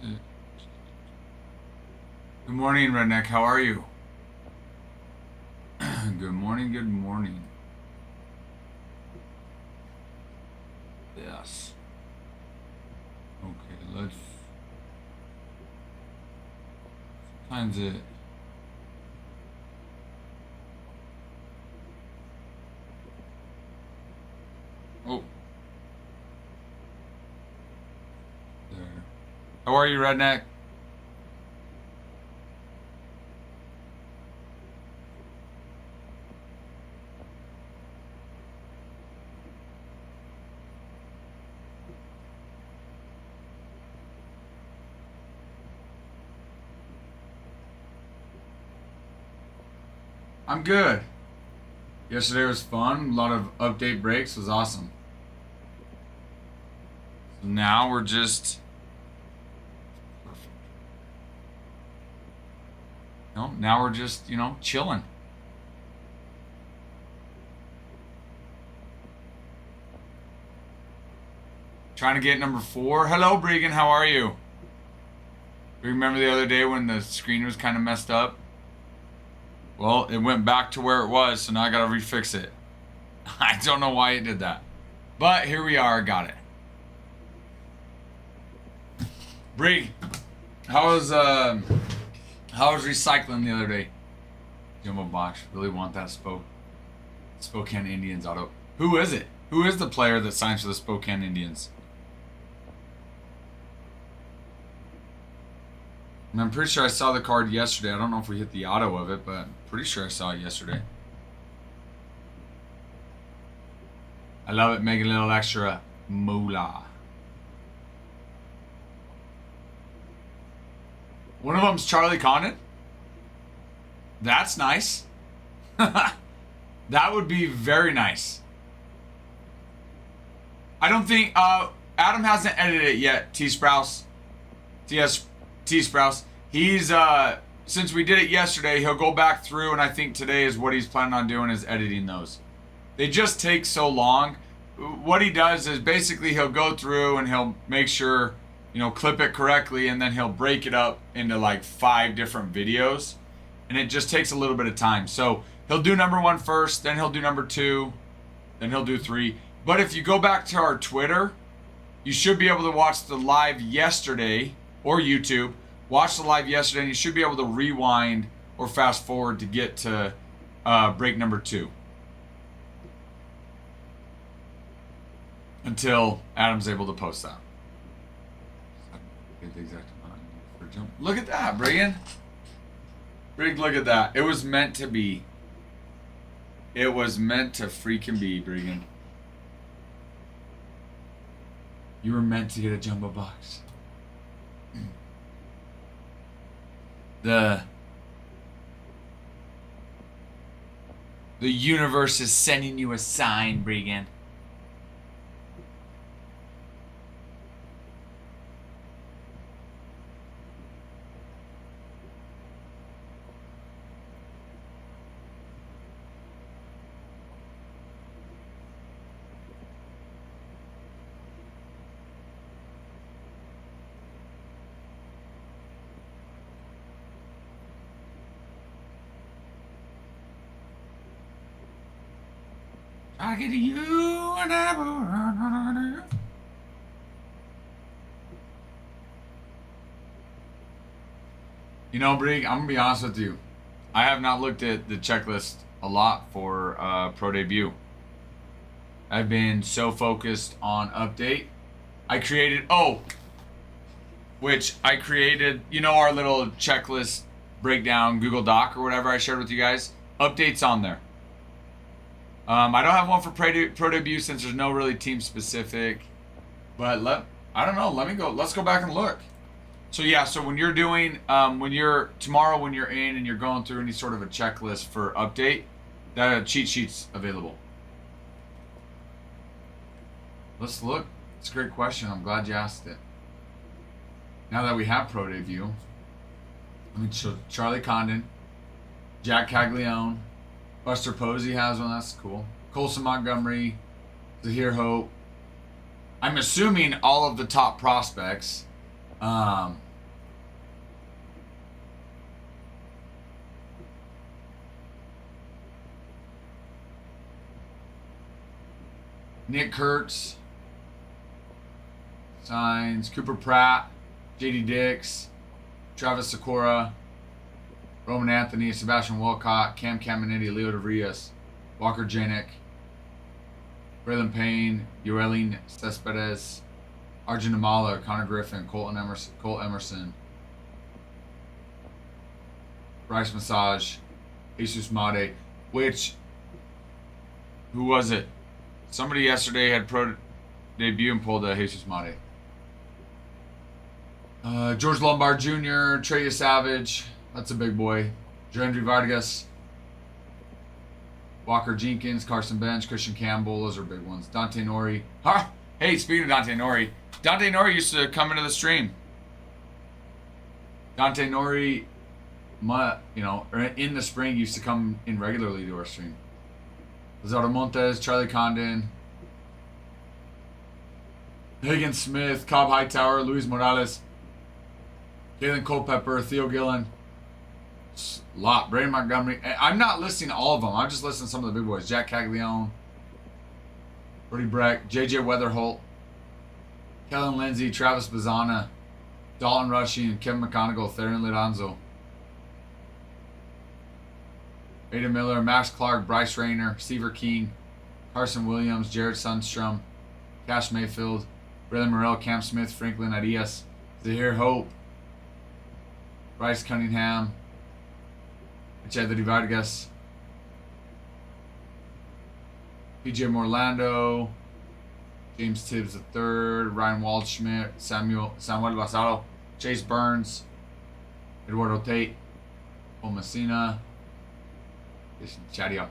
Good morning, Redneck. How are you? Good morning, good morning. Yes. Okay, let's... Sometimes it... Oh. There. How are you, Redneck? I'm good. Yesterday was fun. A lot of update breaks. Was awesome. So now we're just... Perfect. No, now we're just, chilling. Trying to get number 4. Hello, Bregan. How are you? Remember the other day when the screen was kind of messed up? Well, it went back to where it was, so now I gotta refix it. I don't know why it did that. But here we are, got it. Brig, how was recycling the other day? Jumbo box, really want that Spokane Indians auto. Who is it? Who is the player that signs for the Spokane Indians? And I'm pretty sure I saw the card yesterday. I don't know if we hit the auto of it, but I'm pretty sure I saw it yesterday. I love it. Make a little extra moolah. One of them's Charlie Condon. That's nice. That would be very nice. I don't think Adam hasn't edited it yet. T Sprouse. T Sprouse. He's since we did it yesterday, he'll go back through, and I think today is what he's planning on doing, is editing those. They just take so long. What he does is basically he'll go through and he'll make sure, clip it correctly, and then he'll break it up into like 5 different videos, and it just takes a little bit of time. So he'll do number 1 first, then he'll do number 2, then he'll do 3. But if you go back to our Twitter, you should be able to watch the live yesterday, or YouTube. Watch the live yesterday, and you should be able to rewind or fast forward to get to break number 2. Until Adam's able to post that. Get the exact amount for jump. Look at that, Brian. Brig, look at that. It was meant to be. It was meant to freaking be, Brigan. You were meant to get a jumbo box. The universe is sending you a sign, Brigan. I get you and I. Brig, I'm gonna be honest with you. I have not looked at the checklist a lot for Pro Debut. I've been so focused on update. I created our little checklist breakdown Google Doc or whatever I shared with you guys. Updates on there. I don't have one for Pro Debut since there's no really team specific. But I don't know. Let's go back and look. So yeah, so when you're doing, when you're in and you're going through any sort of a checklist for update, that cheat sheet's available. Let's look. It's a great question. I'm glad you asked it. Now that we have Pro Debut, let me show Charlie Condon, Jack Caglione. Buster Posey has one. That's cool. Colson Montgomery, Zahir Hope. I'm assuming all of the top prospects. Nick Kurtz. Signs. Cooper Pratt. JD Dix. Travis Sakura. Roman Anthony. Sebastian Walcott. Cam Caminiti. Leo DeVrias. Walker Janik. Braylon Payne. Yoelin Cespedes. Arjun Amala. Connor Griffin. Cole Emerson. Bryce Massage. Jesus Made. Which, who was it? Somebody yesterday had pro debut and pulled a Jesus Made. George Lombard Jr., Trey Savage. That's a big boy. Joandry Vargas. Walker Jenkins, Carson Bench, Christian Campbell. Those are big ones. Dante Nori. Huh? Hey, speaking of Dante Nori. Dante Nori used to come into the stream. Dante Nori, in the spring, used to come in regularly to our stream. Lizardo Montes, Charlie Condon, Hagen Smith, Cobb Hightower, Luis Morales, Galen Culpepper, Theo Gillen. Lot. Brandon Montgomery. I'm not listing all of them. I'm just listing some of the big boys. Jack Caglione, Brody Breck, JJ Weatherholt, Kellen Lindsay, Travis Bazana, Dalton Rushing, Kevin McConaughey, Theron Lidanzo, Ada Miller, Max Clark, Bryce Rayner, Seaver King, Carson Williams, Jared Sundstrom, Cash Mayfield, Braylon Morrell, Cam Smith, Franklin Arias, Zahir Hope, Bryce Cunningham, Chad Vargas, PJ Morlando, James Tibbs III, Ryan Waldschmidt, Samuel Basalo, Chase Burns, Eduardo Tate, Paul Messina, Jason Chadia,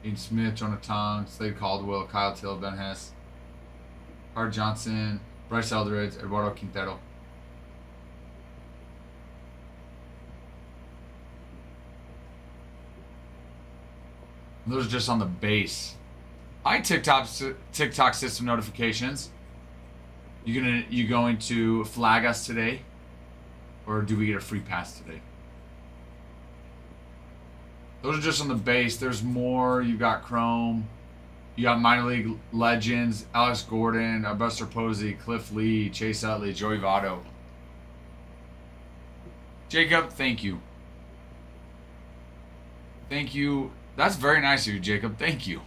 Dean Smith, Jonah Tong, Slade Caldwell, Kyle Till, Ben Hess, Hart Johnson, Bryce Eldridge, Eduardo Quintero. Those are just on the base. Hi, TikTok system notifications. You going to flag us today, or do we get a free pass today? Those are just on the base. There's more. You got Chrome. You got minor league legends: Alex Gordon, Buster Posey, Cliff Lee, Chase Utley, Joey Votto. Jacob, thank you. Thank you. That's very nice of you, Jacob. Thank you.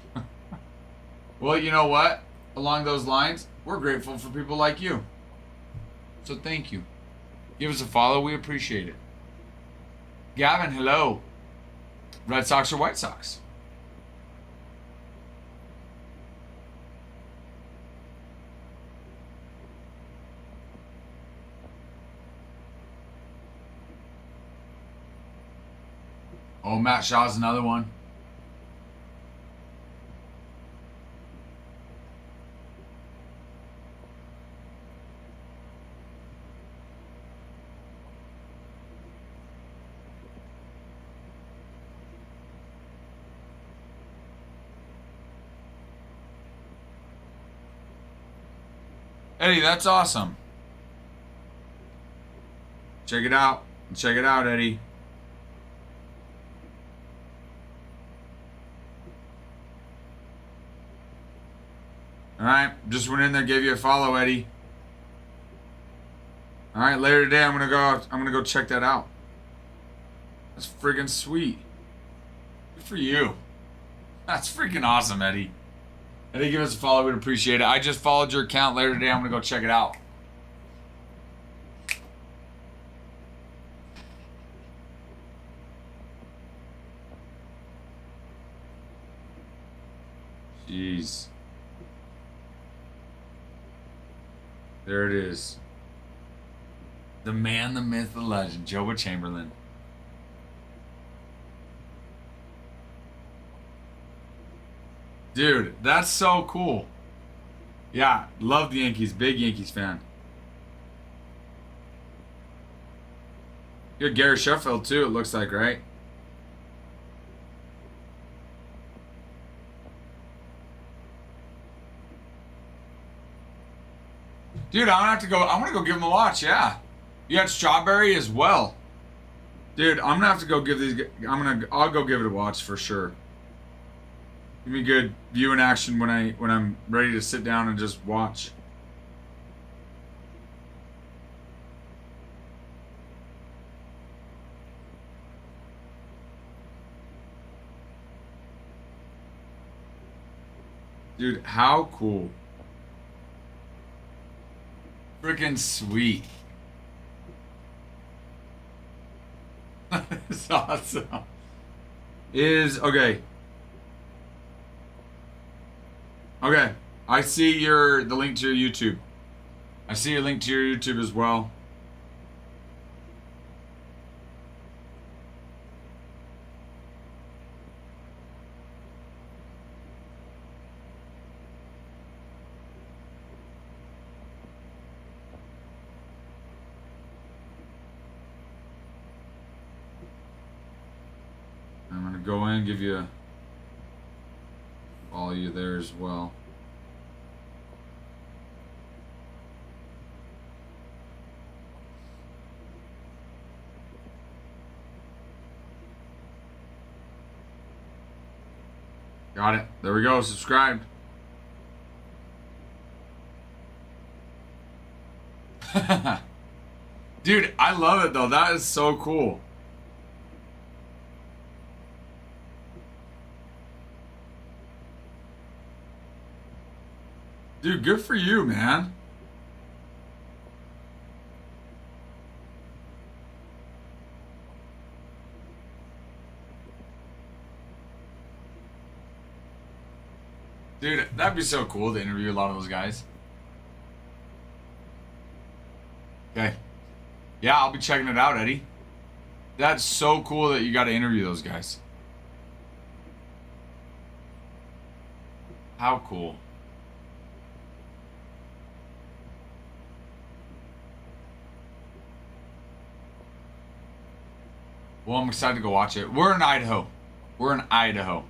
Well, you know what? Along those lines, we're grateful for people like you. So thank you. Give us a follow. We appreciate it. Gavin, hello. Red Sox or White Sox? Oh, Matt Shaw's another one. Eddie, that's awesome. Check it out. Check it out, Eddie. Alright, just went in there, gave you a follow, Eddie. Alright, later today I'm gonna go check that out. That's friggin' sweet. Good for you. That's freaking awesome, Eddie. Eddie, give us a follow, we'd appreciate it. I just followed your account later today, I'm gonna go check it out. Jeez. There it is. The man, the myth, the legend, Joba Chamberlain. Dude, that's so cool. Yeah, love the Yankees. Big Yankees fan. You're Gary Sheffield too, it looks like, right? Dude, I'm gonna have to go. I want to go give them a watch. Yeah, you had Strawberry as well, dude. I'm gonna have to go give these. I'll go give it a watch for sure. Give me good viewing action when I'm ready to sit down and just watch. Dude, how cool. Freaking sweet. That's awesome. Okay. Okay. I see the link to your YouTube. I see your link to your YouTube as well. I'm gonna go in and give you follow you there as well. Got it. There we go. Subscribed. Dude, I love it though. That is so cool. Dude, good for you, man. Dude, that'd be so cool to interview a lot of those guys. Okay. Yeah, I'll be checking it out, Eddie. That's so cool that you got to interview those guys. How cool. Well, I'm excited to go watch it. We're in Idaho. We're in Idaho.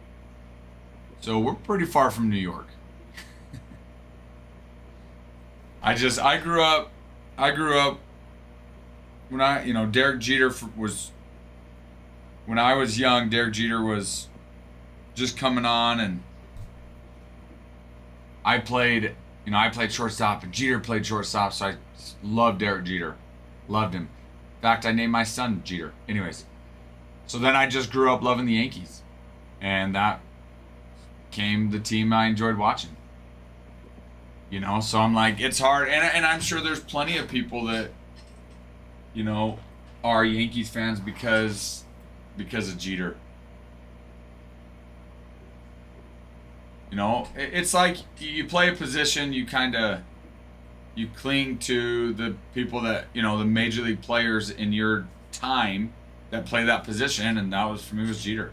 So we're pretty far from New York. I grew up when Derek Jeter was, when I was young, Derek Jeter was just coming on, and I played shortstop, and Jeter played shortstop, so I loved Derek Jeter. Loved him. In fact, I named my son Jeter. Anyways, so then I just grew up loving the Yankees, and that became the team I enjoyed watching. So I'm like, it's hard, and I'm sure there's plenty of people that, are Yankees fans because of Jeter. It's like you play a position, you cling to the people that, the major league players in your time that play that position, and that was, for me, was Jeter.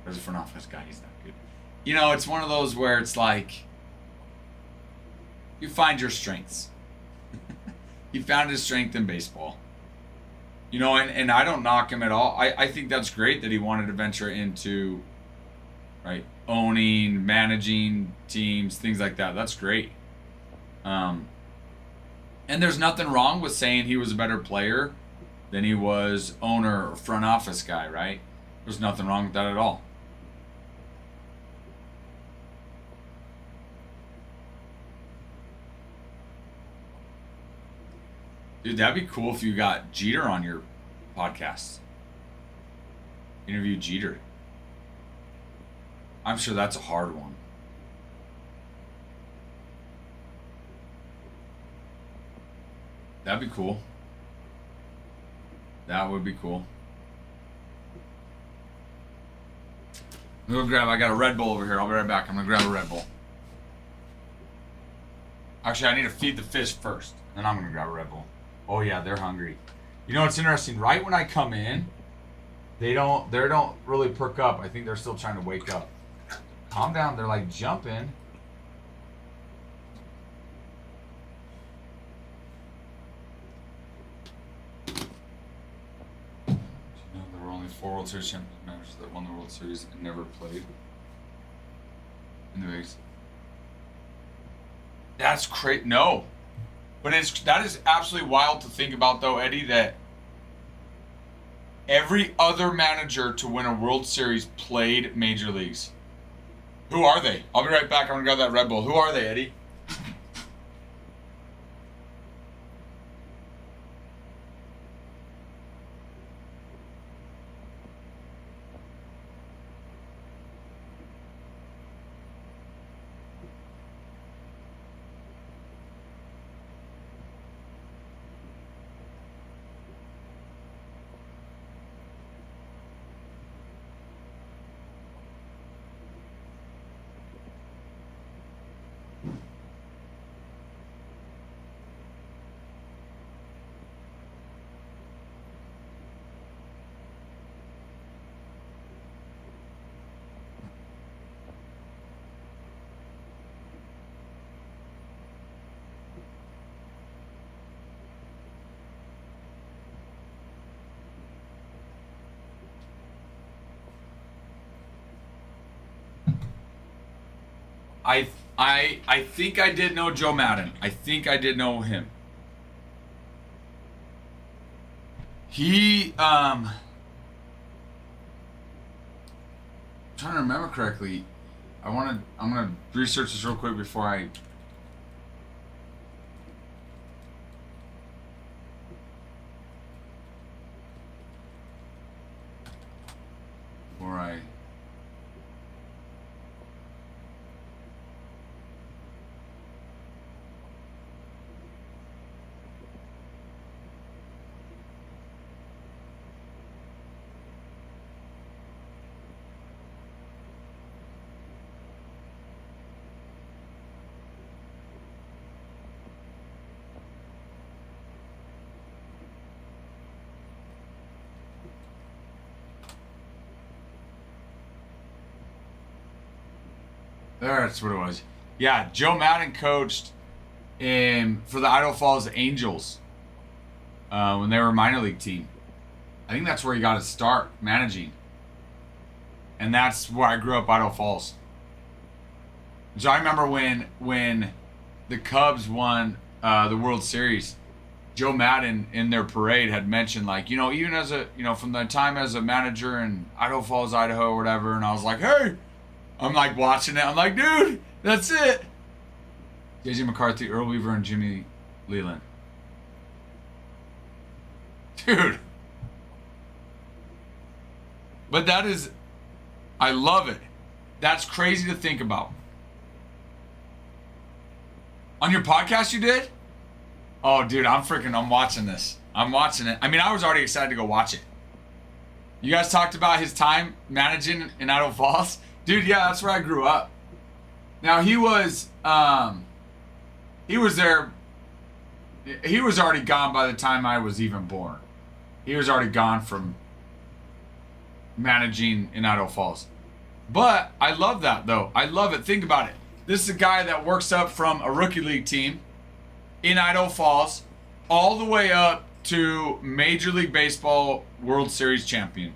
As a front office guy, he's not good. It's one of those where it's like, you find your strengths. He found his strength in baseball. And I don't knock him at all. I think that's great that he wanted to venture into, right, owning, managing teams, things like that. That's great. And there's nothing wrong with saying he was a better player than he was owner or front office guy, right? There's nothing wrong with that at all. Dude, that'd be cool if you got Jeter on your podcast. Interview Jeter. I'm sure that's a hard one. That'd be cool. That would be cool. I got a Red Bull over here. I'll be right back. I'm gonna grab a Red Bull. Actually, I need to feed the fish first. Then I'm gonna grab a Red Bull. Oh yeah, they're hungry. What's interesting? Right when I come in, they don't really perk up. I think they're still trying to wake up. Calm down. They're like jumping. There were only 4 World Series champions managers that won the World Series and never played. Anyways, that's crazy. No. But that is absolutely wild to think about, though, Eddie, that every other manager to win a World Series played major leagues. Who are they? I'll be right back. I'm gonna grab that Red Bull. Who are they, Eddie? I think I did know Joe Madden. I think I did know him. He trying to remember correctly. I'm gonna research this real quick before I before I That's what it was. Yeah, Joe Madden coached for the Idaho Falls Angels when they were a minor league team. I think that's where he got his start managing, and that's where I grew up, Idaho Falls. So I remember when the Cubs won the World Series, Joe Madden in their parade had mentioned, like, even as a from the time as a manager in Idaho Falls, Idaho, or whatever, and I was like, hey. I'm like watching it. I'm like, dude, that's it. JJ McCarthy, Earl Weaver, and Jimmy Leland. Dude. But that is, I love it. That's crazy to think about. On your podcast you did? Oh, dude, I'm watching this. I'm watching it. I mean, I was already excited to go watch it. You guys talked about his time managing in Idaho Falls? Dude, yeah, that's where I grew up. Now he was there. He was already gone by the time I was even born. He was already gone from managing in Idaho Falls. But I love that, though. I love it. Think about it. This is a guy that works up from a rookie league team in Idaho Falls all the way up to Major League Baseball World Series champion.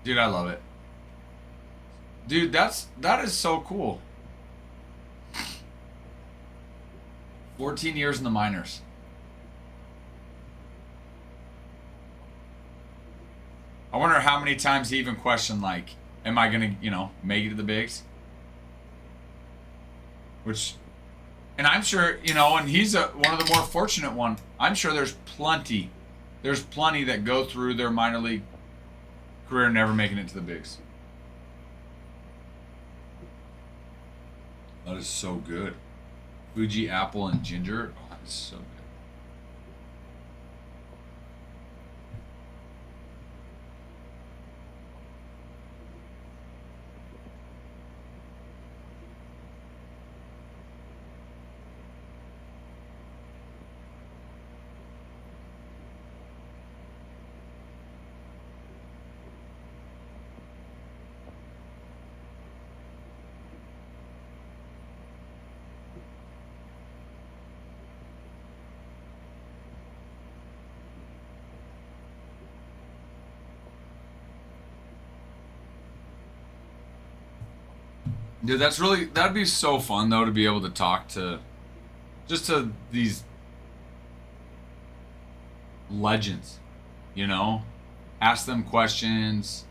Dude, I love it. Dude, that is so cool. 14 years in the minors. I wonder how many times he even questioned, like, am I gonna, make it to the bigs? And I'm sure, and he's one of the more fortunate one. I'm sure there's plenty that go through their minor league career never making it to the bigs. That is so good. Fuji apple and ginger. Oh, that's so good. Dude, that'd be so fun, though, to be able to talk to these legends. You know, ask them questions.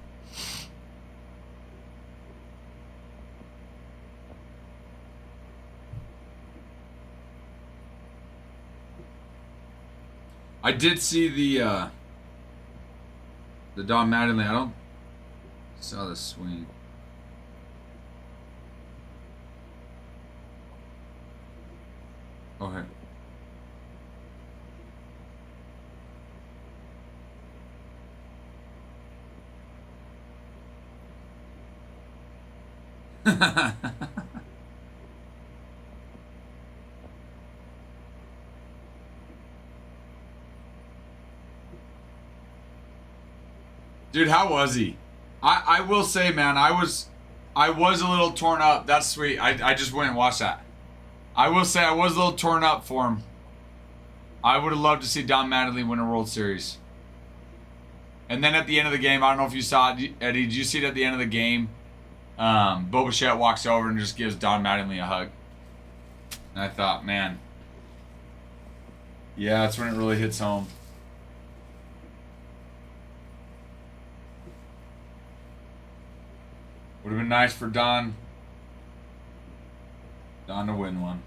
I did see the Don Mattingly. I don't saw the swing. Okay. Dude, how was he? I will say, man, I was a little torn up. That's sweet. I just went and watched that. I will say I was a little torn up for him. I would have loved to see Don Mattingly win a World Series. And then at the end of the game, I don't know if you saw it, Eddie. Did you see it at the end of the game? Bo Bichette walks over and just gives Don Mattingly a hug. And I thought, man, yeah, that's when it really hits home. Would have been nice for Don to win one.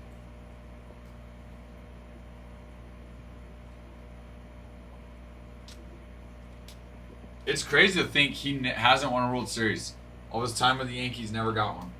It's crazy to think he hasn't won a World Series. All this time with the Yankees, never got one.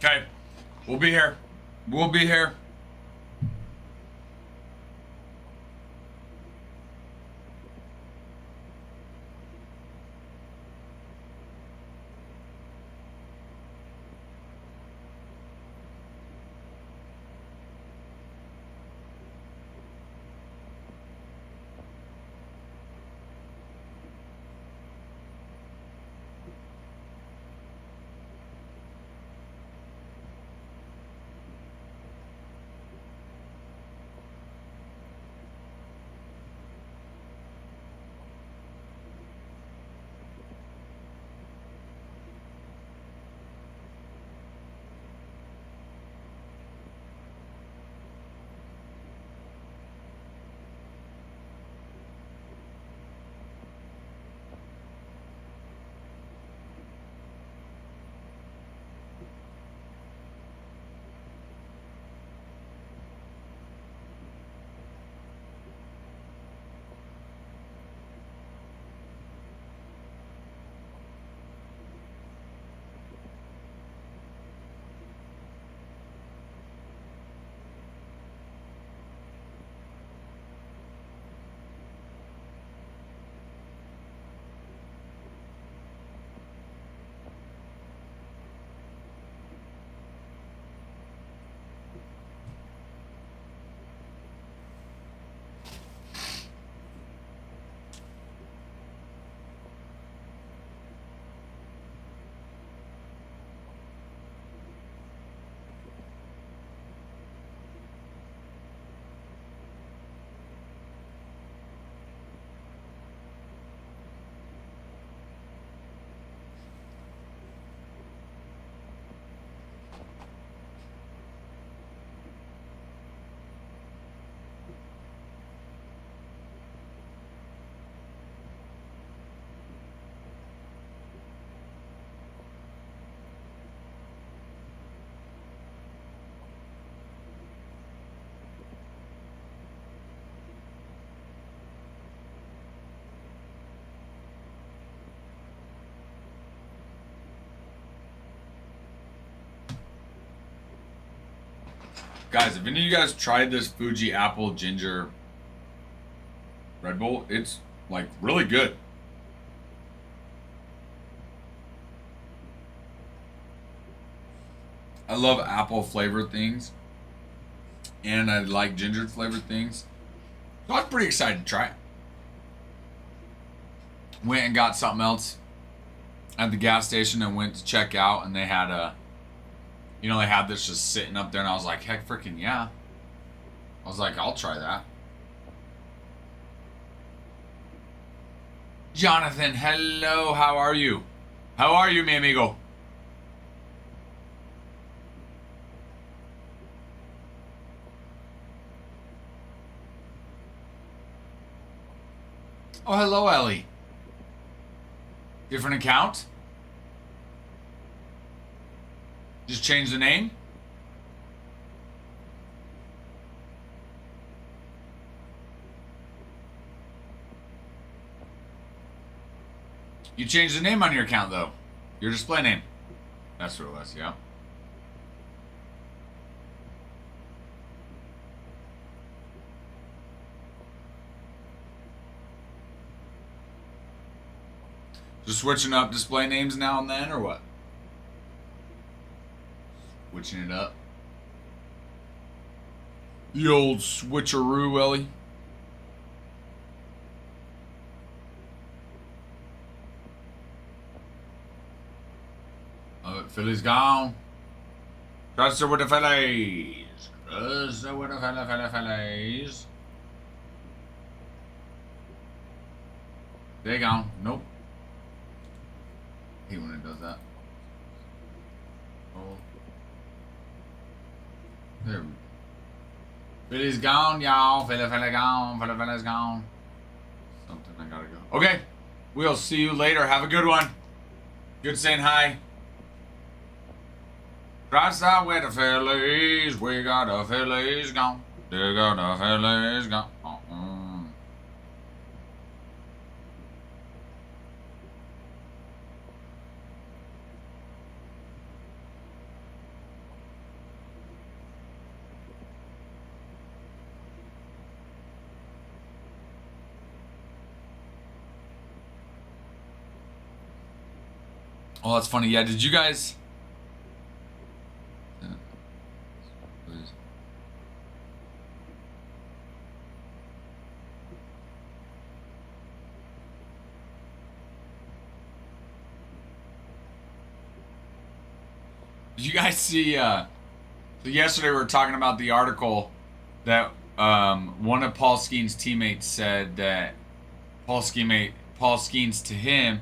Okay, we'll be here. We'll be here. Guys, if any of you guys tried this Fuji apple ginger Red Bull, it's like really good. I love apple flavored things, and I like ginger flavored things. So I was pretty excited to try it. Went and got something else at the gas station and went to check out, and they had they had this just sitting up there, and I was like, heck freaking yeah. I was like, I'll try that. Jonathan, hello, how are you? How are you, mi amigo? Oh, hello, Ellie. Different account? Just change the name? You changed the name on your account, though. Your display name. That's what it was, yeah. Just switching up display names now and then, or what? Switching it up. The old switcheroo, Ellie. Philly's gone. Trust her with the Phillies. Trust her with the Phillies. They gone. Nope. I hate when it does that. Oh. There we go. Philly's gone, y'all. Philly gone. Philly's gone. Something, I gotta go. Okay. We'll see you later. Have a good one. Good saying hi. Cross out with the Phillies. We got the Phillies gone. They got the Phillies gone. Oh, that's funny. Yeah, did you guys... Did you guys see, so yesterday we were talking about the article that one of Paul Skeen's teammates said that Paul Skeens to him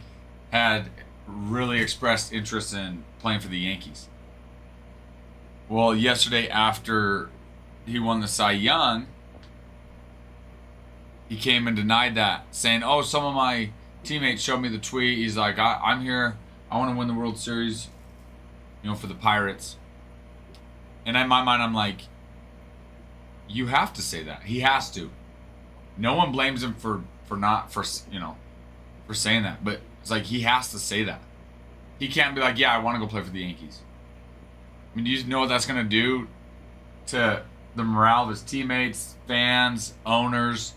had really expressed interest in playing for the Yankees. Well, yesterday after he won the Cy Young, he came and denied that, saying, oh, some of my teammates showed me the tweet. He's like, I'm here. I want to win the World Series, for the Pirates. And in my mind, I'm like, you have to say that. He has to. No one blames him for saying that. But it's like, he has to say that. He can't be like, yeah, I want to go play for the Yankees. I mean, do you know what that's going to do to the morale of his teammates, fans, owners?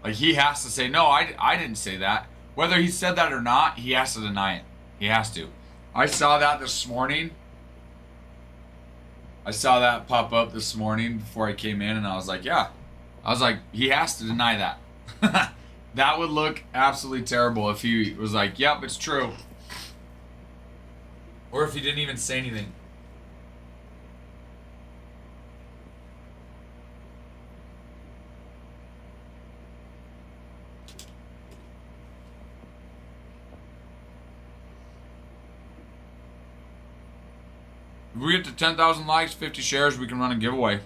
Like, he has to say, no, I didn't say that. Whether he said that or not, he has to deny it. He has to. I saw that this morning. I saw that pop up this morning before I came in, and I was like, yeah. I was like, he has to deny that. That would look absolutely terrible if he was like, yep, it's true. Or if he didn't even say anything. If we get to 10,000 likes, 50 shares, we can run a giveaway.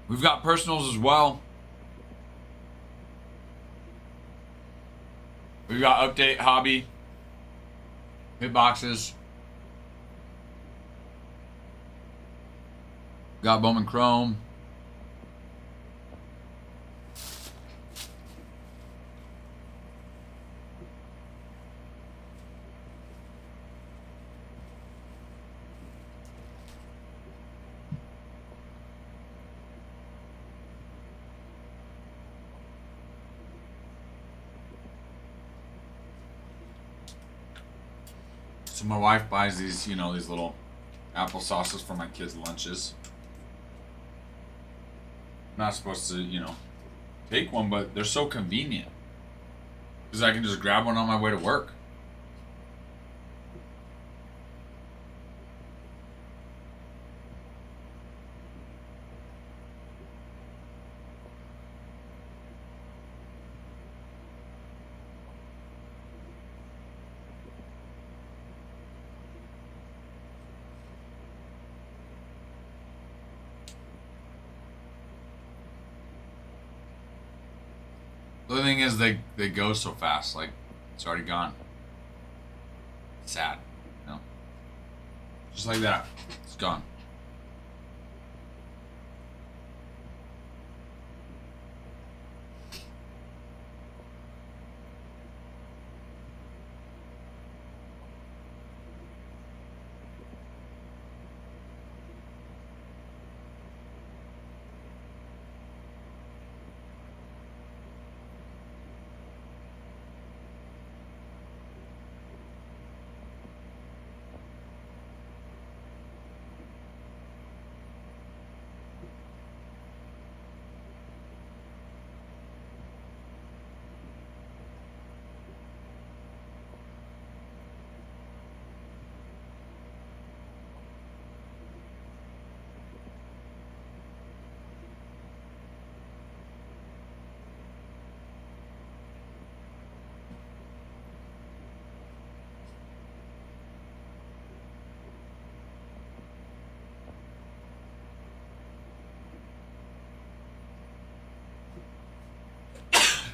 We've got personals as well. We've got update, hobby, hitboxes. Got Bowman Chrome. So my wife buys these, these little apple sauces for my kids' lunches. I'm not supposed to, take one, but they're so convenient. Because I can just grab one on my way to work. The other thing is they go so fast. Like, it's already gone. Sad. Just like that. It's gone.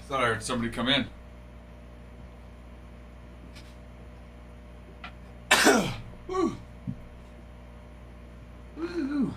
Thought I heard somebody come in. Woo. Woo.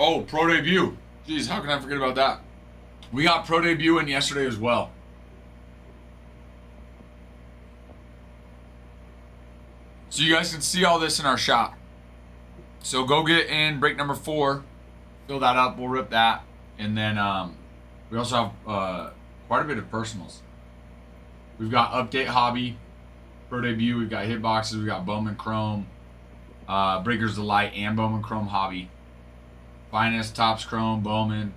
Oh, pro debut. Jeez, how can I forget about that? We got pro debut in yesterday as well. So you guys can see all this in our shop. So go get in break number 4. Fill that up. We'll rip that. And then we also have quite a bit of personals. We've got Update Hobby, Pro Debut. We've got Hitboxes. We've got Bowman Chrome, Breakers Delight, and Bowman Chrome Hobby. Finest, Tops Chrome, Bowman.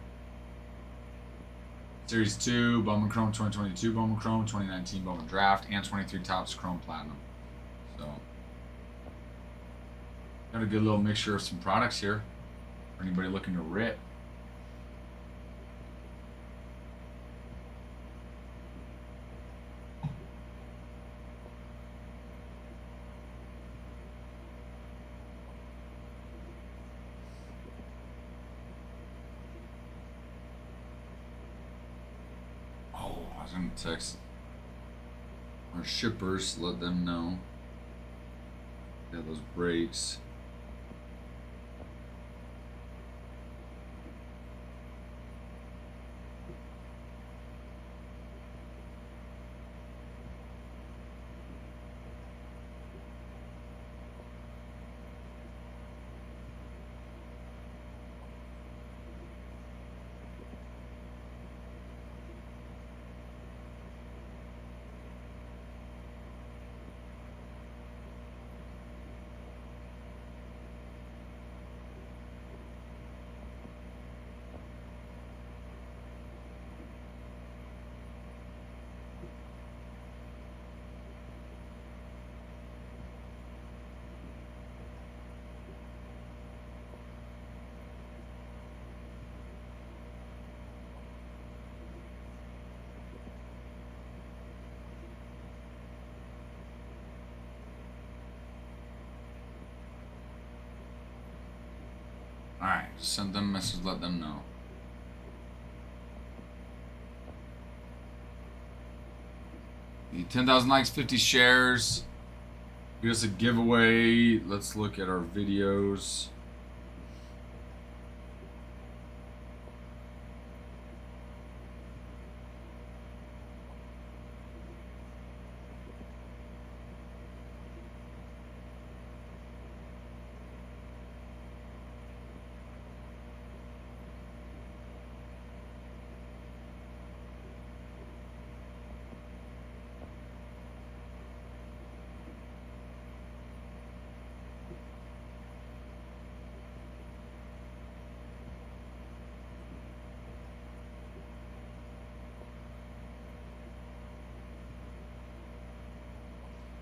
Series 2, Bowman Chrome 2022, Bowman Chrome 2019, Bowman Draft, and 23 Tops Chrome Platinum. So, got a good little mixture of some products here for anybody looking to rip. I was going to text our shippers, let them know. Yeah, those brakes. Alright, just send them a message, let them know. The 10,000 likes, 50 shares. Give us a giveaway. Let's look at our videos.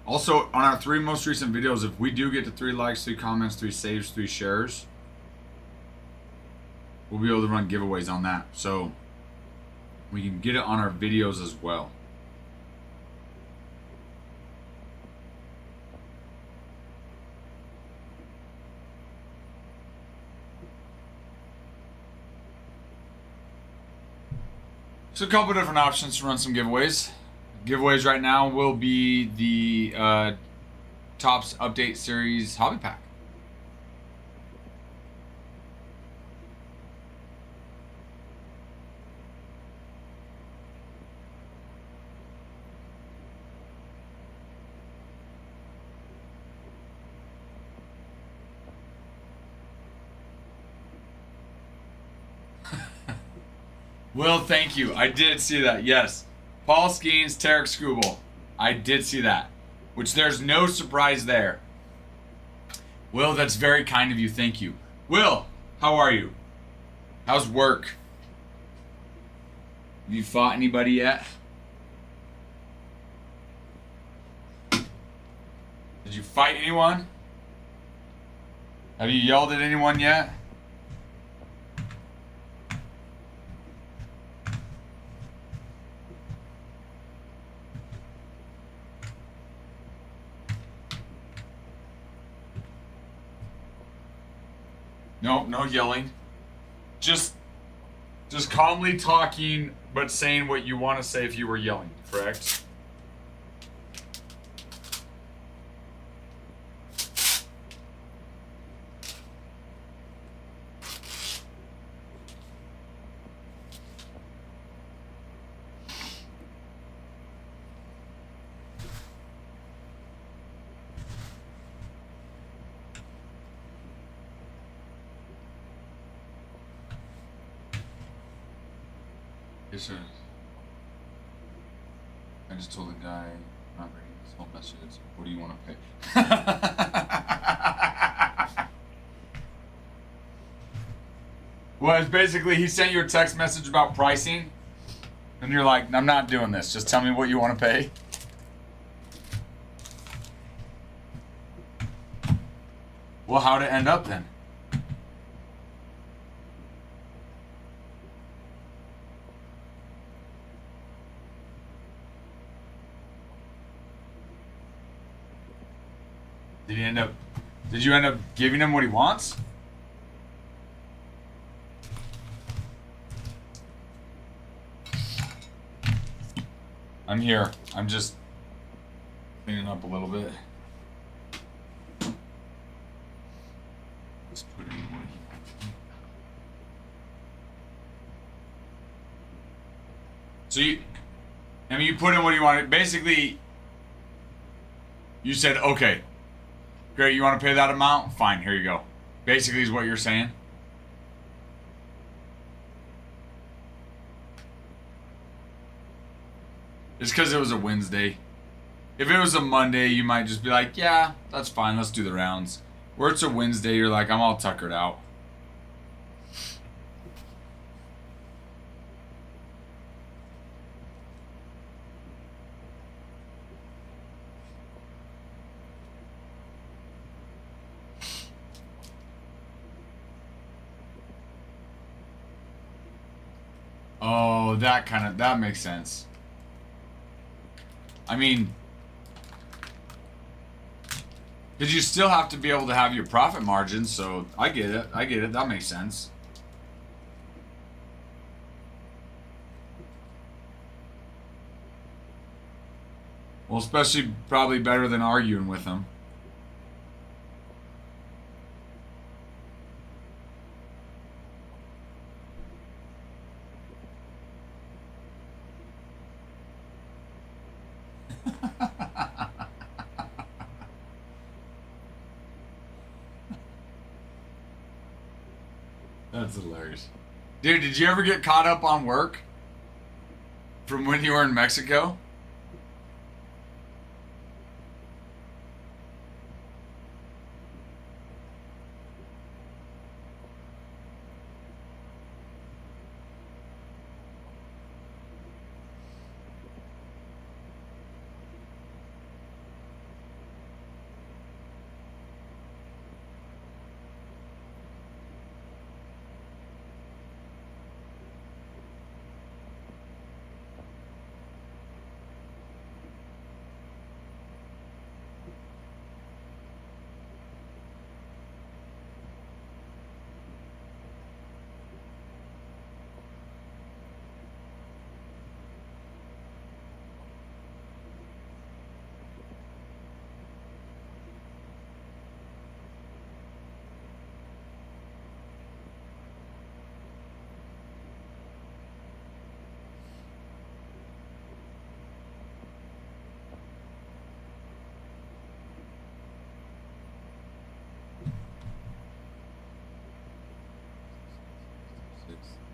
Also, on our 3 most recent videos, if we do get to 3 likes, 3 comments, 3 saves, 3 shares, we'll be able to run giveaways on that. So we can get it on our videos as well. So a couple different options to run some giveaways. Giveaways right now will be the Topps Update Series Hobby Pack. Will, thank you. I did see that, yes. Paul Skeens, Tarek Skubal. I did see that. Which there's no surprise there. Will, that's very kind of you. Thank you. Will, how are you? How's work? Have you fought anybody yet? Did you fight anyone? Have you yelled at anyone yet? No, no yelling. Just calmly talking, but saying what you want to say if you were yelling, correct? Yes, sir. I just told the guy I'm not reading this whole message. What do you want to pay? Well, it's basically he sent you a text message about pricing, and you're like, I'm not doing this. Just tell me what you want to pay. Well, how'd it end up then? Did you end up giving him what he wants? I'm here. I'm just cleaning up a little bit. Just put in what he wants. So you put in what you wanted. Basically, you said, okay, great, you want to pay that amount? Fine, here you go. Basically is what you're saying. It's because it was a Wednesday. If it was a Monday, you might just be like, yeah, that's fine, let's do the rounds. Where it's a Wednesday, you're like, I'm all tuckered out. Oh, that makes sense. I mean, Because you still have to be able to have your profit margins, so I get it. I get it. That makes sense. Well, especially probably better than arguing with them. That's hilarious. Dude, did you ever get caught up on work from when you were in Mexico?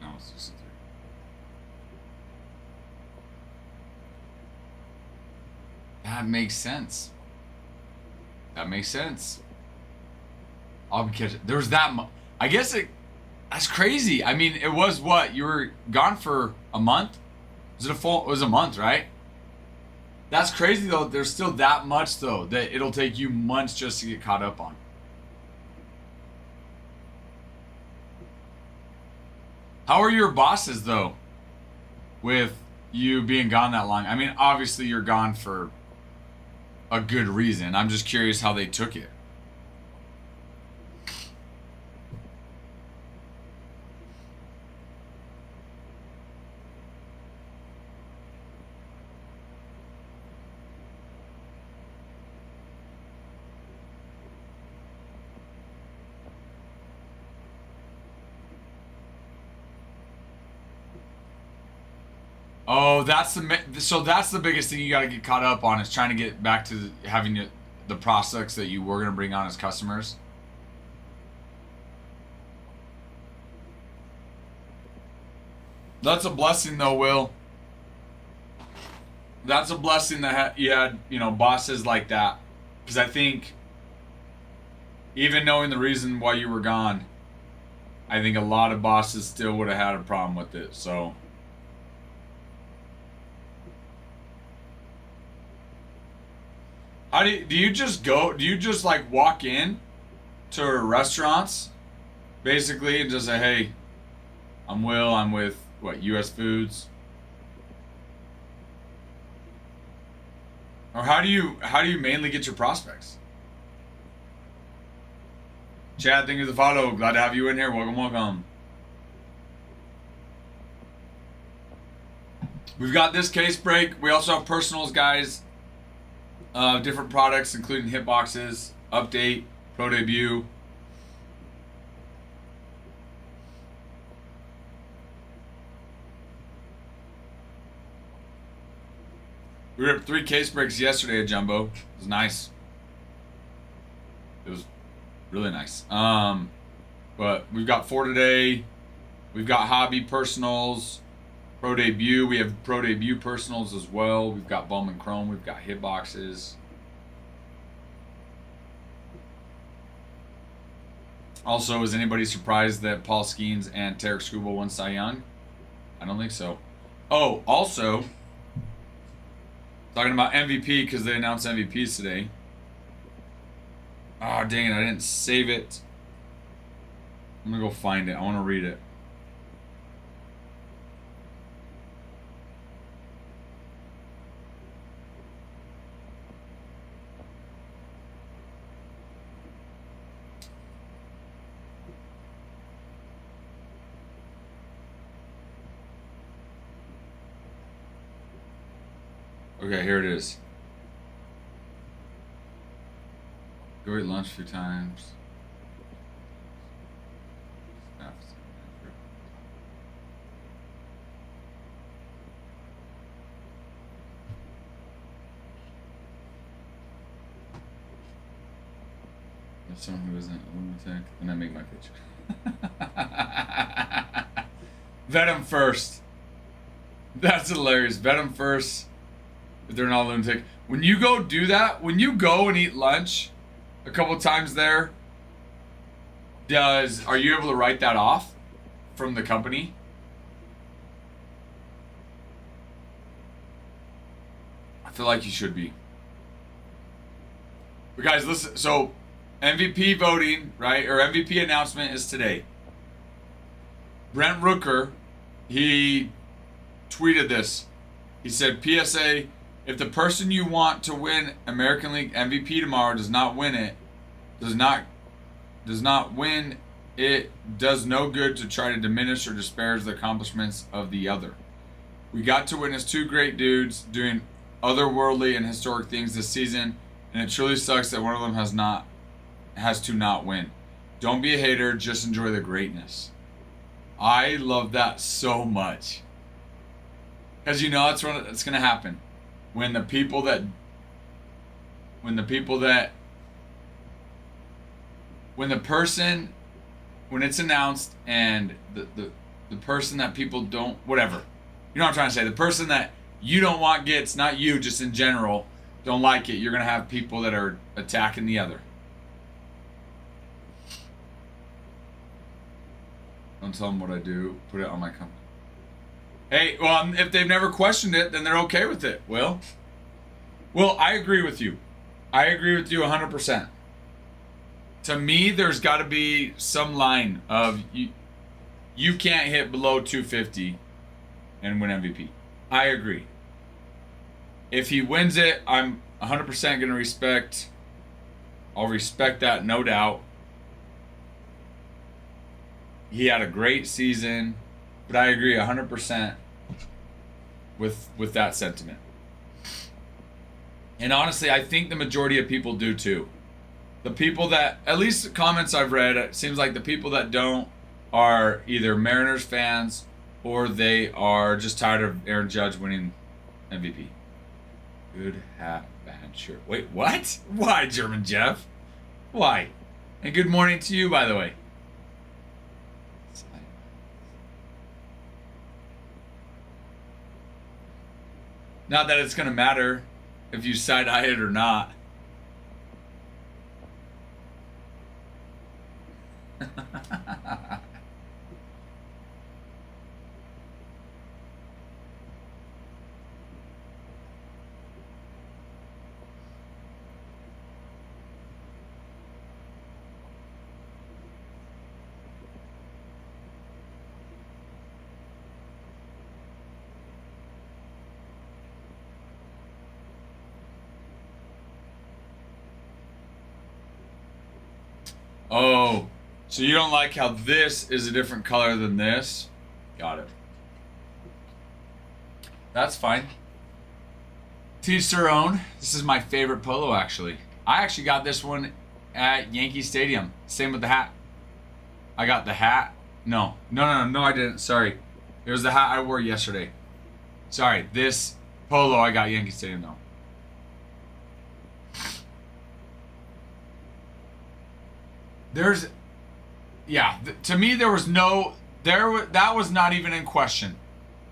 No, it's just three. That makes sense. That makes sense. I'll catch it. There was that I guess it. That's crazy. I mean, it was what? You were gone for a month? Was it a full? It was a month, right? That's crazy though. There's still that much though that it'll take you months just to get caught up on. How are your bosses though? With you being gone that long. I mean, obviously you're gone for a good reason. I'm just curious how they took it. Oh, that's the biggest thing you got to get caught up on is trying to get back to having the prospects that you were going to bring on as customers. That's a blessing though, Will. That's a blessing that you had, bosses like that. Because I think even knowing the reason why you were gone, I think a lot of bosses still would have had a problem with it. So how do you just go? Do you just like walk in to restaurants, basically, and just say, "Hey, I'm Will. I'm with what U.S. Foods," or how do you mainly get your prospects? Chad, thank you for the follow. Glad to have you in here. Welcome, welcome. We've got this case break. We also have personals, guys. Different products, including hitboxes, update, pro debut. We ripped 3 case breaks yesterday at Jumbo. It was nice. It was really nice. But we've got 4 today. We've got hobby personals, pro debut. We have pro debut personals as well. We've got Bowman Chrome. We've got hitboxes. Also, is anybody surprised that Paul Skeens and Tarek Skubal won Cy Young? I don't think so. Oh, also, talking about MVP because they announced MVPs today. Oh, dang it, I didn't save it. I'm going to go find it. I want to read it. Okay, here it is. Go eat lunch a few times. If someone who isn't a lunatic, then I make my pitch. Vet him first. That's hilarious. Vet them first if they're not a lunatic. When you go do that, when you go and eat lunch a couple times there, are you able to write that off from the company? I feel like you should be. But guys, listen. So MVP voting, right, or MVP announcement is today. Brent Rooker, he tweeted this. He said, PSA, if the person you want to win American League MVP tomorrow does not win it, does not win it, does no good to try to diminish or disparage the accomplishments of the other. We got to witness two great dudes doing otherworldly and historic things this season, and it truly sucks that one of them has to not win. Don't be a hater, just enjoy the greatness. I love that so much. Because you know it's going to happen. When the it's announced and the person that people don't, whatever. You know what I'm trying to say? The person that you don't want gets, not you, just in general, don't like it, you're going to have people that are attacking the other. Don't tell them what I do. Put it on my company. Hey, well, if they've never questioned it, then they're okay with it. Well, I agree with you. I agree with you 100%. To me, there's got to be some line of you can't hit below 250 and win MVP. I agree. If he wins it, I'm 100% going to respect. I'll respect that, no doubt. He had a great season, but I agree 100% with that sentiment. And honestly, I think the majority of people do too. The people that, at least the comments I've read, it seems like the people that don't are either Mariners fans or they are just tired of Aaron Judge winning MVP. Good hat, bad shirt. Wait, what? Why, German Jeff? Why? And good morning to you, by the way. Not that it's going to matter if you side-eye it or not. Oh, so you don't like how this is a different color than this? Got it. That's fine. Teach their own. This is my favorite polo, actually. I actually got this one at Yankee Stadium. Same with the hat. I got the hat. No, I didn't. Sorry. It was the hat I wore yesterday. Sorry, this polo I got Yankee Stadium, though. To me, there was that was not even in question.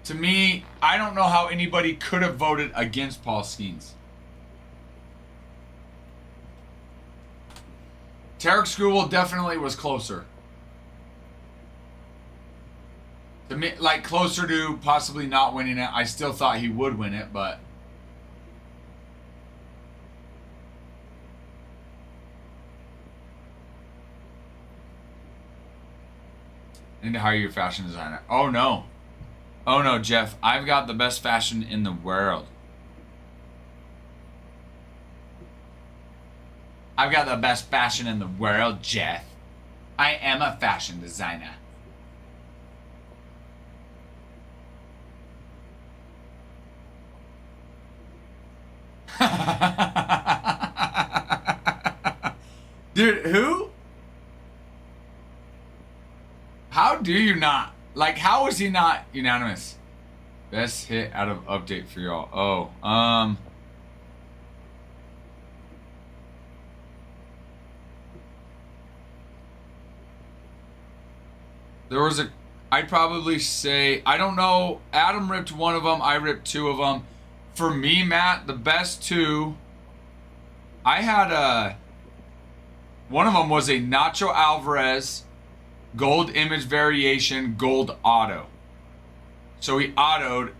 To me, I don't know how anybody could have voted against Paul Skeens. Tarek Skubal definitely was closer. To me, like closer to possibly not winning it. I still thought he would win it, but I need to hire your fashion designer. Oh no. Oh no, Jeff. I've got the best fashion in the world. I've got the best fashion in the world, Jeff. I am a fashion designer. Dude, who? How do you not? Like, how is he not unanimous? Best hit out of update for y'all. There was a, I'd probably say, I don't know, Adam ripped one of them, I ripped two of them. For me, Matt, the best two, I had one of them was a Nacho Alvarez gold image variation gold auto. So he autoed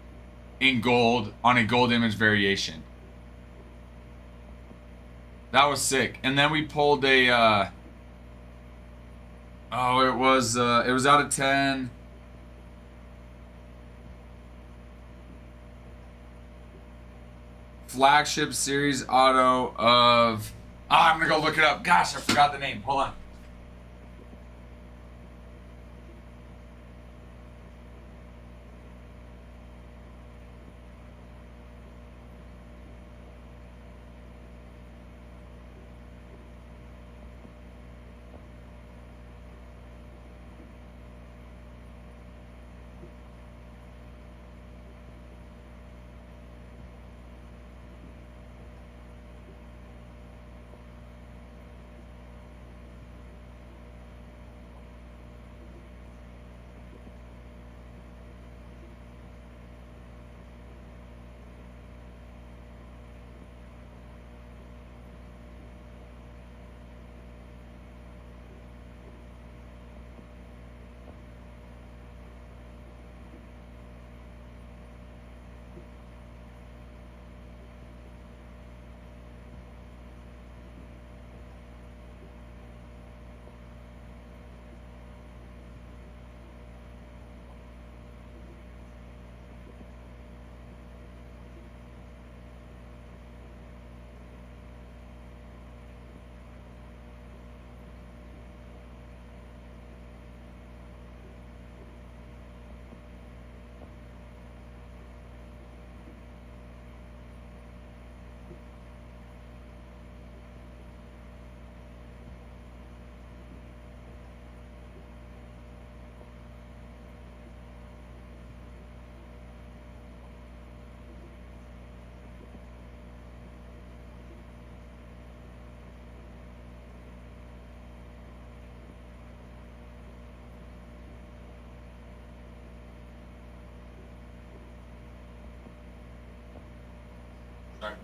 in gold on a gold image variation. That was sick. And then we pulled a it was out of 10. Flagship series auto of I'm gonna go look it up. Gosh, I forgot the name. Hold on.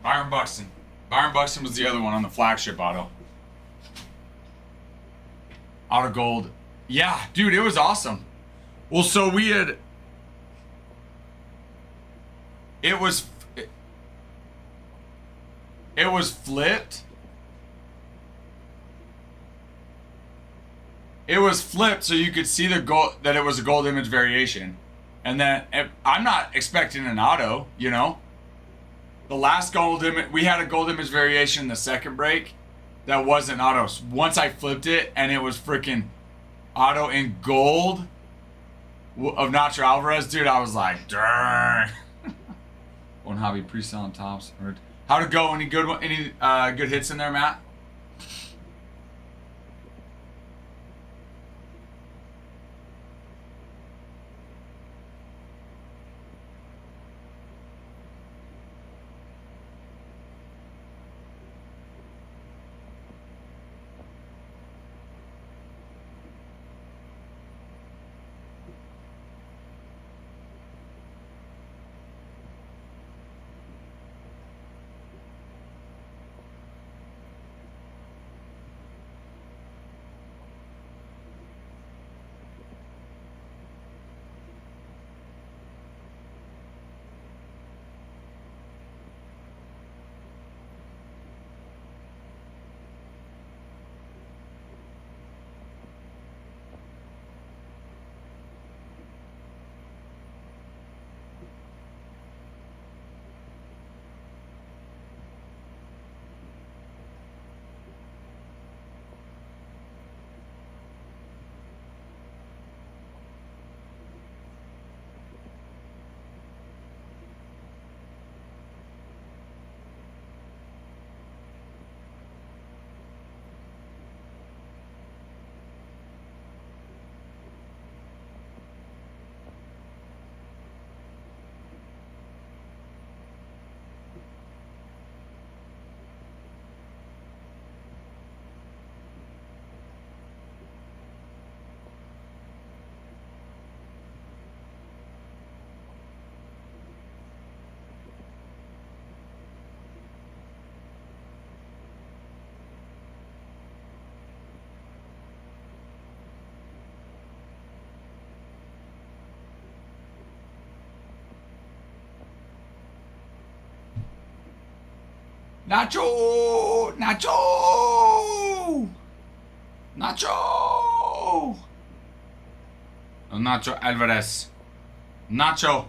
Byron Buxton. Byron Buxton was the other one on the flagship auto. Auto gold. Yeah, dude, it was awesome. Well, so we had. It was. It was flipped. It was flipped so you could see the gold, that it was a gold image variation. And then I'm not expecting an auto, you know. The last gold image, we had a gold image variation in the second break that wasn't auto. Once I flipped it and it was freaking auto in gold of Nacho Alvarez, dude, I was like, darn. One hobby pre-selling tops. How'd it go? Any good hits in there, Matt? Nacho! Nacho! Nacho! No, Nacho Alvarez. Nacho.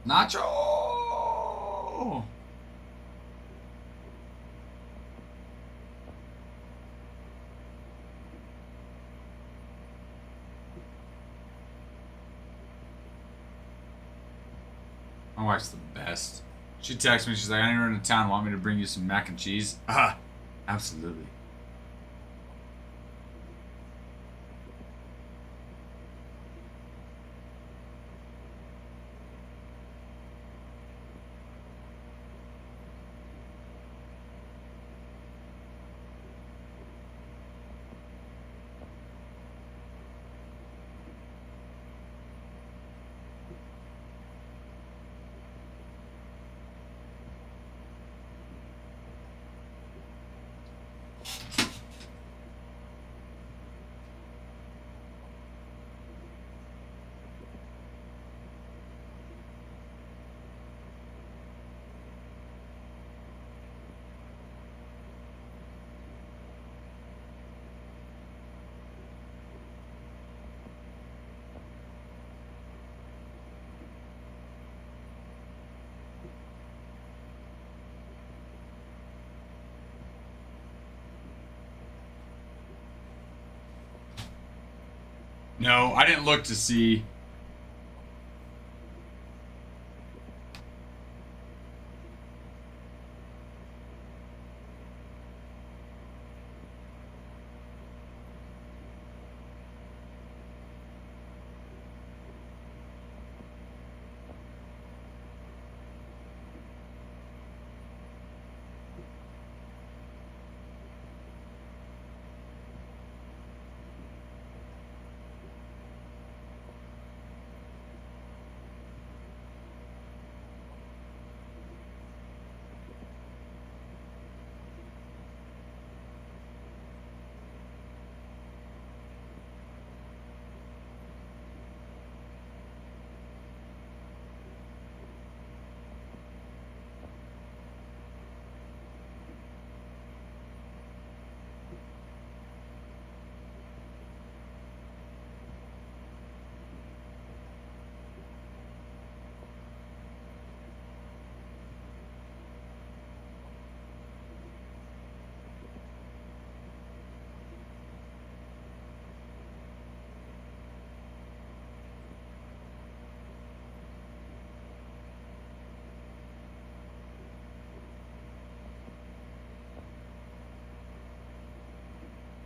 Nacho! My wife's the best. She texts me, she's like, I know you're in town, want me to bring you some mac and cheese? Ah, absolutely. No, I didn't look to see.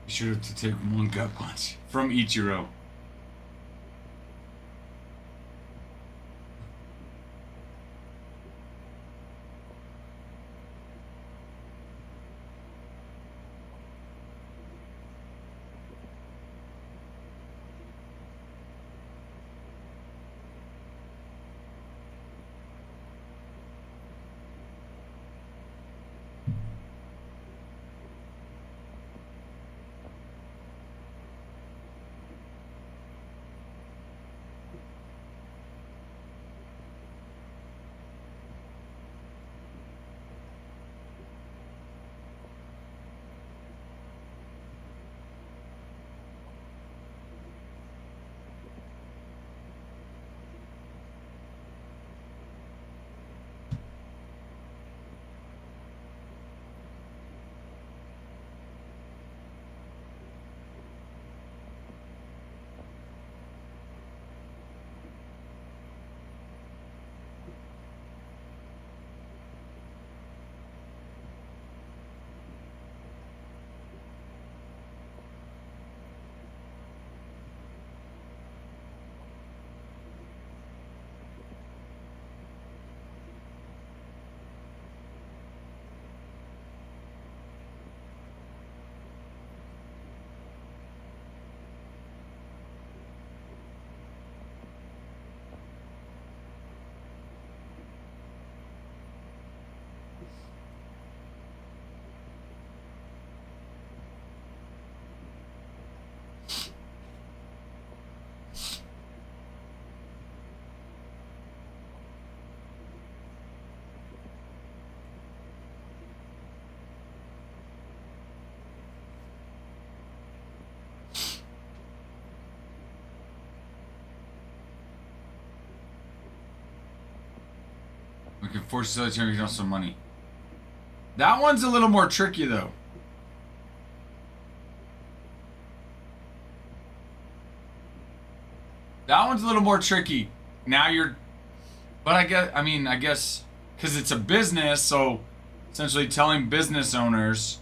Be sure to take one gut punch from Ichiro. We can force the other team to get some money. That one's a little more tricky, though. That one's a little more tricky. Now you're... But I guess... Because it's a business, so... Essentially telling business owners...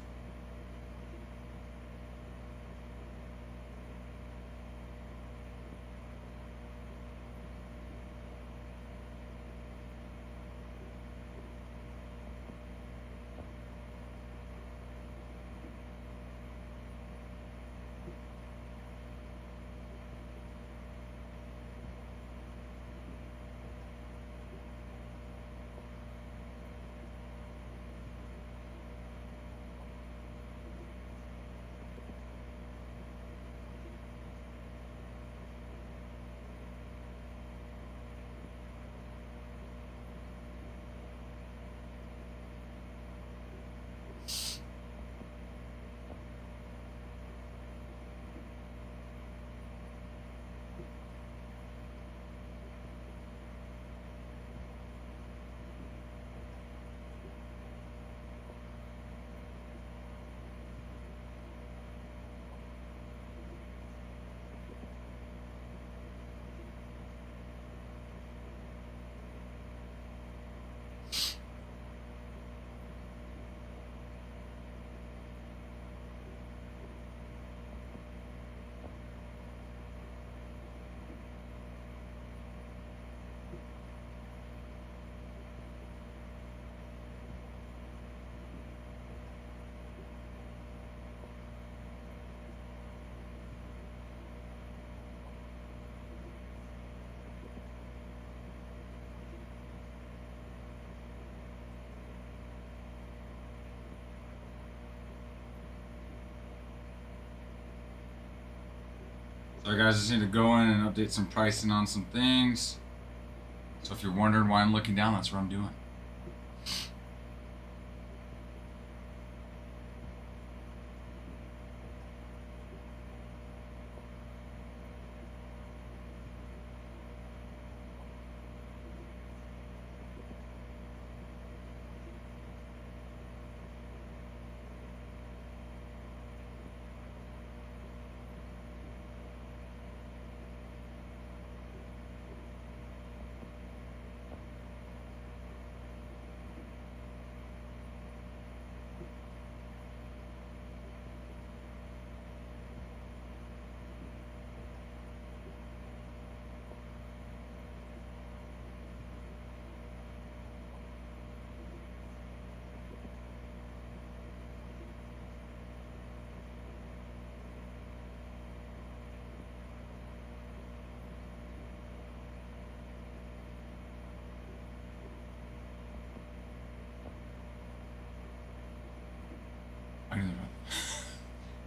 So guys, I just need to go in and update some pricing on some things. So if you're wondering why I'm looking down, that's what I'm doing.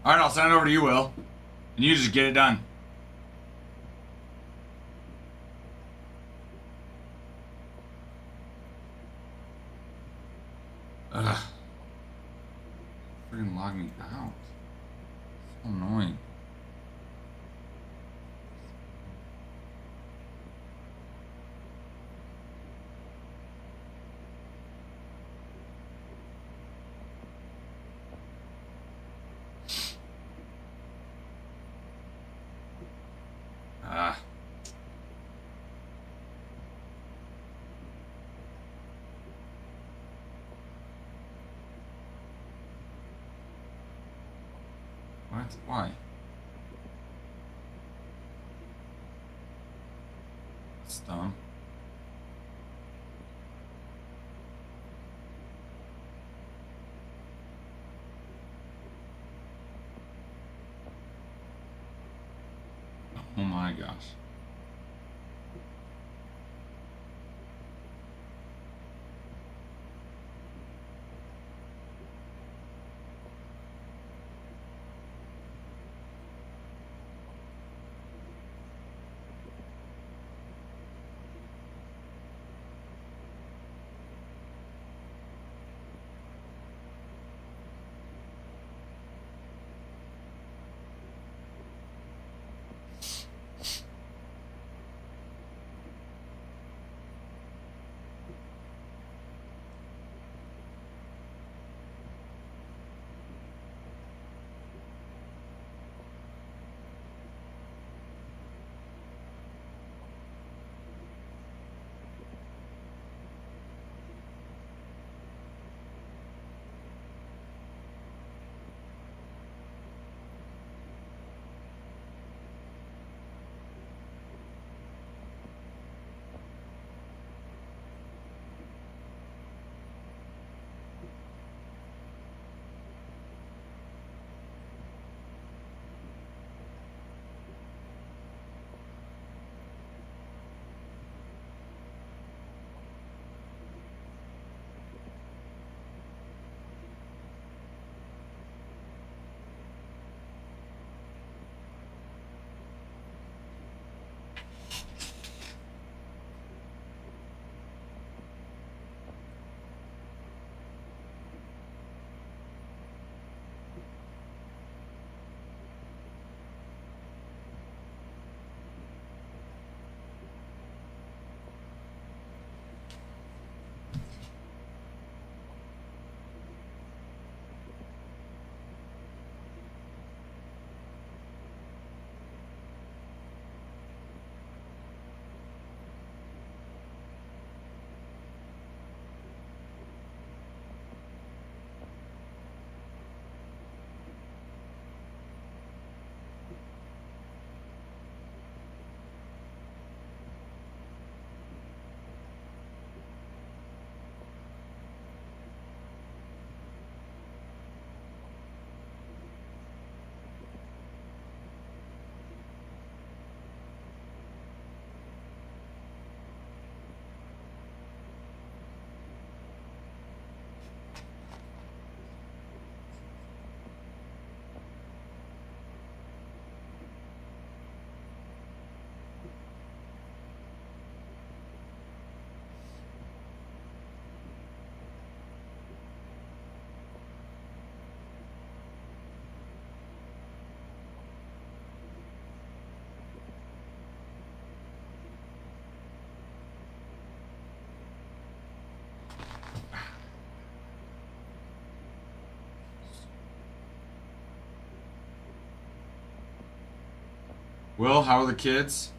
Alright, I'll send it over to you, Will. And you just get it done. Ugh. Freaking log me out. So annoying. What? Why? That's dumb. Oh my gosh. Will, how are the kids?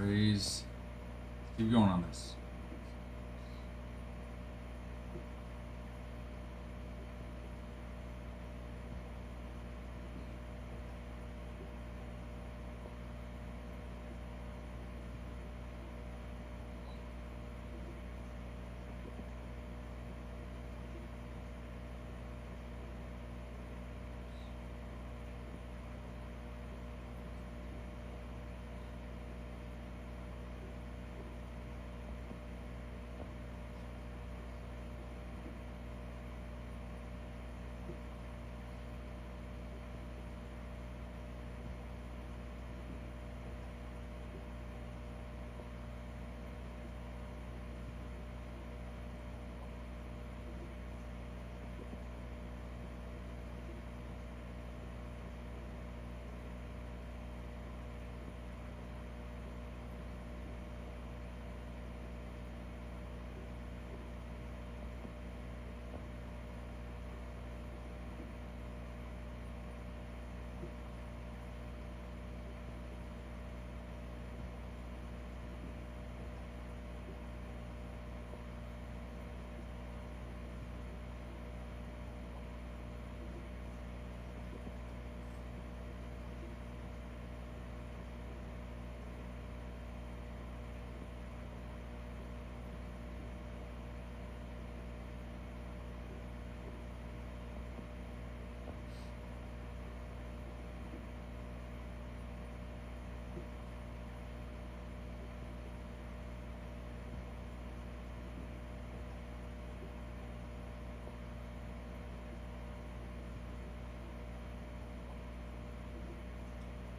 Raise. Keep going on this.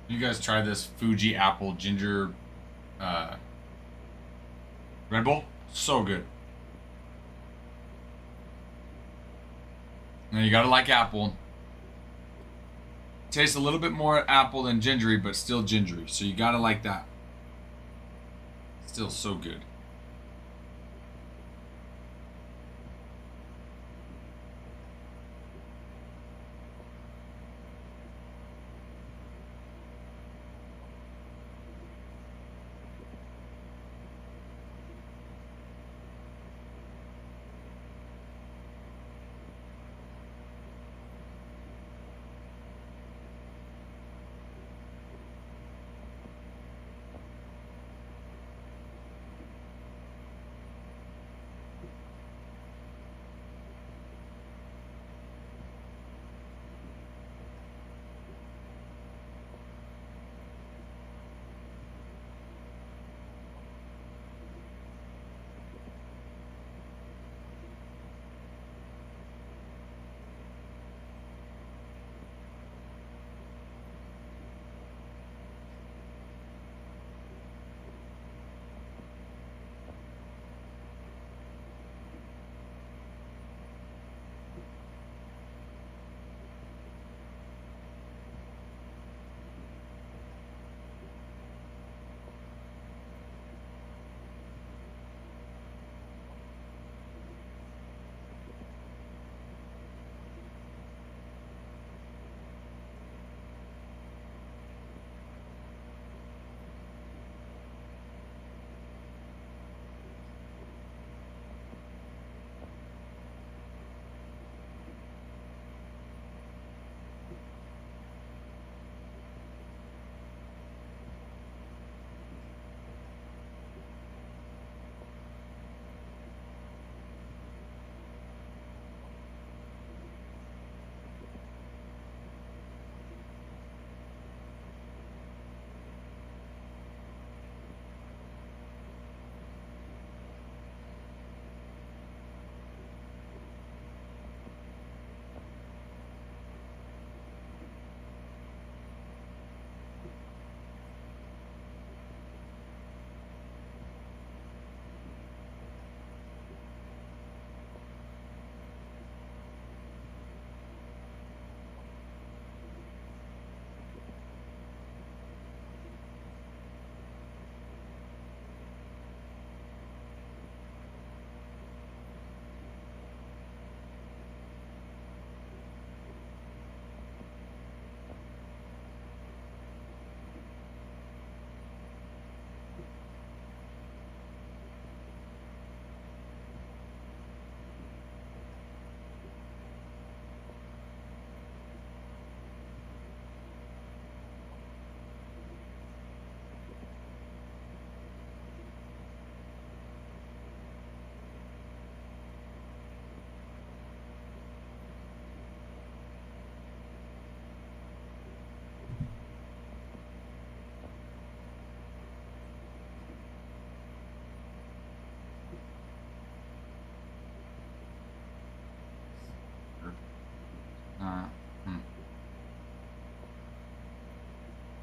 You guys try this Fuji apple ginger Red Bull? So good. Now you gotta like apple. Tastes a little bit more apple than gingery, but still gingery. So you gotta like that. Still so good.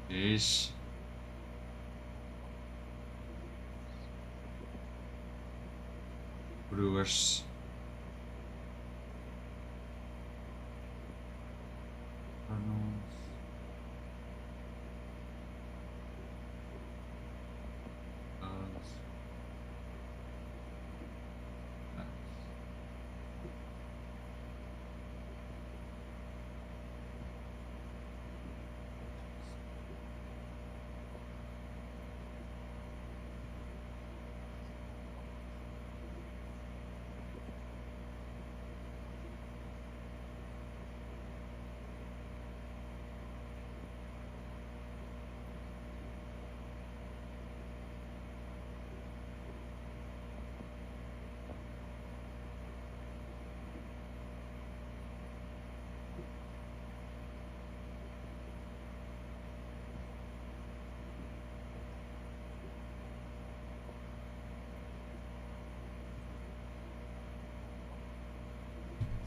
Fish. Brewers. Cardinals. Cubs. Mets.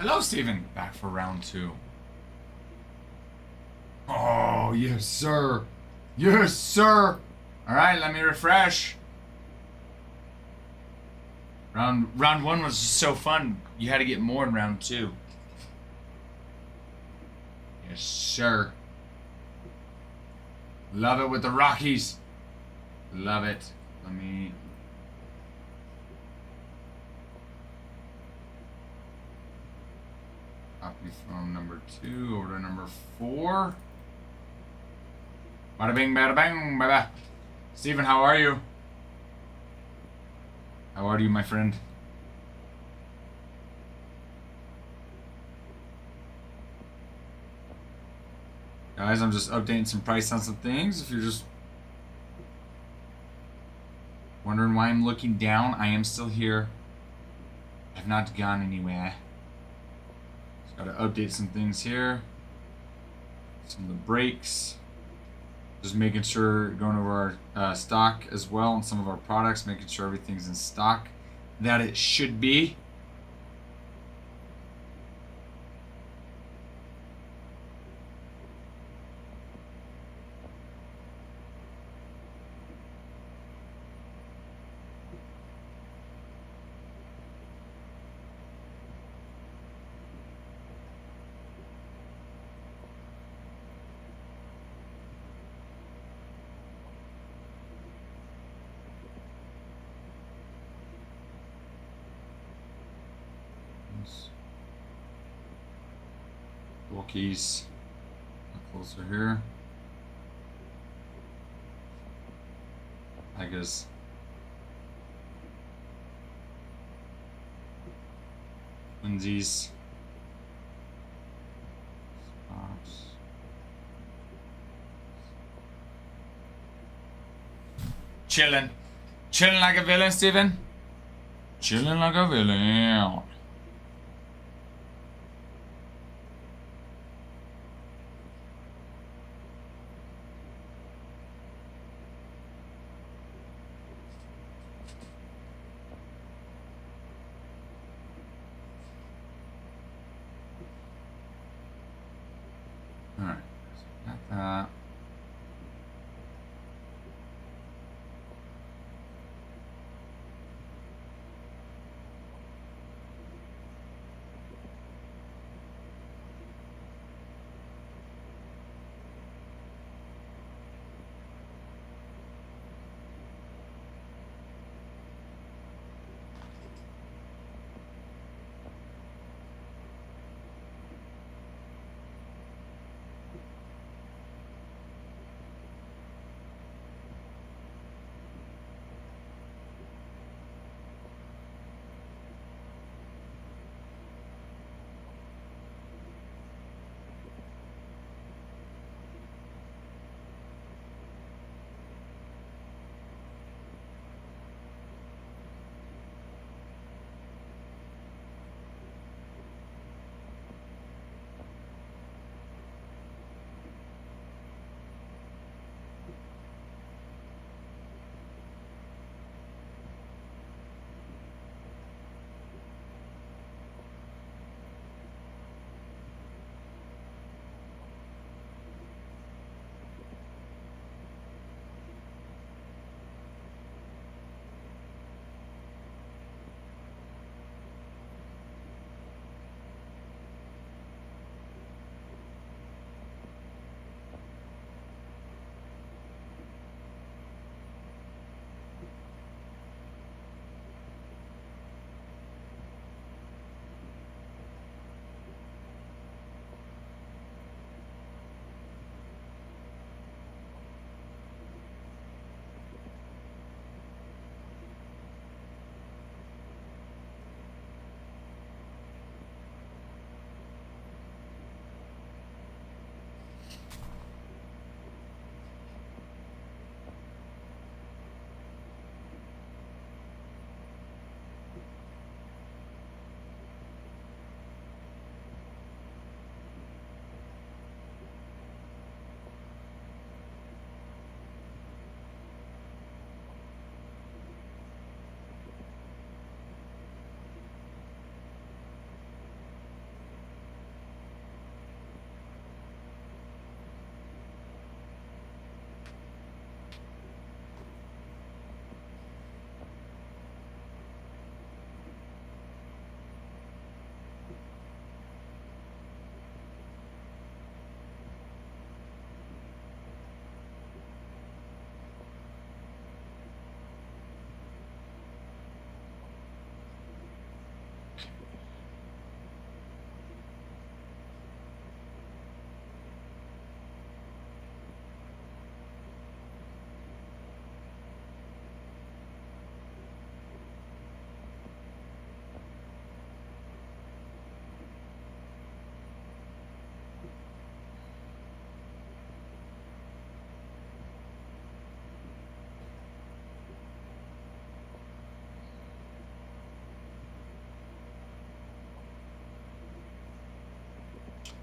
Hello, Steven. Back for round 2. Oh, yes, sir. Yes, sir. All right, let me refresh. Round 1 was so fun. You had to get more in round 2. Yes, sir. Love it with the Rockies. Love it. Let me... Copy from number 2 over to number 4. Bada bing, bada bang, bada. Steven, how are you? How are you, my friend? Guys, I'm just updating some price on some things. If you're just wondering why I'm looking down, I am still here. I've not gone anywhere. Just gotta update some things here. Some of the breaks. Just making sure, going over our stock as well and some of our products, making sure everything's in stock that it should be. Walkies closer here. I guess Twinsies. Spots. Chilling. Chilling like a villain, Steven. Chilling like a villain. Alright, got that.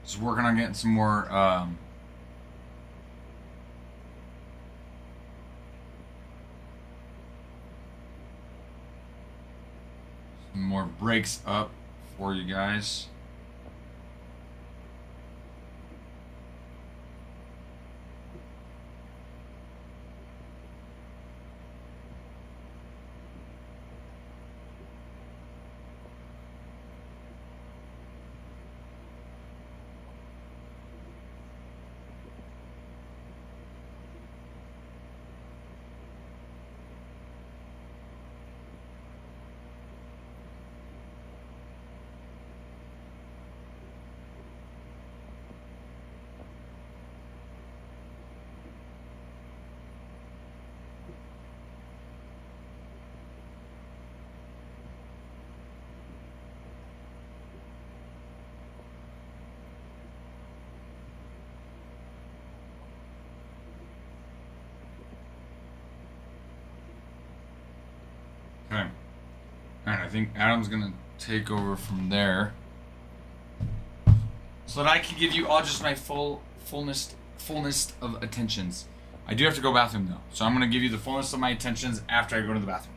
Just working on getting some more breaks up for you guys. Okay. Alright, I think Adam's gonna take over from there. So that I can give you all just my fullness of attentions. I do have to go bathroom though. So I'm gonna give you the fullness of my attentions after I go to the bathroom.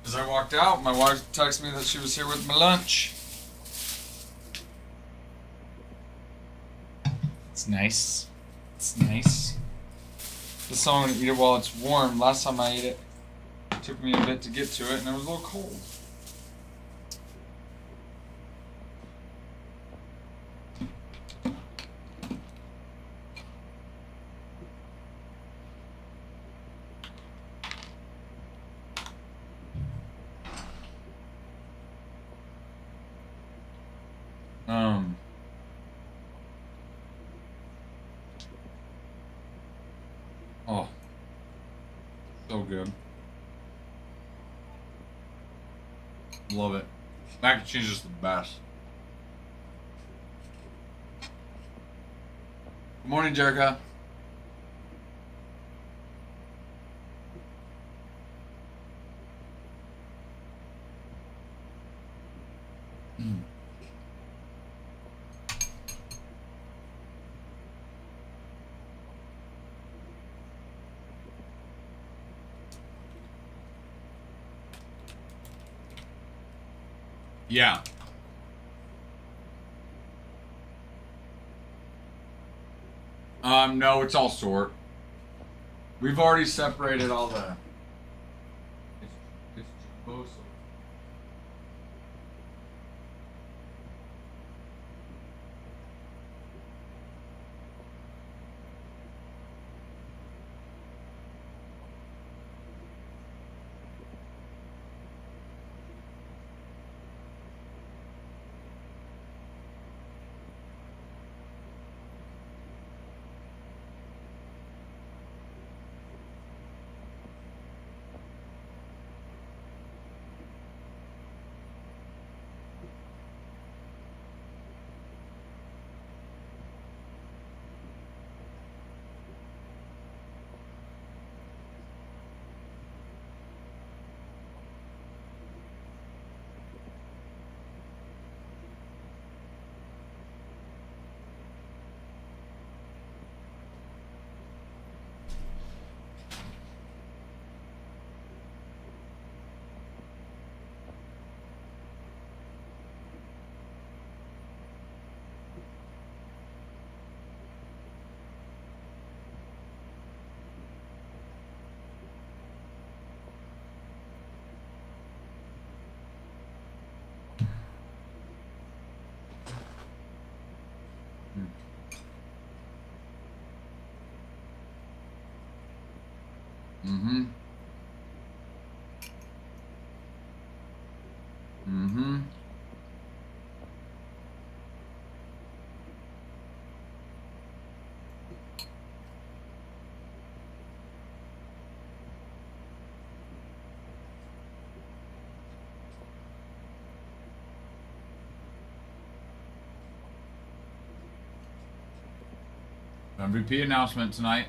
As I walked out, my wife texted me that she was here with my lunch. It's nice. It's nice. Just so I'm gonna eat it while it's warm. Last time I ate it, it took me a bit to get to it, and it was a little cold. Oh, so good. Love it. Mac and cheese is the best. Good morning, Jerica. Yeah. No, it's all sort. We've already separated all the. It's jumbo, so. Mm-hmm. Mm-hmm. MVP announcement tonight.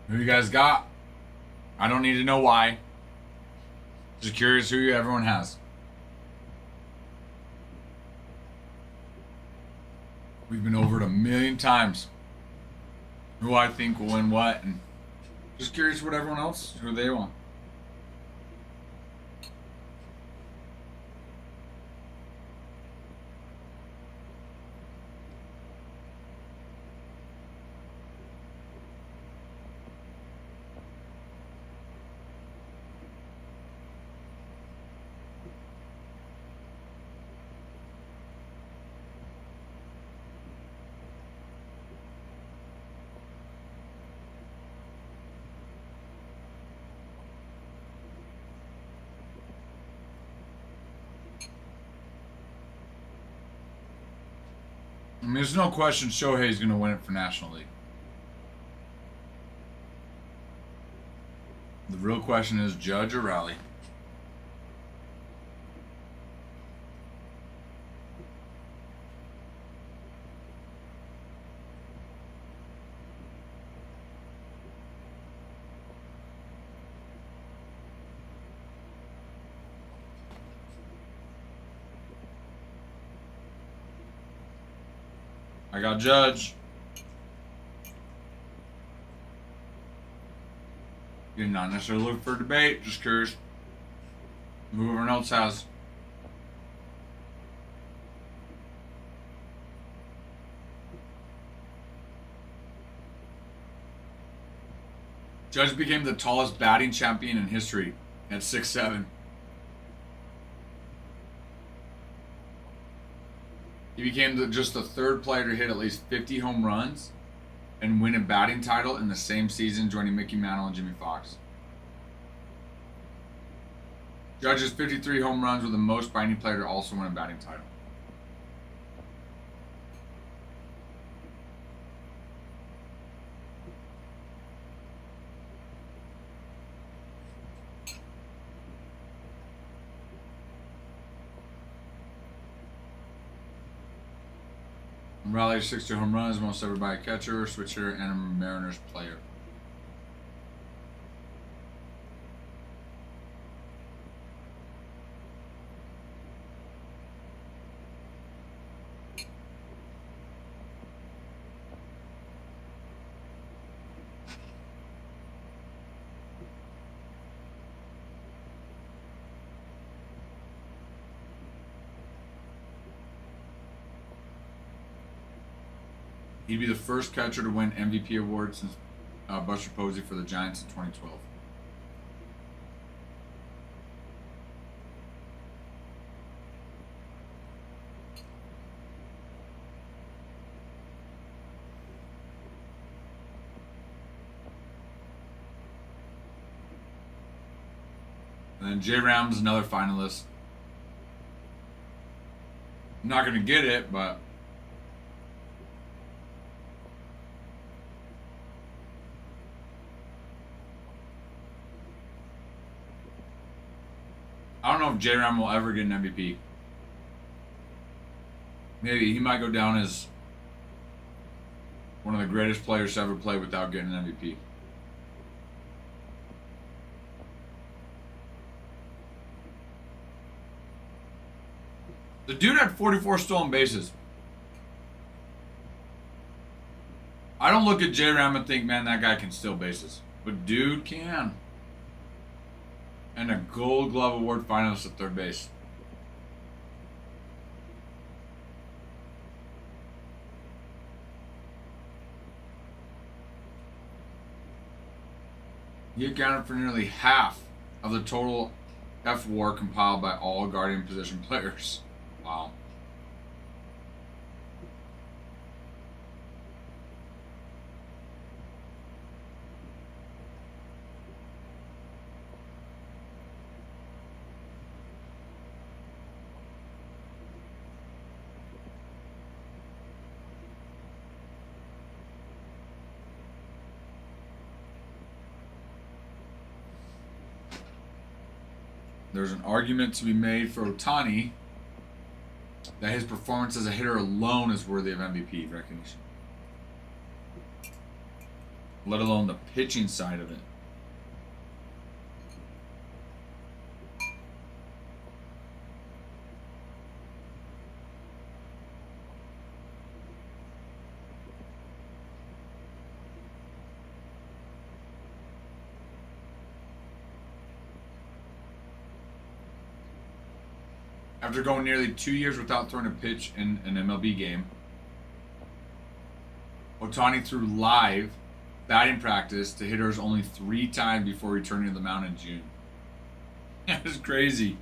Who you guys got? I don't need to know why. Just curious who everyone has. We've been over it a million times. Who I think will win what, and just curious what everyone else, who they want. I mean, there's no question Shohei's going to win it for National League. The real question is Judge or Raleigh. I got Judge. Did not necessarily look for debate, just curious. Who everyone else has. Judge became the tallest batting champion in history at 6'7". He became just the third player to hit at least 50 home runs and win a batting title in the same season, joining Mickey Mantle and Jimmy Fox. Judge's 53 home runs were the most by any player to also win a batting title. Raleigh 60 home runs, most ever by a catcher, switcher, and a Mariners player. He'd be the first catcher to win MVP award since Buster Posey for the Giants in 2012. And then J. Ram's another finalist. I'm not going to get it, but I don't know if J-Ram will ever get an MVP. Maybe. He might go down as one of the greatest players to ever play without getting an MVP. The dude had 44 stolen bases. I don't look at J-Ram and think, man, that guy can steal bases. But dude can. And a Gold Glove Award finalist at third base. He accounted for nearly half of the total F-WAR compiled by all Guardian position players. Wow. There's an argument to be made for Ohtani that his performance as a hitter alone is worthy of MVP recognition, let alone the pitching side of it. After going nearly 2 years without throwing a pitch in an MLB game, Ohtani threw live batting practice to hitters only 3 times before returning to the mound in June. That is crazy.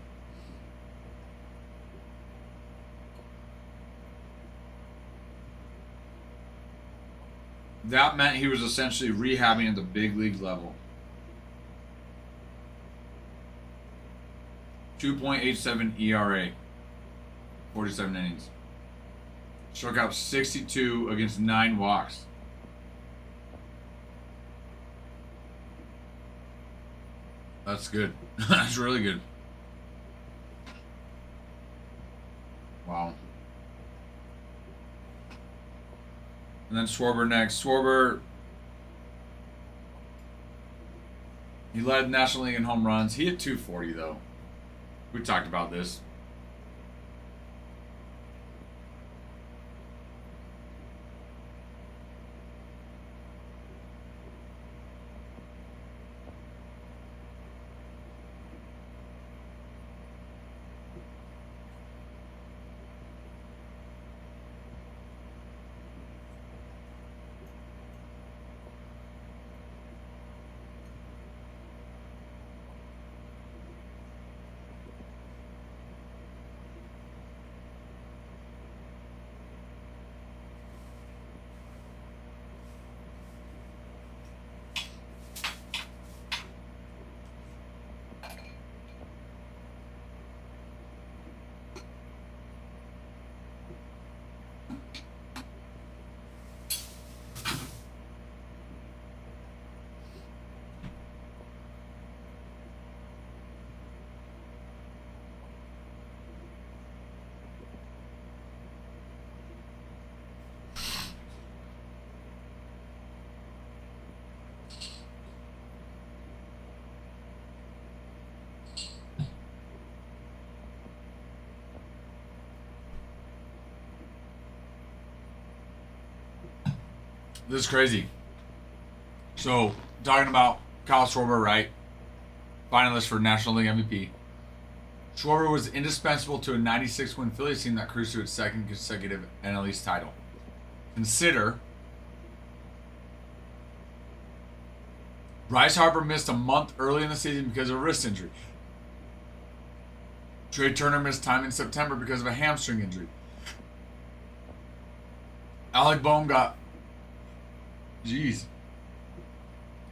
That meant he was essentially rehabbing at the big league level. 2.87 ERA, 47 innings. Struck out 62 against 9 walks. That's good. That's really good. Wow. And then Schwarber next. Schwarber, he led National League in home runs. He hit 240 though. We talked about this. This is crazy. So, talking about Kyle Schwarber, right? Finalist for National League MVP. Schwarber was indispensable to a 96-win Phillies team that cruised to its second consecutive NL East title. Consider Bryce Harper missed a month early in the season because of a wrist injury. Trey Turner missed time in September because of a hamstring injury. Alec Boehm got,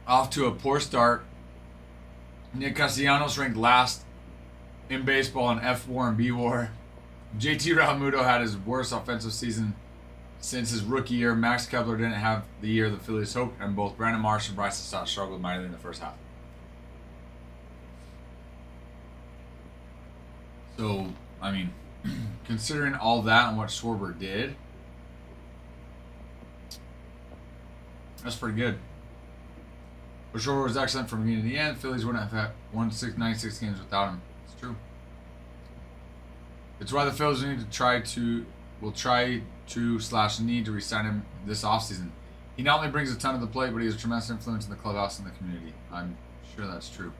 off to a poor start. Nick Castellanos ranked last in baseball in F WAR and B WAR. JT Realmuto had his worst offensive season since his rookie year. Max Kepler didn't have the year the Phillies hoped, and both Brandon Marsh and Bryson Stott struggled mightily in the first half. So, I mean, considering all that and what Schwarber did, that's pretty good. But Schwarber was excellent from beginning to the end. Phillies wouldn't have won 96 games without him. It's true. It's why the Phillies will try to need to re-sign him this offseason. He not only brings a ton to the plate, but he has a tremendous influence in the clubhouse and the community. I'm sure that's true.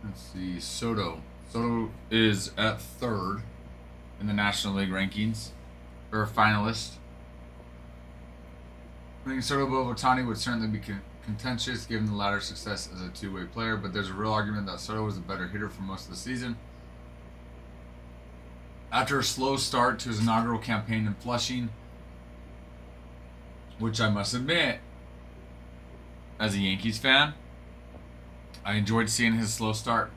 Let's see, Soto. Soto is at third in the National League rankings, or a finalist. Putting Soto above Ohtani would certainly be contentious given the latter's success as a two-way player, but there's a real argument that Soto was a better hitter for most of the season. After a slow start to his inaugural campaign in Flushing, which I must admit, as a Yankees fan, I enjoyed seeing his slow start.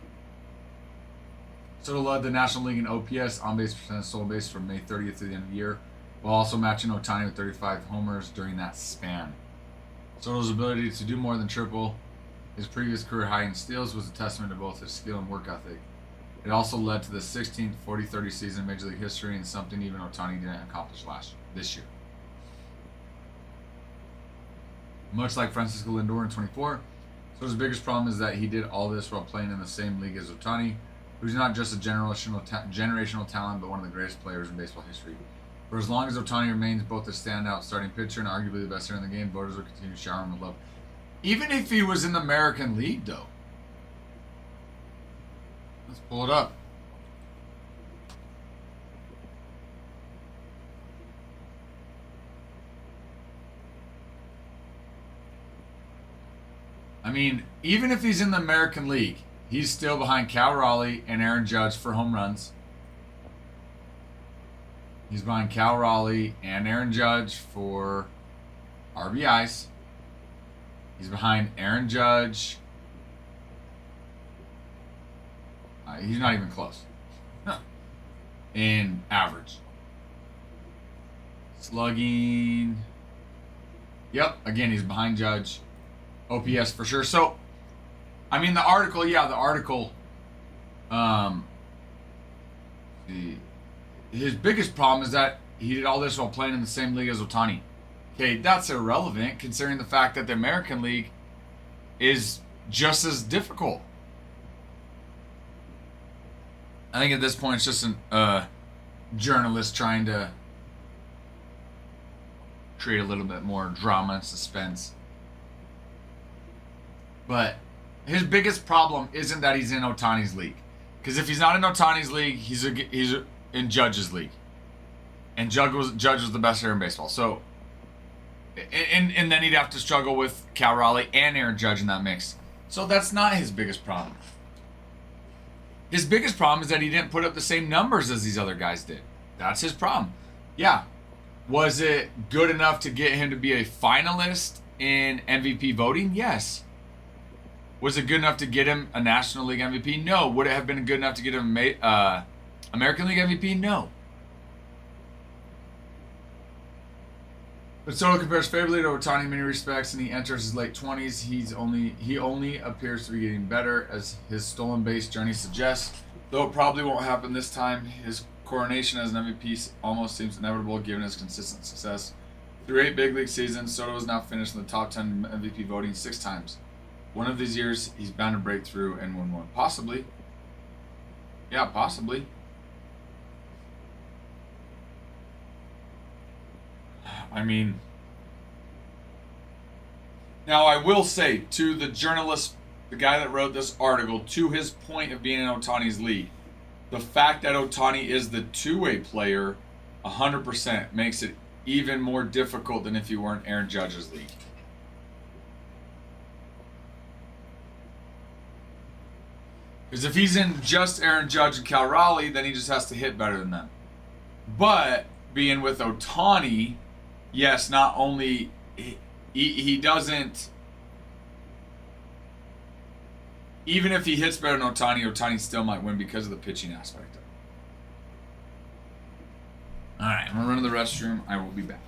Soto led the National League in OPS, on-base percentage, stolen base from May 30th to the end of the year, while also matching Ohtani with 35 homers during that span. Soto's ability to do more than triple his previous career high in steals was a testament to both his skill and work ethic. It also led to the 16th 40-30 season in Major League history, and something even Ohtani didn't accomplish this year. Much like Francisco Lindor in 24, Soto's biggest problem is that he did all this while playing in the same league as Ohtani, who's not just a generational talent, but one of the greatest players in baseball history. For as long as Ohtani remains both a standout starting pitcher and arguably the best hitter in the game, voters will continue to shower him with love. Even if he was in the American League, though. Let's pull it up. I mean, even if he's in the American League, he's still behind Cal Raleigh and Aaron Judge for home runs. He's behind Cal Raleigh and Aaron Judge for RBIs. He's behind Aaron Judge. He's not even close. In average. Slugging. Yep, again, he's behind Judge. OPS for sure. So, I mean, the article, his biggest problem is that he did all this while playing in the same league as Ohtani. Okay, that's irrelevant considering the fact that the American League is just as difficult. I think at this point it's just a journalist trying to create a little bit more drama and suspense. But his biggest problem isn't that he's in Ohtani's league. Because if he's not in Ohtani's league, he's in Judge's league. And Judge was the best hitter in baseball. So, and then he'd have to struggle with Cal Raleigh and Aaron Judge in that mix. So that's not his biggest problem. His biggest problem is that he didn't put up the same numbers as these other guys did. That's his problem. Yeah. Was it good enough to get him to be a finalist in MVP voting? Yes. Was it good enough to get him a National League MVP? No. Would it have been good enough to get him American League MVP? No. But Soto compares favorably to Ohtani in many respects, and he enters his late 20s. He only appears to be getting better, as his stolen base journey suggests. Though it probably won't happen this time, his coronation as an MVP almost seems inevitable given his consistent success. Through 8 big league seasons, Soto has now finished in the top 10 MVP voting 6 times. One of these years, he's bound to break through and win one. Possibly. Yeah, possibly. I mean, now I will say to the journalist, the guy that wrote this article, to his point of being in Ohtani's league, the fact that Ohtani is the two-way player 100% makes it even more difficult than if you were in Aaron Judge's league. Because if he's in just Aaron Judge and Cal Raleigh, then he just has to hit better than them. But being with Ohtani, yes, not only he doesn't, even if he hits better than Ohtani, Ohtani still might win because of the pitching aspect of it. All right, I'm going to run to the restroom. I will be back.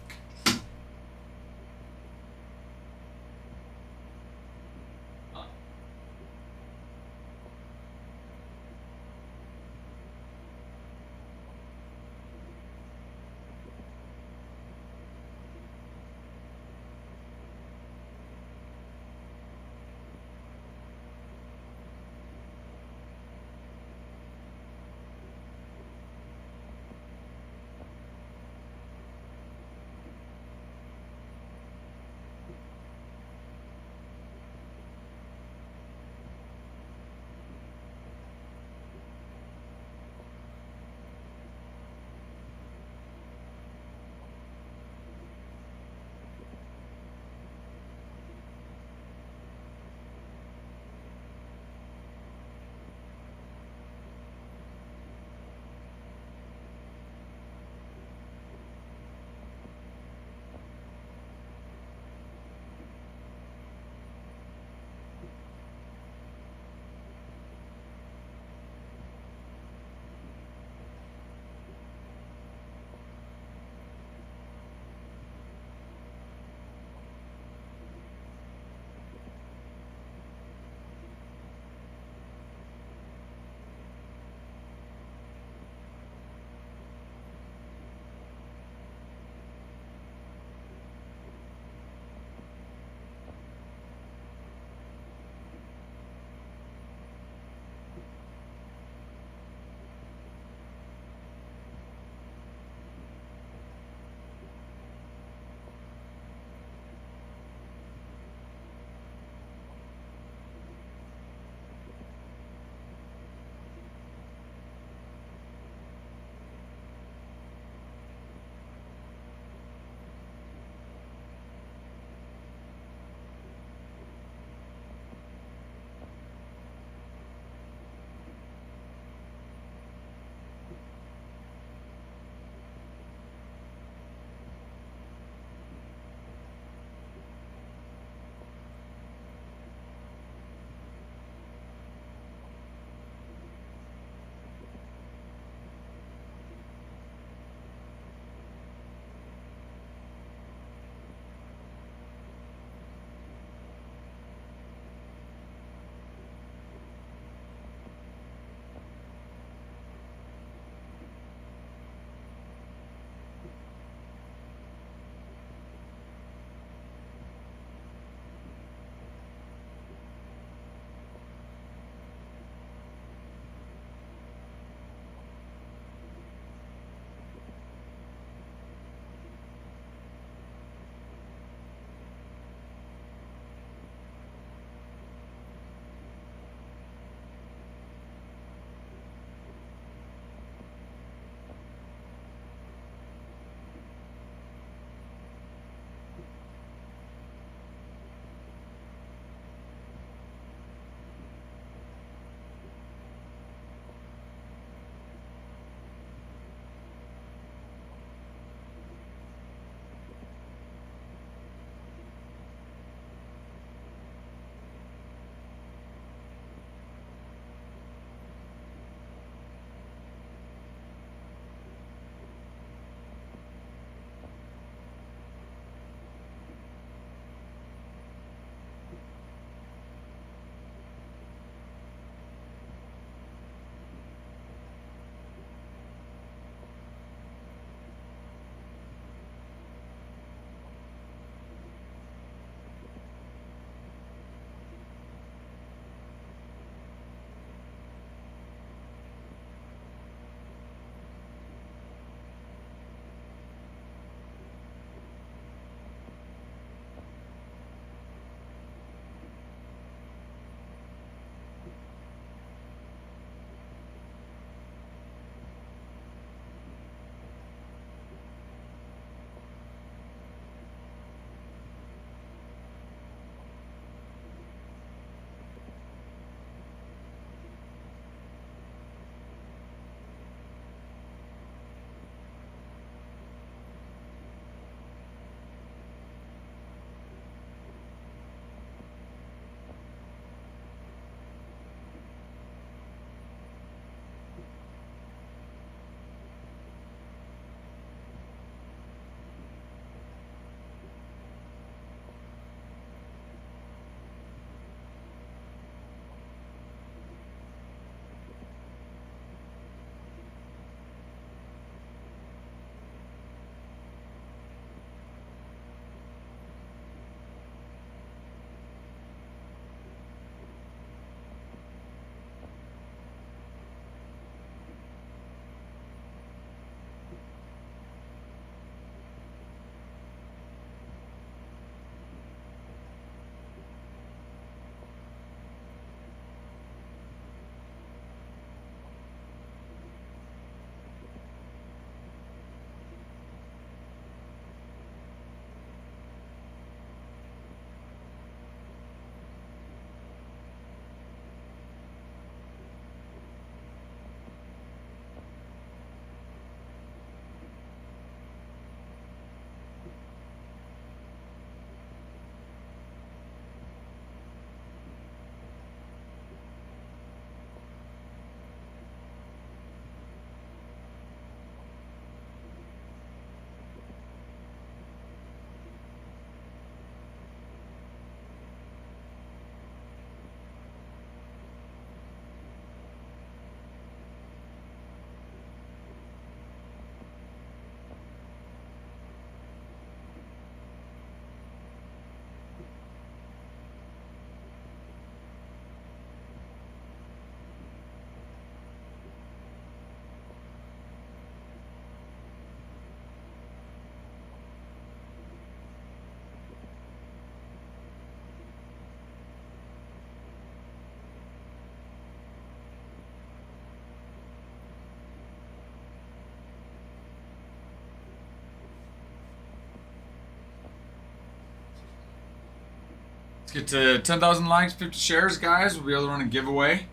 Let's get to 10,000 likes, 50 shares, guys. We'll be able to run a giveaway.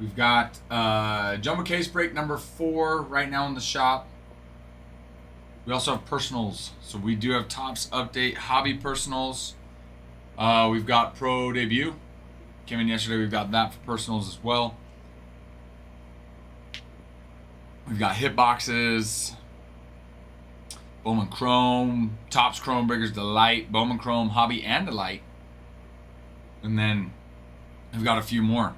We've got jumbo case break number 4 right now in the shop. We also have personals. So we do have Topps Update Hobby Personals. We've got Pro Debut. Came in yesterday. We've got that for personals as well. We've got hit boxes. Bowman Chrome. Topps Chrome Breakers Delight. Bowman Chrome Hobby and Delight. And then we've got a few more.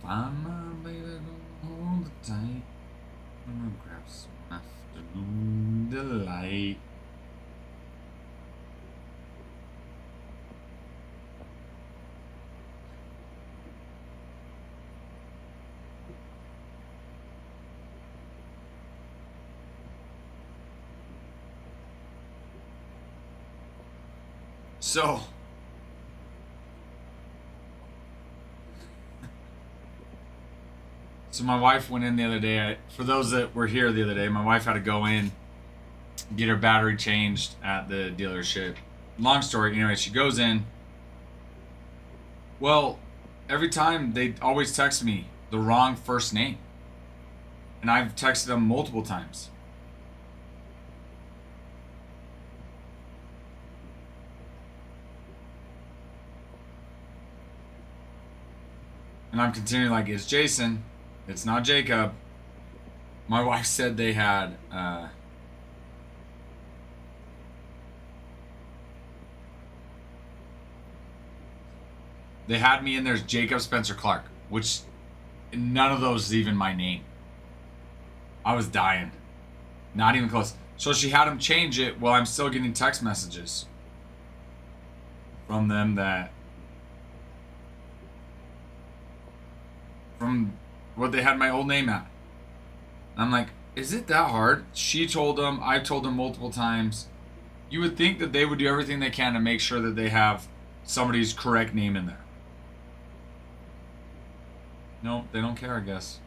Find my baby, gonna hold it tight. I'm gonna grab some afternoon delight. So my wife went in the other day. For those that were here the other day, my wife had to go in, get her battery changed at the dealership. Long story, anyway, she goes in. Well, every time they always text me the wrong first name. And I've texted them multiple times. And I'm continuing like, it's Jason. It's not Jacob. My wife said they had me in there's Jacob Spencer Clark, which none of those is even my name. I was dying. Not even close. So she had him change it while I'm still getting text messages from them from what they had my old name at. I'm like, is it that hard? She told them, I told them multiple times. You would think that they would do everything they can to make sure that they have somebody's correct name in there. No, they don't care, I guess.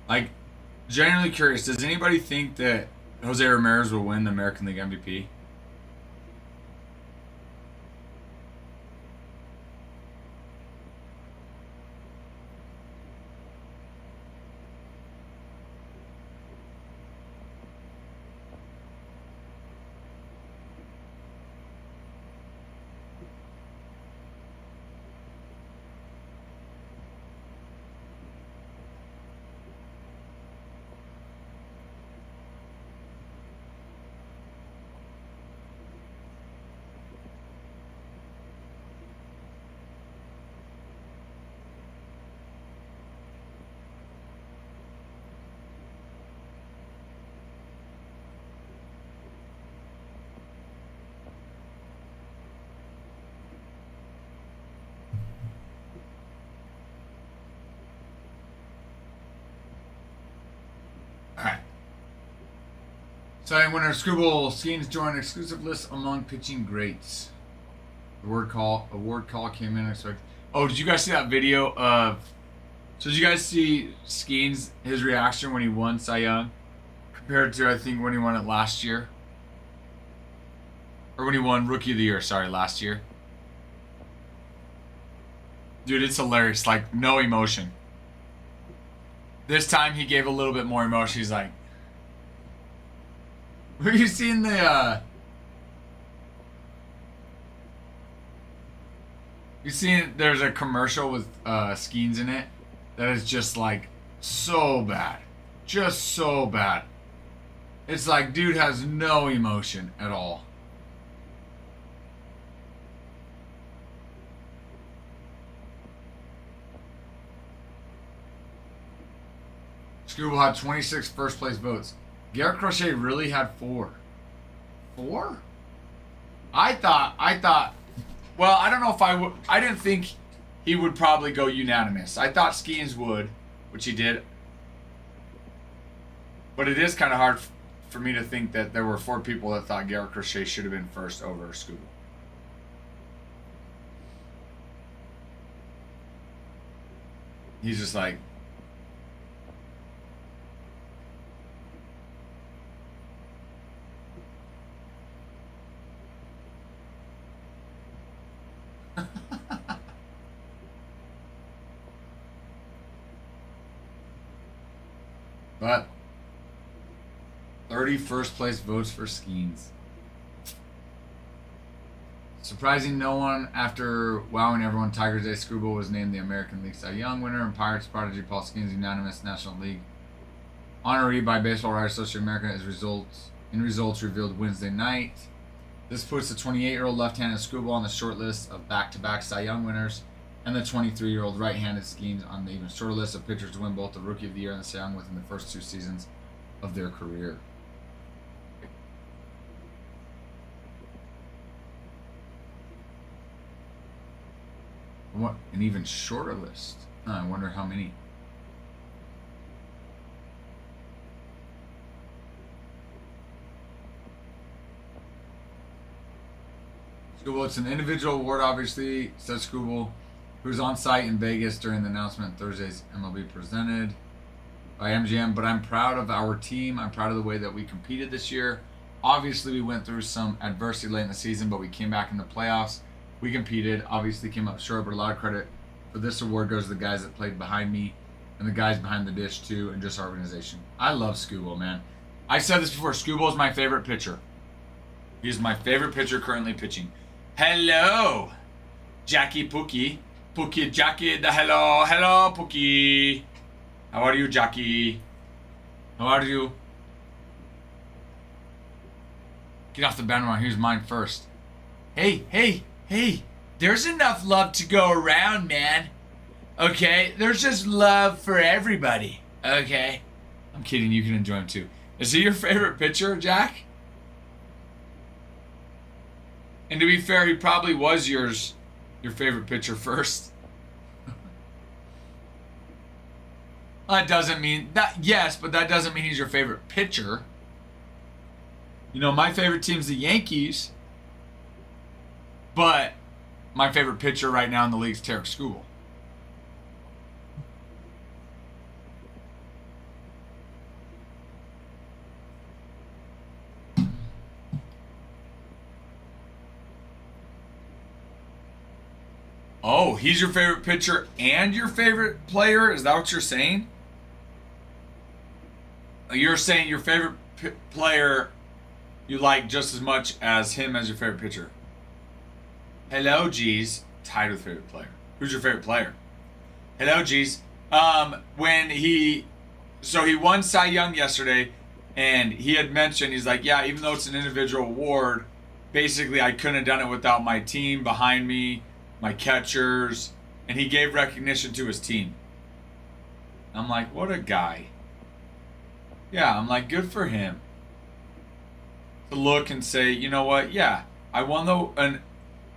Like, genuinely curious, does anybody think that Jose Ramirez will win the American League MVP? Alright. Signing winner Scribble Skeens joined exclusive list among pitching greats. Award call came in unexpected. Oh, did you guys see that video of? So did you guys see Skeens, his reaction when he won Cy Young, compared to I think when he won it last year, or when he won Rookie of the Year? Sorry, last year. Dude, it's hilarious. Like, no emotion. This time he gave a little bit more emotion. He's like, Have you seen the, you seen there's a commercial with Skeens in it that is just like so bad. Just so bad. It's like dude has no emotion at all. Scooble had 26 first place votes. Garrett Crochet really had 4. 4? I thought, well, I don't know if I didn't think he would probably go unanimous. I thought Skeens would, which he did. But it is kind of hard for me to think that there were 4 people that thought Garrett Crochet should have been first over Scooble. He's just like, but 30 first place votes for Skeens. Surprising no one after wowing everyone, Tigers' Day Scooble was named the American League Cy Young winner, and Pirates prodigy Paul Skeens unanimous National League honoree by Baseball Writers Association of America as results revealed Wednesday night. This puts the 28-year-old left-handed Scooble on the short list of back-to-back Cy Young winners, and the 23-year-old right-handed Skeens on the even shorter list of pitchers to win both the Rookie of the Year and the Cy Young within the first 2 seasons of their career. What? An even shorter list. I wonder how many. Scooble, it's an individual award, obviously, says Scooble, who's on site in Vegas during the announcement of Thursday's MLB presented by MGM. But I'm proud of our team. I'm proud of the way that we competed this year. Obviously, we went through some adversity late in the season, but we came back in the playoffs. We competed, obviously came up short, but a lot of credit for this award goes to the guys that played behind me and the guys behind the dish too, and just our organization. I love Scooble, man. I said this before, Scooble is my favorite pitcher. He's my favorite pitcher currently pitching. Hello, Jackie Pookie. Pookie, Jackie, hello, Pookie. How are you, Jackie? How are you? Get off the bandwagon, here's mine first. Hey, there's enough love to go around, man. Okay? There's just love for everybody. Okay? I'm kidding, you can enjoy him too. Is he your favorite pitcher, Jack? And to be fair, he probably was your favorite pitcher first. That doesn't mean that, yes, but that doesn't mean he's your favorite pitcher. You know, my favorite team's the Yankees. But my favorite pitcher right now in the league is Tarek Scooble. Oh, he's your favorite pitcher and your favorite player? Is that what you're saying? You're saying your favorite player you like just as much as him as your favorite pitcher. Hello, G's. Tied with favorite player. Who's your favorite player? Hello, G's. So he won Cy Young yesterday, and he had mentioned, he's like, yeah, even though it's an individual award, basically I couldn't have done it without my team behind me, my catchers, and he gave recognition to his team. I'm like, what a guy. Yeah, I'm like, good for him. To look and say, you know what, yeah, I won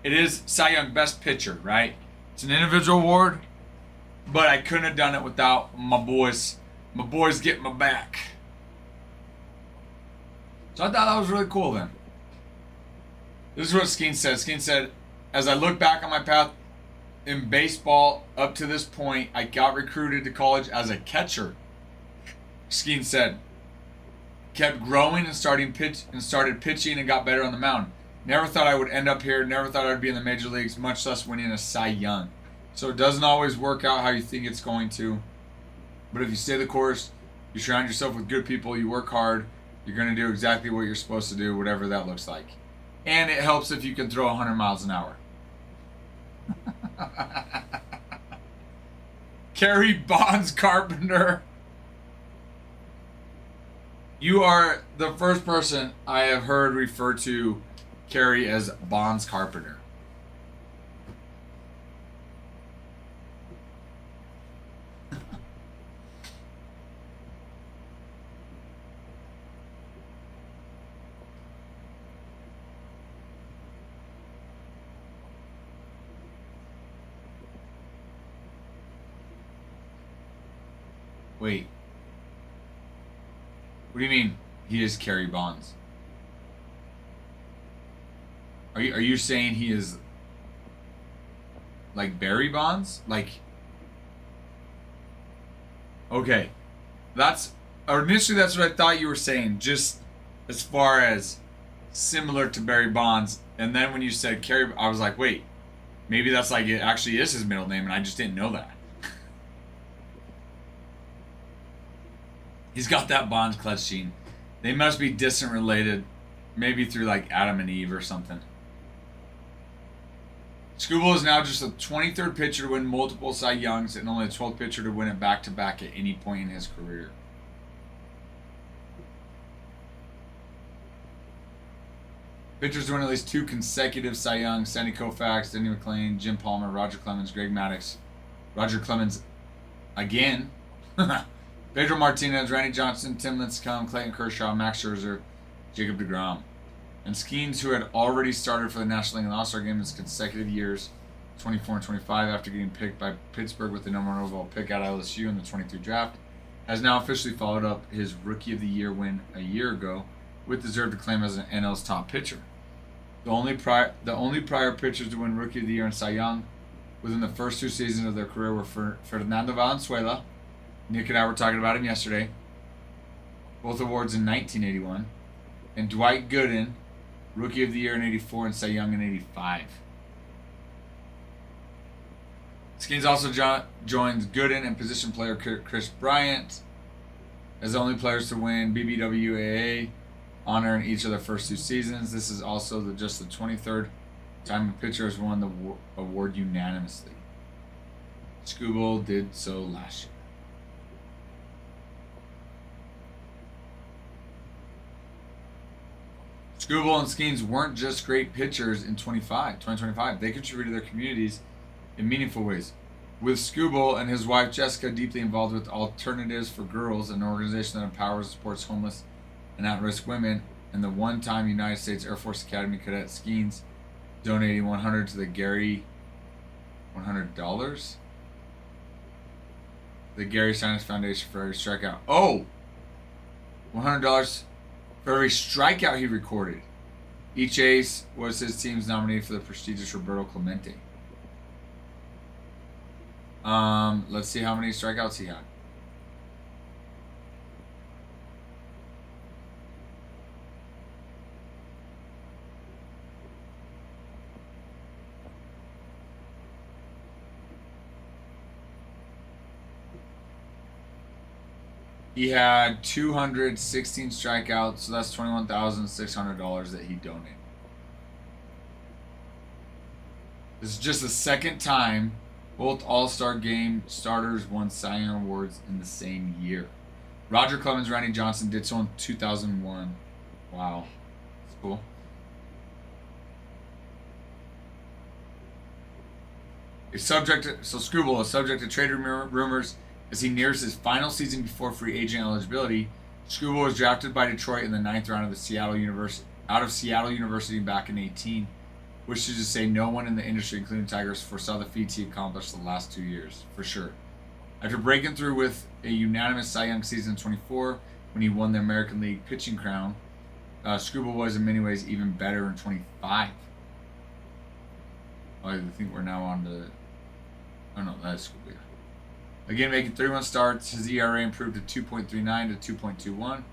it is Cy Young Best Pitcher, right? It's an individual award, but I couldn't have done it without my boys. My boys getting my back. So I thought that was really cool then. This is what Skeen said. Skeen said, as I look back on my path in baseball up to this point, I got recruited to college as a catcher. Skeen said, kept growing and started pitching and got better on the mound. Never thought I would end up here. Never thought I'd be in the major leagues, much less winning a Cy Young. So it doesn't always work out how you think it's going to. But if you stay the course, you surround yourself with good people, you work hard, You're going to do exactly what you're supposed to do, whatever that looks like. And it helps if you can throw 100 miles an hour. Kerry Bonds Carpenter. You are the first person I have heard refer to Kerry as Bonds Carpenter. Wait. What do you mean he is Kerry Bonds? Are you saying he is like Barry Bonds? Like, okay. Initially that's what I thought you were saying, just as far as similar to Barry Bonds. And then when you said Kerry, I was like, wait, maybe that's like it actually is his middle name and I just didn't know that. He's got that Bonds clutch gene. They must be distant related, maybe through like Adam and Eve or something. Skubal is now just the 23rd pitcher to win multiple Cy Youngs and only the 12th pitcher to win it back-to-back at any point in his career. Pitchers to win at least 2 consecutive Cy Youngs: Sandy Koufax, Denny McClain, Jim Palmer, Roger Clemens, Greg Maddux, Roger Clemens again, Pedro Martinez, Randy Johnson, Tim Lincecum, Clayton Kershaw, Max Scherzer, Jacob deGrom. And Skeens, who had already started for the National League and All-Star Game in his consecutive years, 24 and 25, after getting picked by Pittsburgh with the number 1 overall pick out of LSU in the 23 draft, has now officially followed up his Rookie of the Year win a year ago with deserved acclaim as an NL's top pitcher. The only prior pitchers to win Rookie of the Year and Cy Young within the first 2 seasons of their career were Fernando Valenzuela. Nick and I were talking about him yesterday. Both awards in 1981. And Dwight Gooden, Rookie of the Year in 84 and Cy Young in 85. Skeens also joins Gooden and position player Chris Bryant as the only players to win BBWAA honor in each of their first 2 seasons. This is also just the 23rd time a pitcher has won the award unanimously. Skubal did so last year. Skubal and Skeens weren't just great pitchers in 2025. They contributed to their communities in meaningful ways. With Skubal and his wife Jessica deeply involved with Alternatives for Girls, an organization that empowers and supports homeless and at-risk women, and the one-time United States Air Force Academy cadet Skeens donating $100 to the Gary $100? The Gary Sinus Foundation for every strikeout. Oh! $100 for every strikeout he recorded. Each ace was his team's nominee for the prestigious Roberto Clemente. Let's see how many strikeouts he had. He had 216 strikeouts, so that's $21,600 that he donated. This is just the second time both All-Star Game starters won Cy Young Awards in the same year. Roger Clemens, Randy Johnson did so in 2001. Wow. That's cool. Skubal is subject to trade rumors as he nears his final season before free agent eligibility. Skubal was drafted by Detroit in the 9th round of Seattle University back in 2018, which is to say no one in the industry, including Tigers, foresaw the feats he accomplished the last 2 years, for sure. After breaking through with a unanimous Cy Young season in 24, when he won the American League pitching crown, Skubal was in many ways even better in 25. I think we're now on to... Oh no, that's Skubal. Again, making 31 starts, his ERA improved to 2.39 to 2.21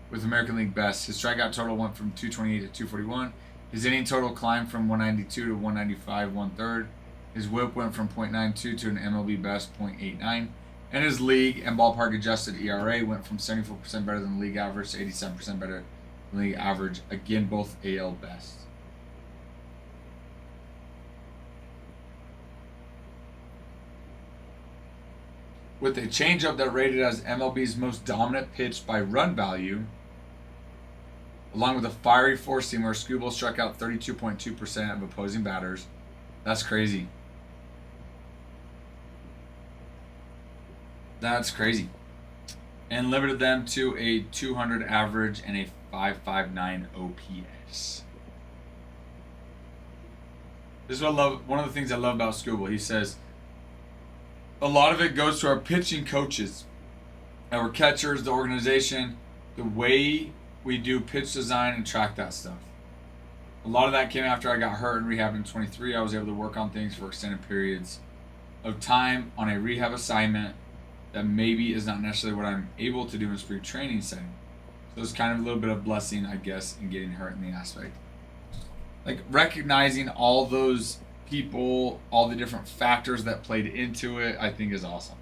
with American League best. His strikeout total went from 228 to 241. His inning total climbed from 192 to 195 1/3. His whip went from .92 to an MLB best .89. And his league and ballpark adjusted ERA went from 74% better than the league average to 87% better than the league average. Again, both AL best. With a changeup that rated as MLB's most dominant pitch by run value, along with a fiery four-seamer, Skubal struck out 32.2% of opposing batters. That's crazy. That's crazy. And limited them to a 200 average and a 5.59 OPS. This is what I love. One of the things I love about Skubal. He says, a lot of it goes to our pitching coaches, our catchers, the organization, the way we do pitch design and track that stuff. A lot of that came after I got hurt in rehab in 23. I was able to work on things for extended periods of time on a rehab assignment that maybe is not necessarily what I'm able to do in spring training setting. So it's kind of a little bit of blessing, I guess, in getting hurt in the aspect. Like recognizing all those people, all the different factors that played into it, I think is awesome.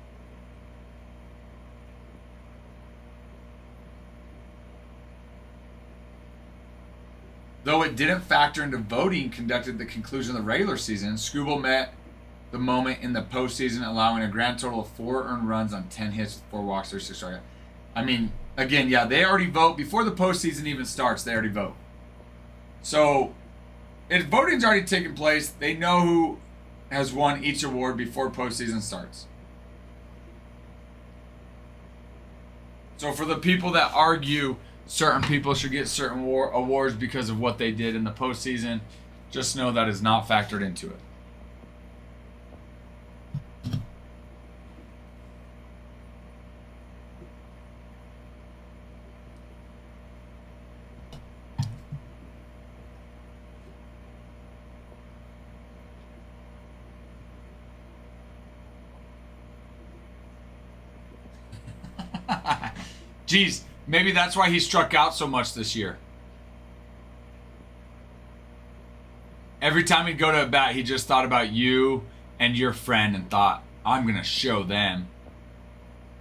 Though it didn't factor into voting conducted at the conclusion of the regular season, Skubal met the moment in the postseason, allowing a grand total of 4 earned runs on 10 hits, 4 walks, 36 strikeouts. I mean, again, yeah, they already vote before the postseason even starts. They already vote. So, if voting's already taken place, they know who has won each award before postseason starts. So, for the people that argue certain people should get certain awards because of what they did in the postseason, just know that is not factored into it. Geez, maybe that's why he struck out so much this year. Every time he'd go to a bat, he just thought about you and your friend and thought, I'm going to show them.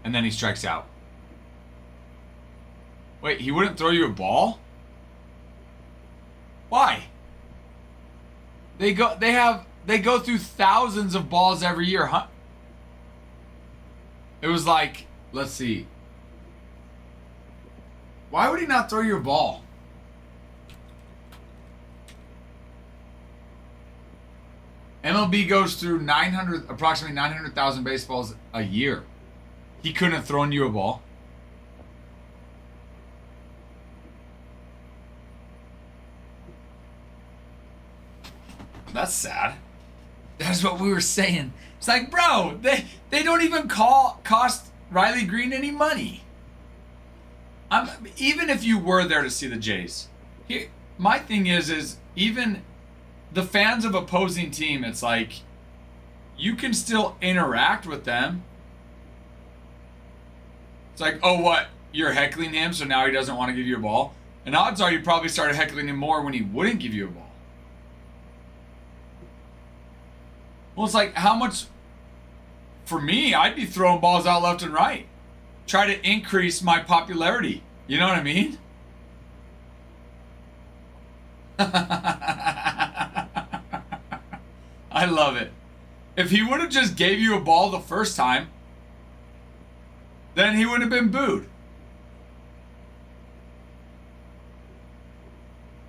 And then he strikes out. Wait, he wouldn't throw you a ball? Why? They go through thousands of balls every year, huh? It was like, let's see. Why would he not throw you a ball? MLB goes through approximately 900,000 baseballs a year. He couldn't have thrown you a ball. That's sad. That's what we were saying. It's like, bro, they don't even cost Riley Green any money. Even if you were there to see the Jays, my thing is even the fans of opposing team, it's like you can still interact with them. It's like, oh, what? You're heckling him, so now he doesn't want to give you a ball? And odds are you probably started heckling him more when he wouldn't give you a ball. Well, it's like, how much... For me, I'd be throwing balls out left and right. Try to increase my popularity. You know what I mean? I love it. If he would have just gave you a ball the first time, then he wouldn't have been booed.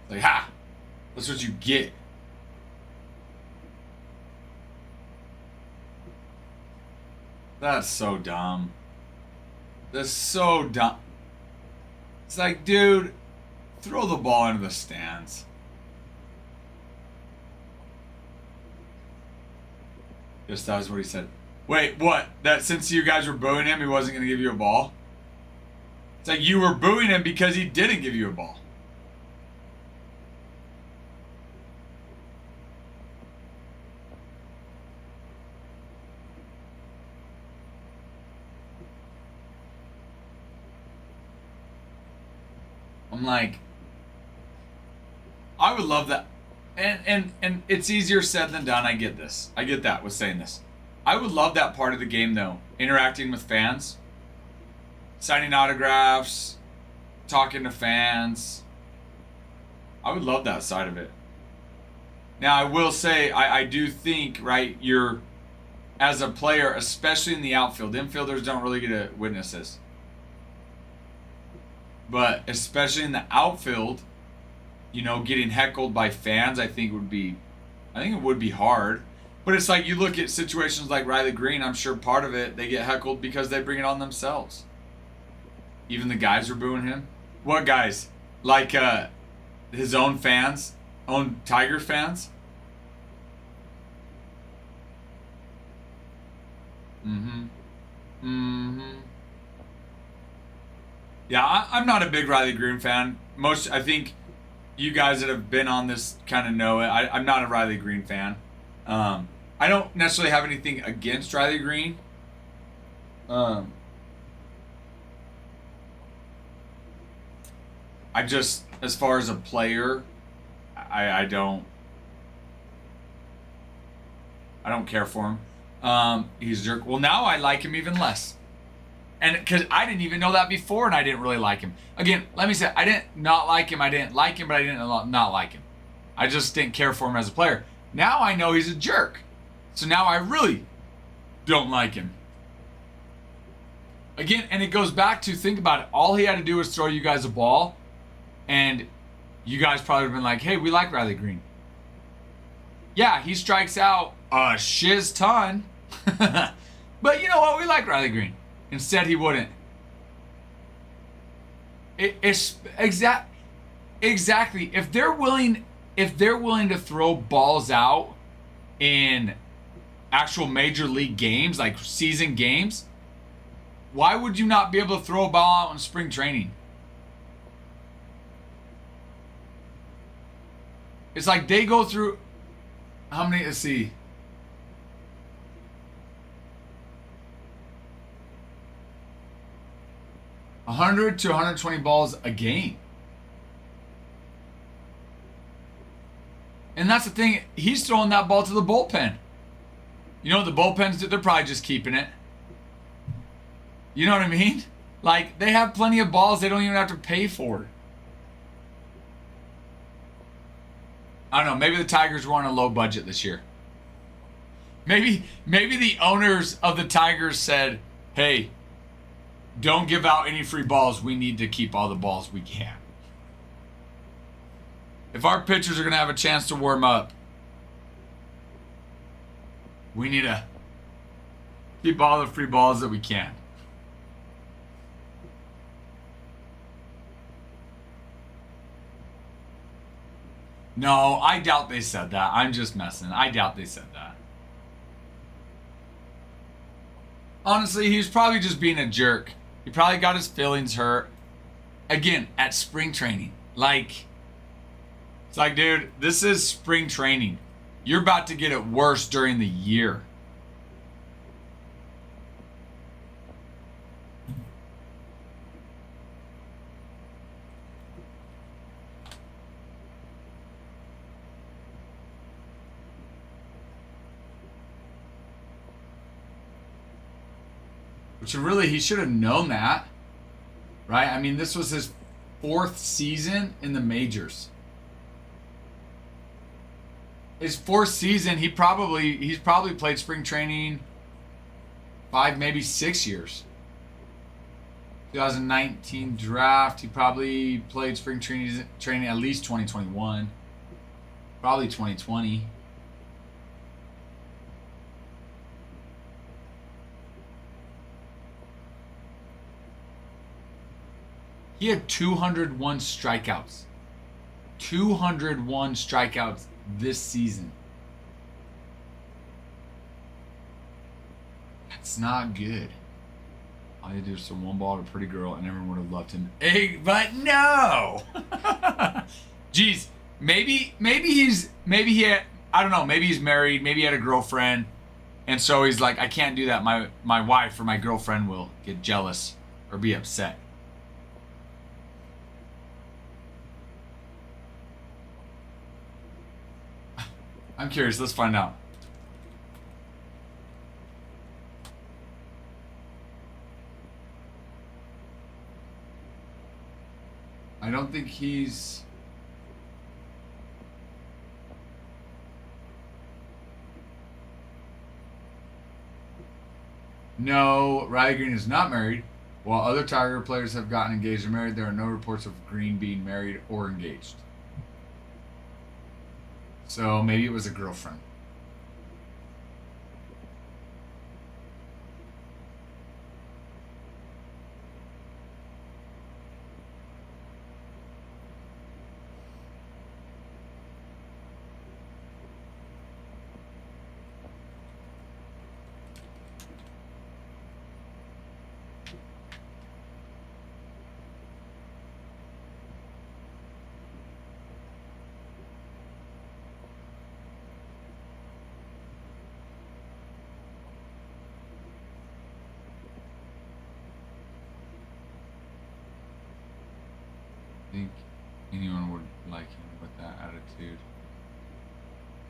Like, ha! That's what you get. That's so dumb. That's so dumb. It's like, dude, throw the ball into the stands. Just that was what he said. Wait, what? That since you guys were booing him, he wasn't going to give you a ball? It's like you were booing him because he didn't give you a ball. I'm like, I would love that. And it's easier said than done. I get this. I get that with saying this. I would love that part of the game though. Interacting with fans, signing autographs, talking to fans. I would love that side of it. Now I will say I do think, right, you're as a player, especially in the outfield, infielders don't really get to witness this. But especially in the outfield, getting heckled by fans, I think it would be hard. But it's like you look at situations like Riley Green, I'm sure part of it, they get heckled because they bring it on themselves. Even the guys are booing him. What guys? Like his own fans, own Tiger fans? Mm-hmm. Mm-hmm. Yeah, I'm not a big Riley Green fan. I think you guys that have been on this kind of know it. I'm not a Riley Green fan. I don't necessarily have anything against Riley Green. I just, as far as a player, I don't care for him. He's a jerk. Well, now I like him even less. And because I didn't even know that before, and I didn't really like him. Again, let me say, I didn't not like him. I didn't like him, but I didn't not like him. I just didn't care for him as a player. Now I know he's a jerk. So now I really don't like him. Again, and it goes back to, think about it. All he had to do was throw you guys a ball, and you guys probably would have been like, hey, we like Riley Green. Yeah, he strikes out a shiz ton. But you know what? We like Riley Green. Instead, he wouldn't. It's exactly. If they're willing to throw balls out in actual major league games, like season games, why would you not be able to throw a ball out in spring training? It's like they go through how many? Let's see. 100 to 120 balls a game. And that's the thing. He's throwing that ball to the bullpen. You know what the bullpens do? They're probably just keeping it. You know what I mean? Like, they have plenty of balls they don't even have to pay for. I don't know. Maybe the Tigers were on a low budget this year. Maybe the owners of the Tigers said, hey, don't give out any free balls. We need to keep all the balls we can. If our pitchers are going to have a chance to warm up, we need to keep all the free balls that we can. No, I doubt they said that. I'm just messing. I doubt they said that. Honestly, he was probably just being a jerk. He probably got his feelings hurt. Again, at spring training. Like, it's like, dude, this is spring training. You're about to get it worse during the year. Which really, he should have known that, right? I mean, this was his 4th season in the majors. His 4th season, he's probably played spring training 5, maybe 6 years. 2019 draft, he probably played spring training at least 2021, probably 2020. He had 201 strikeouts. 201 strikeouts this season. That's not good. All he did was throw one ball to a pretty girl and everyone would have loved him. Hey, but no! Jeez, maybe he had, I don't know, maybe he's married, maybe he had a girlfriend, and so he's like, I can't do that. My wife or my girlfriend will get jealous or be upset. I'm curious. Let's find out. I don't think he's. No, Riley Green is not married. While other Tiger players have gotten engaged or married, there are no reports of Green being married or engaged. So maybe it was a girlfriend. Think anyone would like him with that attitude?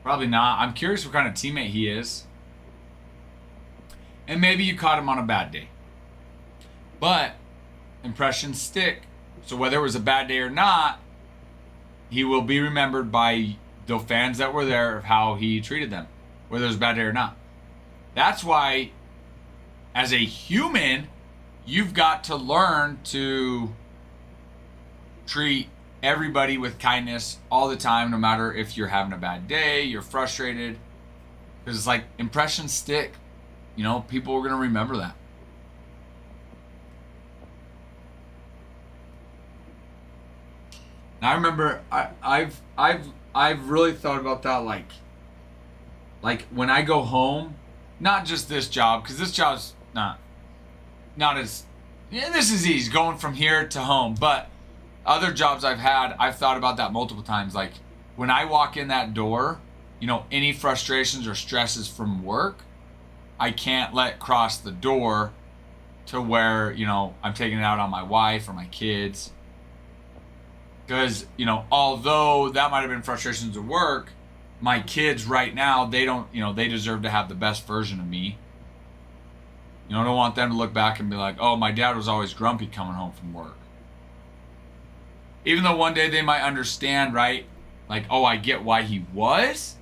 Probably not. I'm curious what kind of teammate he is. And maybe you caught him on a bad day. But impressions stick. So whether it was a bad day or not, he will be remembered by the fans that were there of how he treated them, whether it was a bad day or not. That's why, as a human, you've got to learn to treat everybody with kindness all the time, no matter if you're having a bad day, you're frustrated. Because it's like impressions stick. You know, people are going to remember that. And I remember I've really thought about that, like when I go home, not just this job, because this job's not as, yeah, this is easy going from here to home, but other jobs I've had, I've thought about that multiple times. Like when I walk in that door, you know, any frustrations or stresses from work, I can't let cross the door to where, you know, I'm taking it out on my wife or my kids. Because, you know, although that might have been frustrations at work, my kids right now, they don't, you know, they deserve to have the best version of me. You know, I don't want them to look back and be like, oh, my dad was always grumpy coming home from work. Even though one day they might understand, right? Like, oh, I get why he was.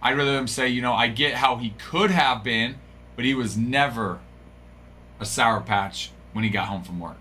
I'd rather them say, you know, I get how he could have been, but he was never a Sour Patch when he got home from work.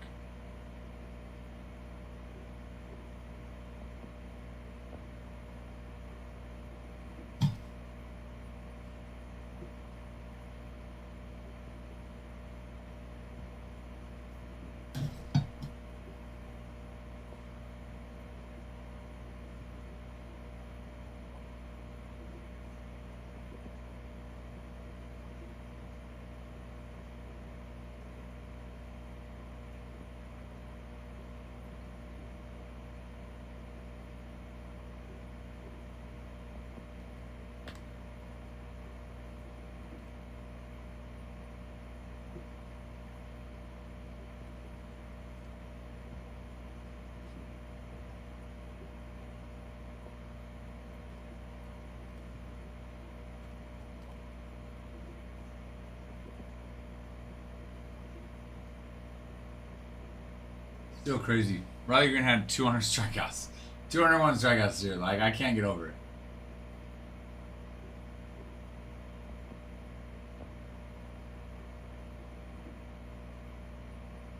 Still crazy. Riley Green had 200 strikeouts. 201 strikeouts this year. Like, I can't get over it.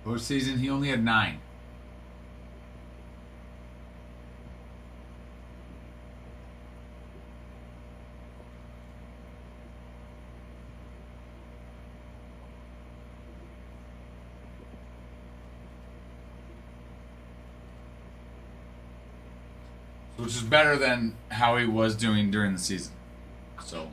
Postseason, he only had 9. Which is better than how he was doing during the season. So.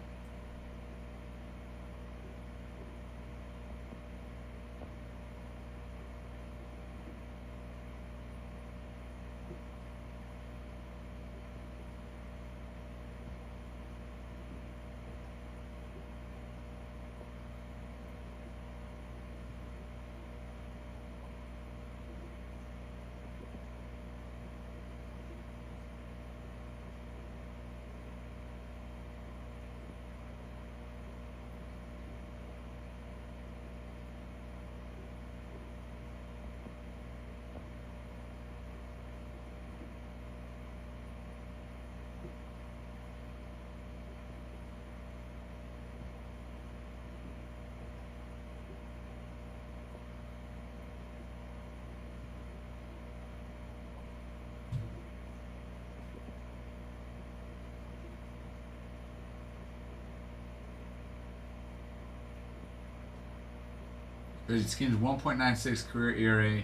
Skin's 1.96 career ERA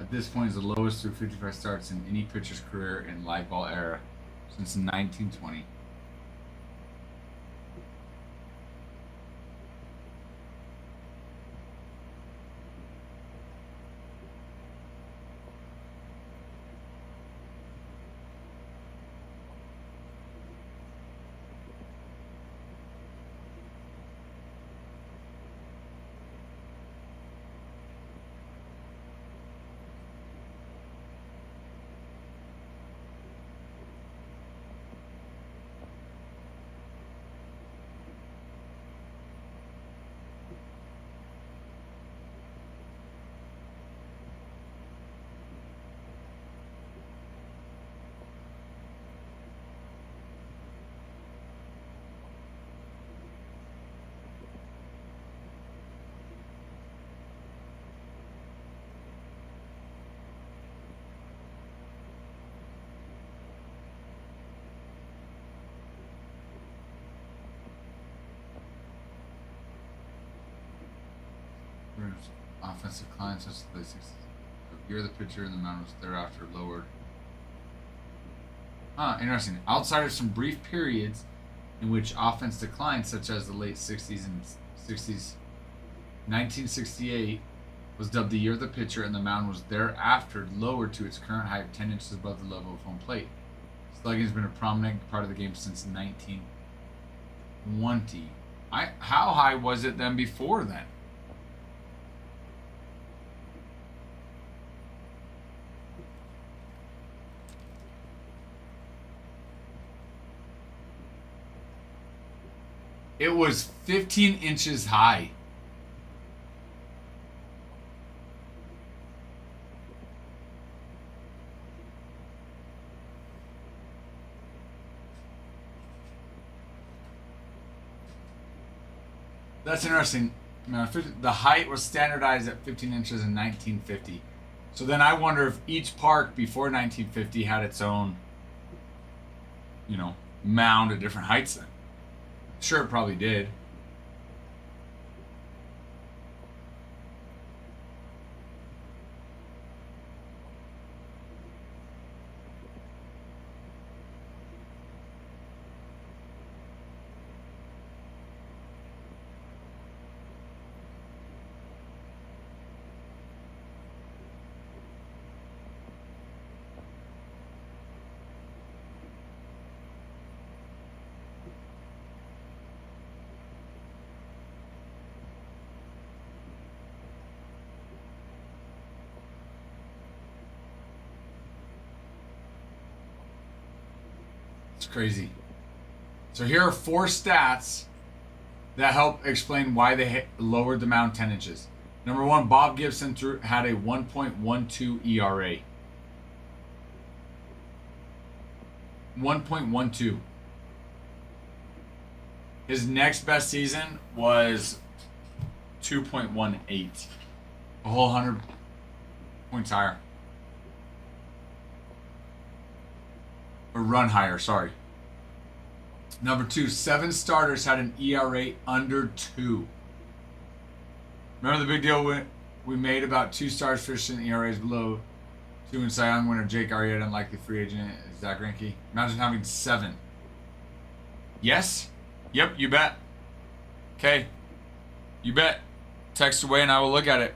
at this point is the lowest through 55 starts in any pitcher's career in live ball era since 1920. Offensive decline such as the 60s. The year the pitcher and the mound was thereafter lowered. Interesting. Outside of some brief periods in which offense declined, such as the late 60s and 60s, 1968 was dubbed the year the pitcher and the mound was thereafter lowered to its current height of 10 inches above the level of home plate. Slugging has been a prominent part of the game since 1920. How high was it then before then? It was 15 inches high. That's interesting. The height was standardized at 15 inches in 1950. So then I wonder if each park before 1950 had its own, mound at different heights then. Sure, it probably did. It's crazy. So here are 4 stats that help explain why they lowered the mound 10 inches. Number 1, Bob Gibson had a 1.12 ERA. 1.12. His next best season was 2.18. A whole 100 points higher. Or run higher, sorry. Number 2, 7 starters had an ERA under 2. Remember the big deal we made about 2 stars fishing ERAs below 2 and Cy Young winner Jake Arrieta, unlikely free agent Zach Greinke? Imagine having 7. Yes? Yep, you bet. Okay. You bet. Text away and I will look at it.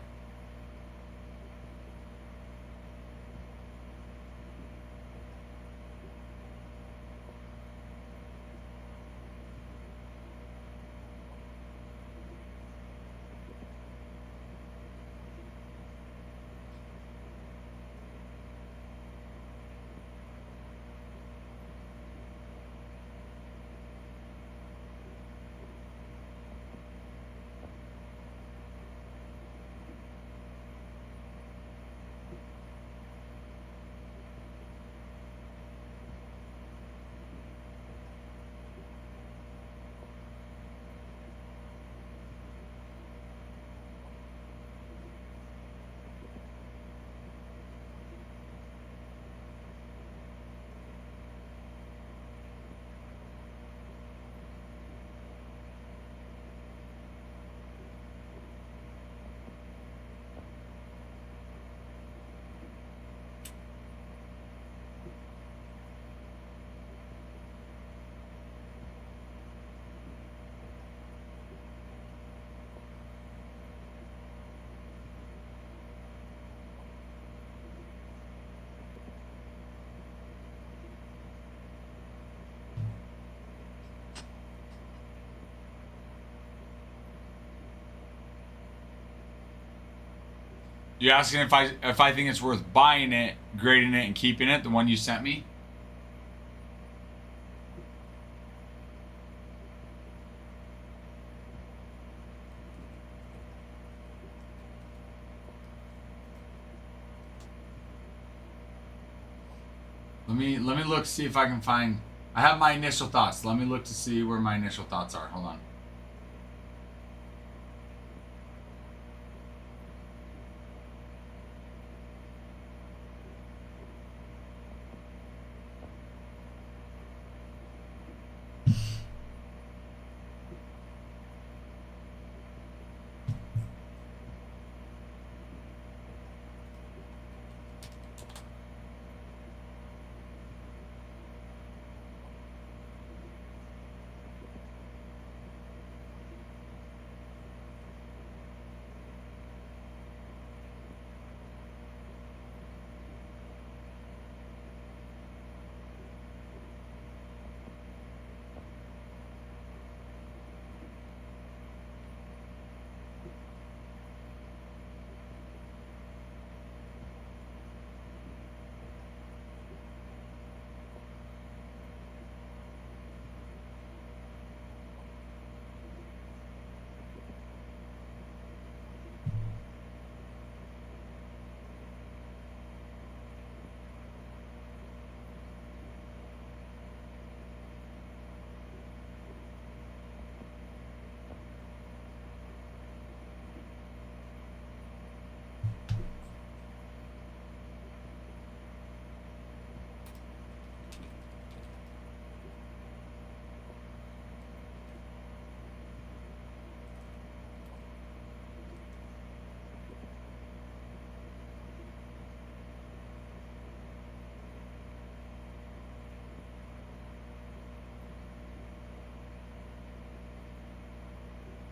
You asking if I think it's worth buying it, grading it, and keeping it? The one you sent me. Let me look, see if I can find. I have my initial thoughts. Let me look to see where my initial thoughts are. Hold on.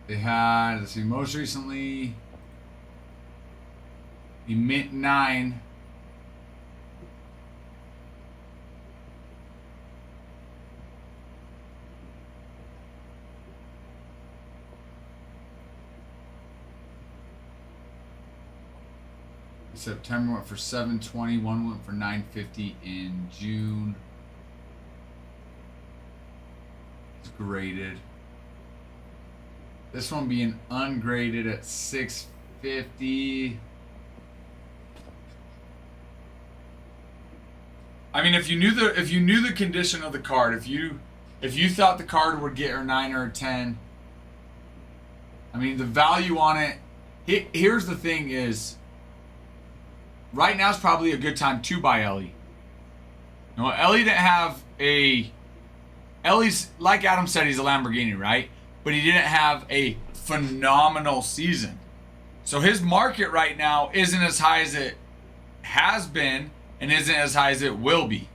They had, let's see, most recently, the Mint 9. September went for 720, one went for 950 in June. It's graded. This one being ungraded at 650. I mean, if you knew the condition of the card, if you thought the card would get a 9 or a 10, I mean, the value on it. Here's the thing: is right now is probably a good time to buy Ellie. No, Ellie didn't have a. Ellie's, like Adam said, he's a Lamborghini, right? But he didn't have a phenomenal season. So his market right now isn't as high as it has been and isn't as high as it will be.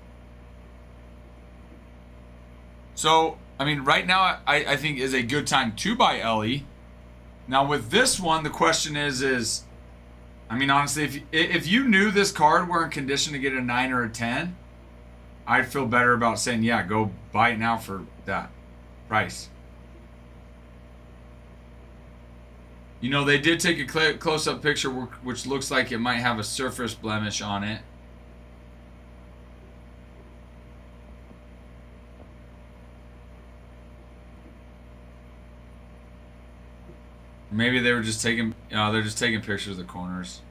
So, I mean, right now I think is a good time to buy Ellie. Now with this one, the question is I mean, honestly, if you knew this card were in condition to get a 9 or a 10, I'd feel better about saying, yeah, go buy it now for that price. You know, they did take a close-up picture which looks like it might have a surface blemish on it. Maybe they were just taking, they're just taking pictures of the corners.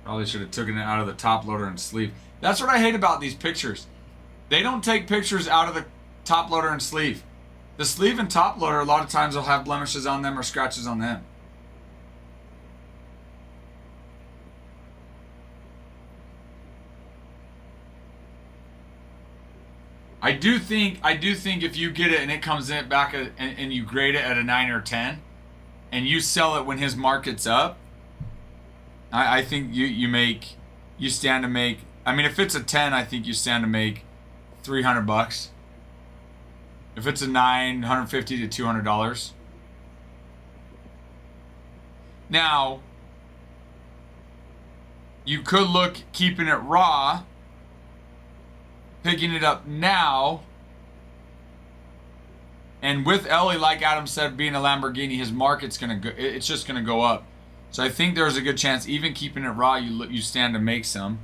Probably should have taken it out of the top loader and sleeve. That's what I hate about these pictures. They don't take pictures out of the top loader and sleeve. The sleeve and top loader, a lot of times, will have blemishes on them or scratches on them. I do think if you get it and it comes in back and you grade it at a 9 or 10, and you sell it when his market's up, I think you stand to make. I mean, if it's a 10, I think you stand to make $300. If it's a 9, $150 to $200. Now, you could look keeping it raw, picking it up now, and with Ellie, like Adam said, being a Lamborghini, his market's gonna go. It's just gonna go up. So I think there's a good chance, even keeping it raw, you stand to make some.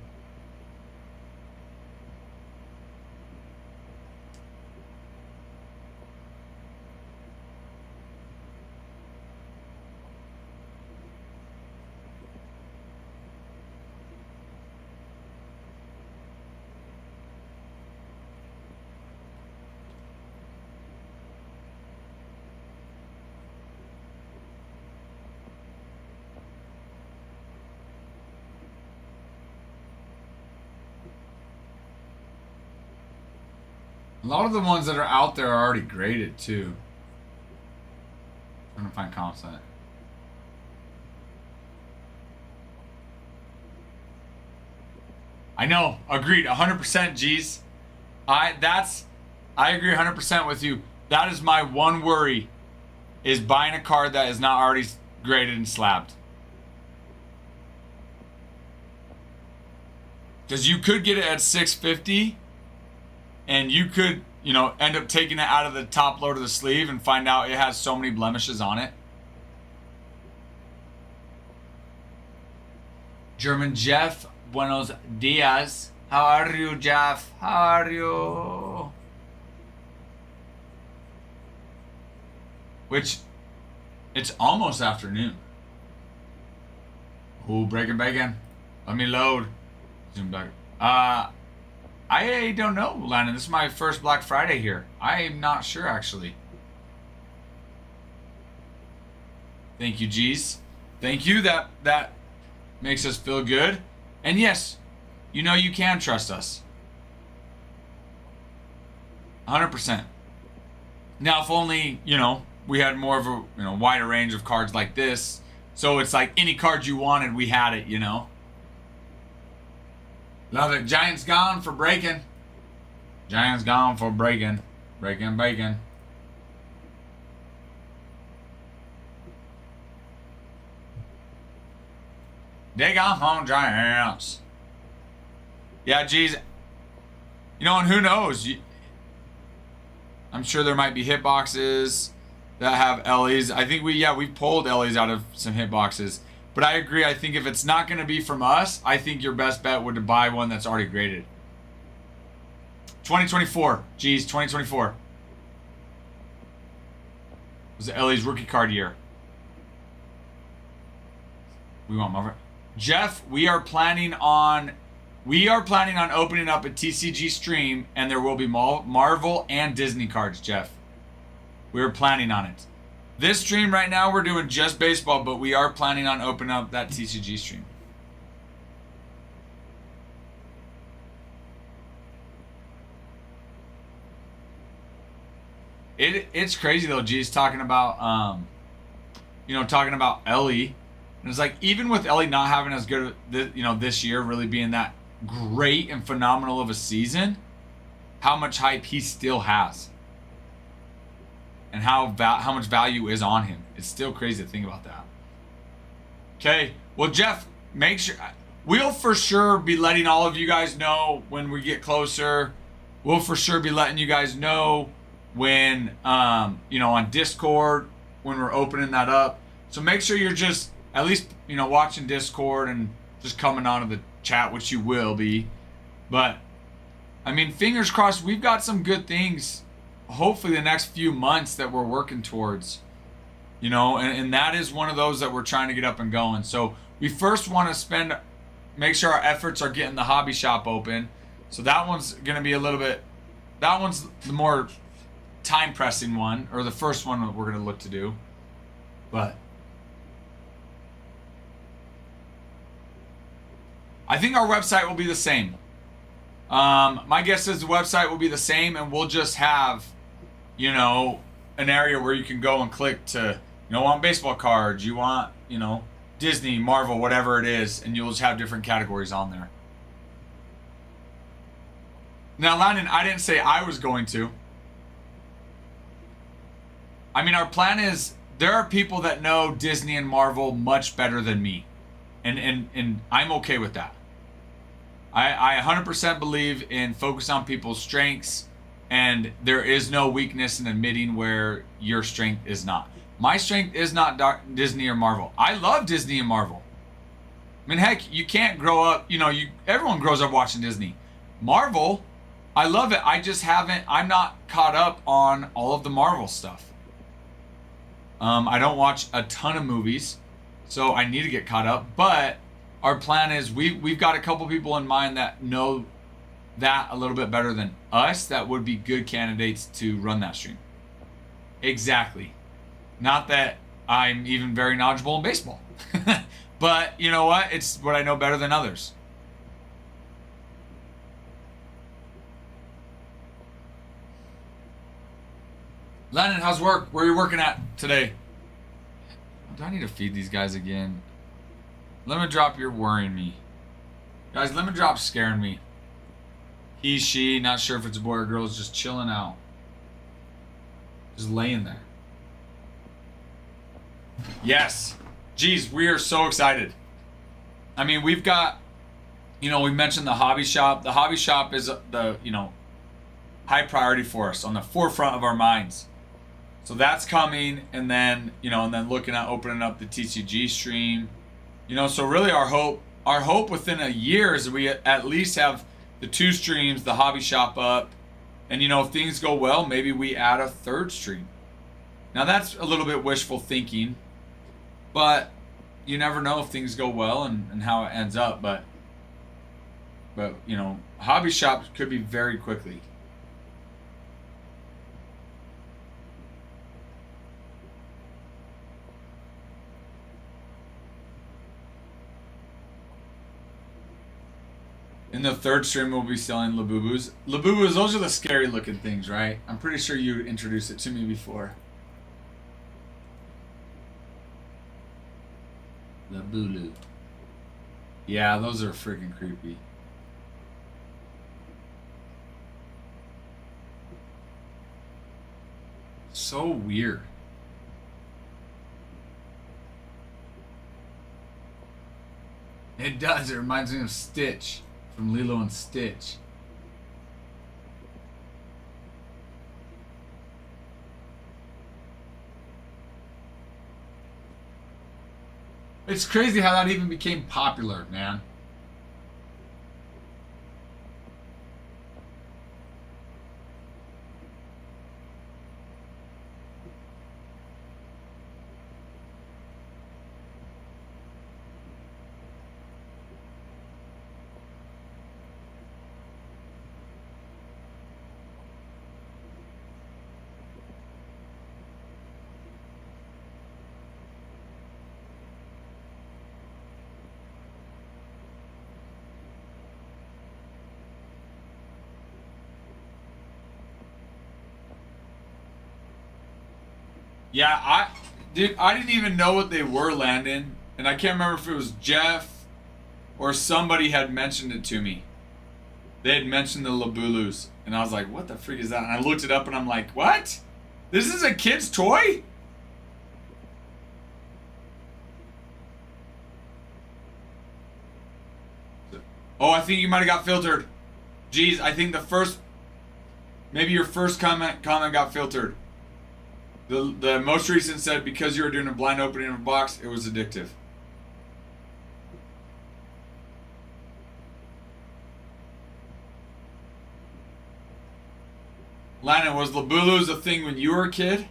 A lot of the ones that are out there are already graded too. I'm trying to find comps on it. I know, agreed, 100%, G's. I agree 100% with you. That is my one worry, is buying a card that is not already graded and slabbed. Because you could get it at 650, and you could, end up taking it out of the top load of the sleeve and find out it has so many blemishes on it. German Jeff, buenos dias. How are you, Jeff? How are you? Which, it's almost afternoon. Ooh, breaking bacon. Let me load. Zoom back. I don't know, Landon. This is my first Black Friday here. I'm not sure, actually. Thank you, G's. Thank you. That makes us feel good. And yes, you can trust us. 100%. Now, if only, we had more of a, wider range of cards like this. So it's like any card you wanted, we had it, Love it. Giants gone for breaking. Giants gone for breaking. Breaking bacon. They gone home, Giants. Yeah, geez. And who knows? I'm sure there might be hit boxes that have LEs. I think we pulled LEs out of some hit boxes. But I agree. I think if it's not going to be from us, I think your best bet would to buy one that's already graded. 2024. Geez, 2024. It was the LA's rookie card year. We want Marvel. Jeff, we are planning on opening up a TCG stream, and there will be Marvel and Disney cards, Jeff. We're planning on it. This stream right now, we're doing just baseball, but we are planning on opening up that TCG stream. It's crazy though. G's talking about talking about Ellie, and it's like even with Ellie not having as good this year really being that great and phenomenal of a season, how much hype he still has. And how much value is on him. It's still crazy to think about that. Okay. Well, Jeff, make sure... We'll for sure be letting all of you guys know when we get closer. We'll for sure be letting you guys know when, on Discord, when we're opening that up. So make sure you're just at least, watching Discord and just coming onto the chat, which you will be. But, fingers crossed, we've got some good things hopefully the next few months that we're working towards, and that is one of those that we're trying to get up and going. So we first want to make sure our efforts are getting the hobby shop open. So that one's going to be that one's the more time pressing one, or the first one that we're going to look to do. But I think our website will be the same. My guess is the website will be the same, and we'll just have, an area where you can go and click to, want baseball cards, you want, Disney, Marvel, whatever it is, and you'll just have different categories on there. Now, Landon, I didn't say I was going to. Our plan is there are people that know Disney and Marvel much better than me, and I'm okay with that. I 100% believe in focus on people's strengths, and there is no weakness in admitting where your strength is not. My strength is not Disney or Marvel. I love Disney and Marvel. I mean, heck, you can't grow up, everyone grows up watching Disney. Marvel, I love it. I just haven't, I'm not caught up on all of the Marvel stuff. I don't watch a ton of movies, so I need to get caught up. But our plan is we've got a couple people in mind that know that a little bit better than us that would be good candidates to run that stream. Exactly. Not that I'm even very knowledgeable in baseball. But you know what? It's what I know better than others. Lennon, how's work? Where are you working at today? Do I need to feed these guys again? Lemon drop, you're worrying me. Guys, lemon drop's scaring me. He, she, not sure if it's a boy or girl, is just chilling out. Just laying there. Yes. Geez, we are so excited. I mean, we've got, we mentioned the hobby shop. The hobby shop is the, high priority for us, on the forefront of our minds. So that's coming, and then, and then looking at opening up the TCG stream. So really our hope within a year is that we at least have the 2 streams, the hobby shop up, and if things go well, maybe we add a 3rd stream. Now that's a little bit wishful thinking, but you never know if things go well and how it ends up. But hobby shop could be very quickly. In the 3rd stream, we'll be selling Labubus. Labubus, those are the scary looking things, right? I'm pretty sure you introduced it to me before. Labulu. Yeah, those are freaking creepy. So weird. It does. It reminds me of Stitch from Lilo and Stitch. It's crazy how that even became popular, man. Yeah, I didn't even know what they were, Landon, and I can't remember if it was Jeff or somebody had mentioned it to me. They had mentioned the Labulus, and I was like, what the freak is that? And I looked it up, and I'm like, what? This is a kid's toy? Oh, I think you might have got filtered. Jeez, I think maybe your first comment got filtered. The most recent said, because you were doing a blind opening of a box, it was addictive. Lana, was Labulus a thing when you were a kid?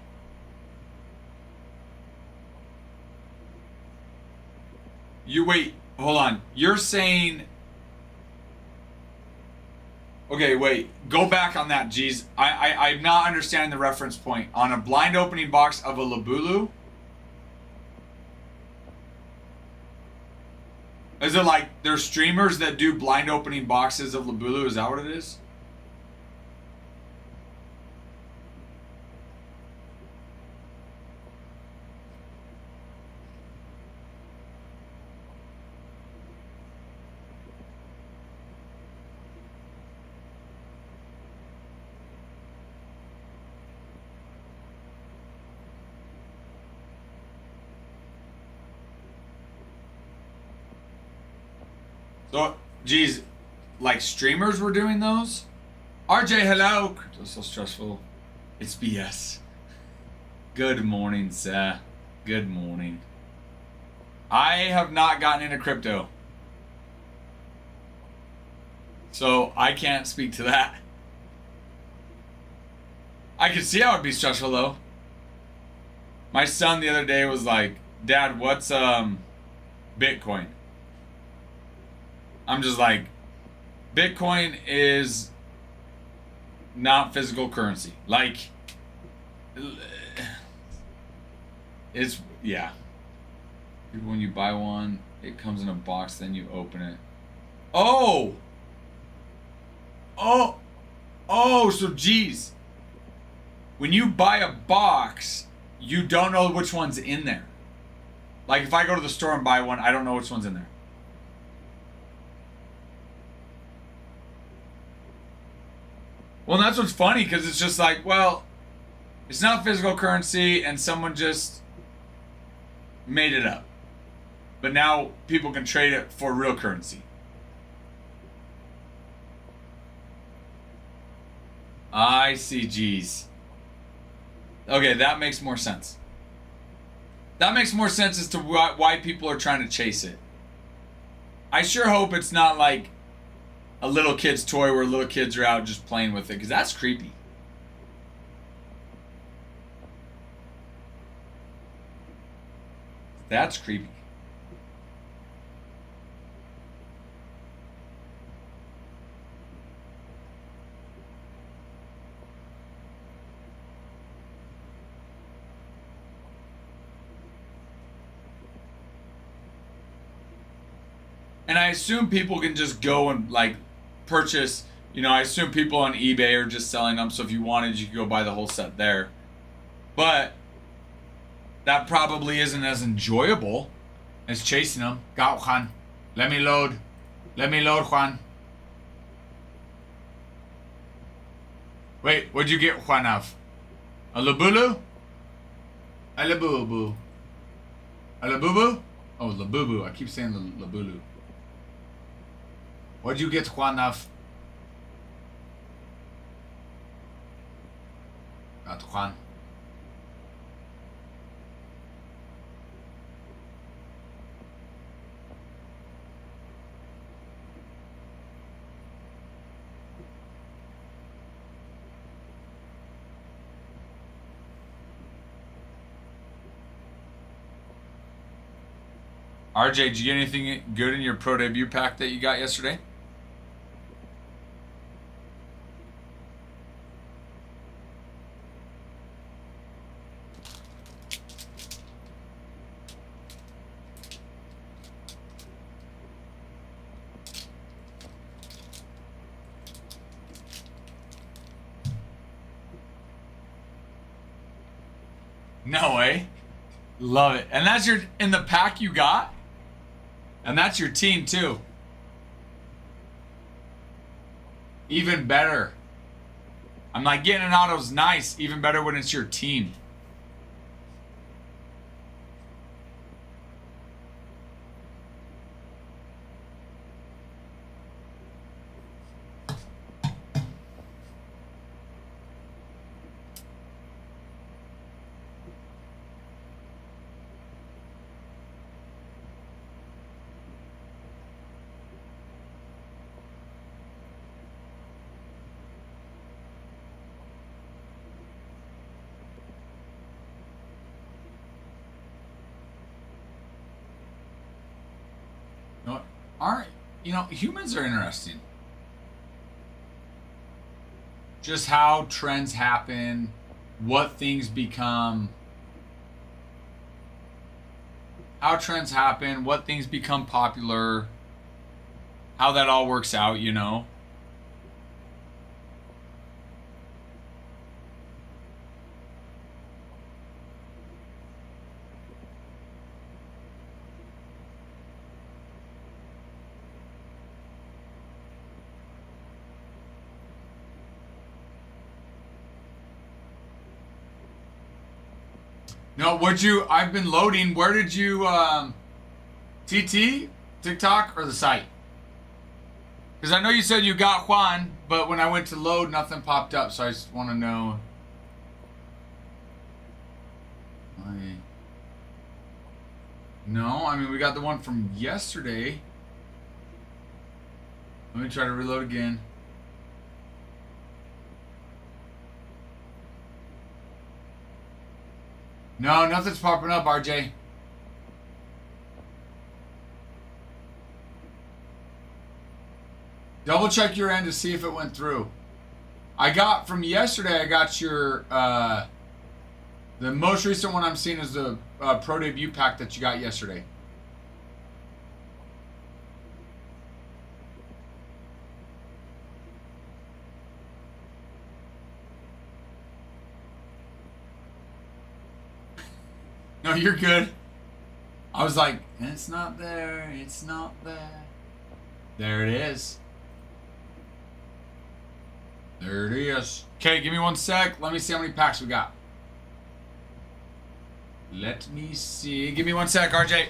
Wait, hold on. You're saying... Okay, wait. Go back on that, geez. I'm not understanding the reference point. On a blind opening box of a Labulu? Is it like there's streamers that do blind opening boxes of Labulu? Is that what it is? So, geez, like streamers were doing those? RJ, hello. That's so stressful. It's BS. Good morning, sir. Good morning. I have not gotten into crypto, so I can't speak to that. I can see how it'd be stressful though. My son the other day was like, "Dad, what's Bitcoin?" I'm just like, Bitcoin is not physical currency. Like, it's, yeah. When you buy one, it comes in a box, then you open it. Oh! Oh! Oh, so geez. When you buy a box, you don't know which one's in there. Like if I go to the store and buy one, I don't know which one's in there. Well, and that's what's funny, because it's just like, well, it's not physical currency and someone just made it up. But now people can trade it for real currency. I see, geez. Okay, that makes more sense. That makes more sense as to why people are trying to chase it. I sure hope it's not like a little kid's toy where little kids are out just playing with it, because that's creepy. That's creepy. And I assume people can just go and like purchase, I assume people on eBay are just selling them, so if you wanted, you could go buy the whole set there. But that probably isn't as enjoyable as chasing them. Go, Juan. Let me load. Let me load, Juan. Wait, what'd you get, Juan, of? A labulu? A labubu. A labubu? Oh, labubu. I keep saying labulu. What'd you get, Juan, of? Not Juan. RJ, did you get anything good in your pro debut pack that you got yesterday? No way. Love it. And that's in the pack you got? And that's your team too. Even better. I'm like, getting an auto's nice. Even better when it's your team. Humans are interesting. Just how trends happen, what things become, what things become popular, how that all works out, No, I've been loading. Where did you, TikTok, or the site? Because I know you said you got Juan, but when I went to load, nothing popped up, so I just want to know. No, I mean, we got the one from yesterday. Let me try to reload again. No, nothing's popping up, RJ. Double check your end to see if it went through. I got from yesterday, I got your, the most recent one I'm seeing is the Pro Debut pack that you got yesterday. No, you're good. I was like, it's not there, it's not there. There it is. There it is. Okay, give me 1 sec. Let me see how many packs we got. Let me see. Give me 1 sec, RJ.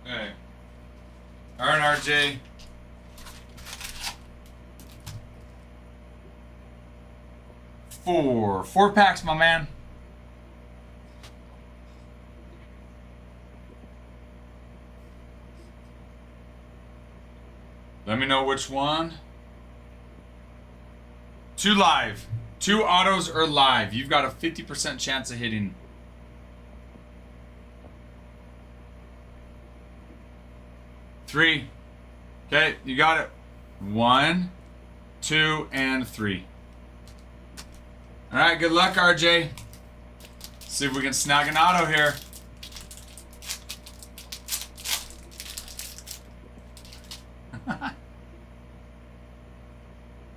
Okay. All right, RJ. Four packs, my man. Let me know which one. 2 live. 2 autos are live. You've got a 50% chance of hitting. Three. Okay, you got it. 1, 2, and 3. All right, good luck, RJ. See if we can snag an auto here.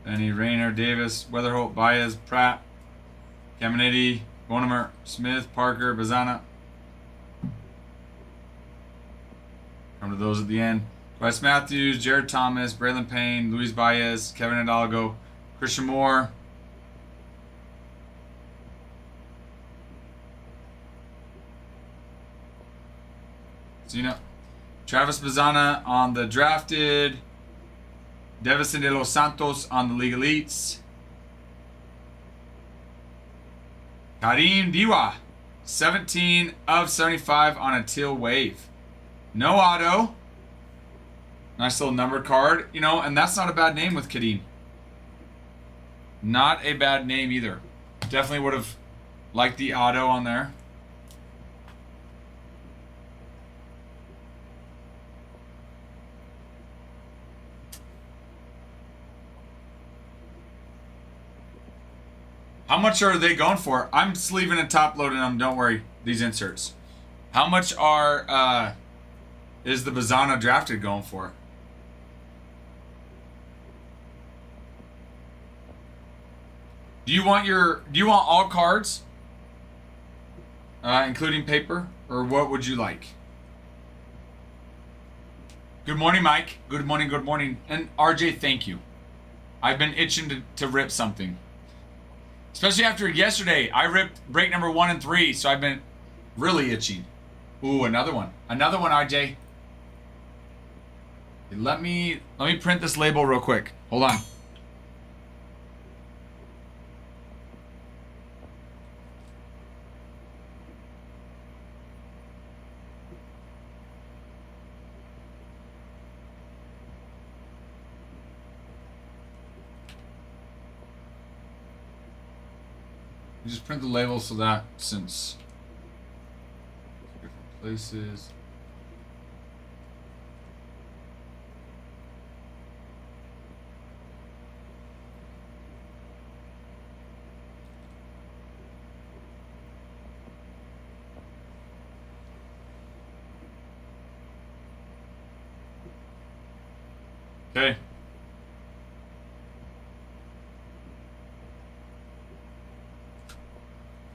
Benny, Rayner, Davis, Weatherholt, Baez, Pratt, Caminiti, Bonemer, Smith, Parker, Bazana. Come to those at the end. Bryce Matthews, Jared Thomas, Braylon Payne, Luis Baez, Kevin Hidalgo, Christian Moore. Zena. Travis Bazana on the drafted. Devison de los Santos on the League Elites. Karim Biwa, 17 of 75 on a teal wave. No auto. Nice little number card, you know, and that's not a bad name with Kadim. Not a bad name either. Definitely would have liked the auto on there. How much are they going for? I'm sleeving and top loading them, don't worry, these inserts. How much are is the Bazana drafted going for? Do you want all cards? Including paper? Or what would you like? Good morning, Mike. Good morning, good morning. And RJ, thank you. I've been itching to rip something. Especially after yesterday, I ripped break number 1 and 3, so I've been really itching. Ooh, another one. Another one, RJ. Let me print this label real quick. Hold on. Just print the label so that since different places. Okay.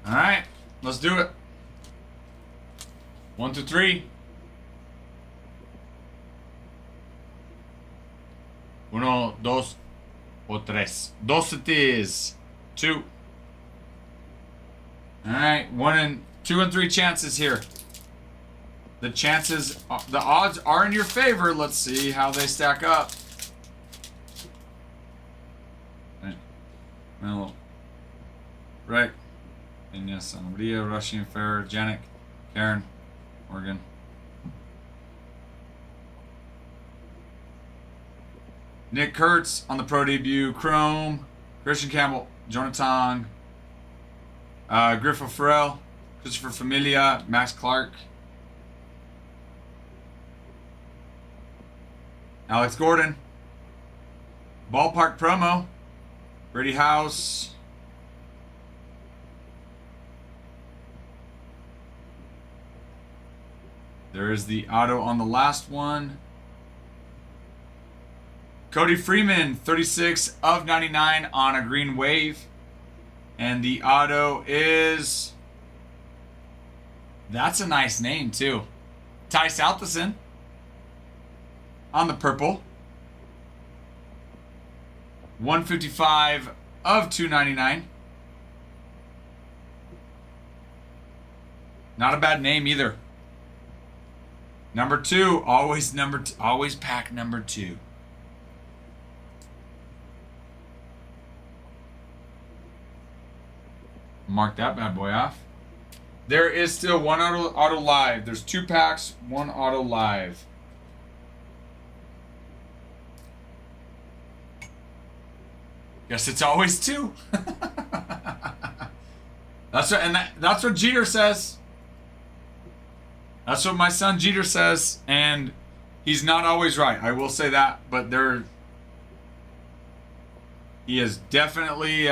All right, let's do it. 1, 2, 3. Uno, dos, o tres. Dos it is. 2. All right, 2 and 3 chances here. The chances, the odds are in your favor. Let's see how they stack up. Melo, right. Ines, Maria, Russian, Fair, Janik, Karen, Morgan. Nick Kurtz on the pro debut. Chrome, Christian Campbell, Jonathan, Griffo Farrell, Christopher Familia, Max Clark, Alex Gordon, Ballpark promo, Brady House. There is the auto on the last one. Cody Freeman, 36 of 99 on a green wave. And the auto is... That's a nice name, too. Ty Southerson on the purple. 155 of 299. Not a bad name either. Number 2, always pack number 2. Mark that bad boy off. There is still one auto live. There's 2 packs, 1 auto live. Guess it's always 2. That's what Jeter says. That's what my son Jeter says, and he's not always right. I will say that, but he has definitely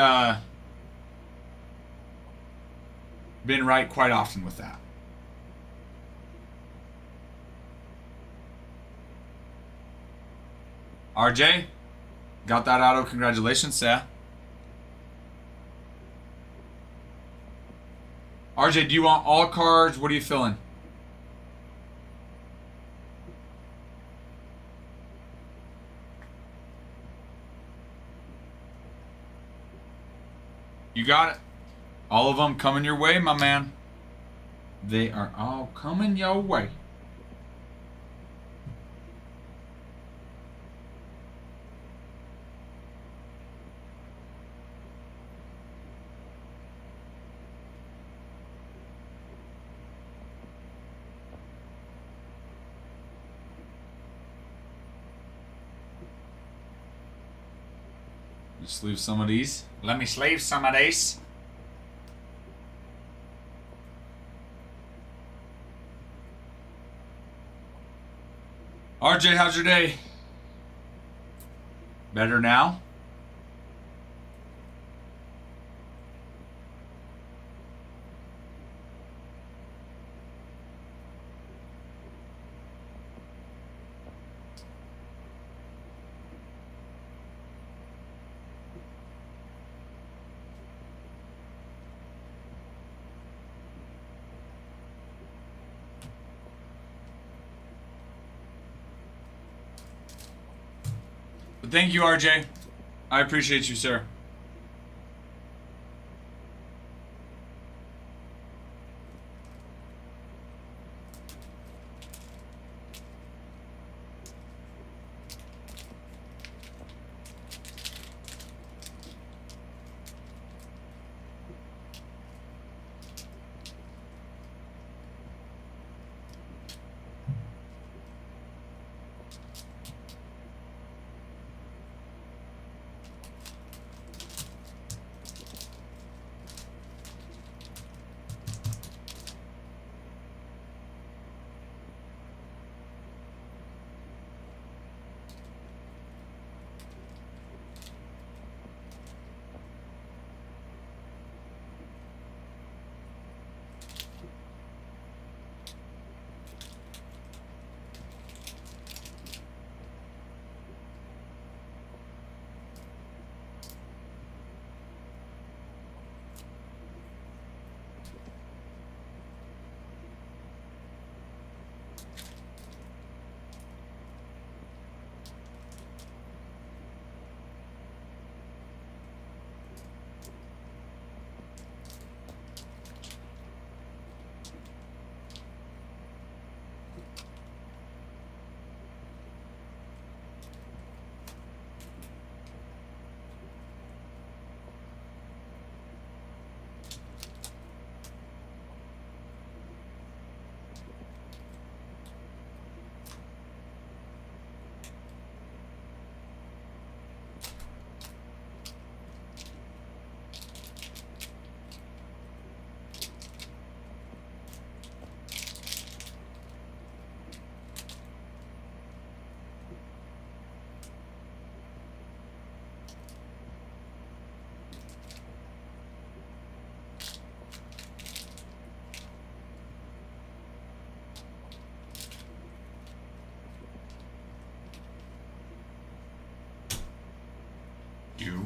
been right quite often with that. RJ, got that auto. Congratulations, Seth. RJ, do you want all cards? What are you feeling? You got it. All of them coming your way, my man. They are all coming your way. Just leave some of these. Let me sleeve some of these. RJ, how's your day? Better now? But thank you, RJ. I appreciate you, sir.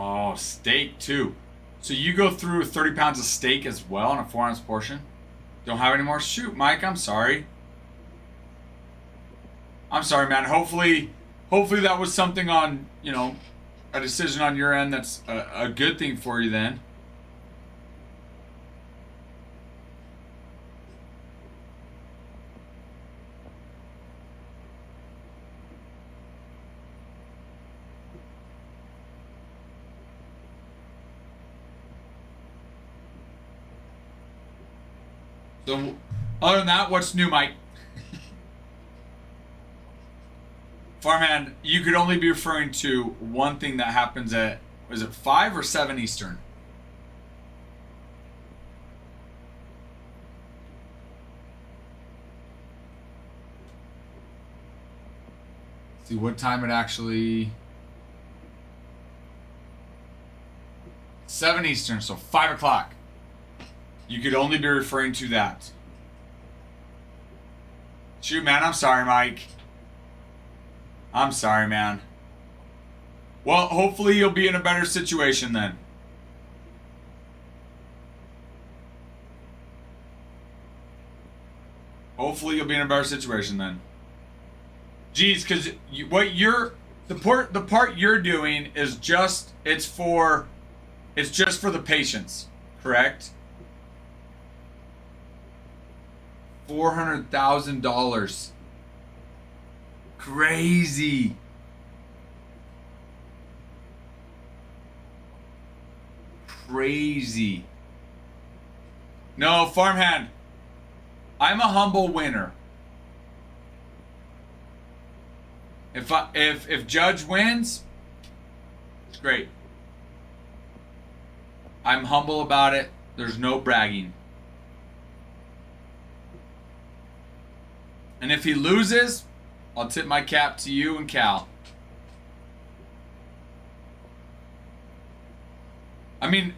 Oh, steak too. So you go through 30 pounds of steak as well in a 4-ounce portion? Don't have any more? Shoot, Mike, I'm sorry. I'm sorry, man. Hopefully that was something on, a decision on your end that's a good thing for you then. So, other than that, what's new, Mike? Farmhand, you could only be referring to one thing that happens at, was it 5 or 7 Eastern? See what time it actually... 7 Eastern, so 5 o'clock. You could only be referring to that. Shoot, man, I'm sorry, Mike. I'm sorry, man. Well, hopefully you'll be in a better situation then. Hopefully you'll be in a better situation then. Geez, because the part you're doing is just, it's just for the patients, correct? $400,000. Crazy. Crazy. No, farmhand. I'm a humble winner. If Judge wins, it's great. I'm humble about it. There's no bragging. And if he loses, I'll tip my cap to you and Cal. I mean,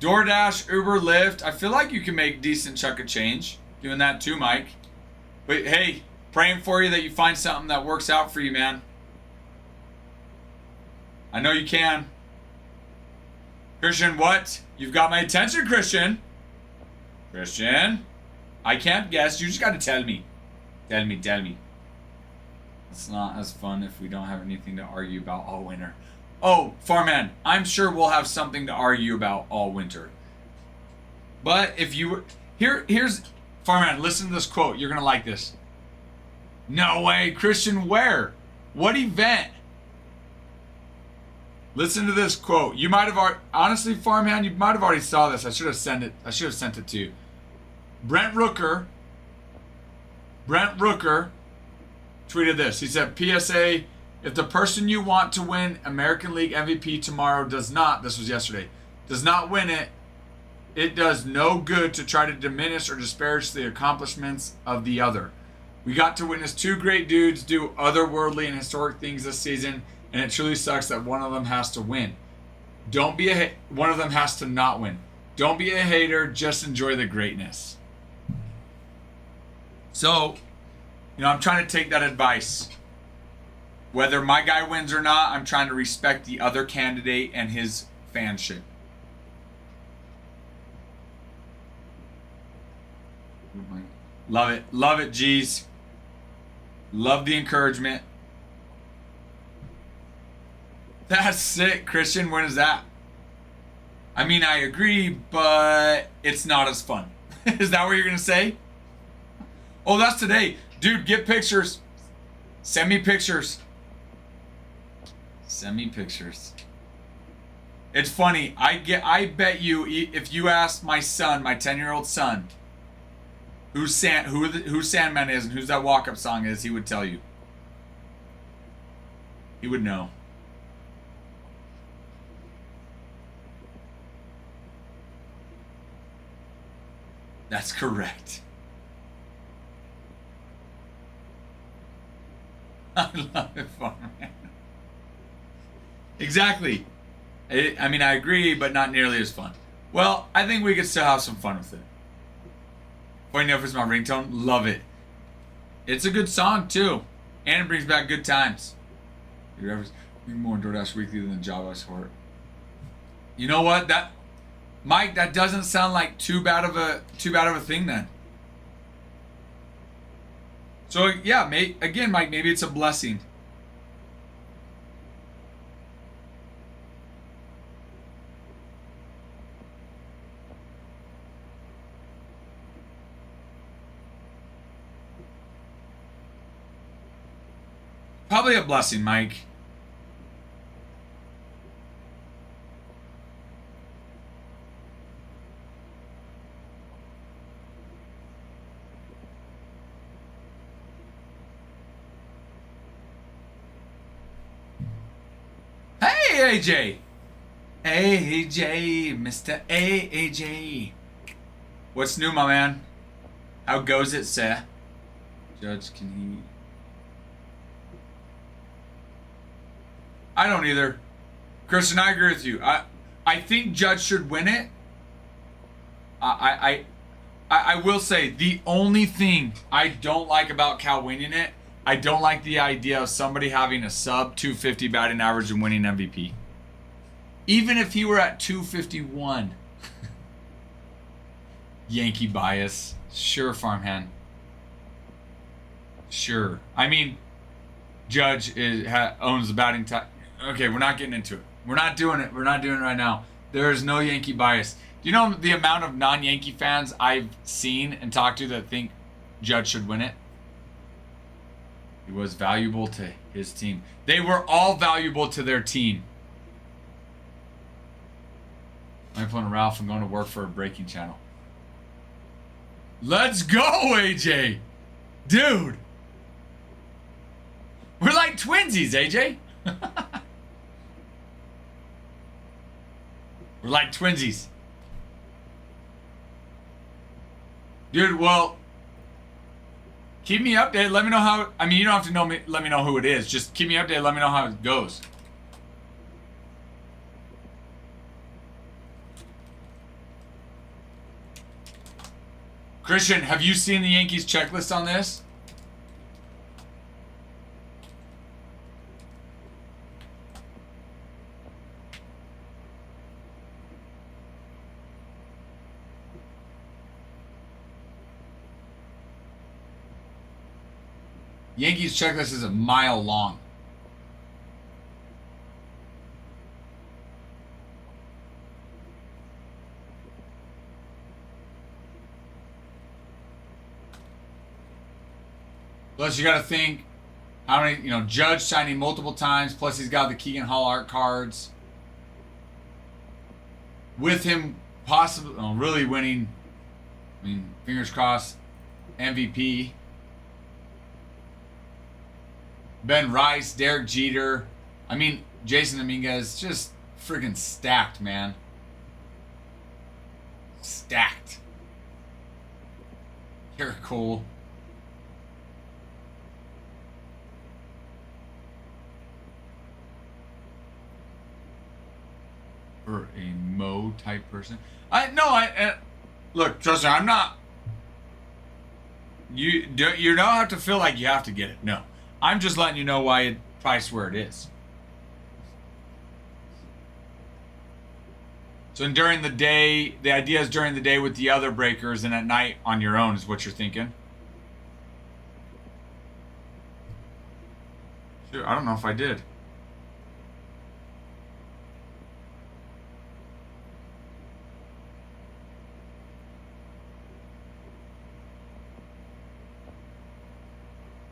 DoorDash, Uber, Lyft, I feel like you can make decent chunk of change doing that too, Mike. But hey, praying for you that you find something that works out for you, man. I know you can. Christian, what? You've got my attention, Christian. Christian, I can't guess. You just got to tell me. Tell me. It's not as fun if we don't have anything to argue about all winter. Oh, Farman, I'm sure we'll have something to argue about all winter. But if you... Here's... Farman, listen to this quote. You're going to like this. No way. Christian, where? What event? Listen to this quote. You might have... Honestly, Farman, you might have already saw this. I should have sent it to you. Brent Rooker tweeted this. He said, PSA, if the person you want to win American League MVP tomorrow does not, this was yesterday, does not win it, it does no good to try to diminish or disparage the accomplishments of the other. We got to witness two great dudes do otherworldly and historic things this season, and it truly sucks that one of them has to win. One of them has to not win. Don't be a hater, just enjoy the greatness. So, I'm trying to take that advice. Whether my guy wins or not, I'm trying to respect the other candidate and his fanship. Love it, G's. Love the encouragement. That's sick, Christian. When is that? I mean, I agree, but it's not as fun. Is that what you're gonna say? Oh, that's today. Dude, get pictures. Send me pictures. It's funny. I bet you if you ask my son, my 10-year-old son, who Sandman is and who's that walk-up song is, he would tell you. He would know. That's correct. I love it, Farman. Exactly. I mean, I agree, but not nearly as fun. Well, I think we could still have some fun with it. Pointing up is my ringtone. Love it. It's a good song, too. And it brings back good times. You're more DoorDash Weekly than the job I support. You know what? That Mike, that doesn't sound like too bad of a thing then. So yeah, again, Mike, maybe it's a blessing. Probably a blessing, Mike. Hey, AJ. AJ, Mr. AJ. What's new, my man? How goes it, sir? Judge, can he... I don't either. Christian, I agree with you. I think Judge should win it. I will say the only thing I don't like about Cal winning it, I don't like the idea of somebody having a sub 250 batting average and winning MVP. Even if he were at 251. Yankee bias. Sure, farmhand. Sure. I mean, Judge owns the batting type. Okay, we're not getting into it. We're not doing it. We're not doing it right now. There is no Yankee bias. Do you know the amount of non-Yankee fans I've seen and talked to that think Judge should win it? He was valuable to his team. They were all valuable to their team. I'm pulling Ralph and going to work for a breaking channel. Let's go, AJ! Dude! We're like twinsies, AJ! We're like twinsies. Dude, well, keep me updated. Let me know how... I mean, you don't have to know me. Let me know who it is. Just keep me updated. Let me know how it goes. Christian, have you seen the Yankees checklist on this? Yankees checklist is a mile long. Plus, you got to think how many, Judge signing multiple times. Plus, he's got the Keegan Hall art cards. With him possibly really winning, I mean, fingers crossed, MVP. Ben Rice, Derek Jeter. I mean, Jason Dominguez, just friggin' stacked, man. Stacked. You're cool. For a Mo type person. Look, trust me, I'm not. You don't have to feel like you have to get it. No. I'm just letting you know why it's priced where it is. So during the day, the idea is during the day with the other breakers and at night on your own is what you're thinking. Sure, I don't know if I did.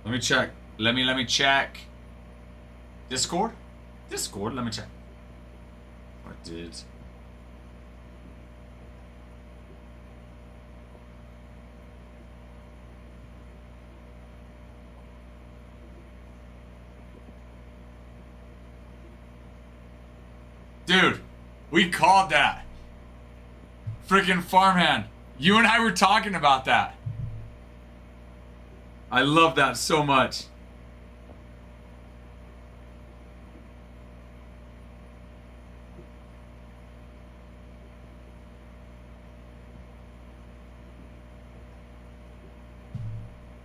Let me check. Let me check. Discord? Discord? Let me check. What did... Dude, we called that. Freaking farmhand. You and I were talking about that. I love that so much.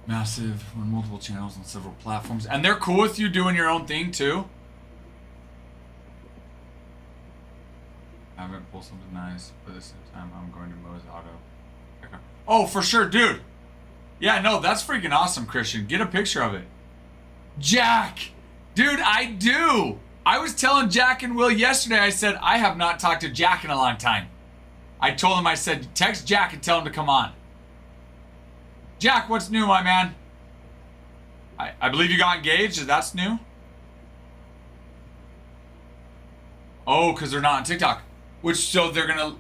Massive on multiple channels on several platforms. And they're cool with you doing your own thing too? haven't pulled something nice, but this time I'm going to Moe's Auto. Oh, for sure, dude. Yeah, no, that's freaking awesome, Christian. Get a picture of it. Jack! Dude, I do! I was telling Jack and Will yesterday, I said, I have not talked to Jack in a long time. I told him, I said, text Jack and tell him to come on. Jack, what's new, my man? I believe you got engaged. That's new? Oh, because they're not on TikTok. Which, so they're going to...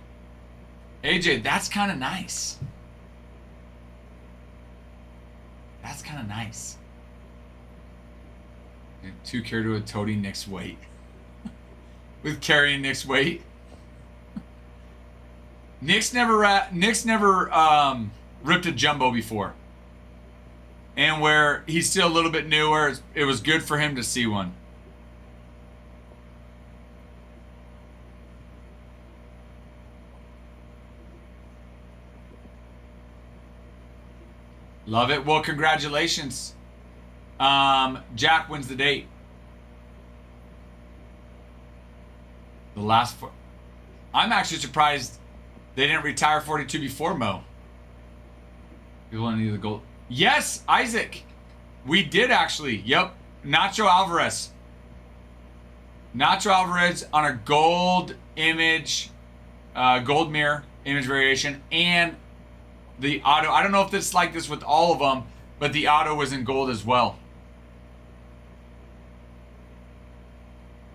AJ, that's kind of nice. That's kind of nice. Too care to a toady Nick's weight. With carrying Nick's weight. Nick's never ripped a jumbo before. And where he's still a little bit newer, it was good for him to see one. Love it. Well, congratulations. Jack wins the date. The last four. I'm actually surprised they didn't retire 42 before Mo. People want to need the gold. Yes, Isaac. We did actually. Yep. Nacho Alvarez. Nacho Alvarez on a gold image, gold mirror image variation, and the auto. I don't know if it's like this with all of them, but the auto was in gold as well.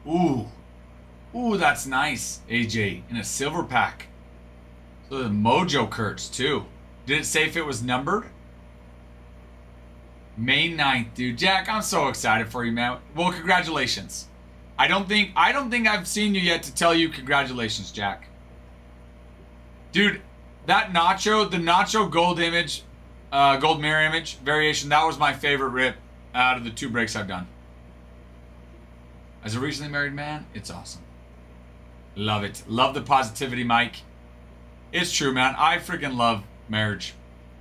Ooh. Ooh, that's nice, AJ. In a silver pack. So the Mojo Kurtz, too. Did it say if it was numbered? May 9th, dude. Jack, I'm so excited for you, man. Well, congratulations. I don't think I've seen you yet to tell you congratulations, Jack. Dude, that Nacho, the Nacho gold image, gold mirror image variation, that was my favorite rip out of the 2 breaks I've done. As a recently married man, it's awesome. Love it. Love the positivity, Mike. It's true, man. I freaking love marriage.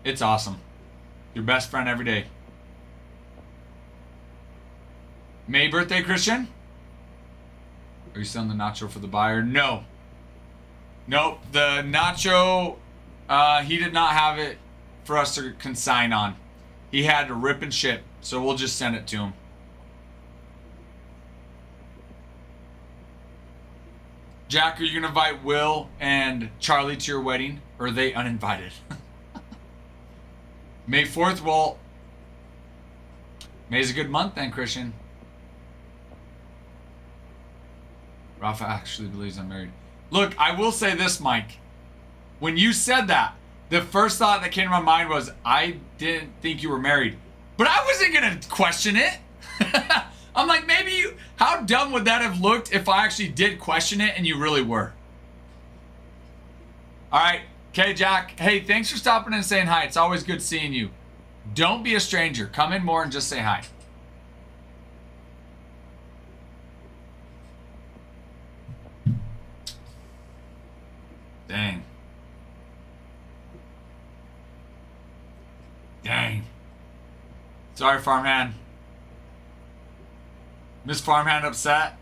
It's awesome. Your best friend every day. May birthday, Christian? Are you selling the nacho for the buyer? No. Nope. The nacho, he did not have it for us to consign on. He had to rip and ship, so we'll just send it to him. Jack, are you going to invite Will and Charlie to your wedding? Or are they uninvited? May 4th, well, May's a good month then, Christian. Rafa actually believes I'm married. Look, I will say this, Mike. When you said that, the first thought that came to my mind was, I didn't think you were married. But I wasn't going to question it. I'm like, maybe you... How dumb would that have looked if I actually did question it and you really were? All right. Okay, Jack. Hey, thanks for stopping and saying hi. It's always good seeing you. Don't be a stranger. Come in more and just say hi. Dang. Dang. Sorry, Farmhand. Miss Farmhand upset?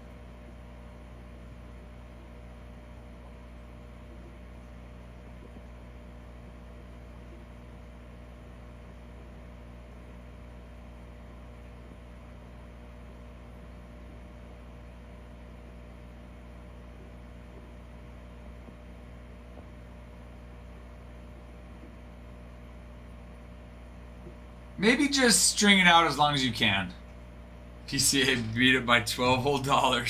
Maybe just string it out as long as you can. PCA beat it by $12 whole.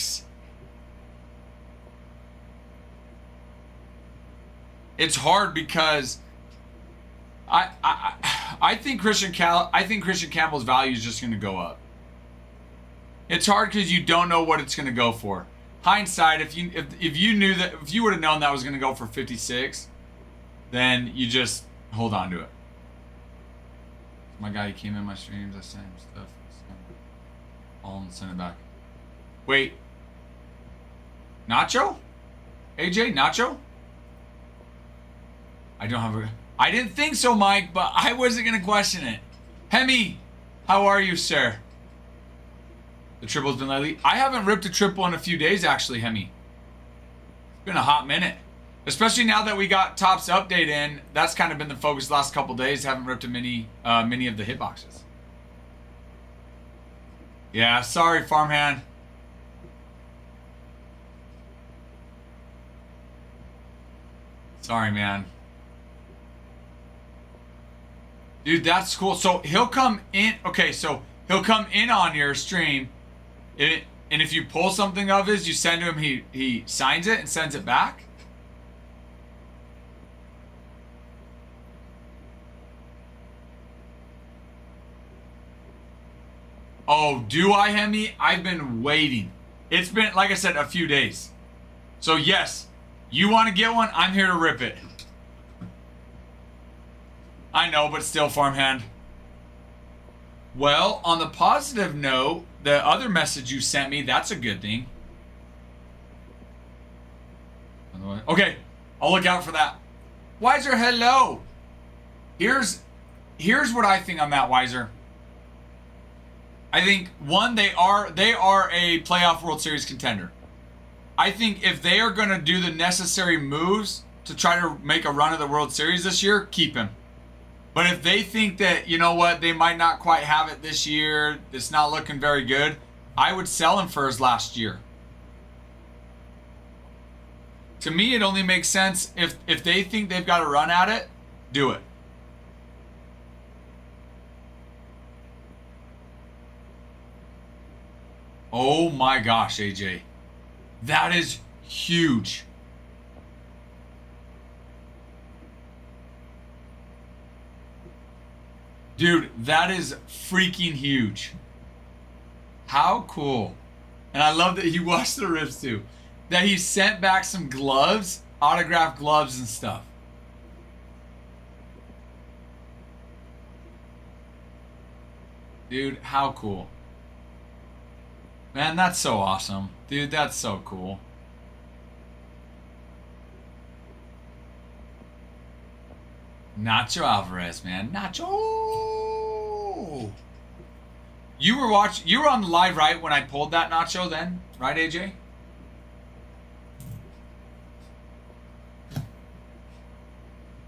It's hard because I think Christian Campbell's value is just going to go up. It's hard because you don't know what it's going to go for. Hindsight, if you knew that, if you would have known that was going to go for 56, then you just hold on to it. My guy, he came in my streams. I sent him stuff. All and send it back. Wait. Nacho? AJ, Nacho? I don't have a... I didn't think so, Mike, but I wasn't going to question it. Hemi, how are you, sir? The triple's been lately. I haven't ripped a triple in a few days, actually, Hemi. Been a hot minute. Especially now that we got Top's update in, that's kind of been the focus the last couple days. Haven't ripped many of the hitboxes. Yeah, sorry, farmhand. Sorry, man. Dude, that's cool. So he'll come in. Okay, so he'll come in on your stream. And if you pull something of his, you send to him, he signs it and sends it back. Oh, do I, Hemi? I've been waiting. It's been, like I said, a few days. So yes, you want to get one? I'm here to rip it. I know, but still, farmhand. Well, on the positive note, the other message you sent me, that's a good thing. Okay, I'll look out for that. Wiser, hello. Here's what I think on that, Wiser. I think, one, they are a playoff World Series contender. I think if they are going to do the necessary moves to try to make a run of the World Series this year, keep him. But if they think that, you know what, they might not quite have it this year, it's not looking very good, I would sell him for his last year. To me, it only makes sense if they think they've got a run at it, do it. Oh my gosh, AJ. That is huge. Dude, that is freaking huge. How cool. And I love that he watched the rips too. That he sent back some gloves, autographed gloves and stuff. Dude, how cool. Man, that's so awesome. Dude, that's so cool. Nacho Alvarez, man. Nacho! You were on the live, right, when I pulled that Nacho then? Right, AJ?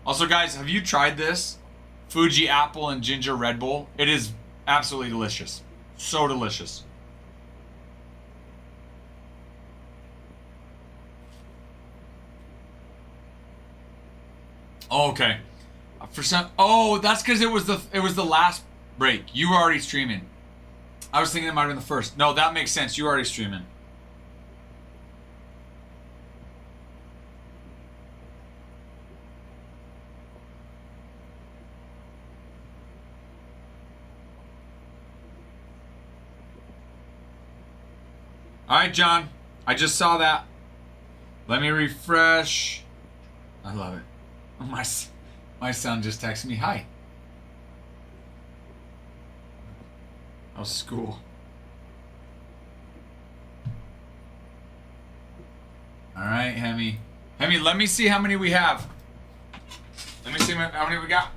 Also, guys, have you tried this? Fuji apple and ginger Red Bull. It is absolutely delicious. So delicious. Oh, okay. For some, oh, that's because it was the last break. You were already streaming. I was thinking it might have been the first. No, that makes sense. You were already streaming. All right, John. I just saw that. Let me refresh. I love it. My son just texted me, hi. How's school? All right, Hemi. Hemi, let me see how many we have. Let me see how many we got.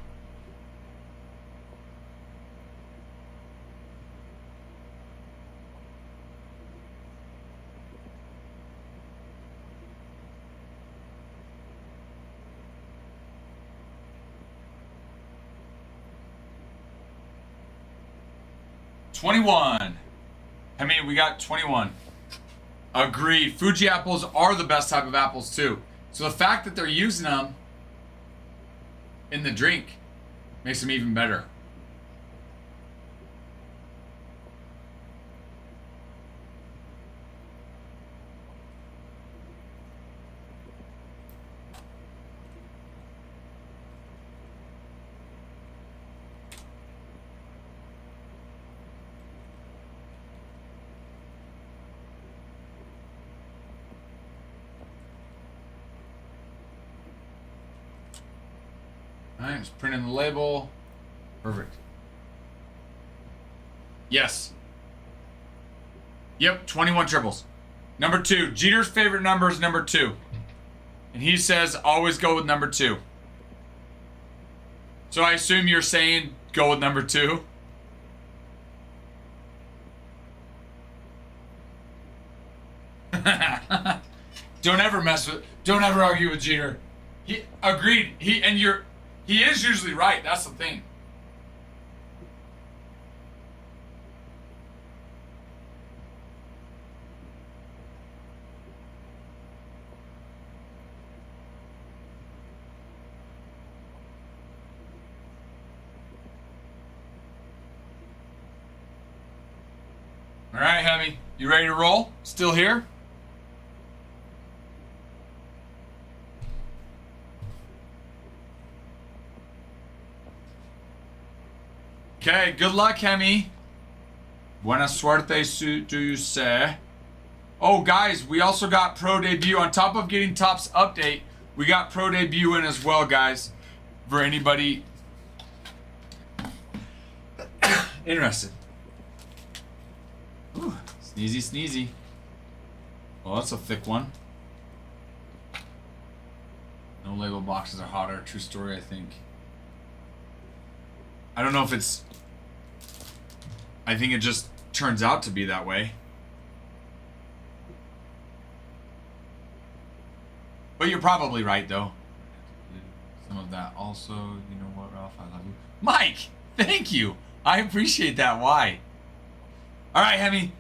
$21. I mean, we got 21. Agreed. Fuji apples are the best type of apples too. So the fact that they're using them in the drink makes them even better. Alright, just print in the label. Perfect. Yes. Yep, 21 triples. Number 2. Jeter's favorite number is number 2. And he says always go with number 2. So I assume you're saying go with number 2? Don't ever mess with. Don't ever argue with Jeter. He agreed. He is usually right. That's the thing. All right, Hemi, you ready to roll? Still here? Okay, good luck, Hemi. Buena suerte, do you say? Oh, guys, we also got Pro Debut. On top of getting Topps update, we got Pro Debut in as well, guys. For anybody interested. Ooh, sneezy, sneezy. Oh, that's a thick one. No label boxes are hotter. True story, I think. I don't know if it's... I think it just turns out to be that way. But you're probably right, though. Some of that also, you know what, Ralph, I love you. Mike, thank you. I appreciate that. Why? All right, Hemi,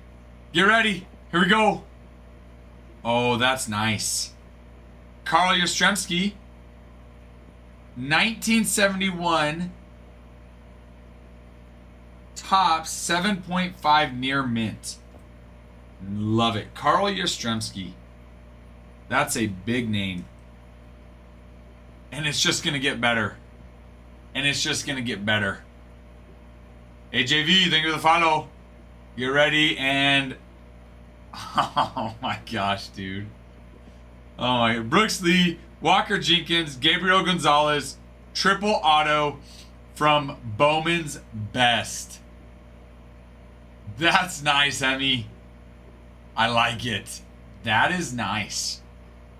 get ready. Here we go. Oh, that's nice. Carl Yastrzemski, 1971, Topps 7.5 near mint. Love it. Carl Yastrzemski. That's a big name. And it's just going to get better. And it's just going to get better. AJV, thank you for the follow. Get ready and... Oh my gosh, dude. Oh my... Brooks Lee, Walker Jenkins, Gabriel Gonzalez, triple auto from Bowman's Best. That's nice, Hemi. I like it. That is nice.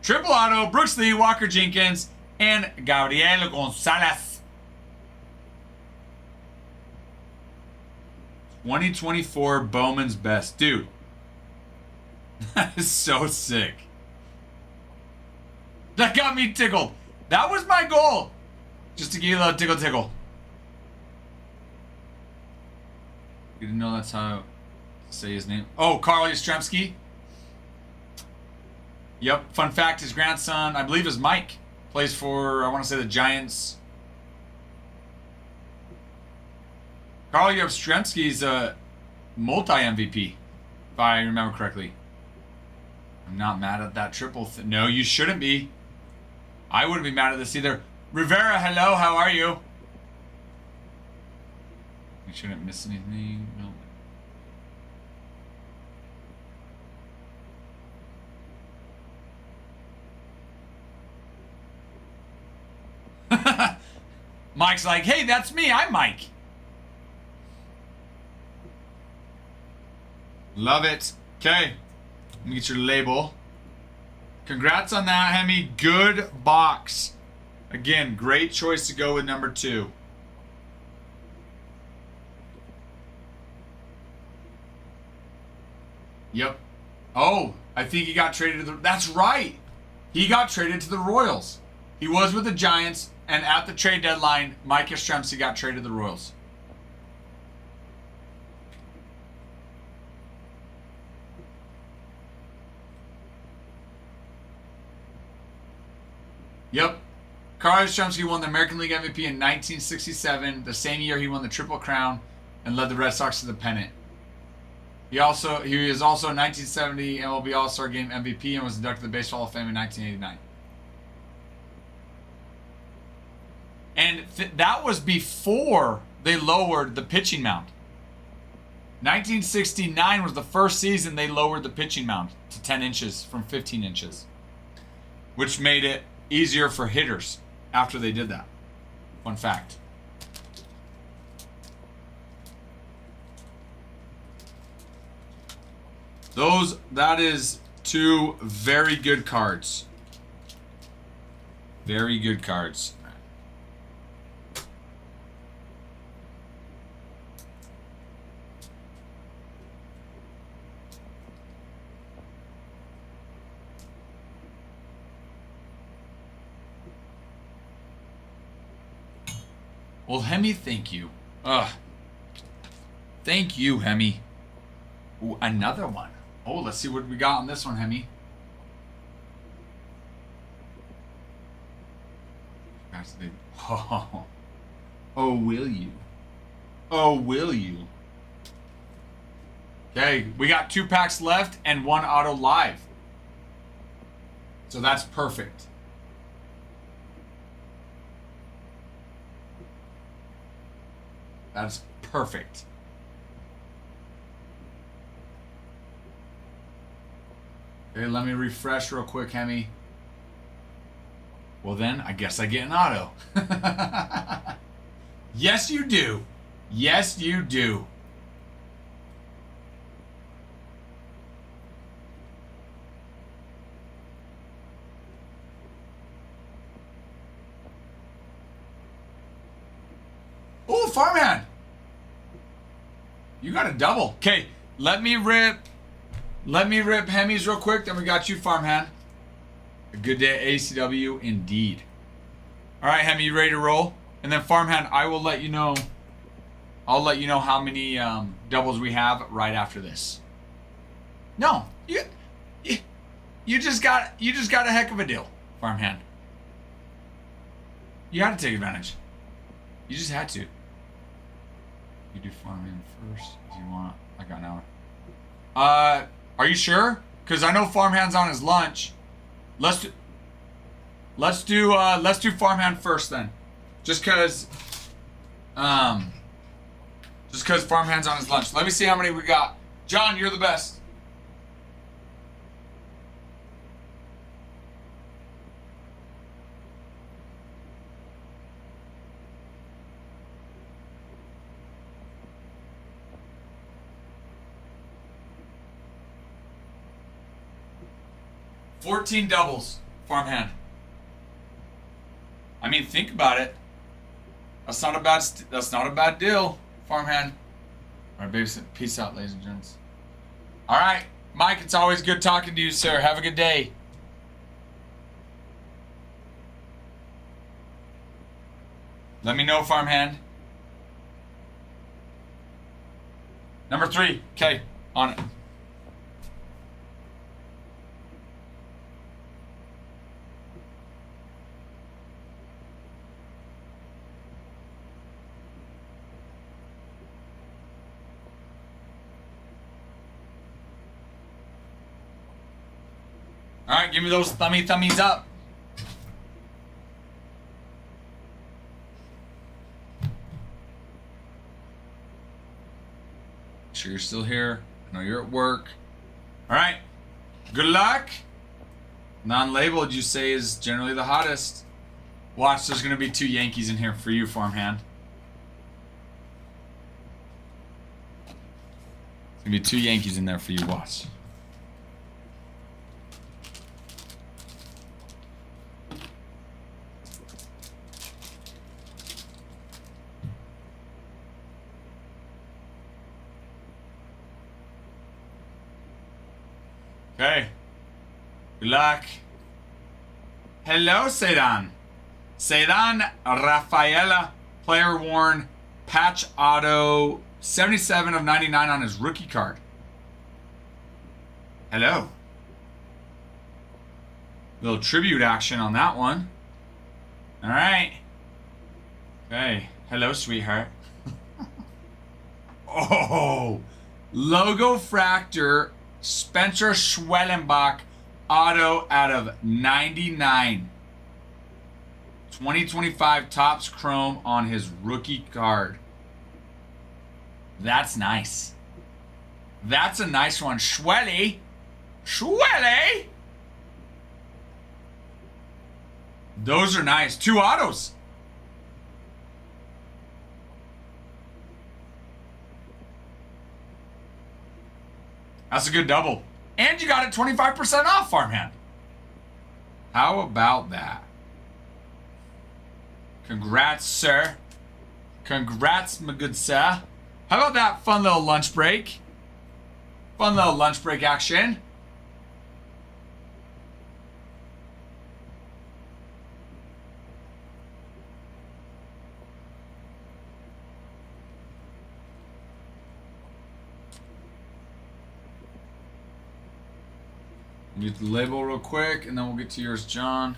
Triple auto, Brooks Lee, Walker Jenkins, and Gabriel Gonzalez. 2024 Bowman's Best. Dude. That is so sick. That got me tickled. That was my goal. Just to give you a little tickle tickle. You didn't know that's how to say his name. Oh, Carl Yastrzemski. Yep. Fun fact, his grandson, I believe is Mike, plays for, I want to say, the Giants. Carl Yastrzemski's a multi-MVP, if I remember correctly. I'm not mad at that triple. No, you shouldn't be. I wouldn't be mad at this either. Rivera, hello, how are you? You shouldn't miss anything. No. Mike's like, hey, that's me. I'm Mike. Love it. Okay. Let me get your label. Congrats on that, Hemi. Good box. Again, great choice to go with number 2. Yep. Oh, I think he got traded to the... That's right. He got traded to the Royals. He was with the Giants, and at the trade deadline, Mike Yastrzemski got traded to the Royals. Yep. Carl Yastrzemski won the American League MVP in 1967, the same year he won the Triple Crown and led the Red Sox to the pennant. He is also a 1970 MLB All-Star Game MVP and was inducted to the Baseball Hall of Fame in 1989. And that was before they lowered the pitching mound. 1969 was the first season they lowered the pitching mound to 10 inches from 15 inches, which made it easier for hitters after they did that. Fun fact. That is 2 very good cards. Very good cards. Well, Hemi, thank you. Ugh. Thank you, Hemi. Ooh, another one. Oh, let's see what we got on this one, Hemi. Oh, oh, will you? Oh, will you? Okay, we got 2 packs left and 1 auto live. So that's perfect. That's perfect. Okay, let me refresh real quick, Hemi. Well then, I guess I get an auto. Yes, you do. Yes, you do. Oh, Farmhand. You got a double. Okay, let me rip Hemis real quick, then we got you, Farmhand. A good day at ACW indeed. All right, Hemi, you ready to roll? And then Farmhand, I will let you know. I'll let you know how many doubles we have right after this. No, you just got a heck of a deal, Farmhand. You had to take advantage. You just had to. You do Farmhand first if you want. I got an hour. Are you sure? Because I know Farmhand's on his lunch. Let's do Farmhand first then. Just cause Farmhand's on his lunch. Let me see how many we got. John, you're the best. $14 doubles, Farmhand. I mean, think about it. That's not a bad deal, Farmhand. All right, baby, peace out, ladies and gents. All right, Mike, it's always good talking to you, sir. Have a good day. Let me know, Farmhand. Number 3, okay, on it. All right, give me those thummies up. Make sure you're still here. I know you're at work. All right, good luck. Non-labeled, you say, is generally the hottest. Watch, there's going to be 2 Yankees in here for you, Farmhand. There's going to be 2 Yankees in there for you, watch. Okay. Good luck. Hello, Sedan. Sedan Rafaela, player worn, patch auto, 77 of 99 on his rookie card. Hello. Little tribute action on that one. All right. Okay. Hello, sweetheart. Oh, logo fractor. Spencer Schwellenbach auto out of 99. 2025 Topps Chrome on his rookie card. That's nice. That's a nice one. Schwelly. Those are nice. 2 autos. That's a good double. And you got it 25% off, Farmhand. How about that? Congrats, sir. Congrats, my good sir. How about that fun little lunch break? Fun little lunch break action. Get the label real quick, and then we'll get to yours, John.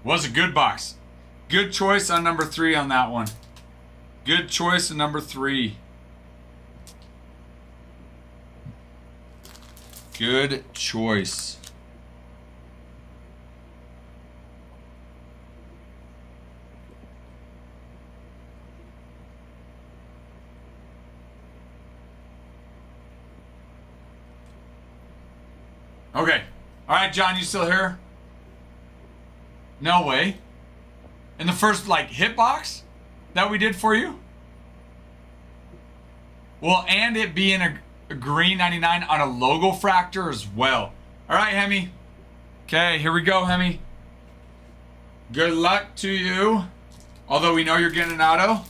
Was a good box. Good choice on number 3 on that one. Good choice on number 3. Good choice. Okay. All right, John, you still here? No way. In the first, like, hitbox that we did for you? Well, and it being a green 99 on a logo fractor as well. All right, Hemi. Okay, here we go, Hemi. Good luck to you. Although we know you're getting an auto.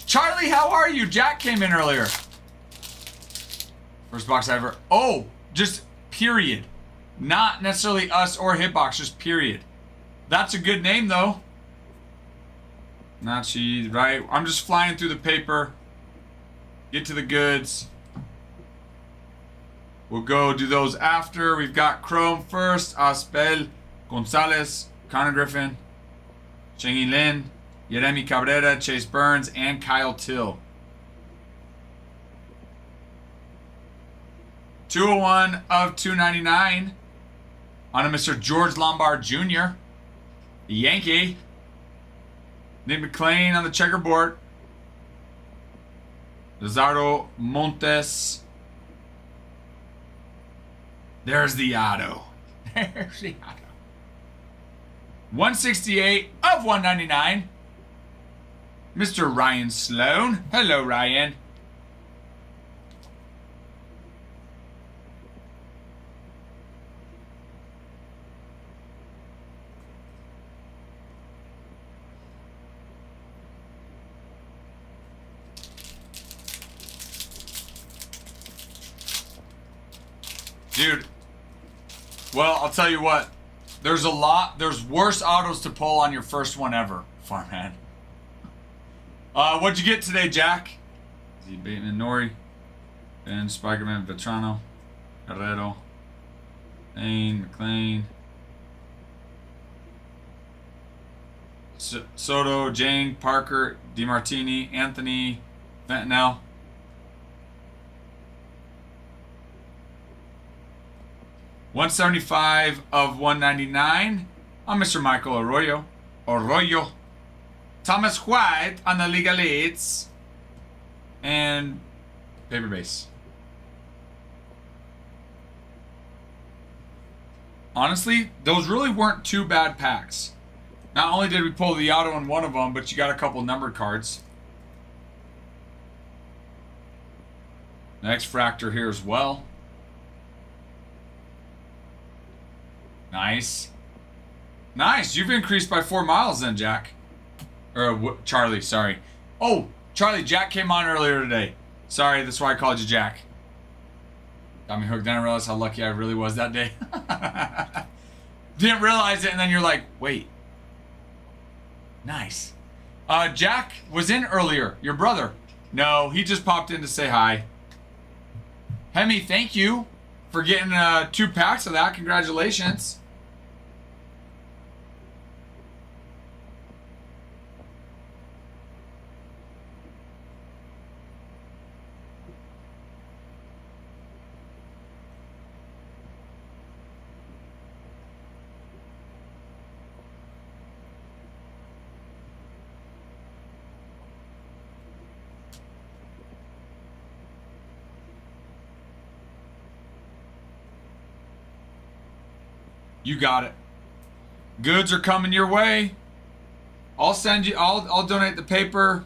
Charlie, how are you? Jack came in earlier. First box I ever... Oh, just period. Not necessarily us or Hitbox, just period. That's a good name, though. Nachi, right? I'm just flying through the paper. Get to the goods. We'll go do those after. We've got Chrome first. Aspel, Gonzalez, Connor Griffin, Chengi Lin, Yeremi Cabrera, Chase Burns, and Kyle Till. 201 of 299 on a Mr. George Lombard Jr. The Yankee. Nick McLean on the checkerboard. Lizardo Montes. There's the auto. There's the auto. 168 of 199. Mr. Ryan Sloan. Hello, Ryan. Dude, well, I'll tell you what. There's worse autos to pull on your first one ever, Farmhand. What'd you get today, Jack? Z Bateman, Nori, Ben, Spikerman, Vetrano, Herrero, Lane, McLean, Soto, Jang, Parker, DeMartini, Anthony, Fentanyl. $175 of $199 on Mr. Michael Arroyo. Thomas White on the Liga Leads. And paper base. Honestly, those really weren't two bad packs. Not only did we pull the auto in one of them, but you got a couple numbered cards. Next fractor here as well. Nice. Nice. You've increased by 4 miles then, Jack. Or Charlie, sorry. Oh, Charlie, Jack came on earlier today. Sorry, that's why I called you Jack. Got me hooked. Then I realized how lucky I really was that day. Didn't realize it, and then you're like, wait. Nice. Jack was in earlier. Your brother. No, he just popped in to say hi. Hemi, thank you for getting 2 packs of that. Congratulations. You got it. Goods are coming your way. I'll send you, I'll donate the paper.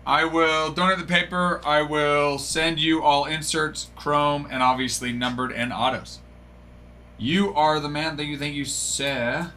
I will donate the paper. I will send you all inserts, chrome, and obviously numbered and autos. You are the man. Thank you, sir.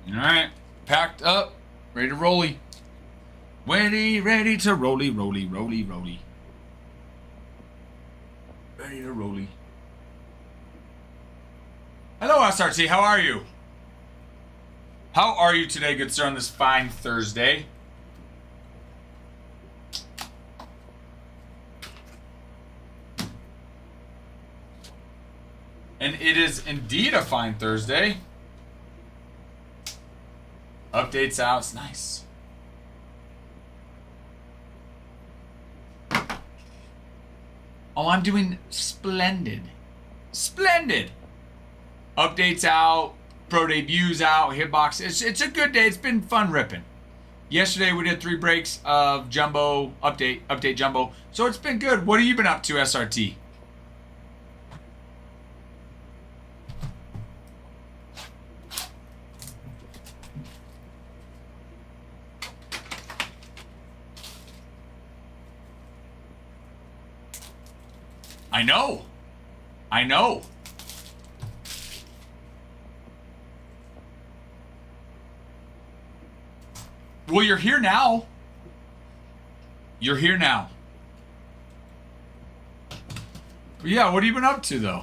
All right. Packed up. Ready to rolly. Ready to rolly. Ready to rolly. Hello, SRT. How are you? How are you today, good sir, on this fine Thursday? And it is indeed a fine Thursday. Updates out. It's nice. Oh, I'm doing splendid. Splendid. Updates out. Pro debuts out. Hitbox. It's a good day. It's been fun ripping. Yesterday we did 3 breaks of Jumbo. Update Jumbo. So it's been good. What have you been up to, SRT? I know. I know. Well, you're here now. You're here now. But yeah, what have you been up to, though?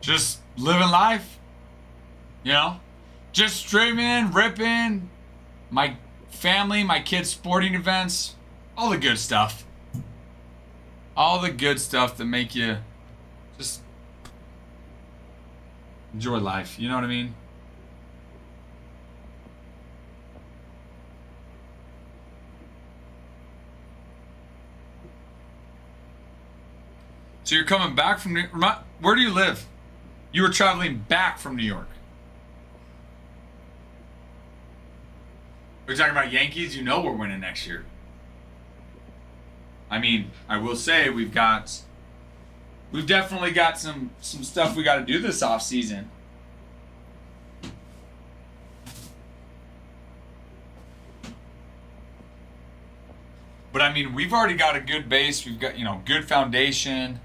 Just living life, you know, just streaming, ripping, my family, my kids' sporting events, all the good stuff. All the good stuff that make you just enjoy life, you know what I mean? So you're coming back from where do you live? You were traveling back from New York. We're talking about Yankees. You know we're winning next year. I mean, I will say we've definitely got some stuff we got to do this off season. But I mean, we've already got a good base. We've got, good foundation.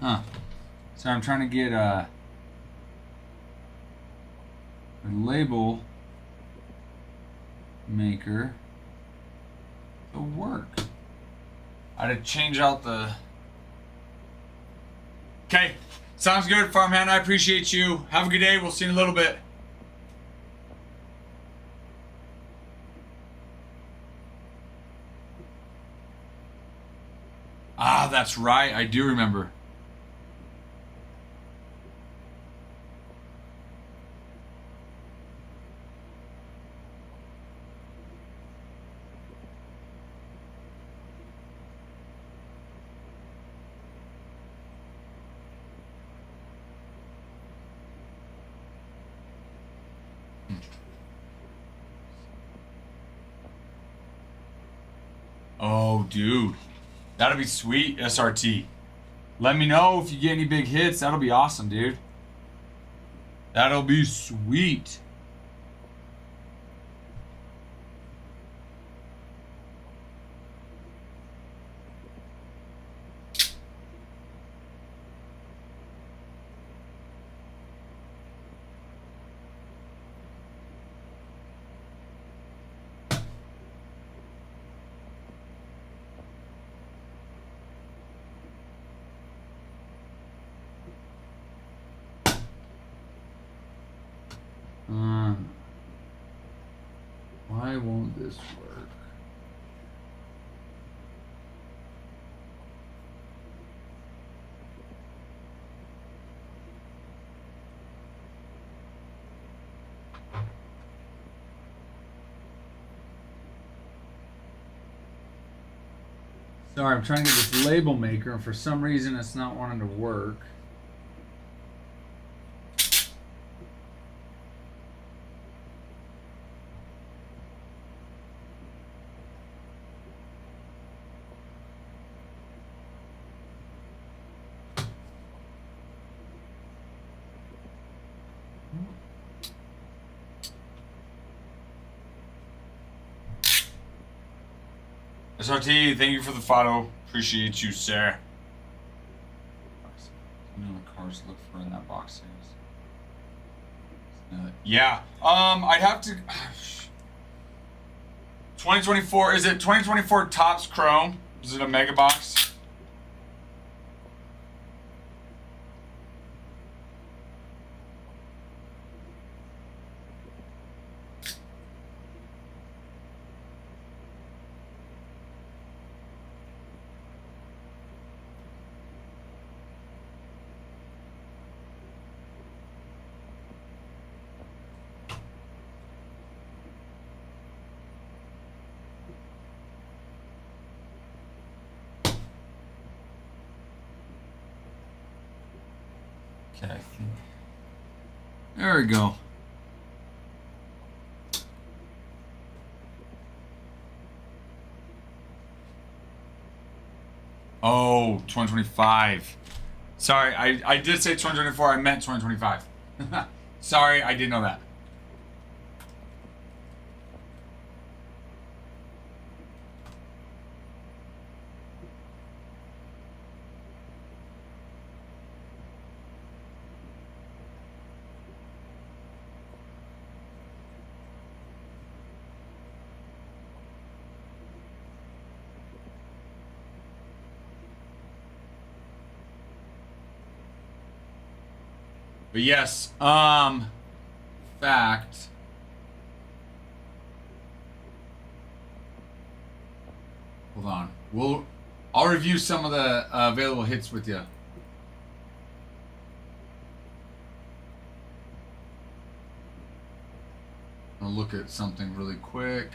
Huh. So I'm trying to get a label maker to work. I had to change out the... Okay. Sounds good, Farmhand. I appreciate you. Have a good day. We'll see you in a little bit. Ah, that's right. I do remember. Oh, dude. That'll be sweet, SRT. Let me know if you get any big hits. That'll be awesome, dude. That'll be sweet. Why won't this work? Sorry, I'm trying to get this label maker, and for some reason it's not wanting to work. SRT, thank you for the follow. Appreciate you, sir. You know the cars look for in that box series. Yeah. I'd have to. 2024. Is it 2024 Topps Chrome? Is it a mega box? Okay, I think. There we go. Oh, 2025. Sorry, I did say 2024. I meant 2025. Sorry, I didn't know that. But yes, fact. Hold on. I'll review some of the available hits with you. I'll look at something really quick.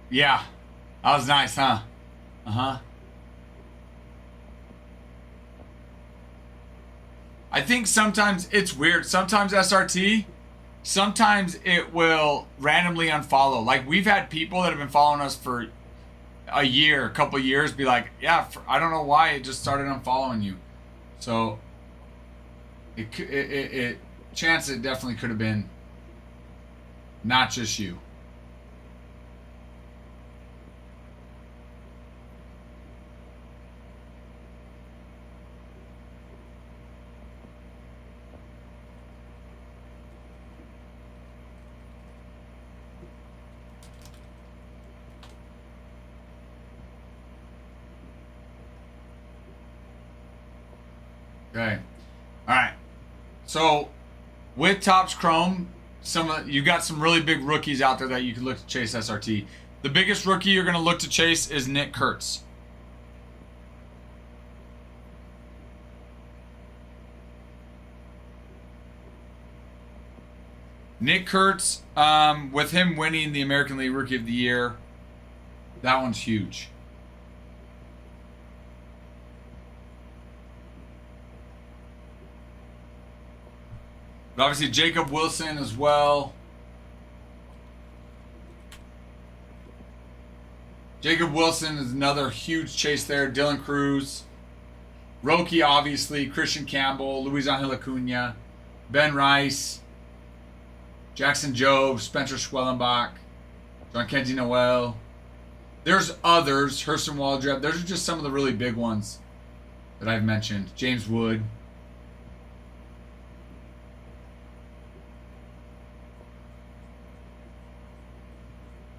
Yeah, that was nice, huh? Uh-huh. I think sometimes it's weird. Sometimes SRT, sometimes it will randomly unfollow. Like, we've had people that have been following us for a year, a couple of years, be like, yeah, I don't know why it just started unfollowing you. So, chance it definitely could have been not just you. Okay. All right. So with Topps Chrome, you got some really big rookies out there that you can look to chase SRT. The biggest rookie you're going to look to chase is Nick Kurtz. Nick Kurtz, with him winning the American League Rookie of the Year, that one's huge. But obviously Jacob Wilson as well. Jacob Wilson is another huge chase there. Dylan Cruz. Roki, obviously. Christian Campbell. Luis Angel Acuna. Ben Rice. Jackson Jobe. Spencer Schwellenbach. John Kenji Noel. There's others. Hurston Waldrep. Those are just some of the really big ones that I've mentioned. James Wood.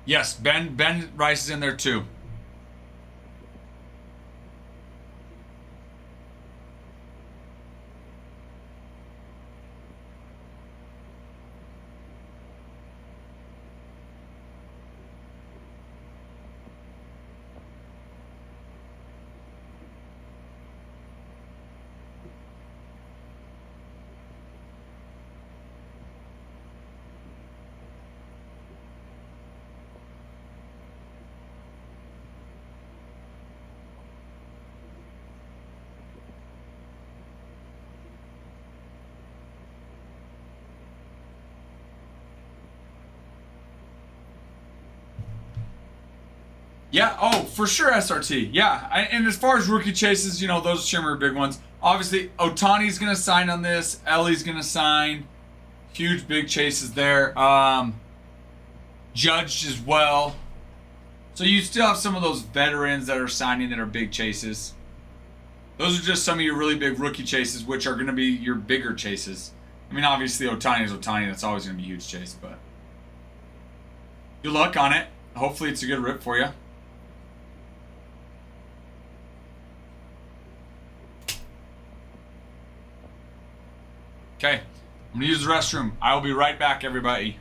Yes, Ben Rice is in there too. Yeah, oh, for sure SRT. Yeah, and as far as rookie chases, you know, those are big ones. Obviously, Otani's going to sign on this. Ellie's going to sign. Huge big chases there. Judged as well. So you still have some of those veterans that are signing that are big chases. Those are just some of your really big rookie chases, which are going to be your bigger chases. I mean, obviously, Otani is Otani. That's always going to be a huge chase, but good luck on it. Hopefully, it's a good rip for you. Okay, I'm going to use the restroom. I will be right back, everybody.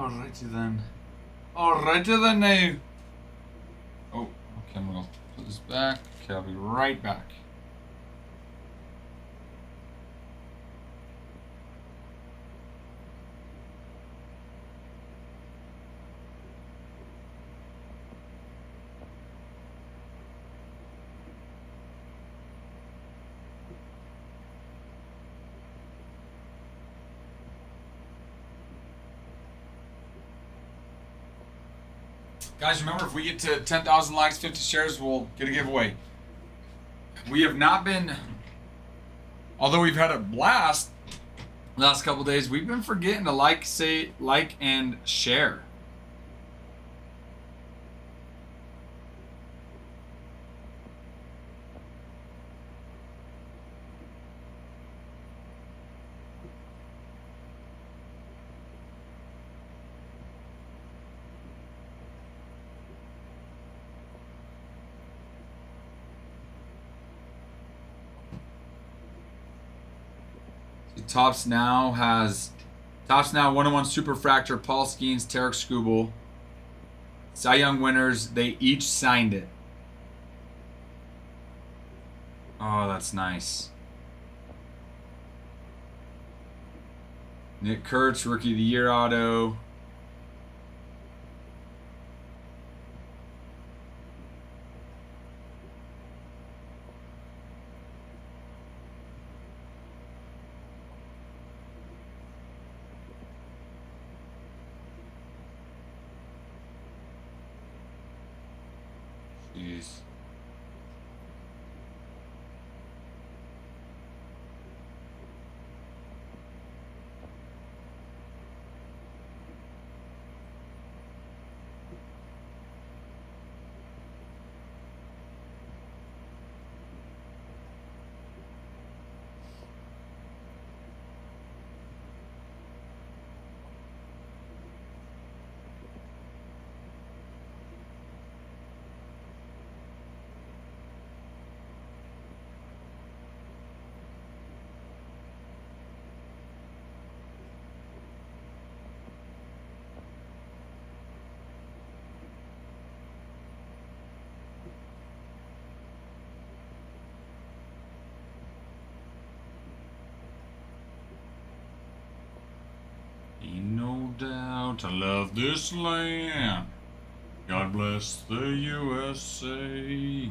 Alrighty then. Alrighty then now. Oh, okay, I'm gonna put this back. Okay, I'll be right back. Guys, remember, if we get to 10,000 likes, 50 shares, we'll get a giveaway. We have not been, although we've had a blast the last couple days, we've been forgetting to like and share. Tops now 101 Superfractor, Paul Skeens, Tarek Skubal. Cy Young winners, they each signed it. Oh, that's nice. Nick Kurtz, Rookie of the Year auto. Jeez. Ain't no doubt I love this land. God bless the USA.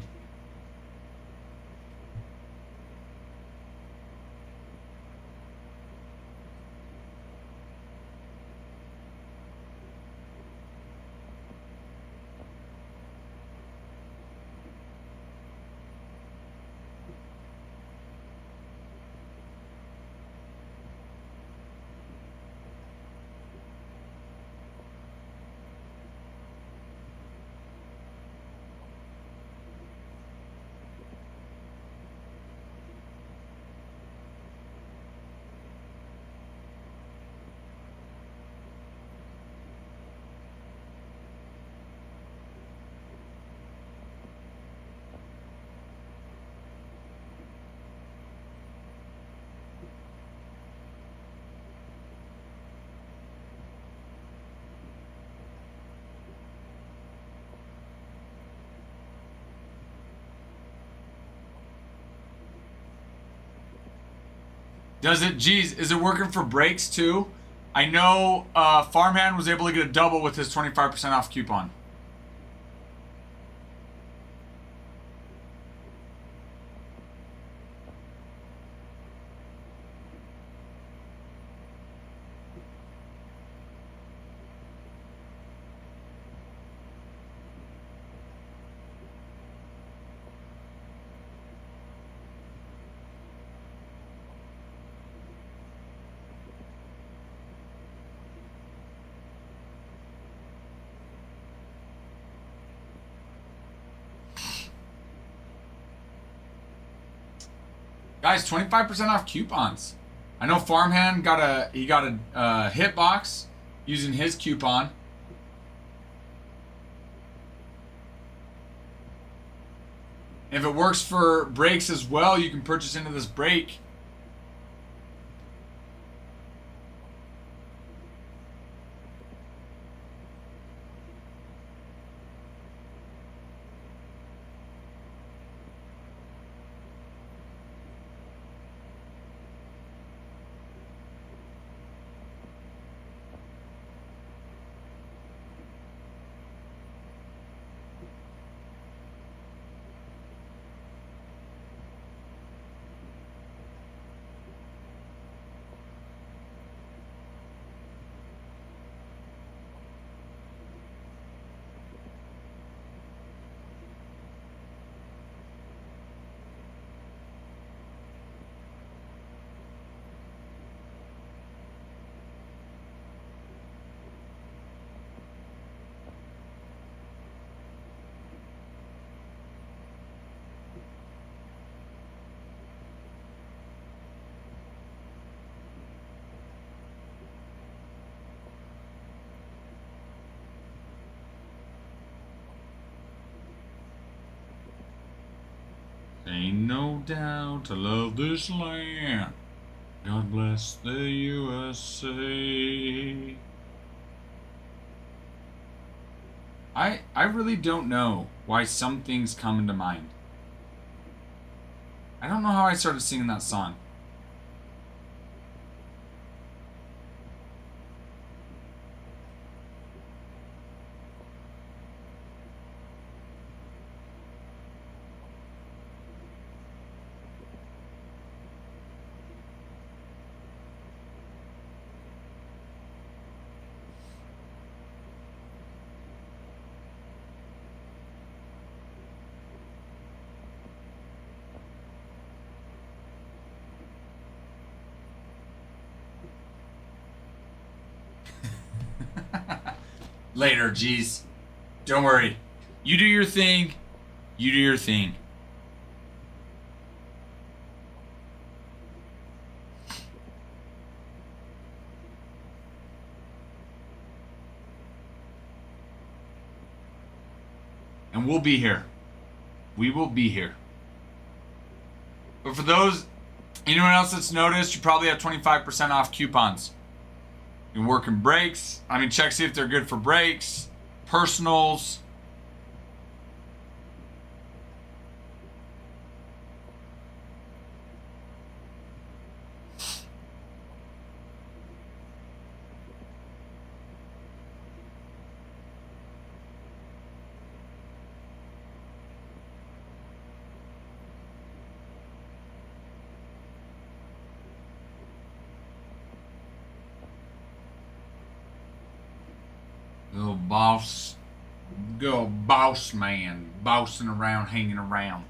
Geez, is it working for breaks too? I know Farmhand was able to get a double with his 25% off coupon. Guys, 25% off coupons. I know Farmhand got a hitbox using his coupon. If it works for breaks as well, you can purchase into this break. Ain't no doubt I love this land. God bless the USA. I really don't know why some things come into mind. I don't know how I started singing that song. Later, G's. Don't worry. You do your thing. You do your thing. And we'll be here. We will be here. But for those, anyone else that's noticed, you probably have 25% off coupons. You're working breaks. I mean, check, see if they're good for breaks, personals. Little boss, go boss man, bossing around, hanging around.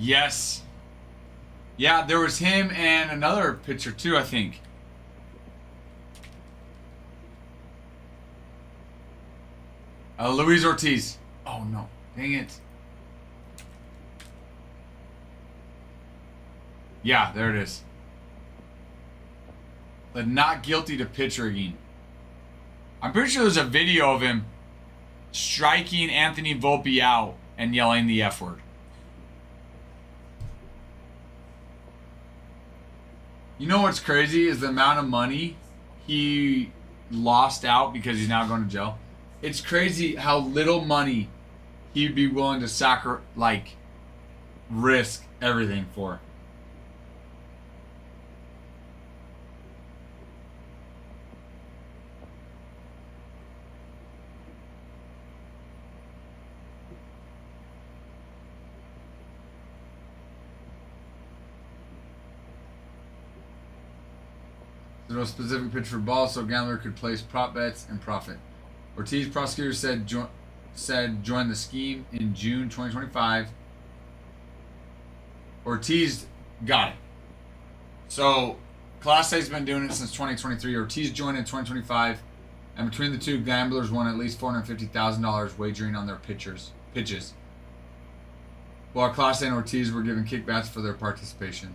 Yes. Yeah, there was him and another pitcher too, I think. Luis Ortiz. Oh no, dang it. Yeah, there it is. But not guilty to pitch rigging. I'm pretty sure there's a video of him striking Anthony Volpe out and yelling the F word. You know what's crazy is the amount of money he lost out because he's now going to jail. It's crazy how little money he'd be willing to risk everything for. There's no specific pitch for ball, so a gambler could place prop bets and profit. Ortiz, prosecutor said join the scheme in June 2025. Ortiz got it. So Class A's been doing it since 2023. Ortiz joined in 2025, and between the two, gamblers won at least $450,000 wagering on their pitches. While Class A and Ortiz were given kickbacks for their participation.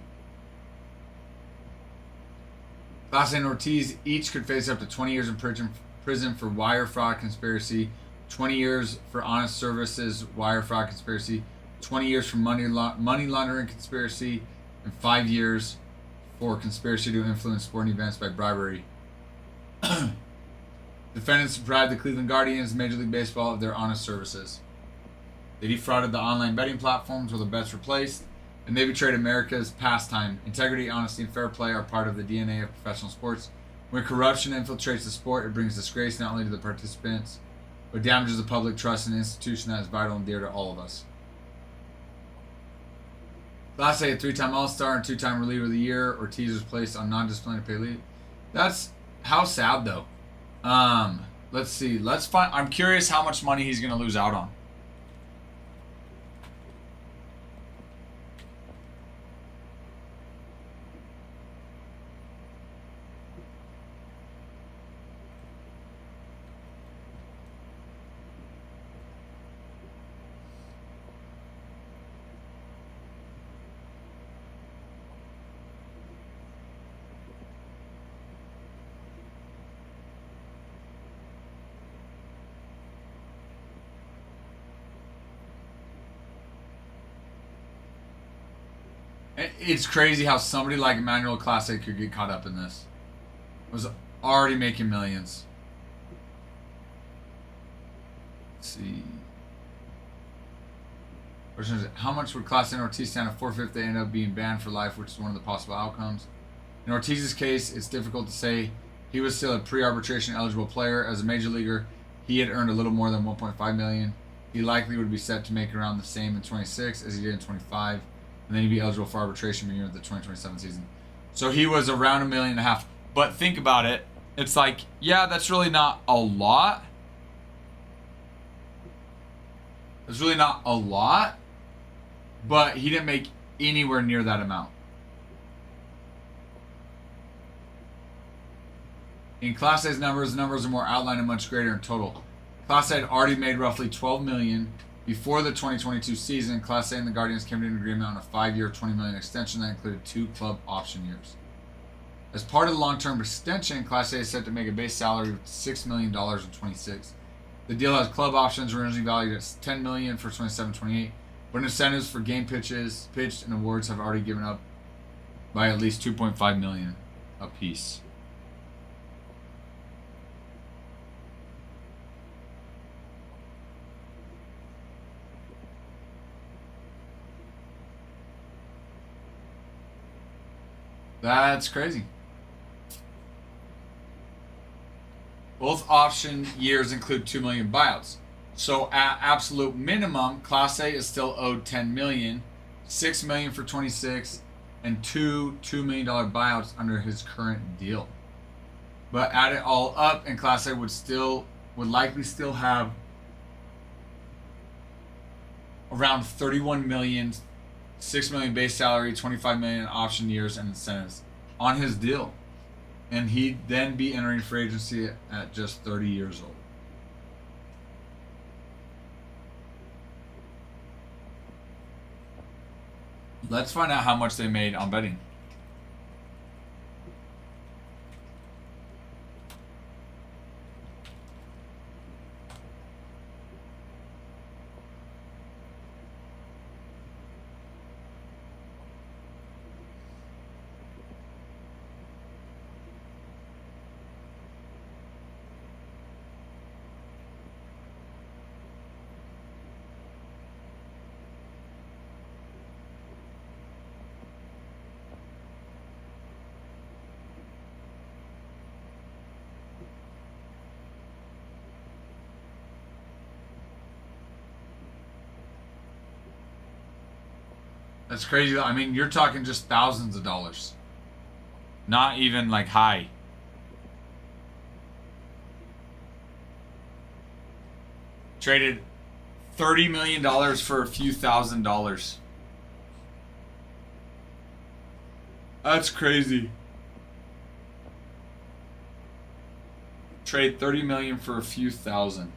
Class A and Ortiz each could face up to 20 years in prison for wire fraud conspiracy, 20 years for honest services wire fraud conspiracy, 20 years for money laundering conspiracy, and 5 years for conspiracy to influence sporting events by bribery. Defendants deprived the Cleveland Guardians, Major League Baseball, of their honest services. They defrauded the online betting platforms where the bets were placed, and they betrayed America's pastime. Integrity, honesty, and fair play are part of the DNA of professional sports. When corruption infiltrates the sport, it brings disgrace not only to the participants, but damages the public trust in an institution that is vital and dear to all of us. Class A, a 3-time All-Star and 2-time Reliever of the Year. Ortiz was placed on non-disciplinary pay leave. That's how sad, though. Let's see. Let's find. I'm curious how much money he's gonna lose out on. It's crazy how somebody like Emmanuel Clase could get caught up in this. Was already making millions. Let's see. Question is, how much would Clase and Ortiz stand if 4/5 they end up being banned for life, which is one of the possible outcomes? In Ortiz's case, it's difficult to say. He was still a pre-arbitration eligible player. As a major leaguer, he had earned a little more than $1.5 million. He likely would be set to make around the same in 26 as he did in 25. And then he'd be eligible for arbitration when you're at the 2027 season. So he was around $1.5 million. But think about it. It's like, yeah, that's really not a lot. It's really not a lot. But he didn't make anywhere near that amount. In Class A's numbers, the numbers are more outlined and much greater in total. Class A had already made roughly $12 million before the 2022 season. Class A and the Guardians came to an agreement on a 5-year, $20 million extension that included 2 club option years. As part of the long-term extension, Class A is set to make a base salary of $6 million in 26. The deal has club options originally valued at $10 million for 27-28, but incentives for game pitched, and awards have already given up by at least $2.5 million apiece. That's crazy. Both option years include $2 million buyouts. So at absolute minimum, Class A is still owed $10 million, $6 million for 26, and two $2 million buyouts under his current deal. But add it all up, and Class A would likely still have around $31 million, $6 million base salary, $25 million option years and incentives on his deal. And he'd then be entering free agency at just 30 years old. Let's find out how much they made on betting. That's crazy. I mean, you're talking just thousands of dollars. Not even like high. Traded $30 million for a few $1,000s. That's crazy. Trade $30 million for a few thousand.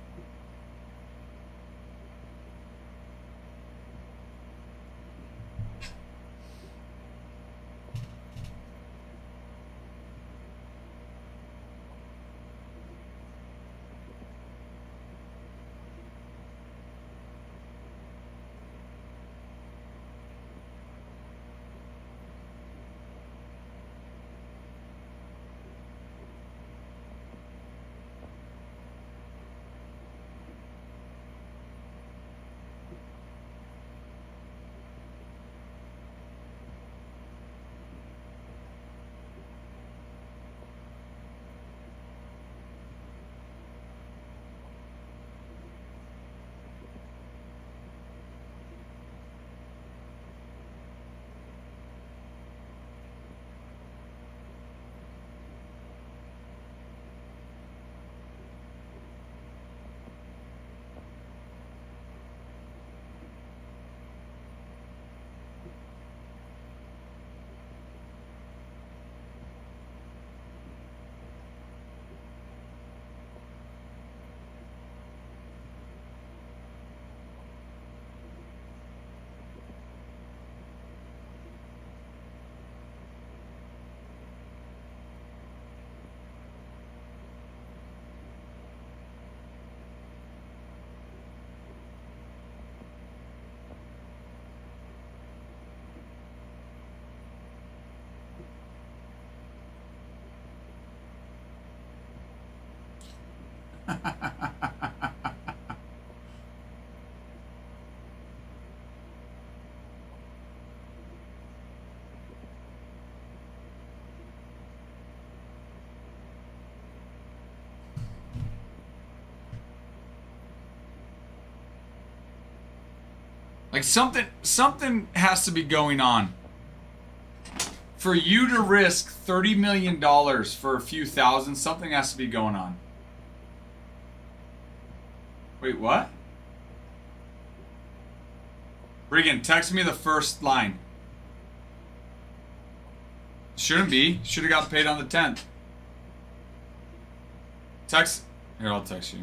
Like something has to be going on. For you to risk $30 million for a few thousand, something has to be going on. Wait, what? Regan, text me the first line. Shouldn't be. Should have got paid on the 10th. Text. Here, I'll text you.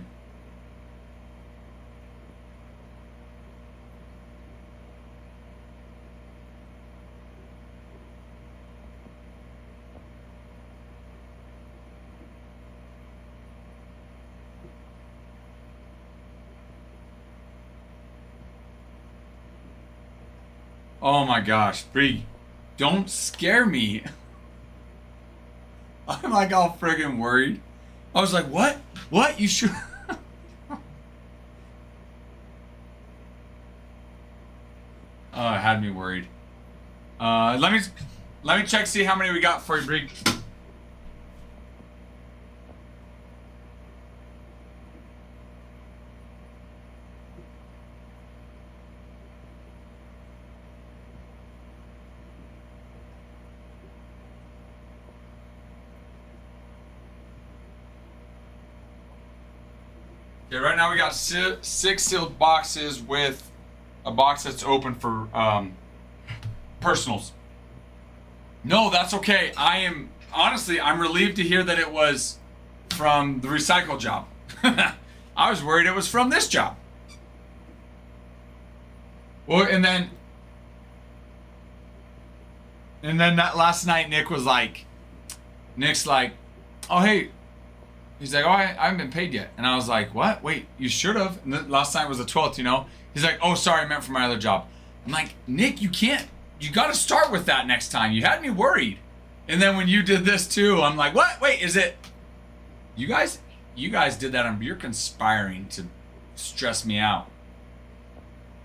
Oh my gosh, Bree, don't scare me. I'm like all friggin' worried. I was like, what? What? You sure? Oh, it had me worried. Let me check, see how many we got for you, Bree. Okay, right now we got 6 sealed boxes with a box that's open for personals. No, that's okay. I'm relieved to hear that it was from the recycle job. I was worried it was from this job. Well, and then that last night Nick's like, oh hey. He's like, oh, I haven't been paid yet. And I was like, what? Wait, you should have. And the last night was the 12th, you know? He's like, oh, sorry, I meant for my other job. I'm like, Nick, you can't. You got to start with that next time. You had me worried. And then when you did this too, I'm like, what? Wait, is it? You guys did that. You're conspiring to stress me out.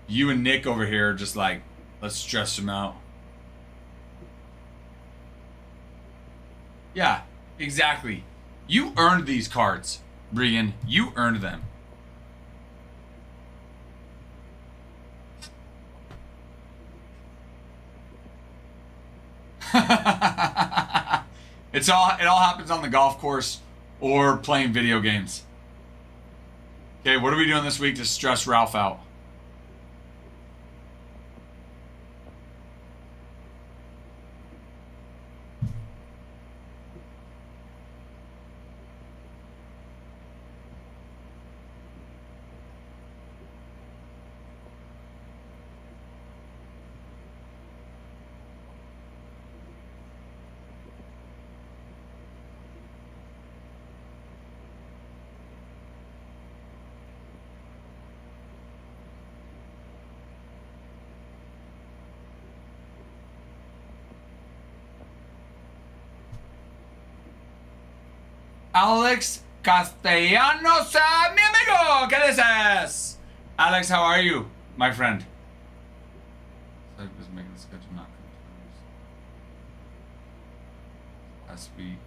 You and Nick over here are just like, let's stress him out. Yeah, exactly. You earned these cards, Brian. You earned them. It all happens on the golf course or playing video games. Okay, what are we doing this week to stress Ralph out? Alex Castellanos, mi amigo, ¿qué dices? Alex, how are you, my friend? I was making the schedule not come to last week.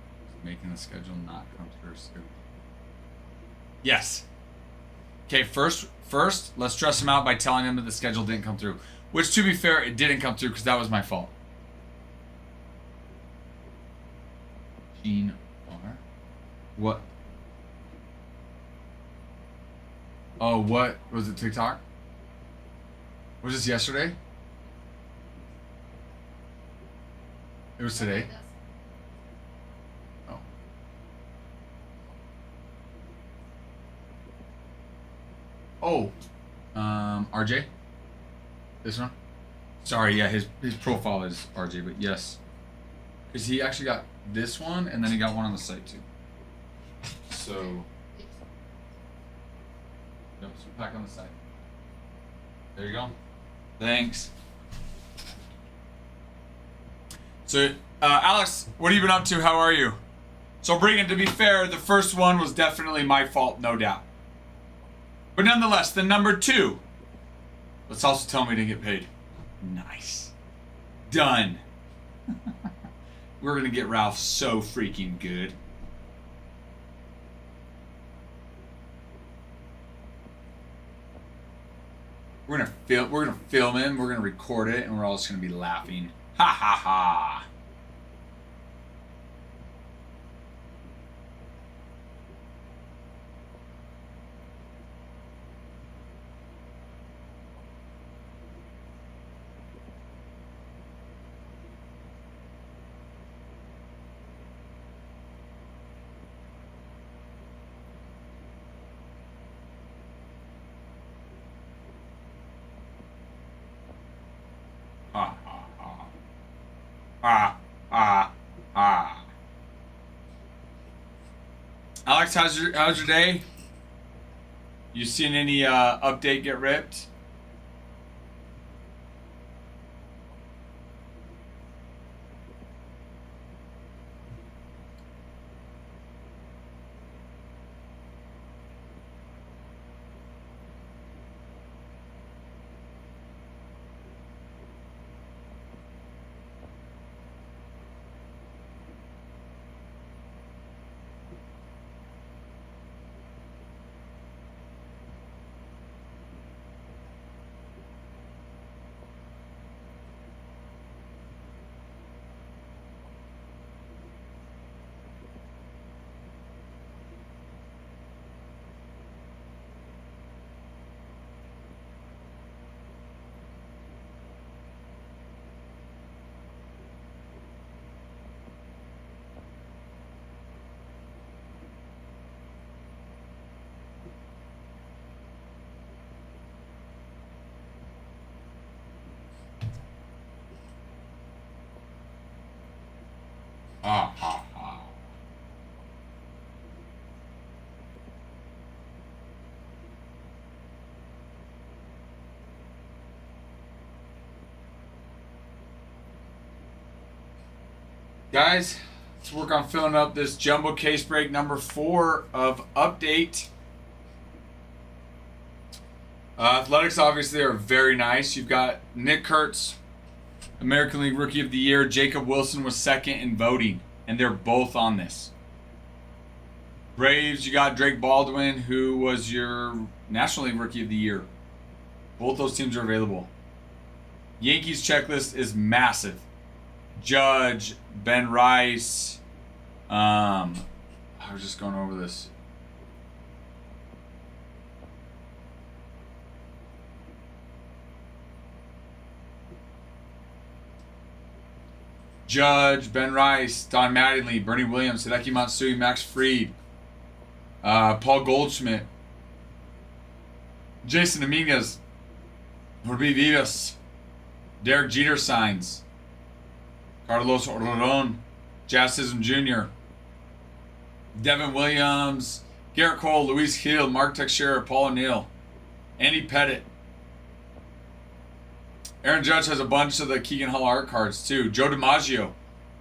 Making the schedule not come to her soon. Yes. Okay, first, let's stress him out by telling him that the schedule didn't come through. Which, to be fair, it didn't come through because that was my fault. Gene R. What? Oh, what? Was it TikTok? Was this yesterday? It was today? Oh. Oh. RJ? This one? Sorry, yeah, his profile is RJ, but yes. Because he actually got this one, and then he got one on the site, too. So... Yep, so back on the site. There you go. Thanks. So, Alex, what have you been up to? How are you? So bring it, to be fair, the first one was definitely my fault, no doubt. But nonetheless, the number 2. Let's also tell me to get paid. Nice. Done. We're gonna get Ralph so freaking good. We're gonna film him, we're gonna record it, and we're all just gonna be laughing. Ha ha ha. Ha ha ha. Ah, ah, ah. Alex, how's your day? You seen any update get ripped? Ah ha ha. Guys, let's work on filling up this jumbo case break number 4 of update. Athletics obviously are very nice. You've got Nick Kurtz, American League Rookie of the Year. Jacob Wilson was second in voting, and they're both on this. Braves, you got Drake Baldwin, who was your National League Rookie of the Year. Both those teams are available. Yankees checklist is massive. Judge, Ben Rice. I was just going over this. Judge, Ben Rice, Don Mattingly, Bernie Williams, Hideki Matsui, Max Fried, Paul Goldschmidt, Jason Dominguez, Jorge Vivas, Derek Jeter signs, Carlos Rodon, Jazzism Jr., Devin Williams, Garrett Cole, Luis Gil, Mark Teixeira, Paul O'Neill, Andy Pettit. Aaron Judge has a bunch of the Keegan Hull art cards too. Joe DiMaggio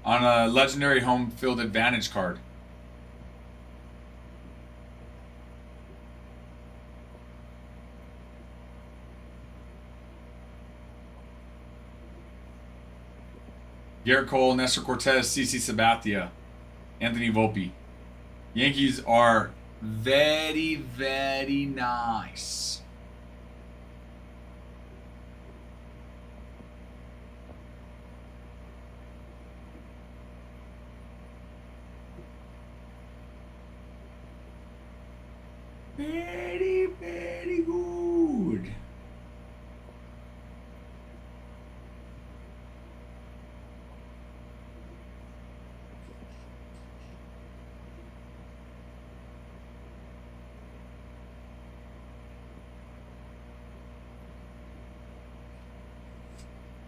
on a legendary home field advantage card. Garrett Cole, Nestor Cortez, CC Sabathia, Anthony Volpe. Yankees are very, very nice. Very, very good.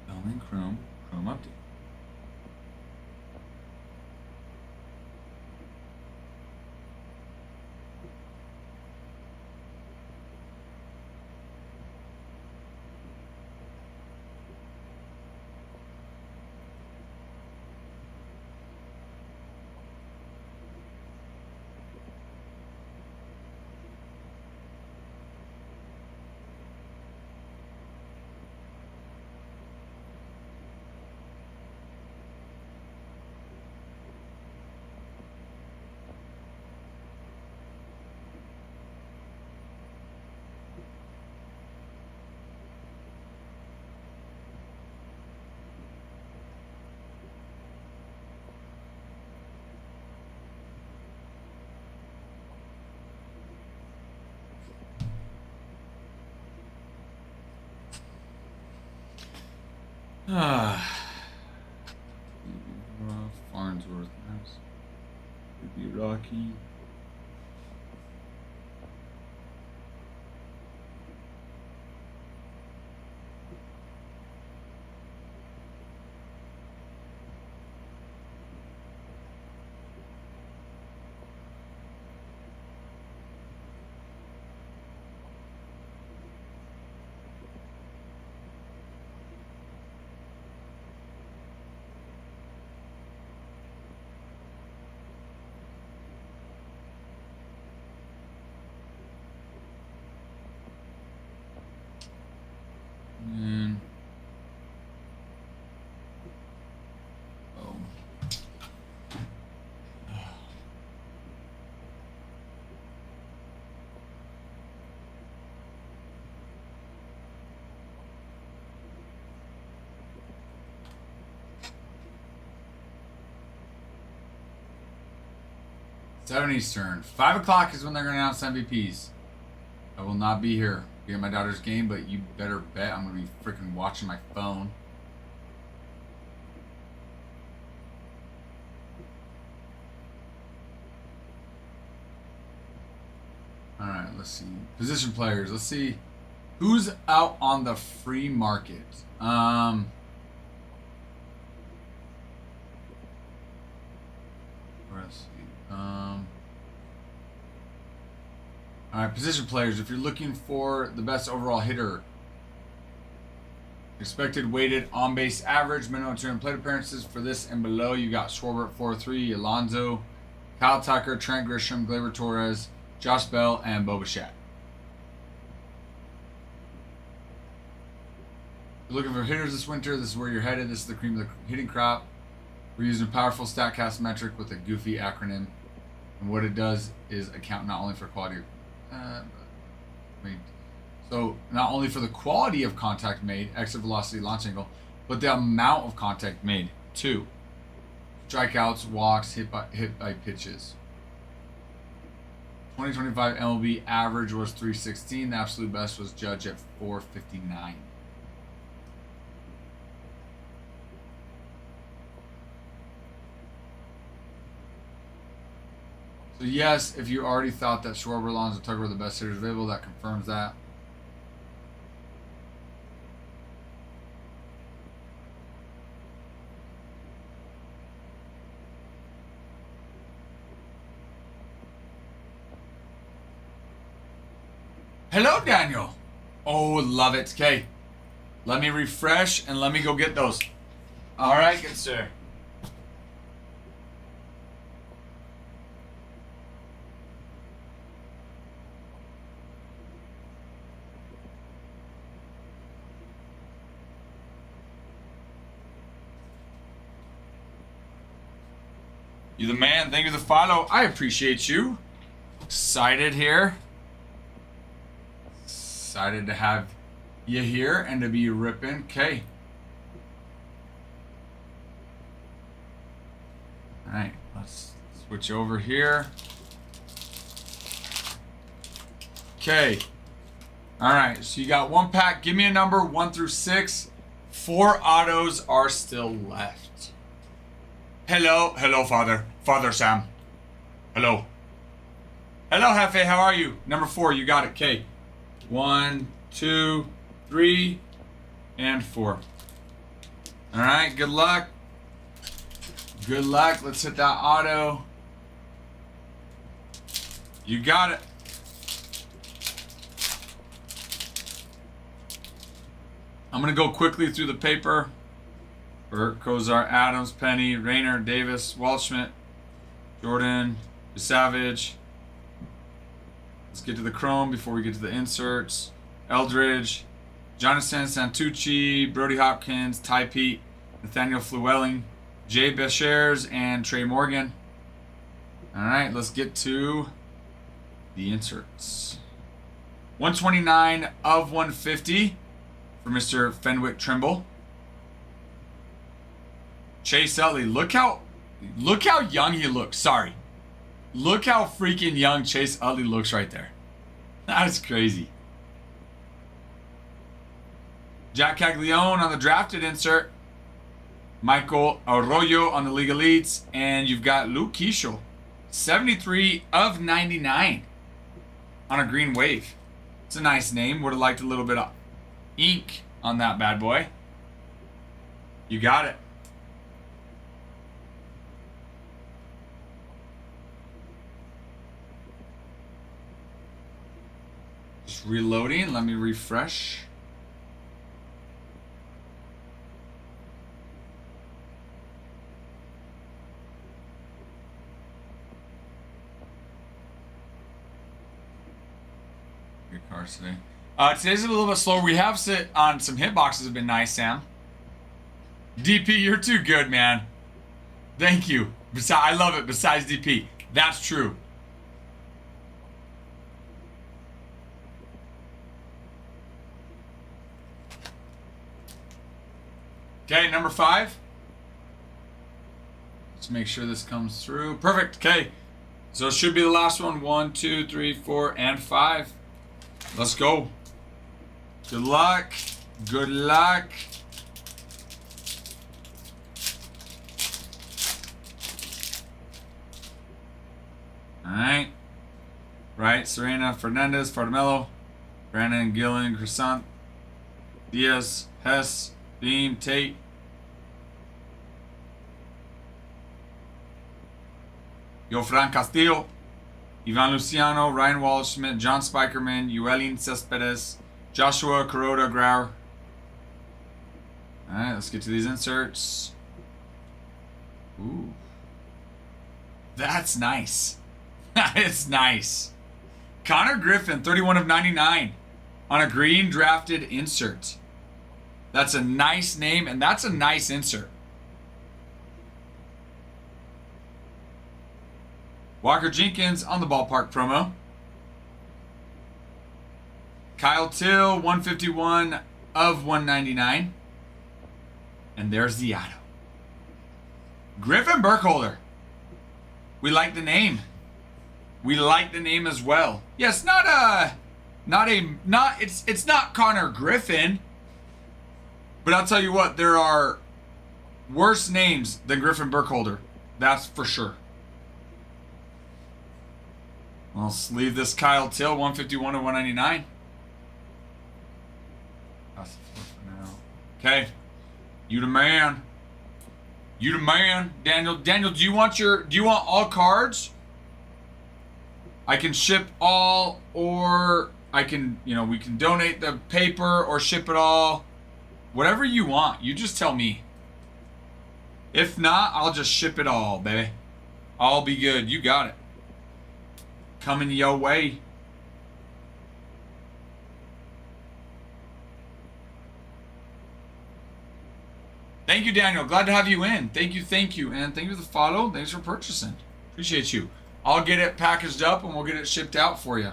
Bowman Chrome update. Farnsworth, nice. Could be Rocky. And oh, 7 Eastern. 5 o'clock is when they're going to announce MVPs. I will not be here. Be at my daughter's game, but you better bet I'm going to be freaking watching my phone. Alright, let's see. Position players. Let's see. Who's out on the free market? Let's see. Alright, position players. If you're looking for the best overall hitter, expected weighted on base average, minimum 200 plate appearances for this and below, you got Schwarber at 4-3, Alonso, Kyle Tucker, Trent Grisham, Gleyber Torres, Josh Bell, and Bo Bichette. If you're looking for hitters this winter, this is where you're headed. This is the cream of the hitting crop. We're using a powerful StatCast metric with a goofy acronym. And what it does is account not only for quality so not only for the quality of contact made, exit velocity, launch angle, but the amount of contact made too. Strikeouts, walks, hit by pitches. 2025 MLB average was 316. The absolute best was Judge at 459. So yes, if you already thought that Schwarber, Alonso, Tucker were the best hitters available, that confirms that. Hello, Daniel. Oh, love it. Okay, let me refresh and let me go get those. All right, good sir. You the man. Thank you for the follow. I appreciate you. Excited here. Excited to have you here and to be ripping. Okay. Alright, let's switch over here. Okay. Alright, so you got one pack. Give me a number 1 through 6. 4 autos are still left. Hello, Father. Father Sam. Hello. Hello, Hefe. How are you? Number 4, you got it. Okay. 1, 2, 3, and 4. All right. Good luck. Good luck. Let's hit that auto. You got it. I'm gonna go quickly through the paper. Burt, Kozar, Adams, Penny, Rayner, Davis, Waldschmidt, Jordan, Savage. Let's get to the chrome before we get to the inserts. Eldridge, Jonathan Santucci, Brody Hopkins, Ty Pete, Nathaniel Flewelling, Jay Beshers, and Trey Morgan. All right, let's get to the inserts. 129 of 150 for Mr. Fenwick Trimble. Chase Utley, look how young he looks. Sorry. Look how freaking young Chase Utley looks right there. That is crazy. Jack Caglione on the drafted insert. Michael Arroyo on the League Elites. And you've got Luke Keishel, 73 of 99 on a green wave. It's a nice name. Would have liked a little bit of ink on that bad boy. You got it. Just reloading. Let me refresh. Good cards today. Today's a little bit slower. We have sit on some hitboxes have been nice, Sam. DP, you're too good, man. Thank you. I love it. Besides DP, that's true. Okay, number 5. Let's make sure this comes through. Perfect. Okay, so it should be the last one. 1, 2, 3, 4, and 5. Let's go. Good luck. Good luck. All right. Right. Serena, Fernandez, Farmelo, Brandon, Gillen, Crescent, Diaz, Hess, Beam, Tate. Jofran Castillo, Ivan Luciano, Ryan Wallace-Schmidt, John Spikerman, Yuelin Cespedes, Joshua Kuroda Grauer. All right, let's get to these inserts. Ooh. That's nice. That is nice. Connor Griffin, 31 of 99 on a green drafted insert. That's a nice name, and that's a nice insert. Walker Jenkins on the ballpark promo. Kyle Till, 151 of 199. And there's the auto. Griffin Burkholder. We like the name. We like the name as well. Yes, it's not Connor Griffin. But I'll tell you what, there are worse names than Griffin Burkholder. That's for sure. I'll sleeve this Kyle Till, 151 of 199. That's for now. Okay. You the man. You the man. Daniel, do you want all cards? I can ship all, or I can, we can donate the paper or ship it all. Whatever you want. You just tell me. If not, I'll just ship it all, baby. I'll be good. You got it. Coming your way. Thank you, Daniel. Glad to have you in. Thank you. And thank you for the follow. Thanks for purchasing. Appreciate you. I'll get it packaged up and we'll get it shipped out for you.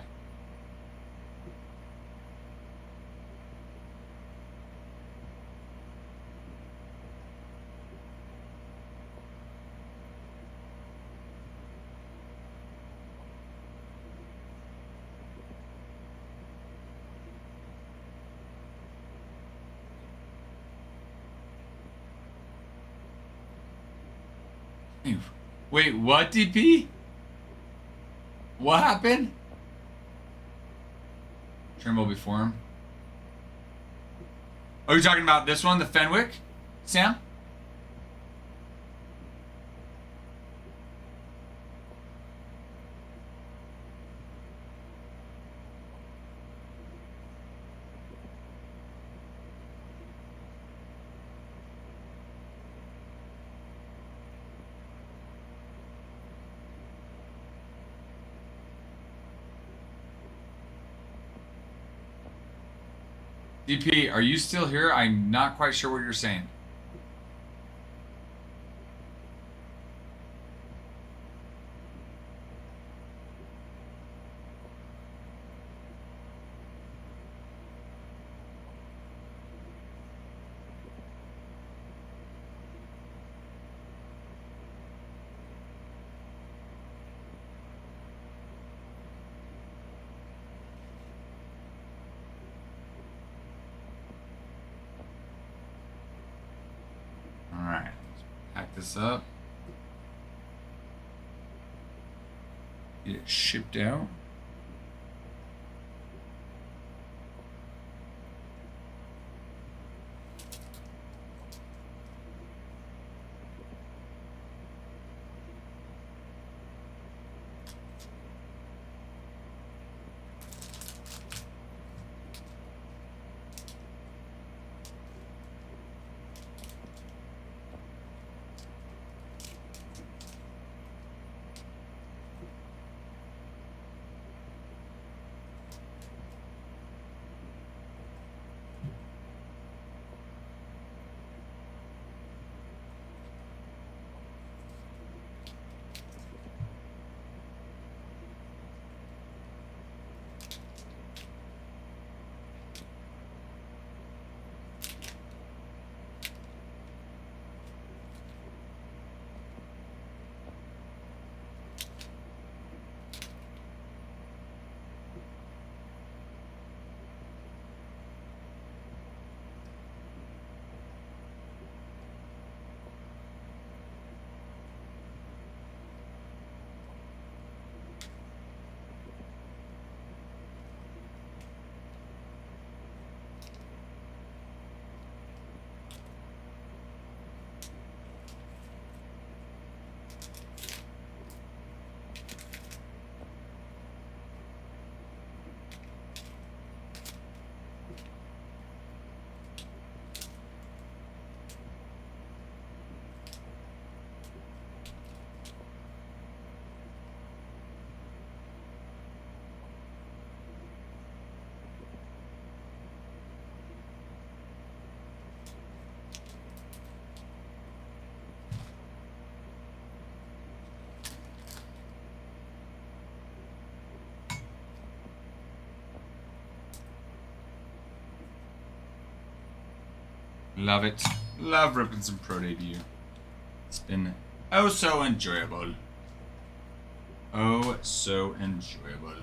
Wait, what, DP? What happened? Trimble before him. Are you talking about this one, the Fenwick, Sam? DP, are you still here? I'm not quite sure what you're saying. Back this up. Get it shipped out. Love it. Love ripping some Pro Debut. It's been oh so enjoyable. Oh so enjoyable.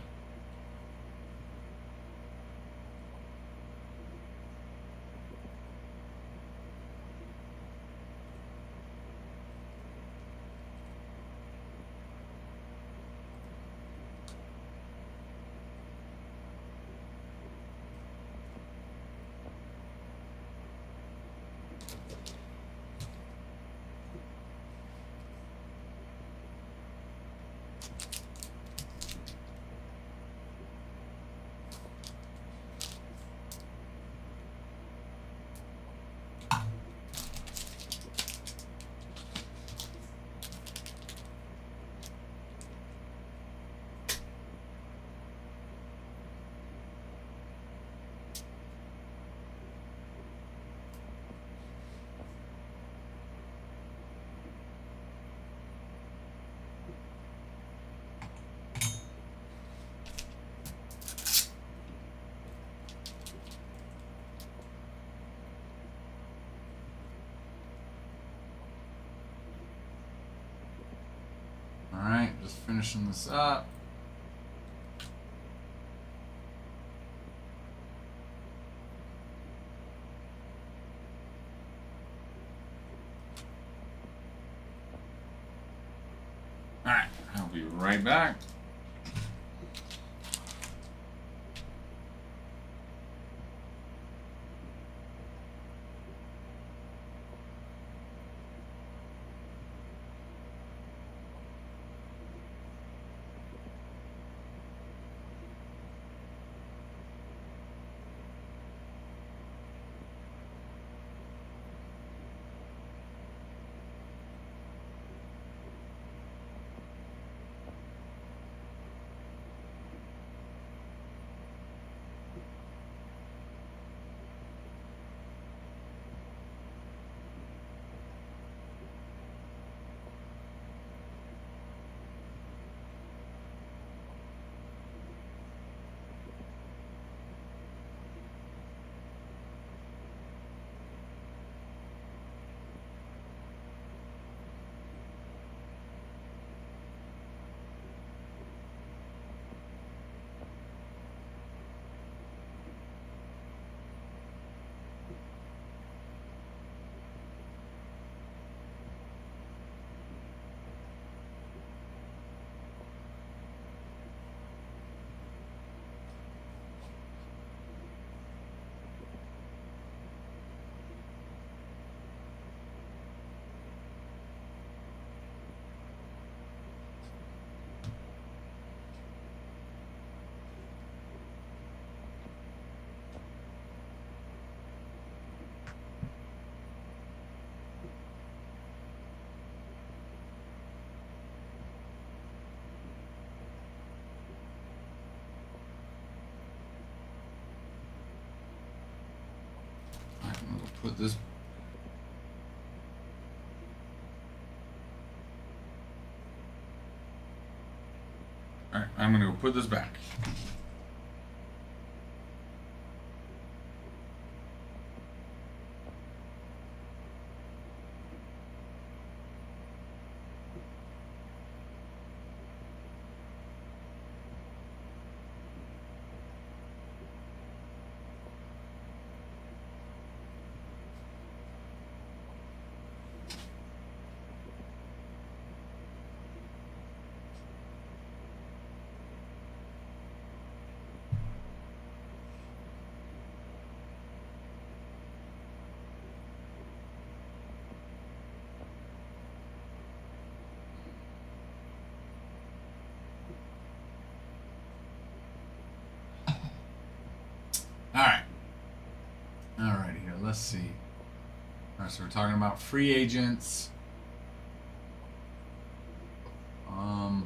Alright, just finishing this up. Alright, I'll be right back. put this. All right, I'm gonna go put this back. All right, here. Let's see. All right, so we're talking about free agents. Oh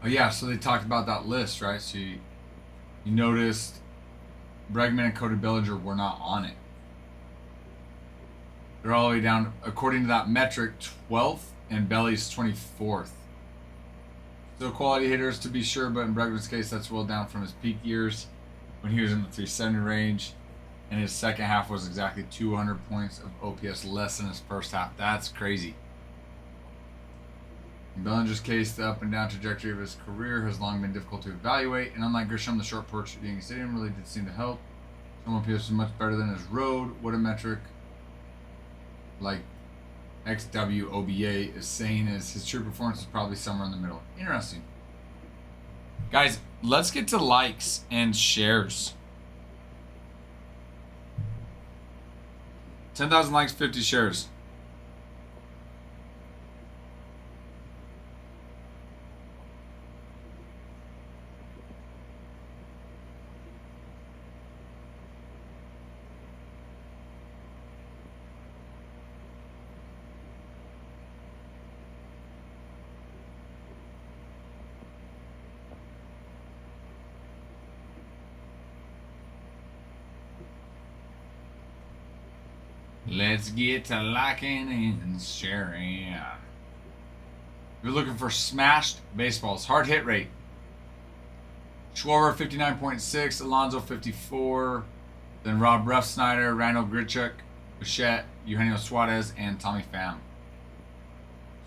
yeah, so they talked about that list, right? So you noticed Bregman and Cody Bellinger were not on it. They're all the way down, according to that metric, 12th, and Belly's 24th. Still quality hitters to be sure, but in Bregman's case, that's well down from his peak years when he was in the 370 range, and his second half was exactly 200 points of OPS less than his first half. That's crazy. In Bellinger's case, the up and down trajectory of his career has long been difficult to evaluate, and unlike Grisham, the short porch at Yankee Stadium really did seem to help. Some OPS was much better than his road. What a metric like XWOBA is saying is his true performance is probably somewhere in the middle. Interesting. Guys, let's get to likes and shares. 10,000 likes, 50 shares. Let's get to liking and sharing. If you're looking for smashed baseballs, hard hit rate. Schwarber 59.6, Alonso 54, then Rob Refsnyder, Randall Grichuk, Bichette, Eugenio Suarez, and Tommy Pham.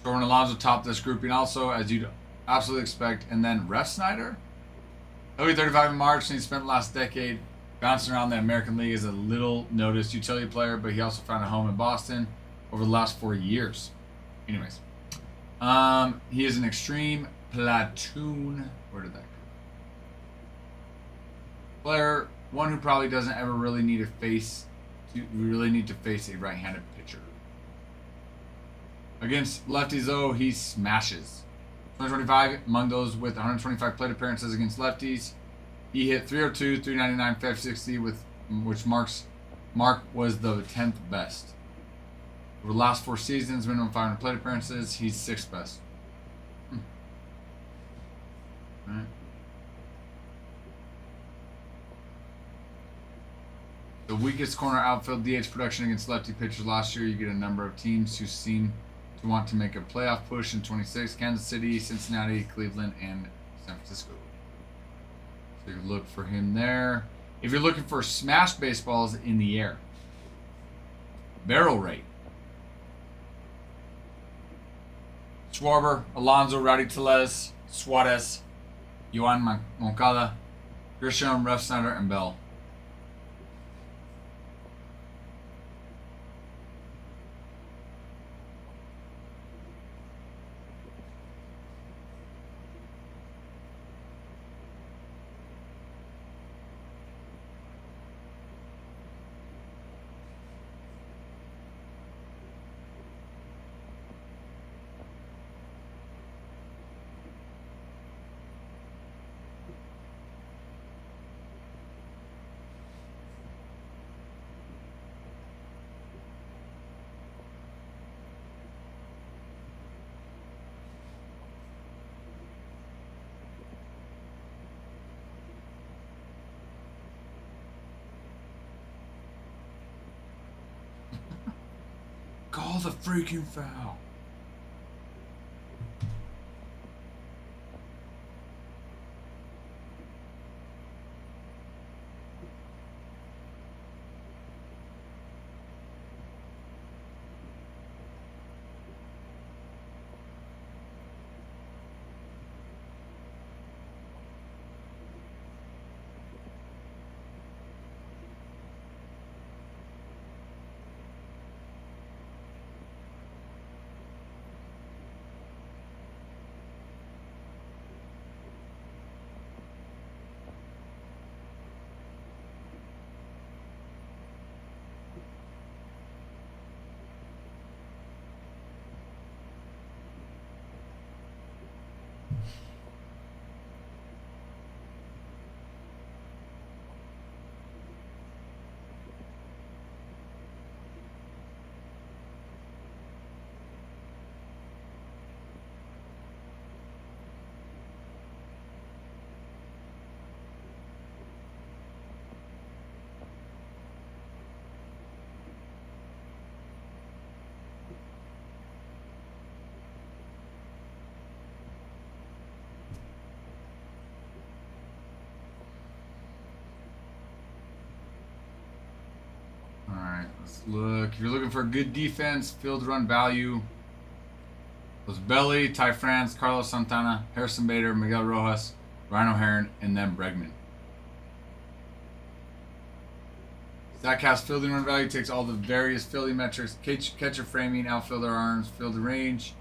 Schwarber and Alonso topped this grouping also, as you'd absolutely expect, and then Refsnyder. He'll be 35 in March, and he spent the last decade bouncing around the American League as a little-noticed utility player, but he also found a home in Boston over the last 4 years. Anyways, he is an extreme platoon. Where did that go? Player, one who probably doesn't ever really need to face a right-handed pitcher. Against lefties, though, he smashes. 2025, among those with 125 plate appearances against lefties, he hit 302, 399, 560, which Mark was the 10th best. Over the last 4 seasons, minimum 500 plate appearances, he's 6th best. All right. The weakest corner outfield DH production against lefty pitchers last year. You get a number of teams who seem to want to make a playoff push in 26: Kansas City, Cincinnati, Cleveland, and San Francisco. So you look for him there. If you're looking for smashed baseballs in the air, barrel rate. Schwarber, Alonso, Rowdy Tellez, Suarez, Yoan Moncada, Grisham, Refsnyder, and Bell. Call the freaking foul. Alright, let's look. If you're looking for a good defense, field run value, was Belly, Ty France, Carlos Santana, Harrison Bader, Miguel Rojas, Ryan O'Hearn, and then Bregman. StatCast fielding run value takes all the various fielding metrics, catcher framing, outfielder arms, fielder range,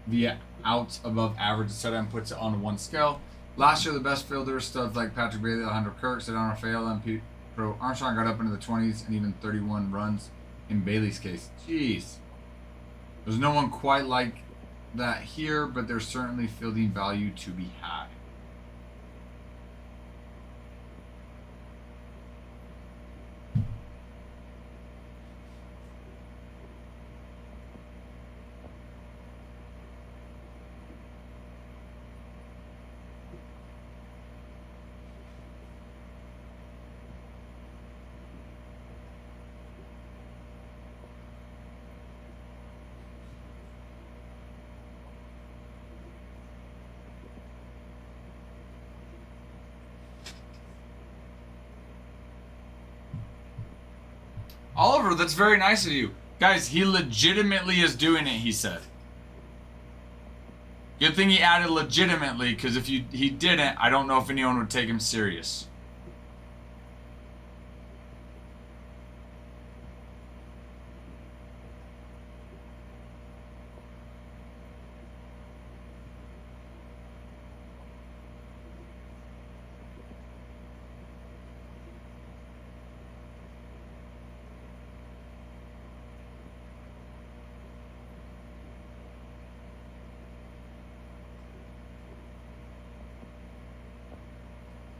via outs above average, etc., and puts it on one scale. Last year, the best fielders, studs like Patrick Bailey, Alejandro Kirk, Cedar Rafael, and Pro Armstrong got up into the 20s and even 31 runs in Bailey's case. Jeez. There's no one quite like that here, but there's certainly fielding value to be had. Oliver, that's very nice of you. Guys, he legitimately is doing it, he said. Good thing he added legitimately, because if he didn't, I don't know if anyone would take him serious.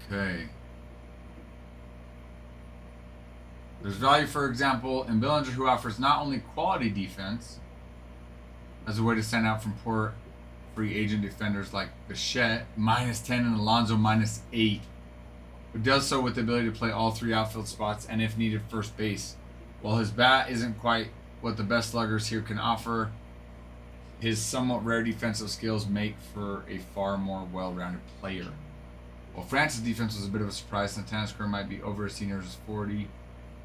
Okay. There's value, for example, in Bellinger, who offers not only quality defense as a way to stand out from poor free agent defenders like Bichette, -10, and Alonso, -8, who does so with the ability to play all three outfield spots and, if needed, first base. While his bat isn't quite what the best sluggers here can offer, his somewhat rare defensive skills make for a far more well-rounded player. While France's defense was a bit of a surprise, Santana's career might be over his seniors 40.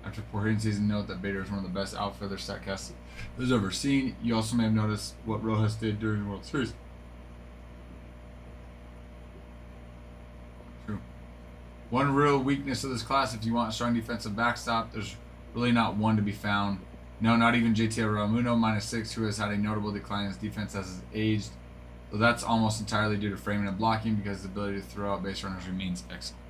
After poor hitting season, note that Bader is one of the best outfielders StatCast has ever seen. You also may have noticed what Rojas did during the World Series. True. One real weakness of this class, if you want a strong defensive backstop, there's really not one to be found. No, not even JT Realmuto, -6, who has had a notable decline in his defense as he's aged. So that's almost entirely due to framing and blocking, because his ability to throw out base runners remains excellent.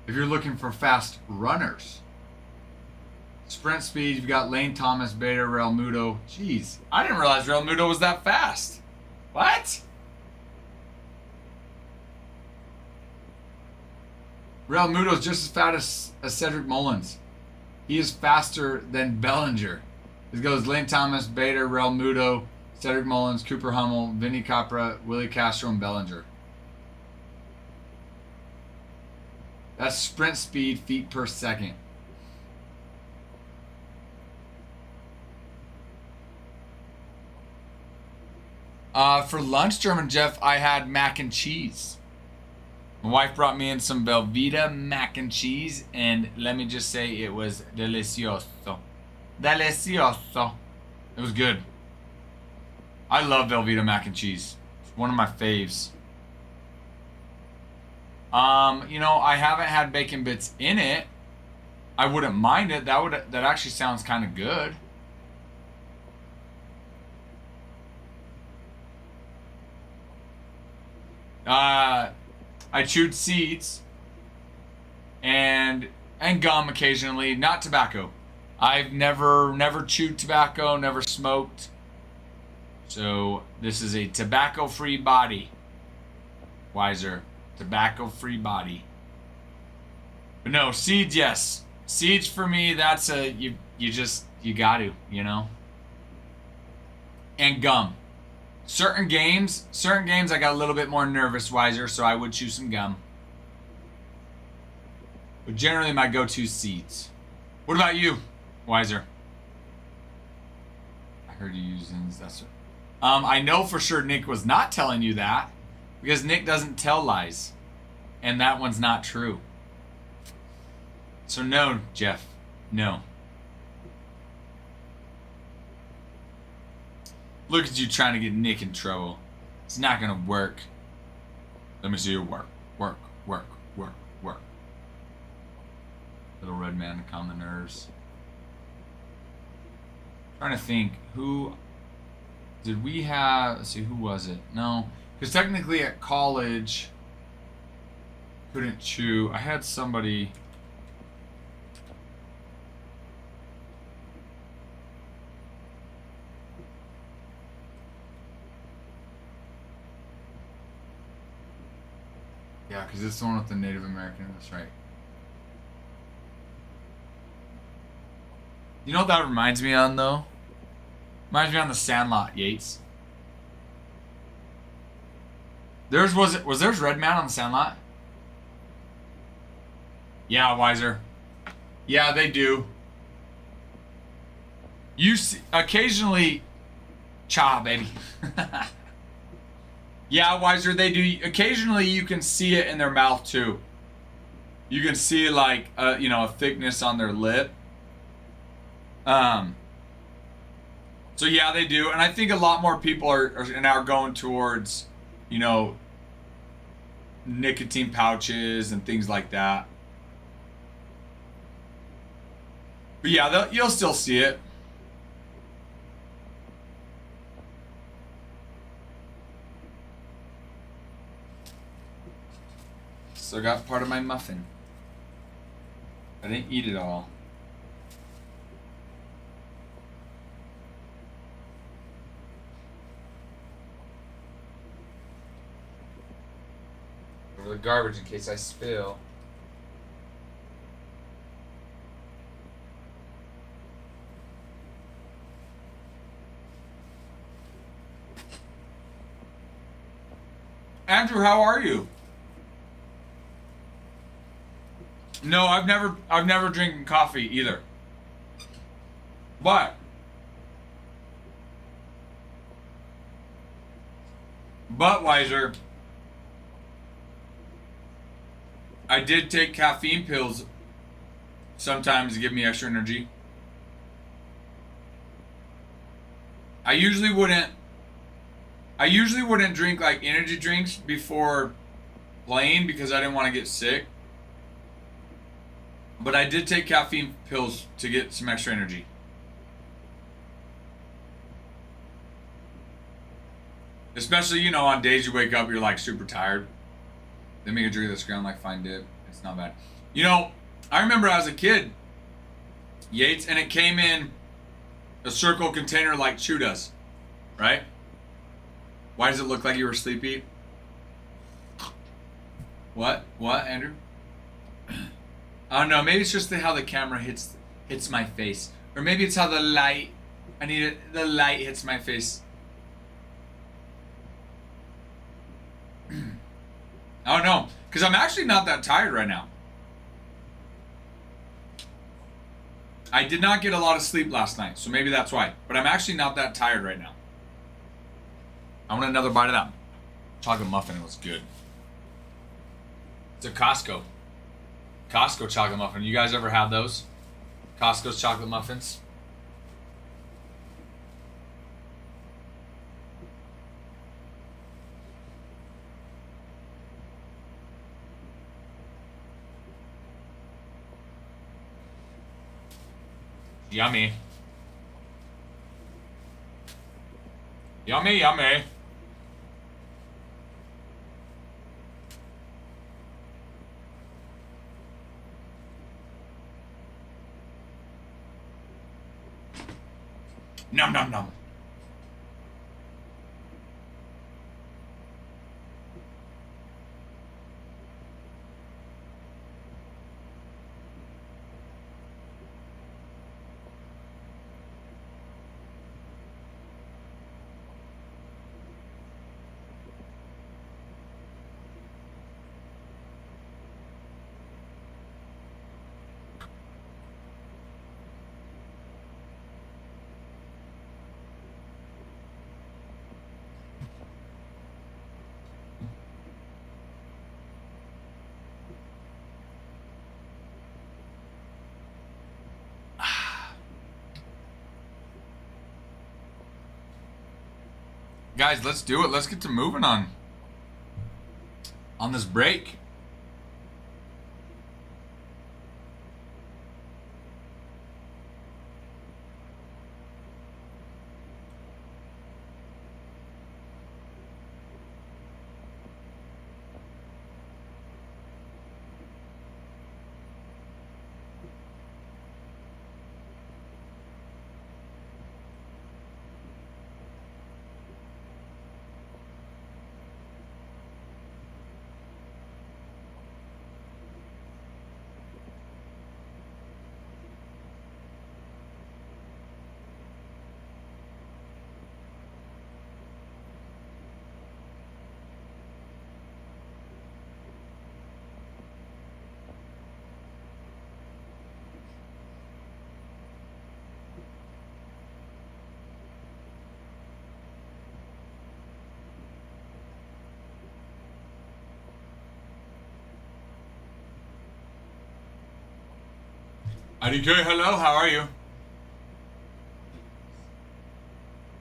If you're looking for fast runners, sprint speed, you've got Lane Thomas, Bader, Realmuto. Jeez, I didn't realize Realmuto was that fast. What? Realmuto's just as fast as Cedric Mullins. He is faster than Bellinger. This goes Lane Thomas, Bader, Rel Muto, Cedric Mullins, Cooper Hummel, Vinny Capra, Willie Castro, and Bellinger. That's sprint speed, feet per second. For lunch, German Jeff, I had mac and cheese. My wife brought me in some Velveeta mac and cheese, and let me just say it was delicioso. Delicioso. It was good. I love Velveeta mac and cheese. It's one of my faves. You know, I haven't had bacon bits in it. I wouldn't mind it. That actually sounds kind of good. I chewed seeds and gum occasionally, not tobacco. I've never chewed tobacco, never smoked. So this is a tobacco-free body. Wiser, tobacco-free body. But no, seeds, yes. Seeds for me, that's a you got to, you know. And gum. Certain games I got a little bit more nervous, Wiser, so I would chew some gum. But generally my go-to seeds. What about you, Wiser? I heard you use Zins, that's what. I know for sure Nick was not telling you that because Nick doesn't tell lies. And that one's not true. So no, Jeff, no. Look at you trying to get Nick in trouble. It's not gonna work. Let me see your work. Work. Little red man to calm the nerves. Trying to think, who did we have? Let's see, who was it? No, because technically at college, couldn't chew. I had somebody. Yeah, because it's the one with the Native American. That's right. You know what that reminds me on, though? Reminds me on the Sandlot, Yates. Was there's Red Man on the Sandlot? Yeah, Wiser. Yeah, they do. You see, occasionally, cha, baby. Yeah, Wiser, they do. Occasionally, you can see it in their mouth too. You can see like a thickness on their lip. So yeah, they do, and I think a lot more people are now going towards, nicotine pouches and things like that. But yeah, you'll still see it. Still got part of my muffin. I didn't eat it all. Over the garbage in case I spill. Andrew, how are you? No, I've never drinking coffee either. But Wiser, I did take caffeine pills sometimes to give me extra energy. I usually wouldn't drink like energy drinks before playing because I didn't want to get sick. But I did take caffeine pills to get some extra energy. Especially, on days you wake up, you're like super tired. They make a drink that's ground like fine dip. It's not bad. I remember as a kid, Yates, and it came in a circle container like Chew does, right? Why does it look like you were sleepy? What, Andrew? I don't know. Maybe it's just how the camera hits my face, or maybe it's how the light I need it. The light hits my face. I don't know, because I'm actually not that tired right now. I did not get a lot of sleep last night, so maybe that's why. But I'm actually not that tired right now. I want another bite of that chocolate muffin. It was good. It's a Costco chocolate muffin. You guys ever had those? Costco's chocolate muffins? Yummy. Yummy, yummy. Nom nom nom. Guys, let's do it. Let's get to moving on this break. IDK, hello, how are you?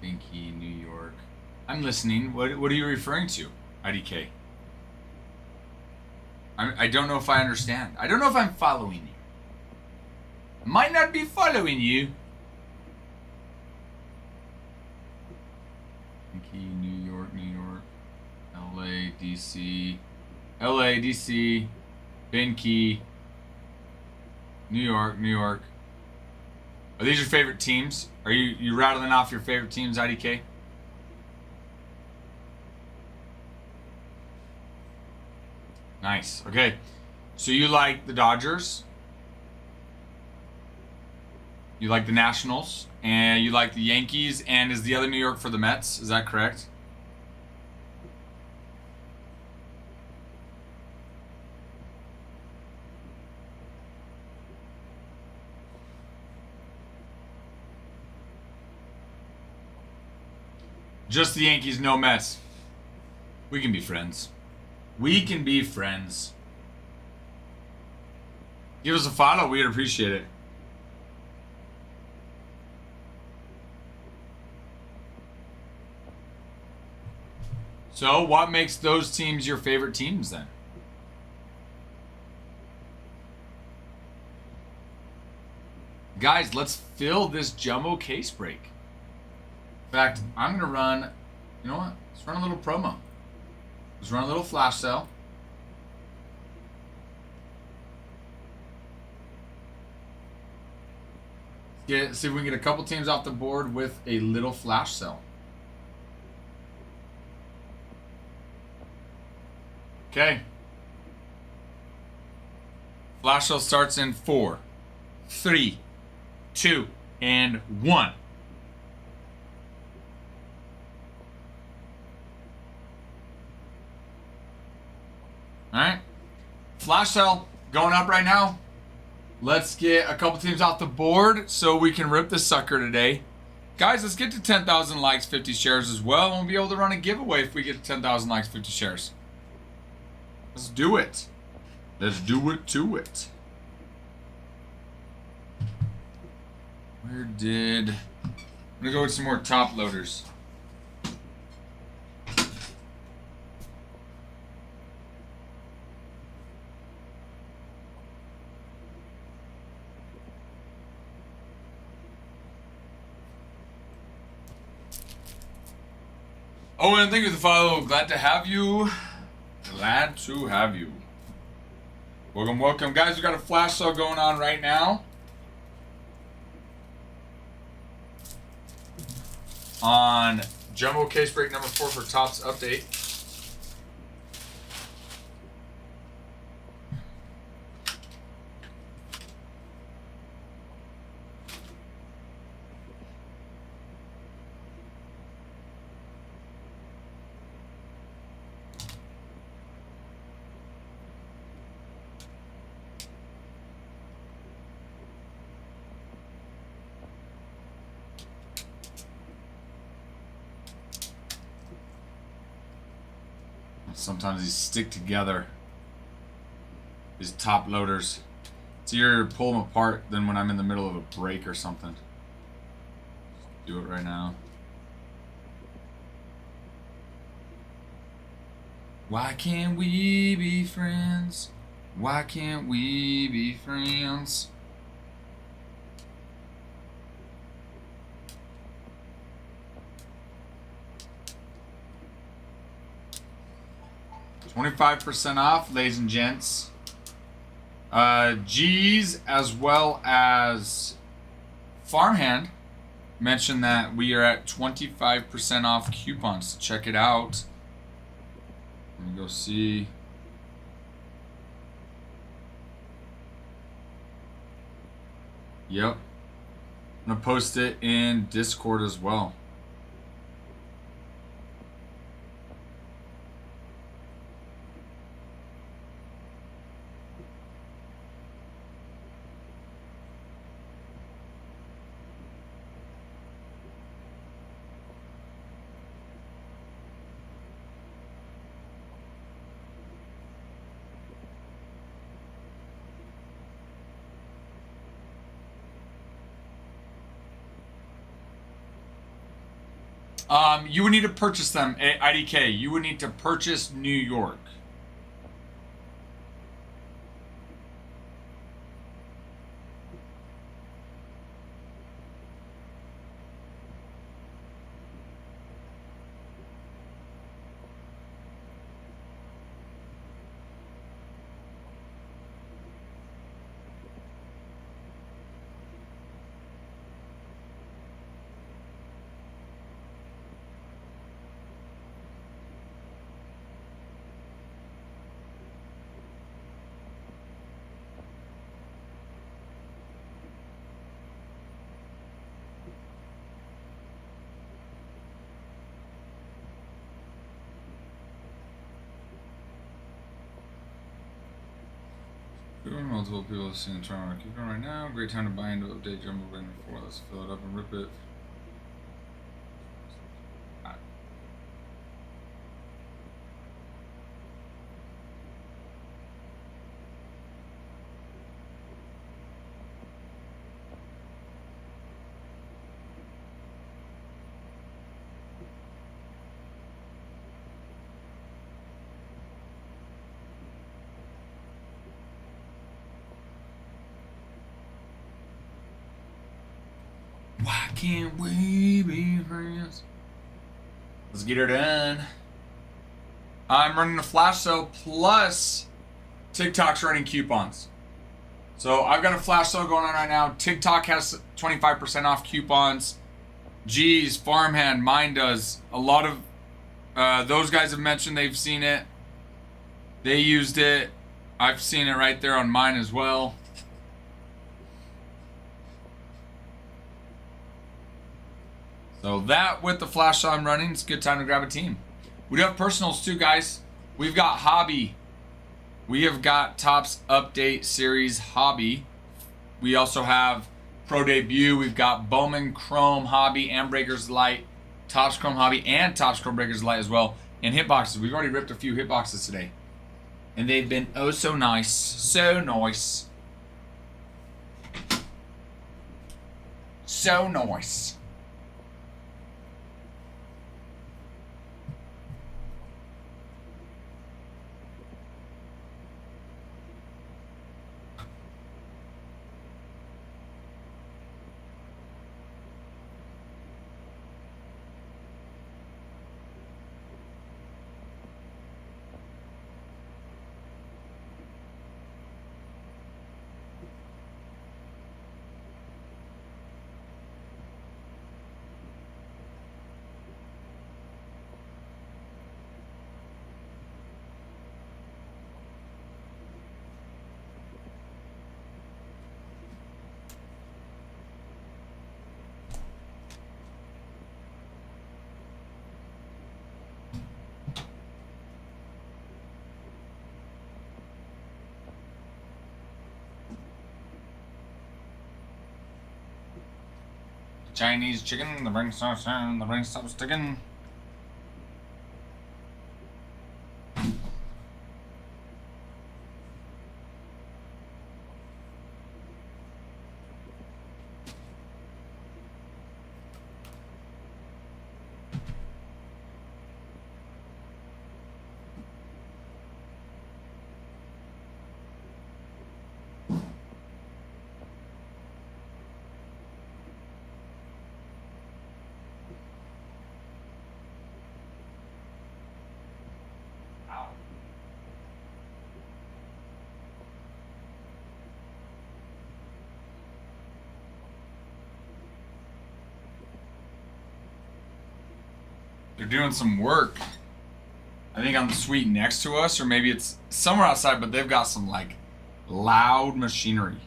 Pinky, New York. I'm listening. What are you referring to, IDK? I don't know if I understand. I don't know if I'm following you. I might not be following you. Pinky, New York, LA, DC. LA, DC. Pinky. New York. Are these your favorite teams? Are you rattling off your favorite teams, IDK? Nice. Okay. So you like the Dodgers, you like the Nationals, and you like the Yankees, and is the other New York for the Mets? Is that correct? Just the Yankees, no Mets. We can be friends. We can be friends. Give us a follow. We'd appreciate it. So, what makes those teams your favorite teams then? Guys, let's fill this jumbo case break. In fact, I'm going to run, you know what? Let's run a little promo. Let's run a little flash sale. See if we can get a couple teams off the board with a little flash sale. Okay. Flash sale starts in 4, 3, 2, and 1. Alright. Flash sale going up right now. Let's get a couple teams off the board so we can rip this sucker today. Guys, let's get to 10,000 likes, 50 shares as well. And we'll be able to run a giveaway if we get to 10,000 likes, 50 shares. Let's do it. Let's do it to it. Where did... I'm going to go with some more top loaders. Owen, thank you for the follow. Glad to have you. Glad to have you. Welcome, welcome. Guys, we got a flash sale going on right now. On Jumbo Case Break number 4 for Topps Update. Sometimes these stick together. These top loaders. It's easier to pull them apart than when I'm in the middle of a break or something. Do it right now. Why can't we be friends? Why can't we be friends? $25% off, ladies and gents. G's as well as Farmhand mentioned that we are at 25% off coupons. Check it out. Let me go see. Yep. I'm gonna post it in Discord as well. You would need to purchase them at IDK. You would need to purchase New York. Multiple people have seen the tournament. Keep going right now. Great time to buy into update Jumbo Break before. Let's fill it up and rip it. Why can't we be friends? Let's get her done. I'm running a flash sale plus TikTok's running coupons. So I've got a flash sale going on right now. TikTok has 25% off coupons. G's, Farmhand, mine does. A lot of those guys have mentioned they've seen it. They used it. I've seen it right there on mine as well. So that with the flash I'm running, it's a good time to grab a team. We do have personals too, guys. We've got Hobby, We have got Topps Update Series Hobby. We also have Pro Debut. We've got Bowman Chrome Hobby and Breakers Light, Topps Chrome Hobby and Topps Chrome Breakers Light as well. And hitboxes. We've already ripped a few hitboxes today. And they've been oh so nice. So nice. So nice. Chinese chicken, the ring starts and the ring stops sticking. They're doing some work. I think on the suite next to us, or maybe it's somewhere outside, but they've got some like loud machinery.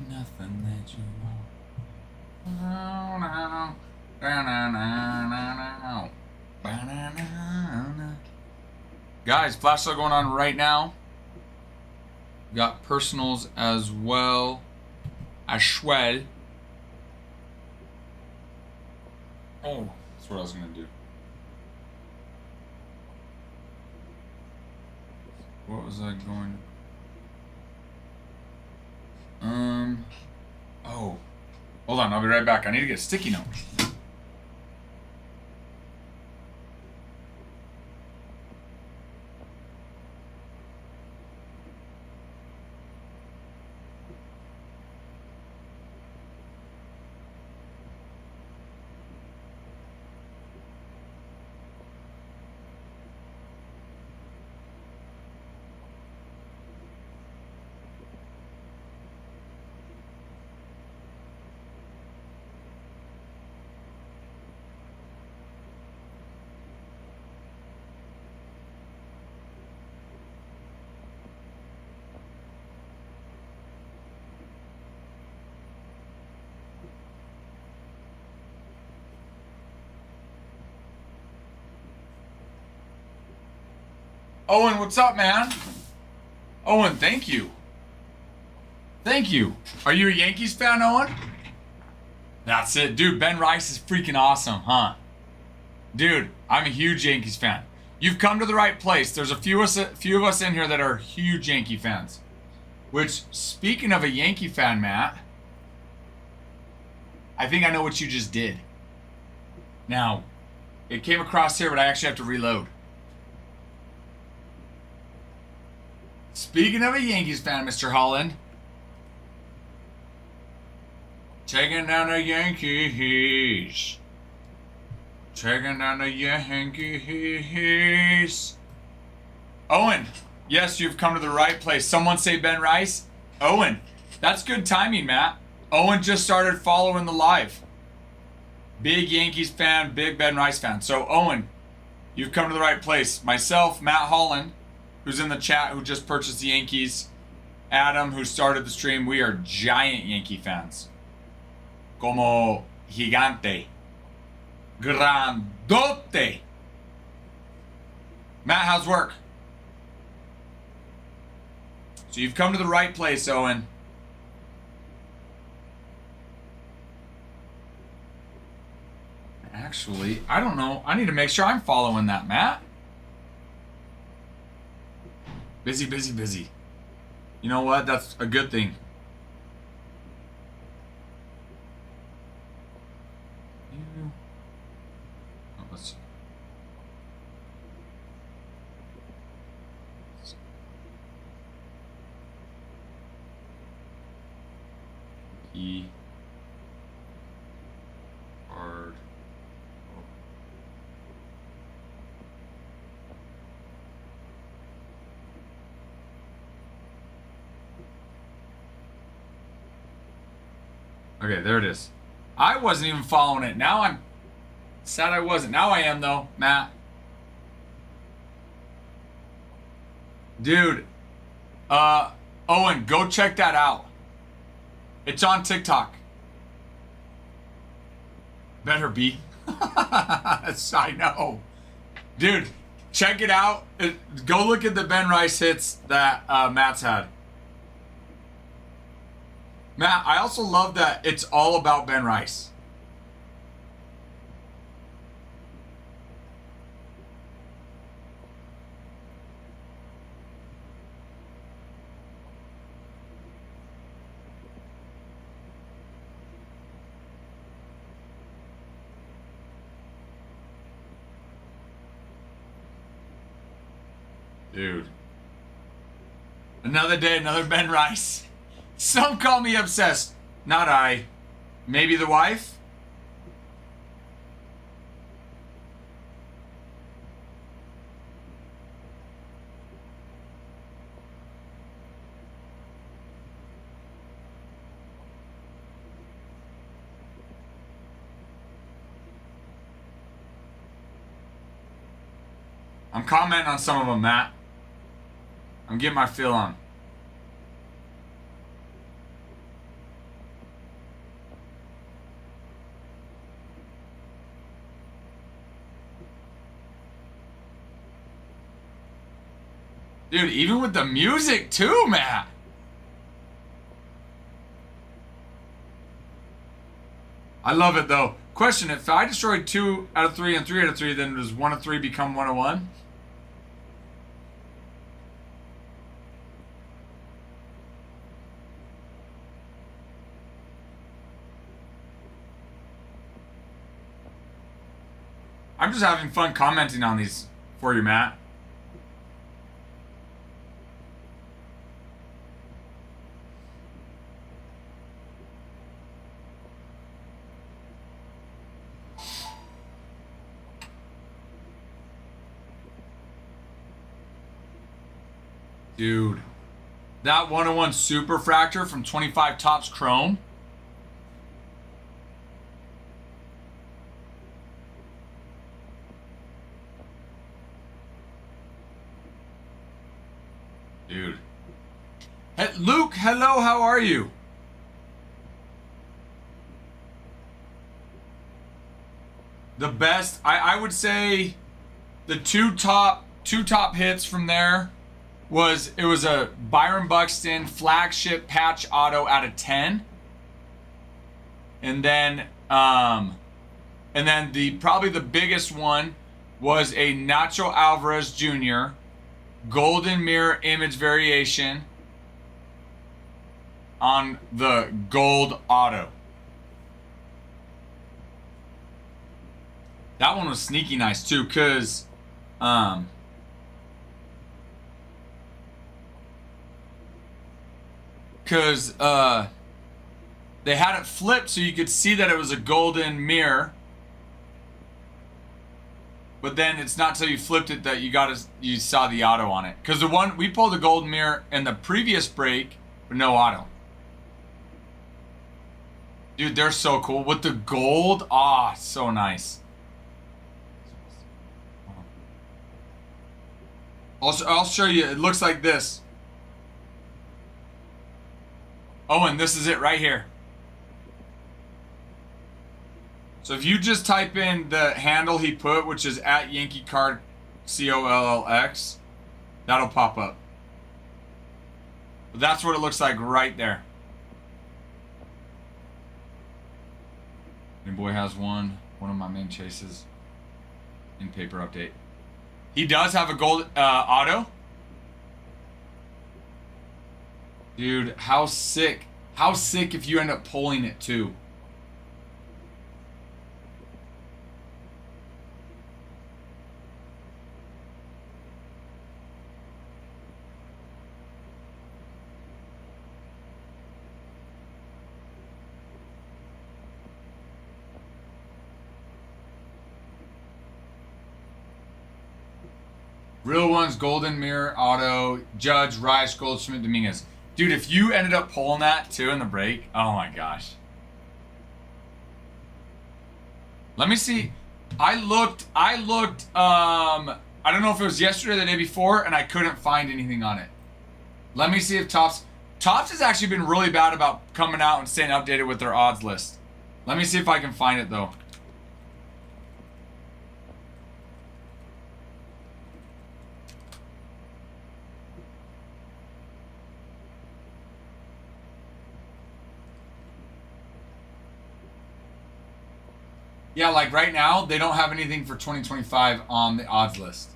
Nothing that you want. Guys, flash sale going on right now. Got personals as well. Ashwell. Oh, that's what I was gonna do. What was I going? Oh. Hold on, I'll be right back. I need to get a sticky note. Owen, what's up, man? Owen, thank you. Thank you. Are you a Yankees fan, Owen? That's it. Dude, Ben Rice is freaking awesome, huh? Dude, I'm a huge Yankees fan. You've come to the right place. There's a few of us in here that are huge Yankee fans. Which, speaking of a Yankee fan, Matt, I think I know what you just did. Now, it came across here, but I actually have to reload. Speaking of a Yankees fan, Mr. Holland, taking down the Yankees. Taking down the Yankees. Owen, yes, you've come to the right place. Someone say Ben Rice. Owen, that's good timing, Matt. Owen just started following the live. Big Yankees fan, big Ben Rice fan. So, Owen, you've come to the right place. Myself, Matt Holland, who's in the chat, who just purchased the Yankees. Adam, who started the stream. We are giant Yankee fans. Como gigante. Grandote. Matt, how's work? So you've come to the right place, Owen. Actually, I don't know. I need to make sure I'm following that, Matt. Busy, busy, busy. You know what? That's a good thing. Oh, let's E hard. Okay, there it is. I wasn't even following it. Now I'm sad I wasn't. Now I am, though, Matt. Dude, Owen, go check that out. It's on TikTok. Better be. I know. Dude, check it out. Go look at the Ben Rice hits that Matt's had. Matt, I also love that it's all about Ben Rice. Dude. Another day, another Ben Rice. Some call me obsessed. Not I. Maybe the wife? I'm commenting on some of them, Matt. I'm getting my feel on. Dude, even with the music too, Matt. I love it though. Question, if I destroyed 2 out of 3 and 3 out of 3, then does 1 of 3 become 1 of 1? I'm just having fun commenting on these for you, Matt. Dude, that 101 Super Fractor from 25 Tops Chrome. Dude. Hey, Luke, hello, how are you? The best, I would say the two top hits from there was a Byron Buxton flagship patch auto out of 10. And then the probably the biggest one was a Nacho Alvarez Jr. golden mirror image variation on the gold auto. That one was sneaky nice too, cause they had it flipped so you could see that it was a golden mirror. But then it's not till you flipped it that you saw the auto on it. Because the one we pulled the golden mirror in the previous break, but no auto. Dude, they're so cool with the gold. Ah, so nice. I'll show you. It looks like this. Oh, and this is it right here. So if you just type in the handle he put, which is at Yankee Card COLLX, that'll pop up. But that's what it looks like right there. Your boy has one of my main chases in paper update. He does have a gold auto. Dude, how sick. How sick if you end up pulling it too. Real ones, Golden Mirror, Auto, Judge, Rice, Goldschmidt, Dominguez. Dude, if you ended up pulling that too in the break, oh my gosh. Let me see. I looked, I don't know if it was yesterday or the day before, and I couldn't find anything on it. Let me see if Topps has actually been really bad about coming out and staying updated with their odds list. Let me see if I can find it though. Yeah, like right now, they don't have anything for 2025 on the odds list.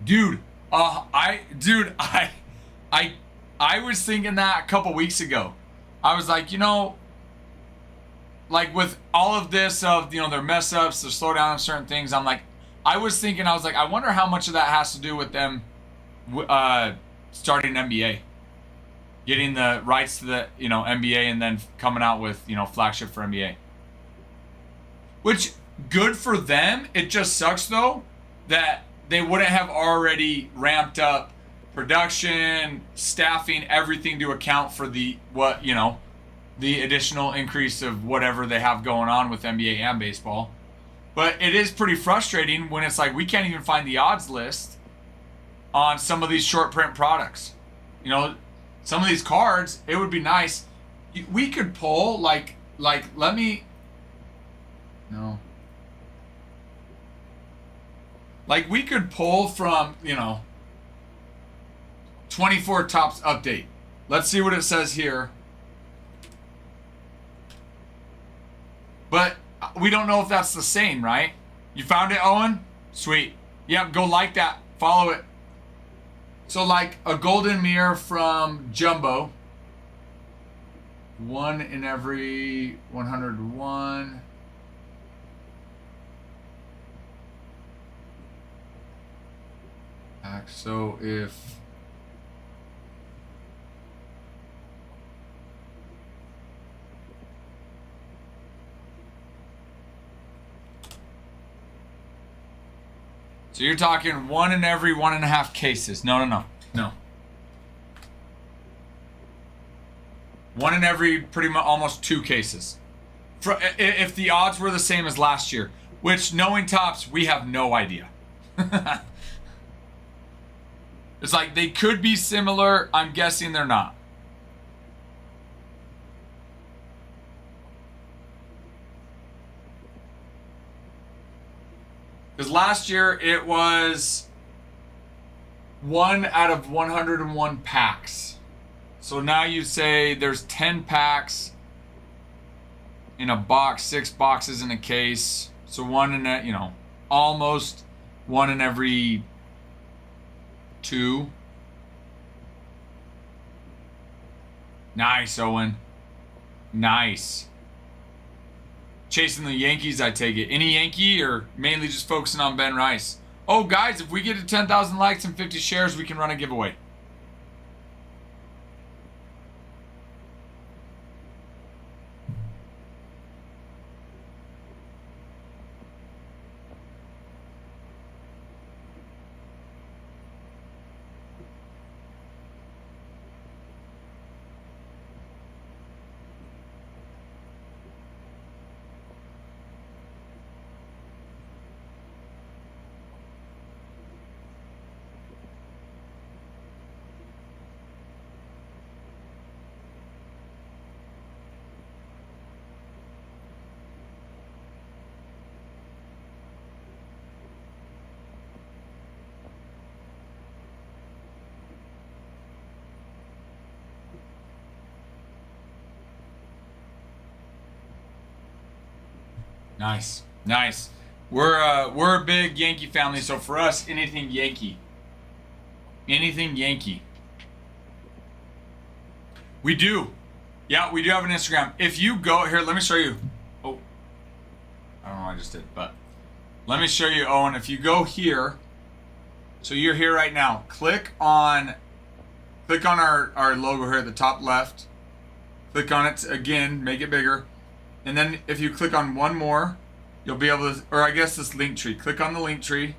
Dude, I was thinking that a couple weeks ago. I was like, you know, like with all of this of, you know, their mess ups, their slowdown of certain things, I was like, I wonder how much of that has to do with them starting NBA. Getting the rights to the, you know, NBA and then coming out with, you know, flagship for NBA. Which, good for them. It just sucks, though, that they wouldn't have already ramped up production, staffing, everything to account for the additional increase of whatever they have going on with NBA and baseball. But it is pretty frustrating when it's like we can't even find the odds list on some of these short print products. You know, some of these cards, it would be nice. We could pull, like, let me... No. Like, we could pull from, you know, 24 Topps update. Let's see what it says here. But we don't know if that's the same, right? You found it, Owen? Sweet. Yep, go like that. Follow it. So like a golden mirror from Jumbo. 1 in every 101. So if... So you're talking 1 in every 1.5 cases. No. 1 in every pretty much almost 2 cases. If the odds were the same as last year, which knowing Topps, we have no idea. It's like they could be similar. I'm guessing they're not. Because last year it was 1 out of 101 packs. So now you say there's 10 packs in a box, 6 boxes in a case. So one in that, almost one in every two. Nice, Owen. Nice. Chasing the Yankees, I take it. Any Yankee or mainly just focusing on Ben Rice? Oh, guys, if we get to 10,000 likes and 50 shares, we can run a giveaway. Nice, nice. We're a big Yankee family, so for us, anything Yankee. Anything Yankee. We do. Yeah, we do have an Instagram. If you go here, let me show you. Oh, I don't know what I just did, but let me show you, Owen. If you go here, so you're here right now. Click on our logo here at the top left. Click on it again, make it bigger. And then if you click on one more, you'll be able to, or I guess this link tree. Click on the link tree.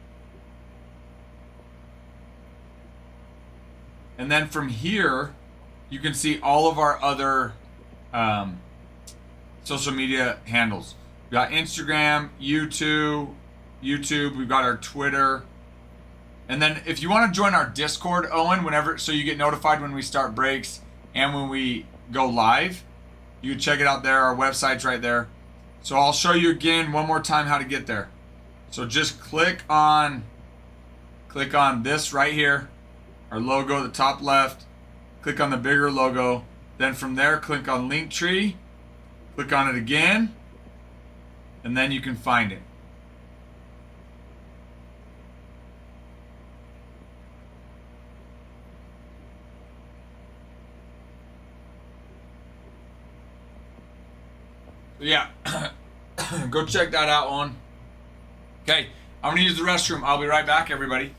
And then from here, you can see all of our other social media handles. We got Instagram, YouTube, we've got our Twitter. And then if you want to join our Discord, Owen, so you get notified when we start breaks and when we go live, you can check it out there. Our website's right there. So I'll show you again one more time how to get there. So just click on this right here, our logo at the top left. Click on the bigger logo. Then from there, click on Linktree. Click on it again, and then you can find it. Yeah, go check that out on. Okay, I'm gonna use the restroom. I'll be right back, everybody.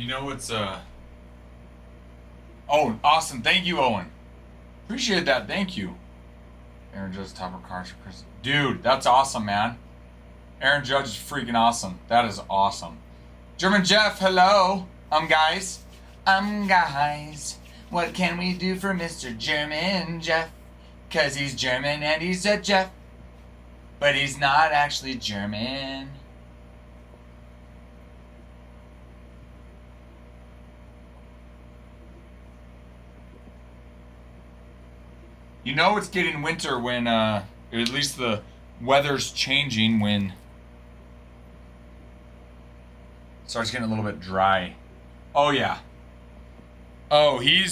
You know what's Oh, awesome. Thank you, Owen. Appreciate that. Thank you. Aaron Judge top of cars for Chris. Dude, that's awesome, man. Aaron Judge is freaking awesome. That is awesome. German Jeff, hello. Guys. Guys. What can we do for Mr. German Jeff? 'Cause he's German and he's a Jeff. But he's not actually German. You know it's getting winter when, at least the weather's changing when it starts getting a little bit dry. Oh, yeah. Oh, he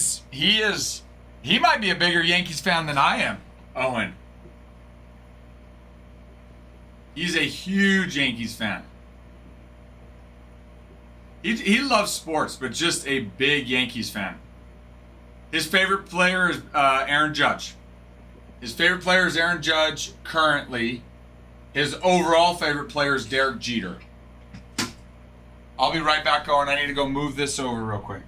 might be a bigger Yankees fan than I am, Owen. He's a huge Yankees fan. He loves sports, but just a big Yankees fan. His favorite player is Aaron Judge. His favorite player is Aaron Judge currently. His overall favorite player is Derek Jeter. I'll be right back, Owen. I need to go move this over real quick.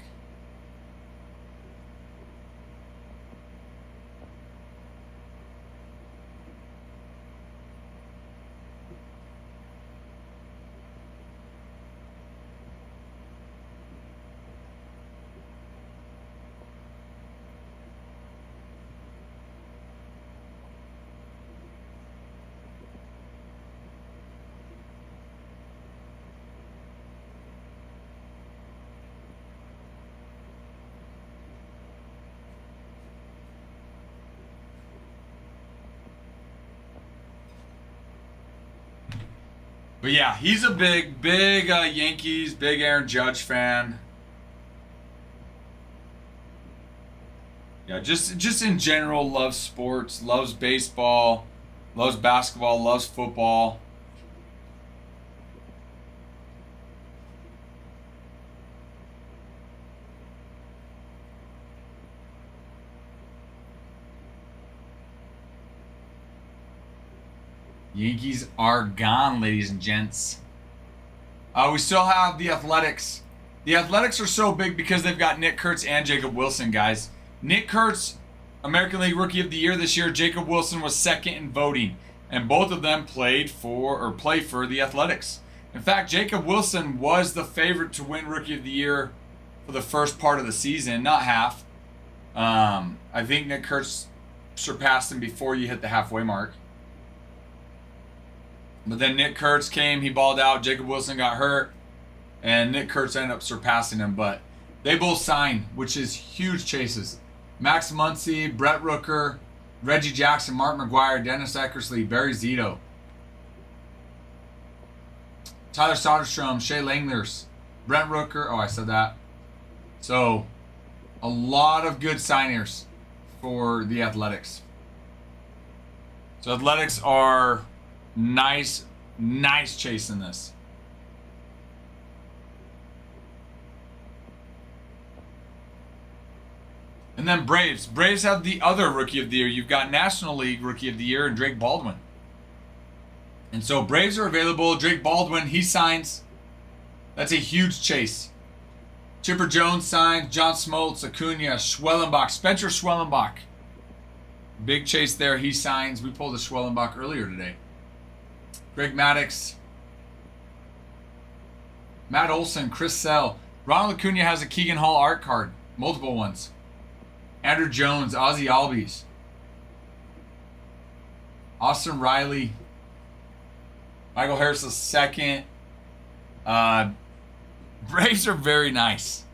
But yeah, he's a big Yankees, big Aaron Judge fan. Yeah, just in general, loves sports, loves baseball, loves basketball, loves football. Yankees are gone, ladies and gents. We still have the Athletics. The Athletics are so big because they've got Nick Kurtz and Jacob Wilson, guys. Nick Kurtz, American League Rookie of the Year this year. Jacob Wilson was second in voting. And both of them play for the Athletics. In fact, Jacob Wilson was the favorite to win Rookie of the Year for the first part of the season, not half. I think Nick Kurtz surpassed him before you hit the halfway mark. But then Nick Kurtz came, he balled out, Jacob Wilson got hurt, and Nick Kurtz ended up surpassing him. But they both signed, which is huge chases. Max Muncy, Brett Rooker, Reggie Jackson, Mark McGuire, Dennis Eckersley, Barry Zito, Tyler Soderstrom, Shea Langlers, Brent Rooker. Oh, I said that. So, a lot of good signers for the Athletics. So, Athletics are nice chasing this. And then Braves. Braves have the other Rookie of the Year. You've got National League Rookie of the Year and Drake Baldwin. And so Braves are available. Drake Baldwin, he signs. That's a huge chase. Chipper Jones signs. John Smoltz, Acuna, Schwellenbach, Spencer Schwellenbach. Big chase there. He signs. We pulled a Schwellenbach earlier today. Greg Maddux, Matt Olson, Chris Sell. Ronald Acuna has a Keegan Hall art card. Multiple ones. Andrew Jones, Ozzie Albies. Austin Riley. Michael Harris II. Braves are very nice.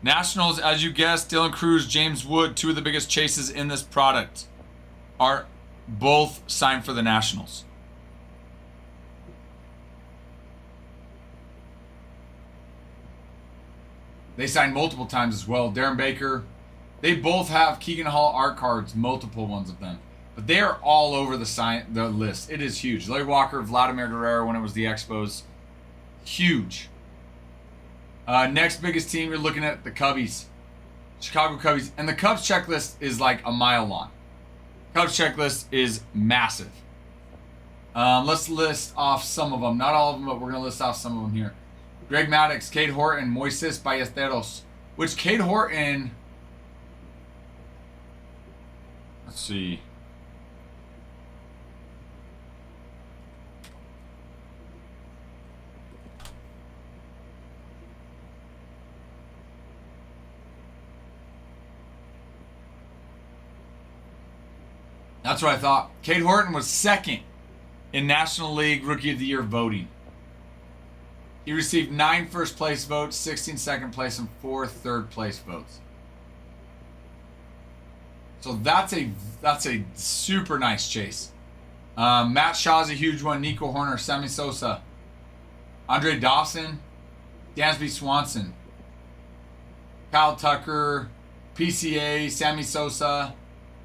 Nationals, as you guessed, Dylan Cruz, James Wood, two of the biggest chases in this product, are both signed for the Nationals. They signed multiple times as well. Darren Baker. They both have Keegan Hall art cards, multiple ones of them. But they are all over the list. It is huge. Larry Walker, Vladimir Guerrero when it was the Expos. Huge. Next biggest team, you're looking at the Cubbies. Chicago Cubbies. And the Cubs checklist is like a mile long. Cubs checklist is massive. Let's list off some of them. Not all of them, but we're going to list off some of them here. Greg Maddux, Cade Horton, Moises Ballesteros. Which Cade Horton... Let's see. That's what I thought. Cade Horton was second in National League Rookie of the Year voting. He received 9 first place votes, 16 second place, and 4 third place votes. So that's a super nice chase. Matt Shaw's a huge one. Nico Horner, Sammy Sosa, Andre Dawson, Dansby Swanson, Kyle Tucker, PCA, Sammy Sosa.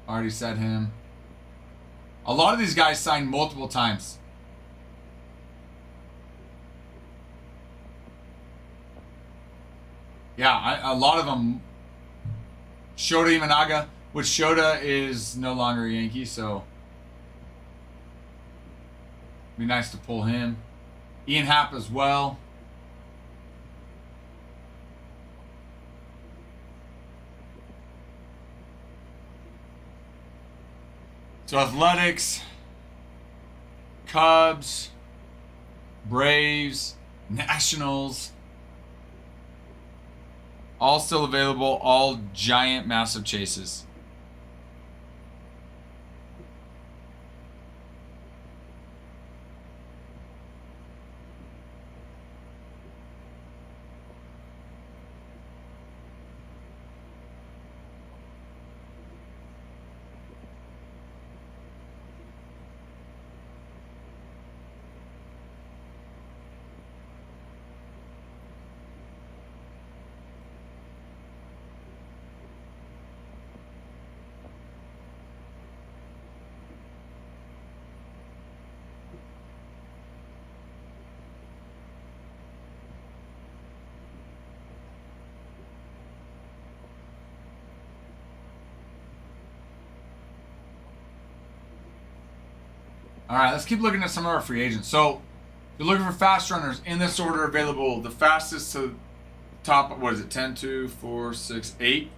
Already said him. A lot of these guys signed multiple times. Yeah, a lot of them. Shota Imanaga, which Shota is no longer a Yankee, so be nice to pull him. Ian Happ as well. So Athletics, Cubs, Braves, Nationals, all still available, all giant, massive chases. All right, let's keep looking at some of our free agents. So, if you're looking for fast runners in this order available, the fastest to top, what is it, 10, 2, 4, 6, 8?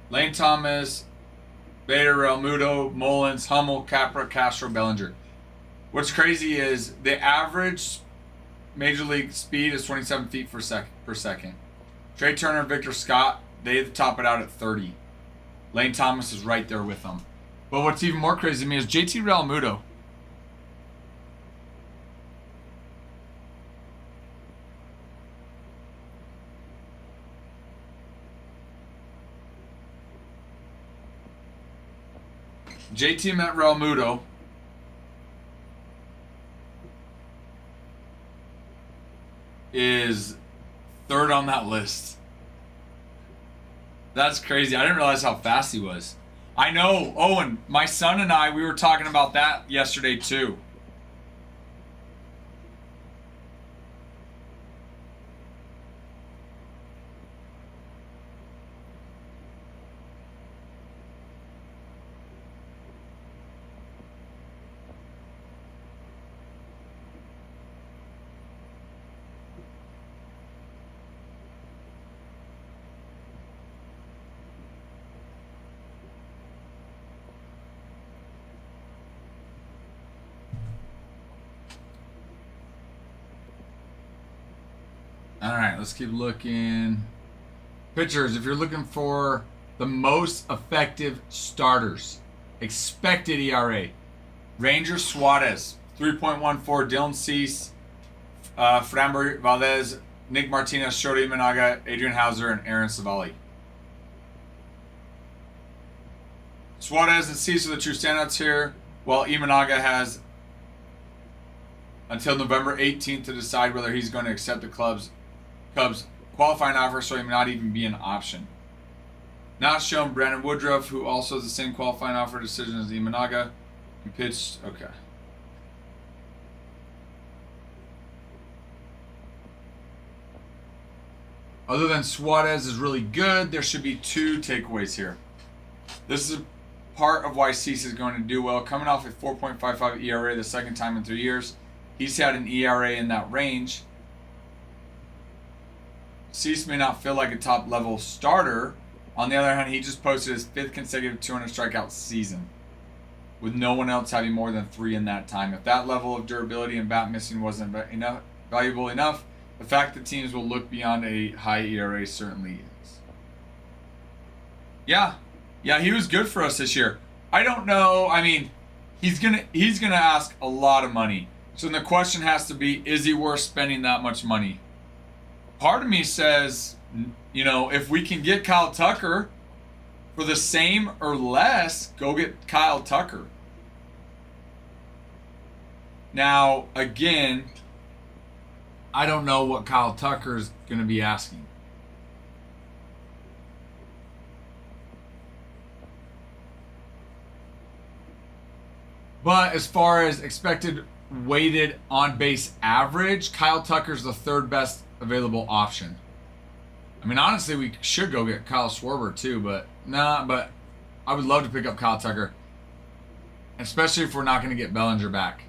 Lane Thomas, Bader, Realmuto, Mullins, Hummel, Capra, Castro, Bellinger. What's crazy is the average major league speed is 27 feet per second. Trey Turner, Victor Scott, they top it out at 30. Lane Thomas is right there with them. But what's even more crazy to me is JT Realmuto. JT Matt Realmuto is third on that list. That's crazy. I didn't realize how fast he was. I know, Owen, my son and I, we were talking about that yesterday too. All right, let's keep looking. Pitchers, if you're looking for the most effective starters, expected ERA. Ranger Suarez, 3.14. Dylan Cease, Framber Valdez, Nick Martinez, Shota Imanaga, Adrian Hauser, and Aaron Savali. Suarez and Cease are the true standouts here, while Imanaga has until November 18th to decide whether he's going to accept the Cubs qualifying offer, so he may not even be an option. Not shown Brandon Woodruff, who also has the same qualifying offer decision as Imanaga. He pitched, okay. Other than Suarez is really good, there should be 2 takeaways here. This is part of why Cease is going to do well. Coming off a 4.55 ERA the second time in 3 years, he's had an ERA in that range. Cease may not feel like a top-level starter. On the other hand, he just posted his 5th consecutive 200 strikeout season, with no one else having more than 3 in that time. If that level of durability and bat missing wasn't valuable enough, the fact that teams will look beyond a high ERA certainly is. Yeah, he was good for us this year. I don't know. I mean, he's gonna ask a lot of money. So then the question has to be: is he worth spending that much money? Part of me says, if we can get Kyle Tucker for the same or less, go get Kyle Tucker. Now, again, I don't know what Kyle Tucker is going to be asking. But as far as expected weighted on base average, Kyle Tucker's the 3rd best available option. I mean, honestly, we should go get Kyle Schwarber too, but but I would love to pick up Kyle Tucker, especially if we're not going to get Bellinger back.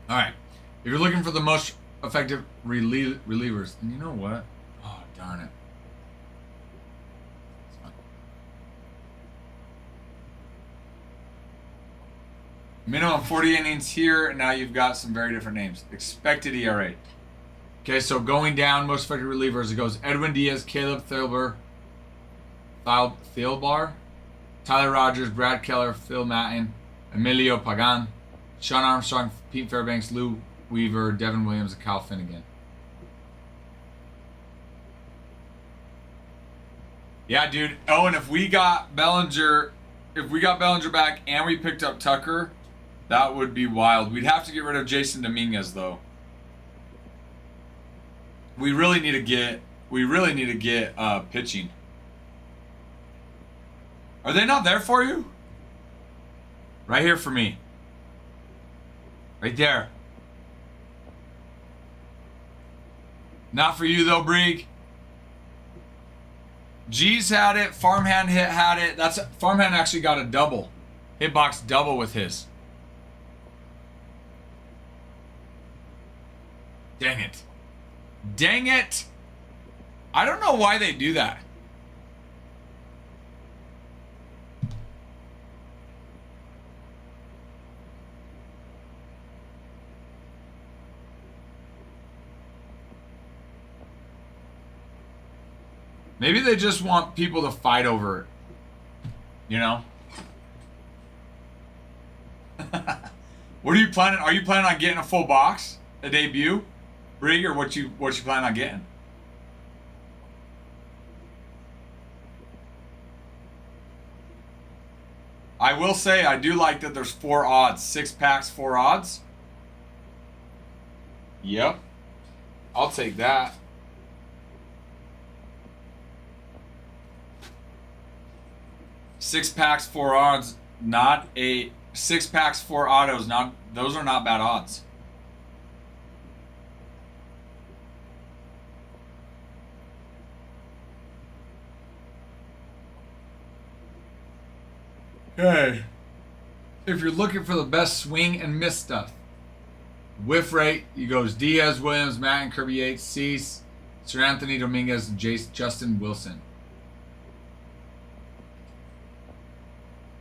All right. If you're looking for the most effective relievers, and you know what? Oh, darn it. Minimum 40 innings here, and now you've got some very different names. Expected ERA. Okay, so going down, most effective relievers, it goes Edwin Diaz, Caleb Thielbar, Tyler Rogers, Brad Keller, Phil Matten, Emilio Pagan, Sean Armstrong, Pete Fairbanks, Lou Weaver, Devin Williams, and Kyle Finnegan. Yeah, dude. Oh, and if we got Bellinger back and we picked up Tucker, that would be wild. We'd have to get rid of Jason Dominguez, though. We really need to get pitching. Are they not there for you? Right here for me. Right there. Not for you though, Brieg. G's had it. Farmhand had it. Farmhand actually got a double. Hitbox double with his. Dang it. Dang it. I don't know why they do that. Maybe they just want people to fight over it. You know? What are you planning? Are you planning on getting a full box? A debut? Brig, or what you plan on getting? I will say I do like that there's 4 odds. 6 packs, 4 odds. Yep. I'll take that. Six packs, 4 odds, not a 6 packs, 4 autos. Those are not bad odds. Okay. If you're looking for the best swing and miss stuff, whiff rate, he goes Diaz, Williams, Matt, and Kirby Yates, Cease, Sir Anthony Dominguez, and Justin Wilson.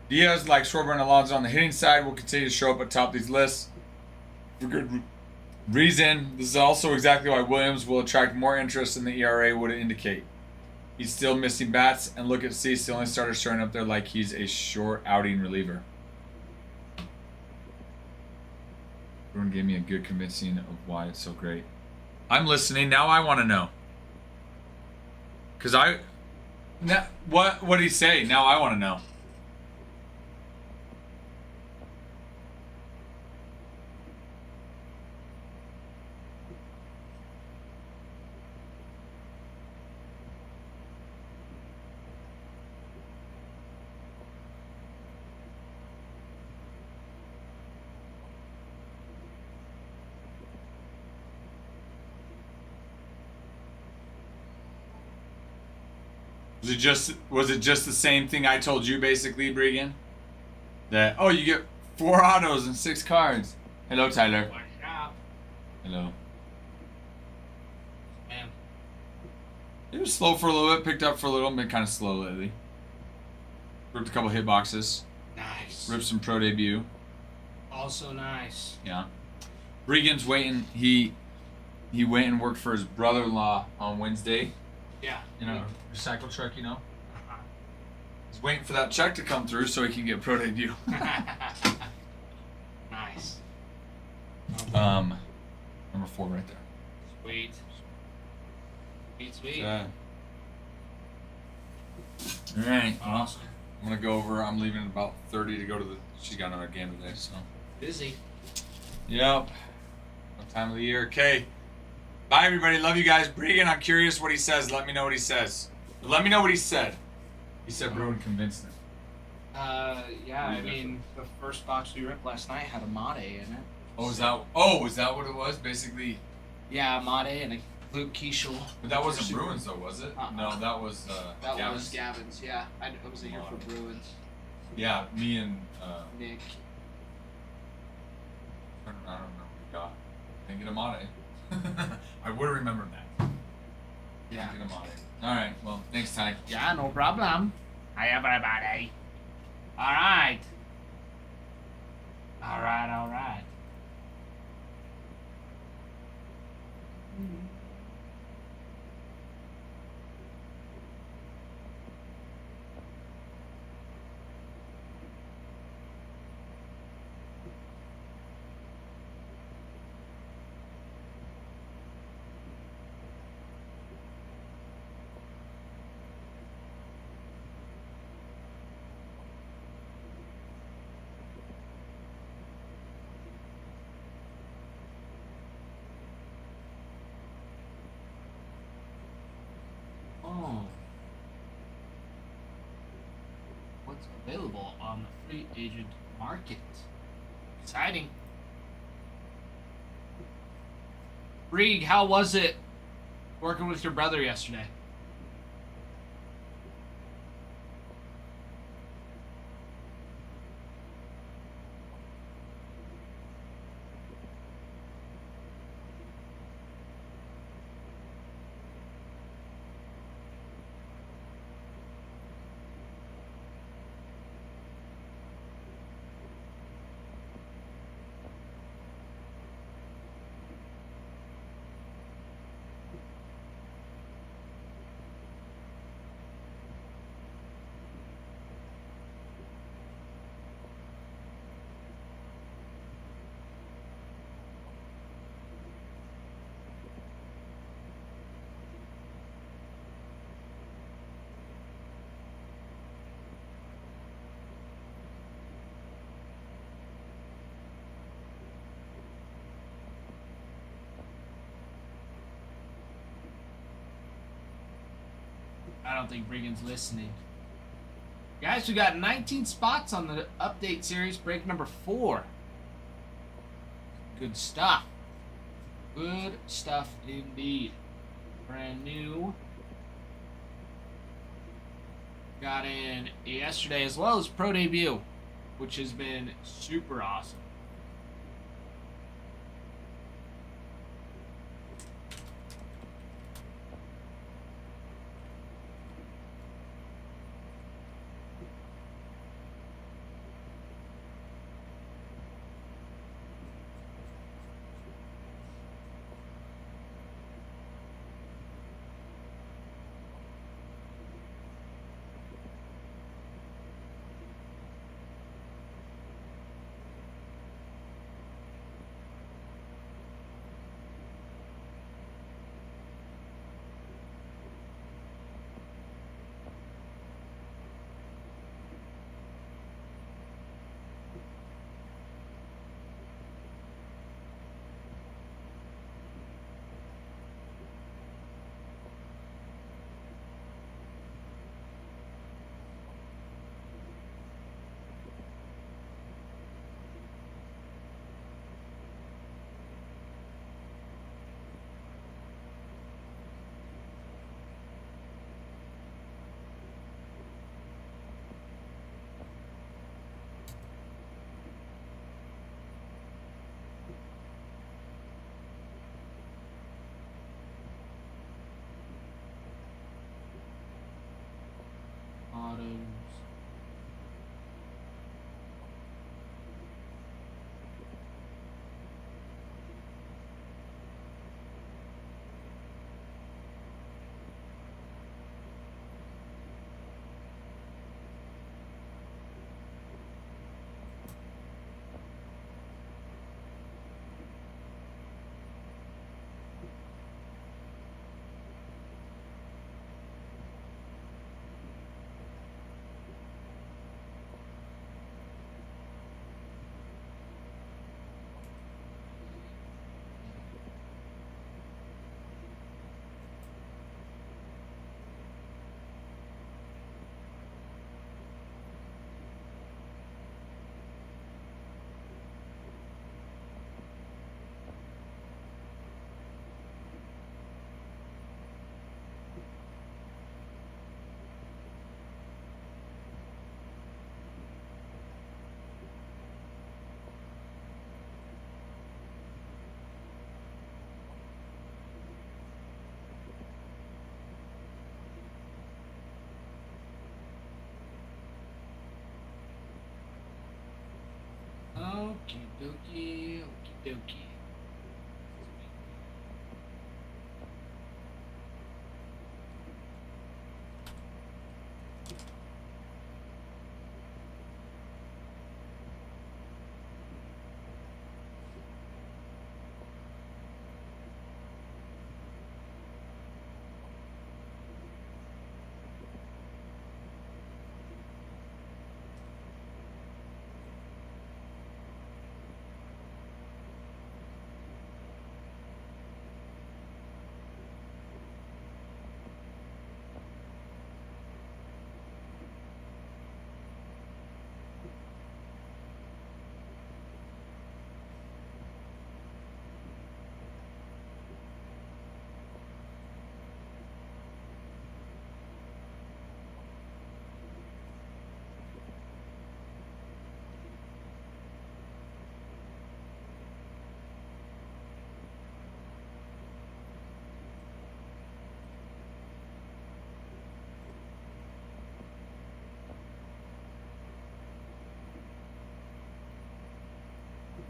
Diaz, like Schwarber and Alonso on the hitting side, will continue to show up atop these lists for good reason. This is also exactly why Williams will attract more interest than the ERA would indicate. He's still missing bats, and look at Cease, the only starter showing up there like he's a short outing reliever. Everyone gave me a good convincing of why it's so great. I'm listening. Now I want to know. What did he say? Now I want to know. Was it just the same thing I told you basically, Bregan? That you get 4 autos and 6 cards. Hello, Tyler. What's up, Hello. man? It was slow for a little bit, picked up for a little, been kind of slow lately. Ripped a couple hit boxes. Nice. Ripped some pro debut. Also nice. Yeah. Regan's waiting. He went and worked for his brother-in-law on Wednesday Yeah. in a recycle truck, you know. Uh-huh. He's waiting for that check to come through so he can get pro debut. Nice. Number 4 right there. Sweet. Sweet. All right. Well, Awesome. I'm gonna go over. I'm leaving at about 30 to go to the. She's got another game today, so. Busy. Yep. What time of the year? Okay. Bye, everybody. Love you guys. Bregan, I'm curious what he says. Let me know what he says. Let me know what he said. He said Bruin convinced him. Yeah, I mean, the first box we ripped last night had a Mate in it. Was that what it was? Basically, Yeah, a Mate and a Luke Keishel. but that wasn't Bruins though, was it? No, that was That Gavin's. was Gavin's, yeah. I wasn't here for Bruins. Yeah, me and Nick. I don't remember what we got. Didn't get a Mate. I would have remembered that. Yeah. Didn't get a Mate. All right. Well, thanks, Ty. Yeah, no problem. Hi, everybody. All right. All right. Oh. What's available on the free agent market? Exciting. Reeg, how was it working with your brother yesterday? I don't think Brigan's listening. Guys, we got 19 spots on the update series, break number 4. Good stuff. Good stuff indeed. Brand new. Got in yesterday as well as Pro Debut, which has been super awesome. Okie dokie, okie dokie.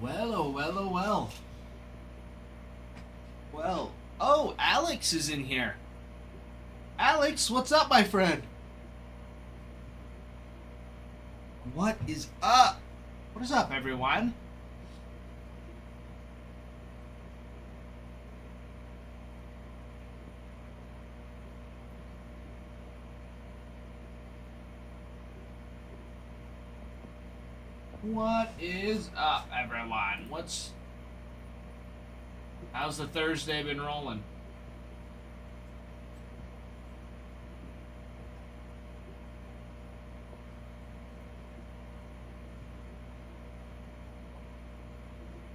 Well, oh, well, oh, well. Well, oh, Alex is in here. Alex, what's up, my friend? What is up? What is up, everyone? What is up, everyone? How's the Thursday been rolling?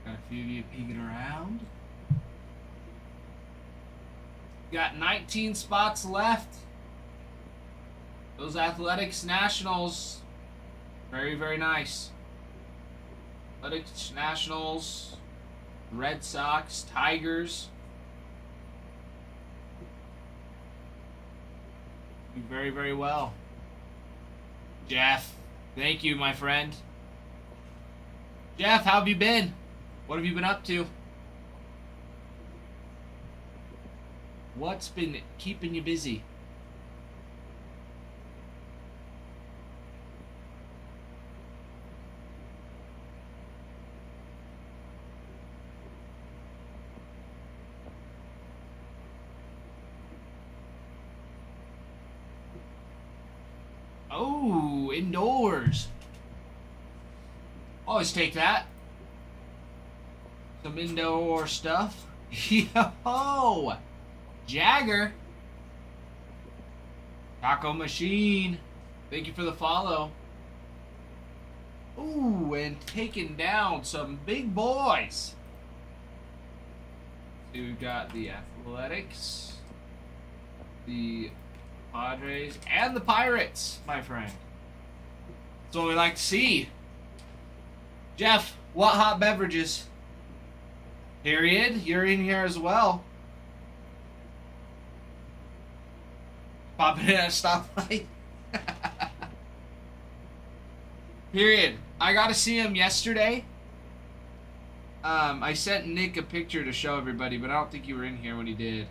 Got a few of you peeking around. Got 19 spots left. Those Athletics Nationals, very, very nice. Athletics Nationals, Red Sox, Tigers. Do very, very well. Jeff, thank you, my friend. Jeff, how have you been? What have you been up to? What's been keeping you busy? Oh, indoors. Always take that. Some indoor stuff. Yo! Jagger. Taco Machine. Thank you for the follow. Ooh, and taking down some big boys. So we've got the Athletics, the Padres, and the Pirates, my friend. That's what we like to see. Jeff, what hot beverages? Period. You're in here as well. Popping in at a stoplight. Period. I got to see him yesterday. I sent Nick a picture to show everybody, but I don't think you were in here when he did.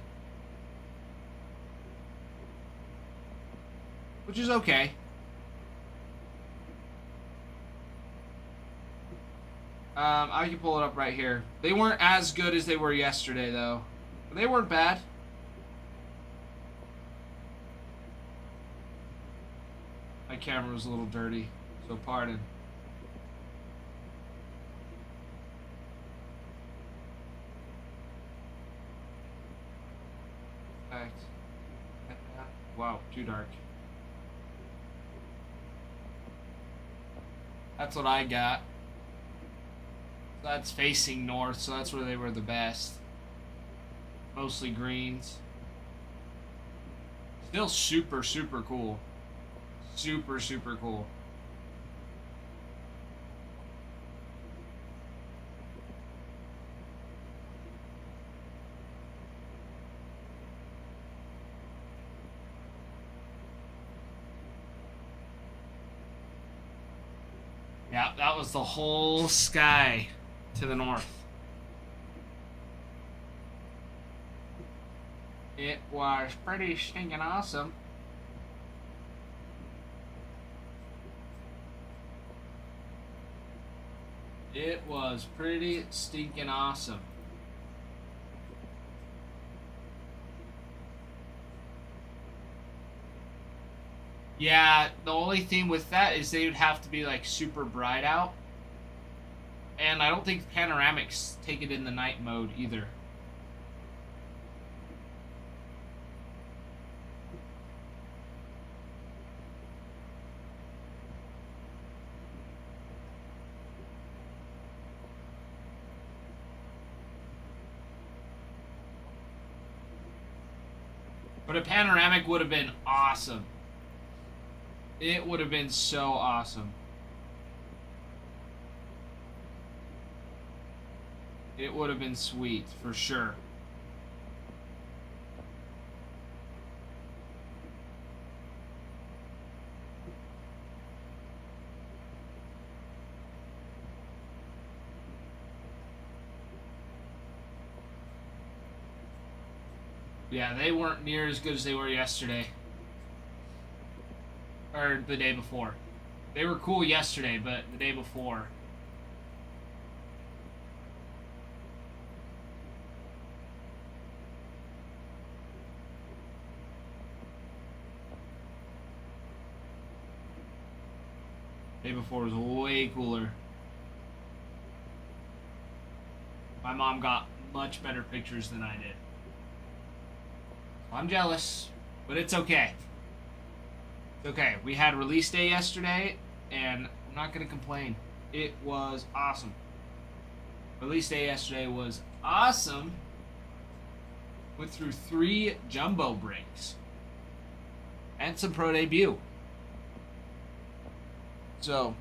Which is okay. I can pull it up right here. They weren't as good as they were yesterday, though. But they weren't bad. My camera was a little dirty, so pardon. Wow, too dark. That's what I got. That's facing north, so that's where they were the best. Mostly greens. Still super, super cool. Super, super cool. Yeah, that was the whole sky to the north. It was pretty stinking awesome. It was pretty stinking awesome. Yeah, the only thing with that is they would have to be like super bright out. And I don't think panoramics take it in the night mode either. But a panoramic would have been awesome. It would have been so awesome. It would have been sweet, for sure. Yeah, they weren't near as good as they were yesterday. Or the day before. They were cool yesterday, but the day before. Day before was way cooler. My mom got much better pictures than I did. I'm jealous, but it's okay. It's okay. We had release day yesterday, and I'm not going to complain. It was awesome. Release day yesterday was awesome. Went through 3 jumbo breaks. And some pro debut. So,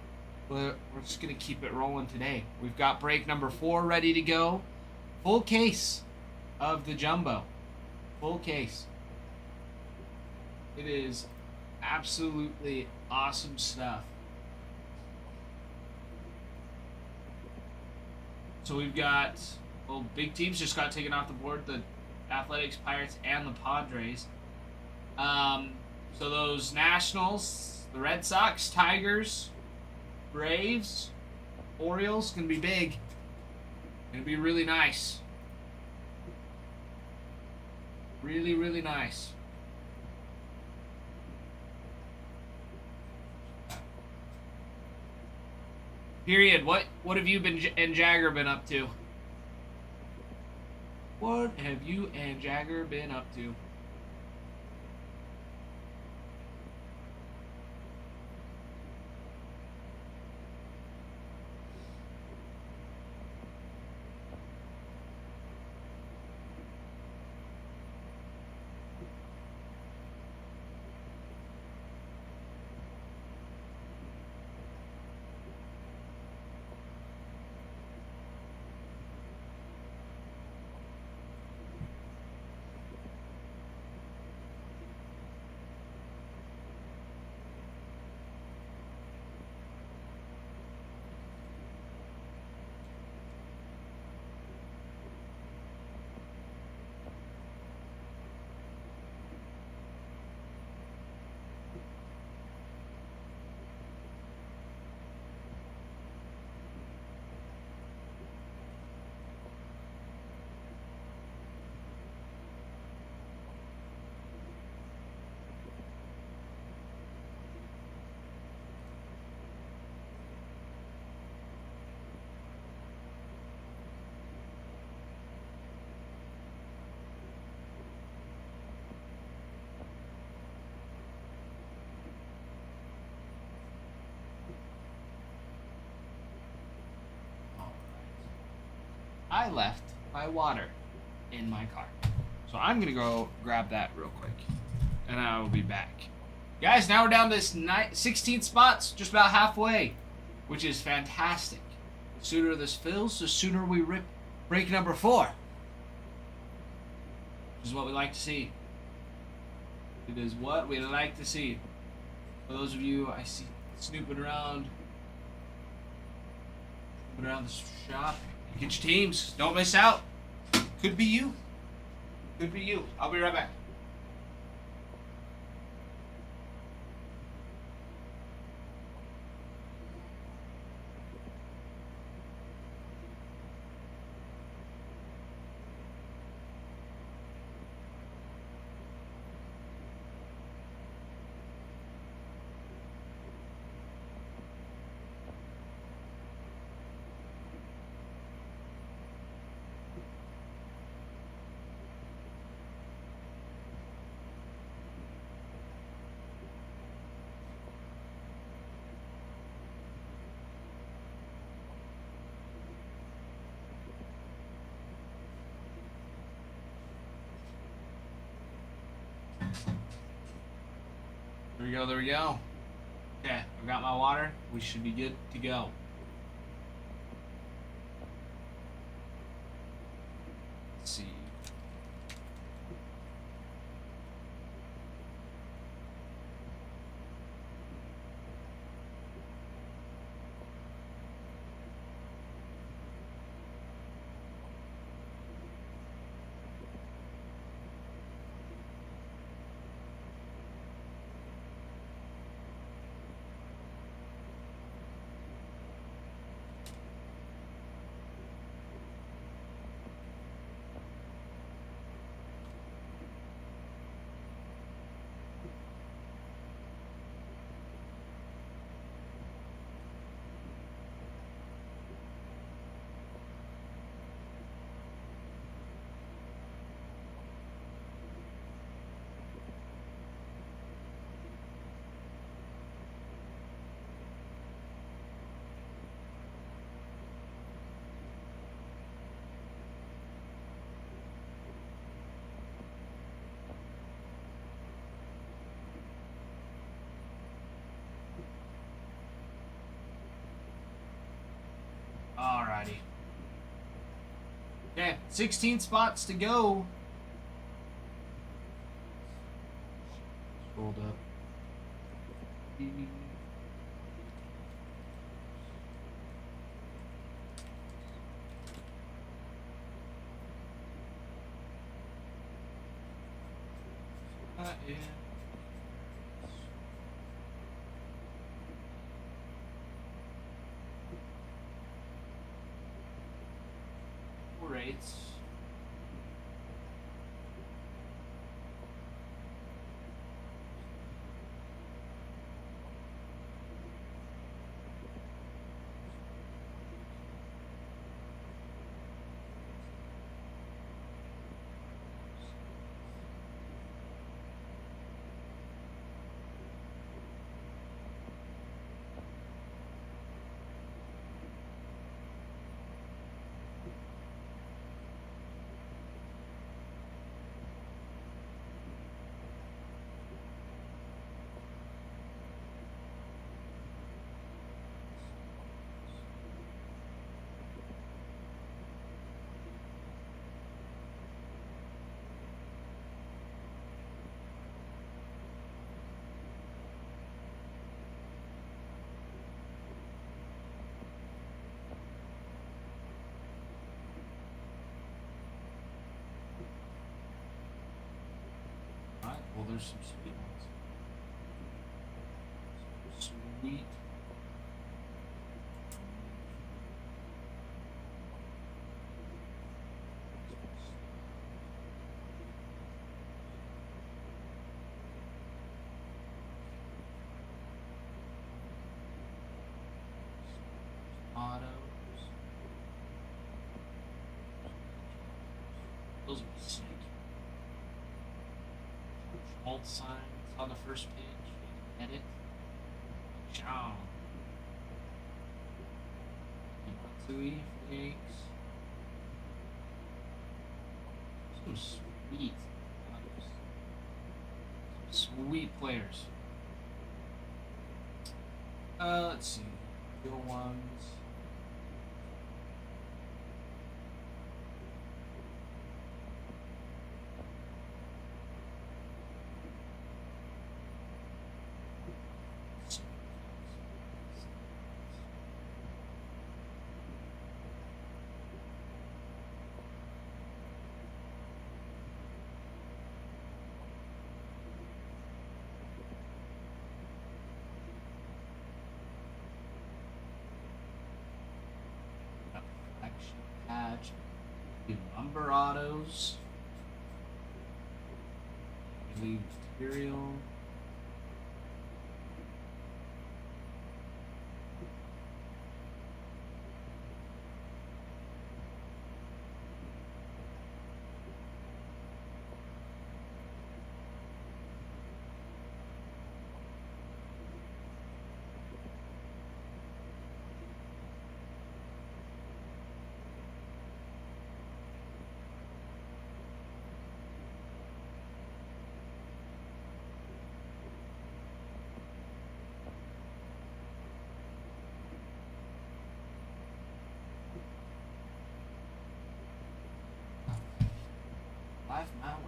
we're just going to keep it rolling today. We've got break number 4 ready to go. Full case of the jumbo. Full case. It is absolutely awesome stuff. So we've got, well, big teams just got taken off the board. The Athletics, Pirates, and the Padres. So those Nationals, the Red Sox, Tigers, Braves, Orioles, gonna be big. Gonna be really nice. Really, really nice. Period. What have you and Jagger been up to? What have you and Jagger been up to? I left my water in my car. So I'm going to go grab that real quick. And I will be back. Guys, now we're down to 16 spots, just about halfway, which is fantastic. The sooner this fills, the sooner we rip break number 4. Which is what we like to see. It is what we like to see. For those of you I see snooping around the shop, get your teams. Don't miss out. Could be you. Could be you. I'll be right back. There we go, there we go. Okay, I've got my water. We should be good to go. Let's see. Alrighty. Okay, 16 spots to go. Scrolled up. Yeah. Rates. Alright, well there's some sweet ones. Sweet. Autos. Those would be sick. Alt signs on the first page. Edit. Ciao. Matsui, thanks. Some sweet. Sweet players. Let's see. Real ones. Patch. Do number autos. Leave material. Life my way.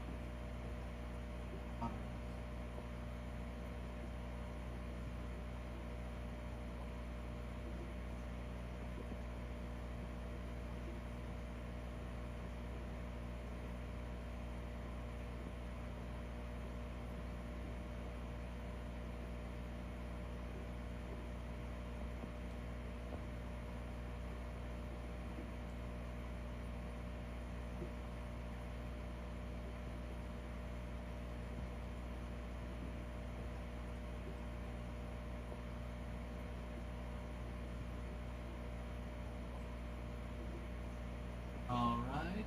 All right.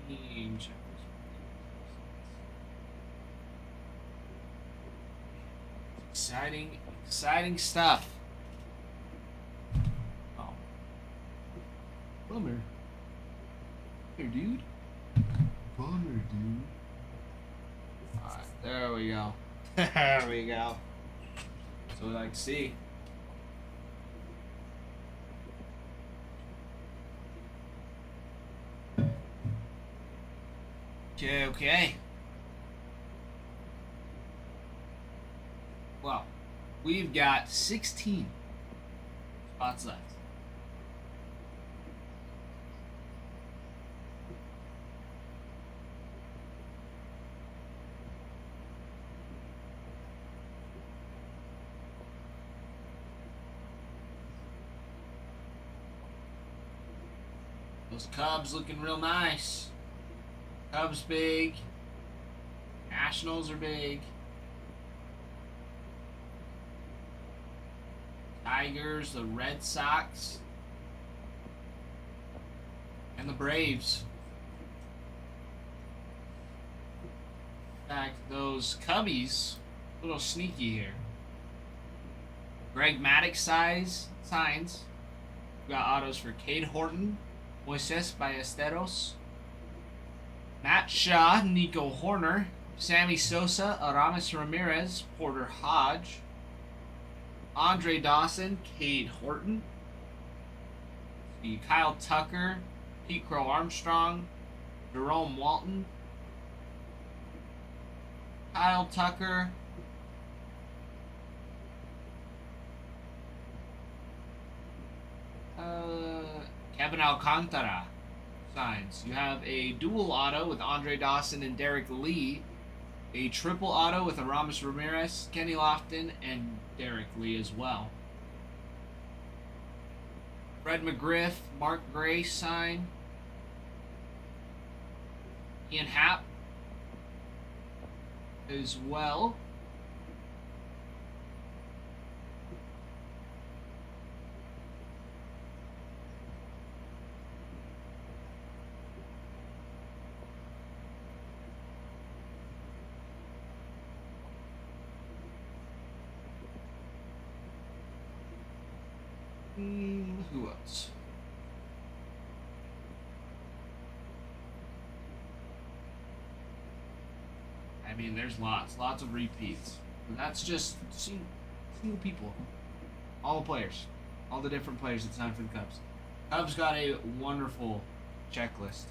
Team check this. Exciting stuff. Oh. Bummer. Here, dude. Bummer, dude. Alright, there we go. There we go. So we like to see. Okay. Well, we've got 16 spots left. Those Cubs looking real nice. Cubs big. Nationals are big. Tigers, the Red Sox, and the Braves. In fact, those Cubbies, a little sneaky here. Greg Maddux signs. We got autos for Cade Horton, Moises Ballesteros, Matt Shaw, Nico Horner, Sammy Sosa, Aramis Ramirez, Porter Hodge, Andre Dawson, Cade Horton, Kyle Tucker, Pete Crow Armstrong, Jerome Walton, Kyle Tucker, Kevin Alcantara signs. You have a dual auto with Andre Dawson and Derek Lee, a triple auto with Aramis Ramirez, Kenny Lofton, and Derek Lee as well. Fred McGriff, Mark Gray sign. Ian Happ as well. Who else? I mean, there's lots of repeats. But that's just single people. All the players. All the different players that signed for the Cubs. Cubs got a wonderful checklist.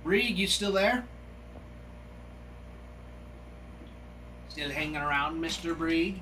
Reed, you still there? Still hanging around, Mr. Breed?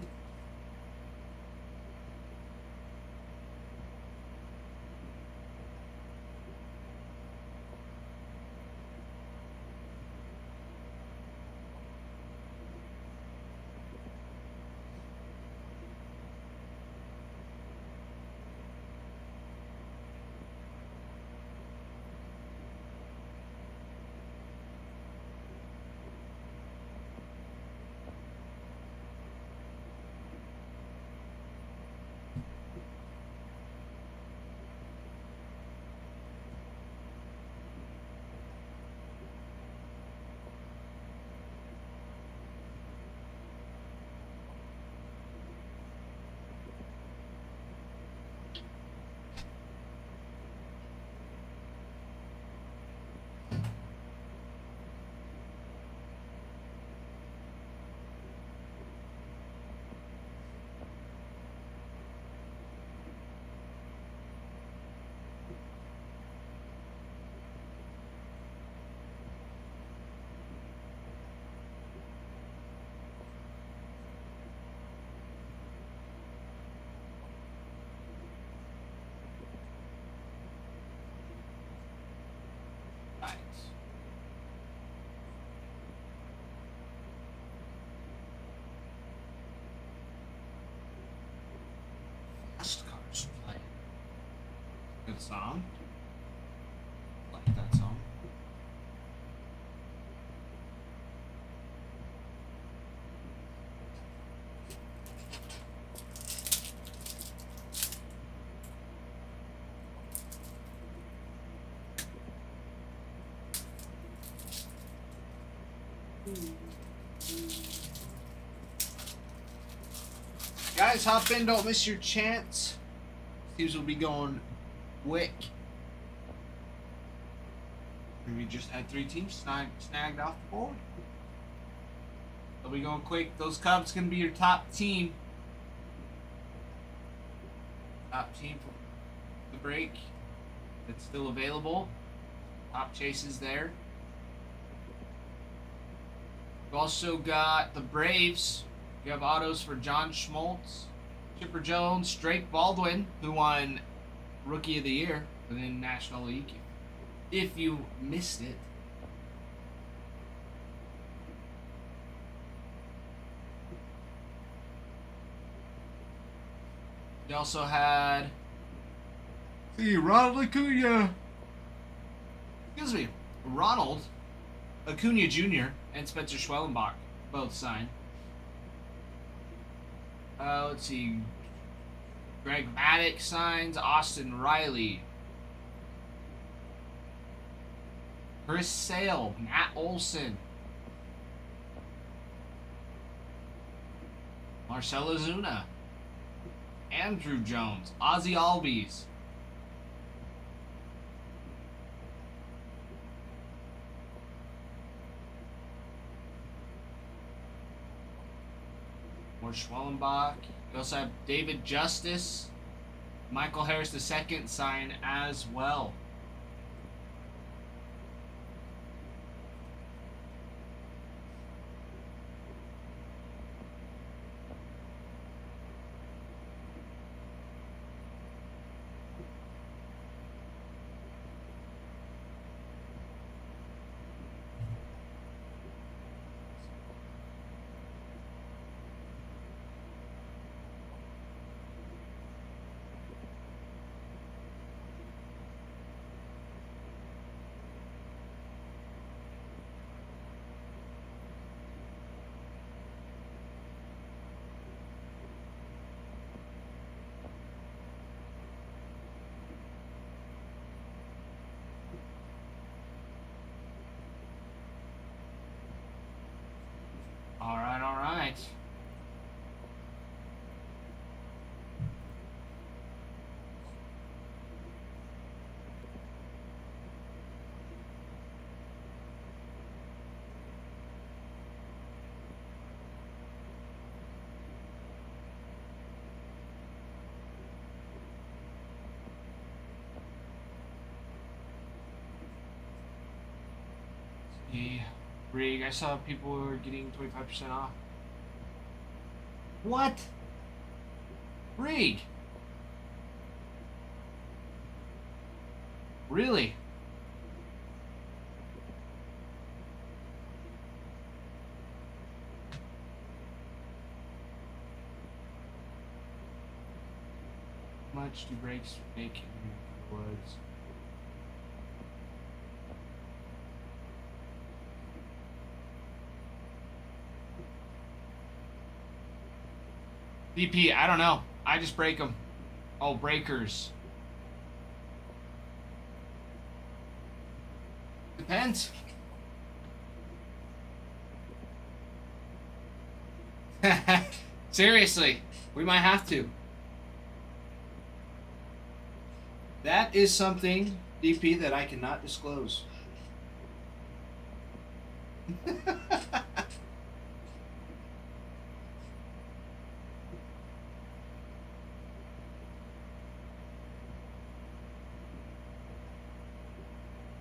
Right. Fast Cars playing. Good song. Like that song. Guys, hop in, don't miss your chance. These will be going quick. We just had 3 teams snagged off the board. They'll be going quick. Those Cubs can be your top team. Top team for the break that's still available. Top chases there. We've also got the Braves. You have autos for John Schmaltz, Chipper Jones, Drake Baldwin, who won Rookie of the Year within National League. If you missed it. You also had Ronald Acuna. Excuse me, Ronald Acuna Jr. and Spencer Schwellenbach both signed. Let's see. Greg Maddox signs. Austin Riley. Chris Sale. Matt Olson. Marcell Ozuna. Andrew Jones. Ozzy Albies. More Schwellenbach. We also have David Justice. Michael Harris II sign as well. Hey, Rig, I saw people were getting 25% off. What? Rig? Really? How much do brakes make in the woods? DP, I don't know. I just break them. Oh, breakers. Depends. Seriously, we might have to. That is something, DP, that I cannot disclose.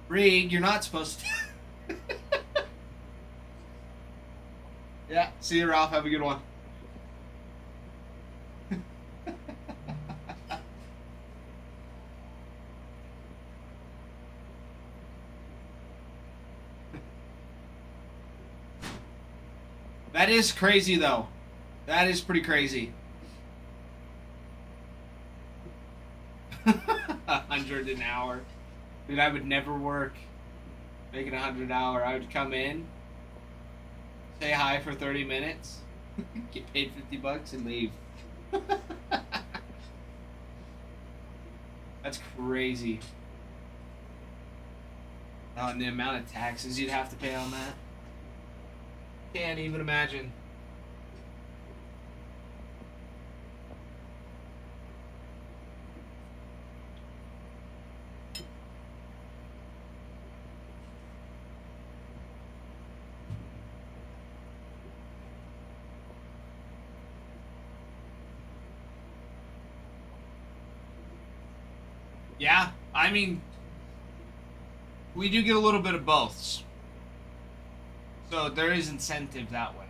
Rig, you're not supposed to. Yeah, see you, Ralph. Have a good one. That is crazy, though. That is pretty crazy. 100 an hour. Dude, I would never work making 100 an hour. I would come in, say hi for 30 minutes, get paid $50 and leave. That's crazy. Oh, and the amount of taxes you'd have to pay on that. Can't even imagine. Yeah, I mean, we do get a little bit of both. So there is incentive that way.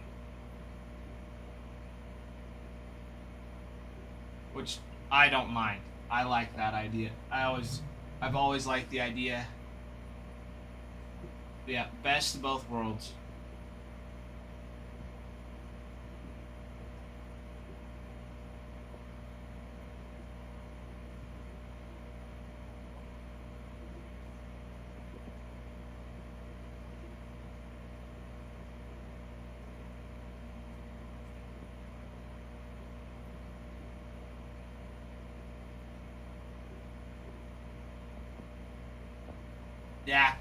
Which I don't mind. I like that idea. I've always liked the idea. Yeah, best of both worlds. Yeah.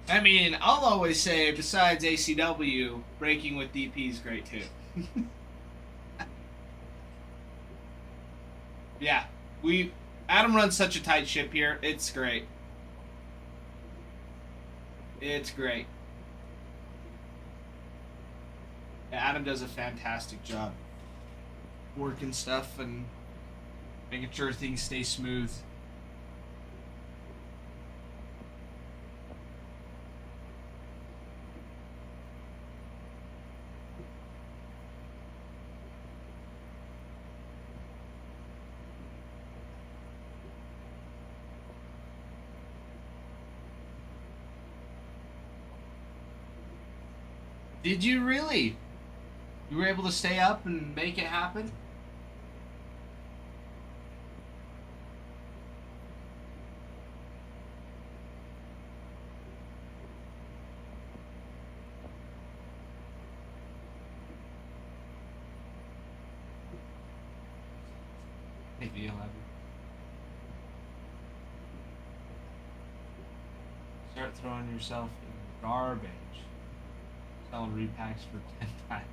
I mean, I'll always say, besides ACW, breaking with DP is great too. Yeah, Adam runs such a tight ship here. It's great. It's great. Yeah, Adam does a fantastic job working stuff and making sure things stay smooth. Did you really? You were able to stay up and make it happen? Maybe you'll have it. Start throwing yourself in the garbage. Sell repacks for 10 times.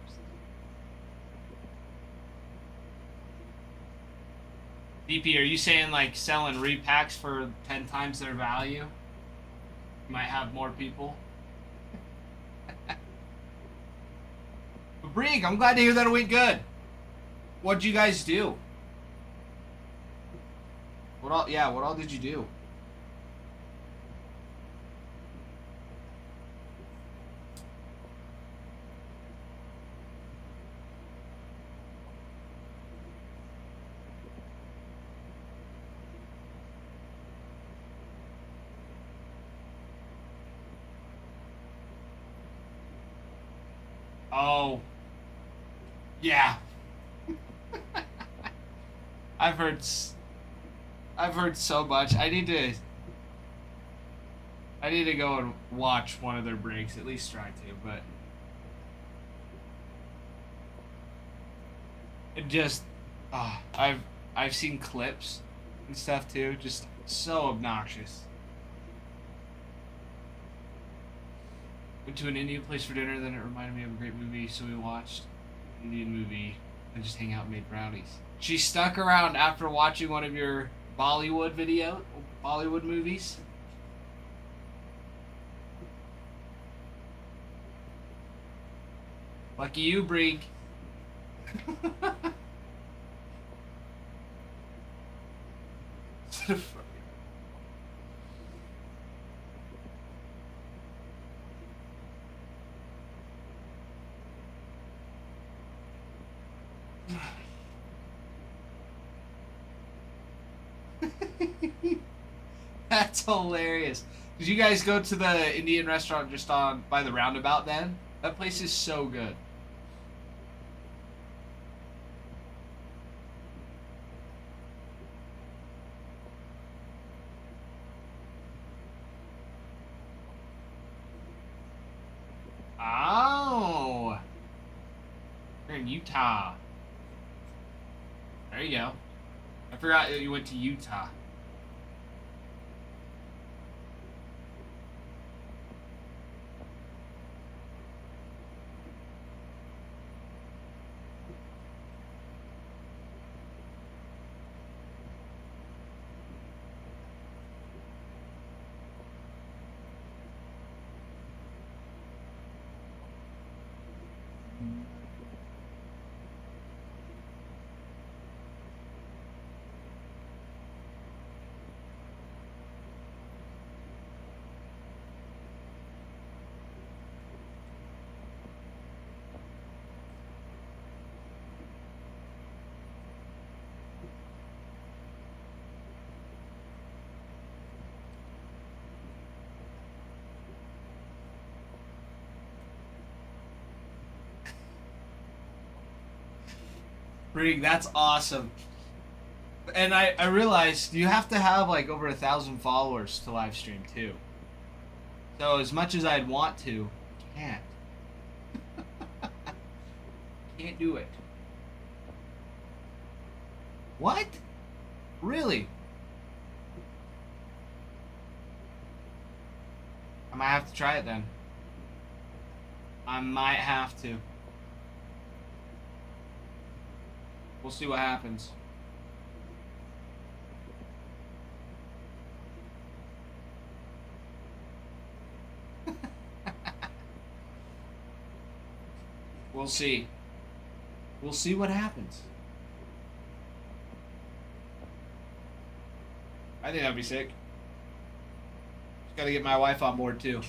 DP, are you saying like selling repacks for 10 times their value? You might have more people. But Brig, I'm glad to hear that it went good. What'd you guys do? What all did you do? Oh. Yeah. I've heard so much. I need to go and watch one of their breaks, at least try to, but it just I've seen clips and stuff too, just so obnoxious. Went to an Indian place for dinner, then it reminded me of a great movie, so we watched an Indian movie and just hang out and made brownies. She stuck around after watching one of your Bollywood movies. Lucky you, Brig. That's hilarious. Did you guys go to the Indian restaurant just on by the roundabout then? That place is so good. Oh. You're in Utah. There you go. I forgot that you went to Utah. Brig, that's awesome. And I realized you have to have like over 1,000 followers to live stream too. So as much as I'd want to, I can't. Can't do it. What? Really? I might have to try it then. I might have to. We'll see what happens. We'll see. We'll see what happens. I think that'd be sick. Just gotta get my wife on board too.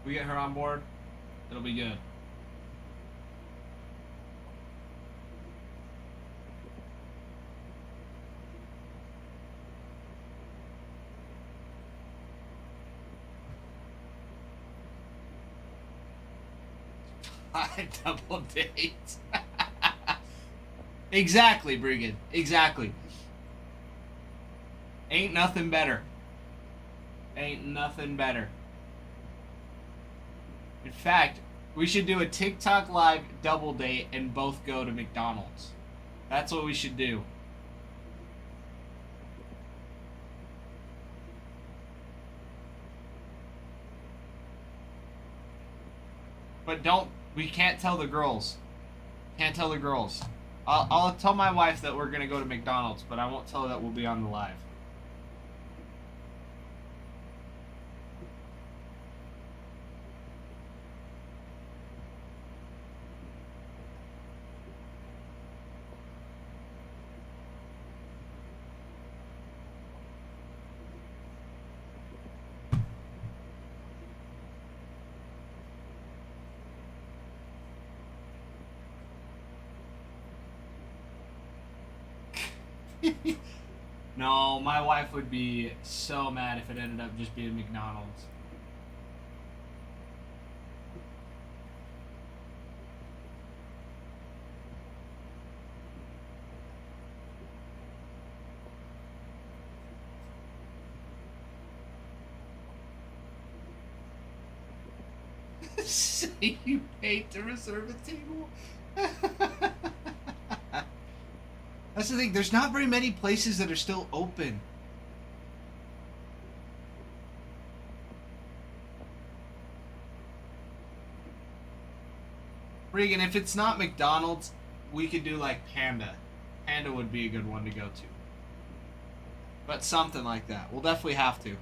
We get her on board, it'll be good. Double dates. Exactly, Brigid. Exactly. Ain't nothing better. Ain't nothing better. In fact, we should do a TikTok live double date and both go to McDonald's. That's what we should do. But we can't tell the girls. Can't tell the girls. I'll tell my wife that we're gonna go to McDonald's, but I won't tell her that we'll be on the live. No, my wife would be so mad if it ended up just being McDonald's. Say you paid to reserve a table. That's the thing. There's not very many places that are still open. Regan, if it's not McDonald's, we could do like Panda. Panda would be a good one to go to. But something like that. We'll definitely have to.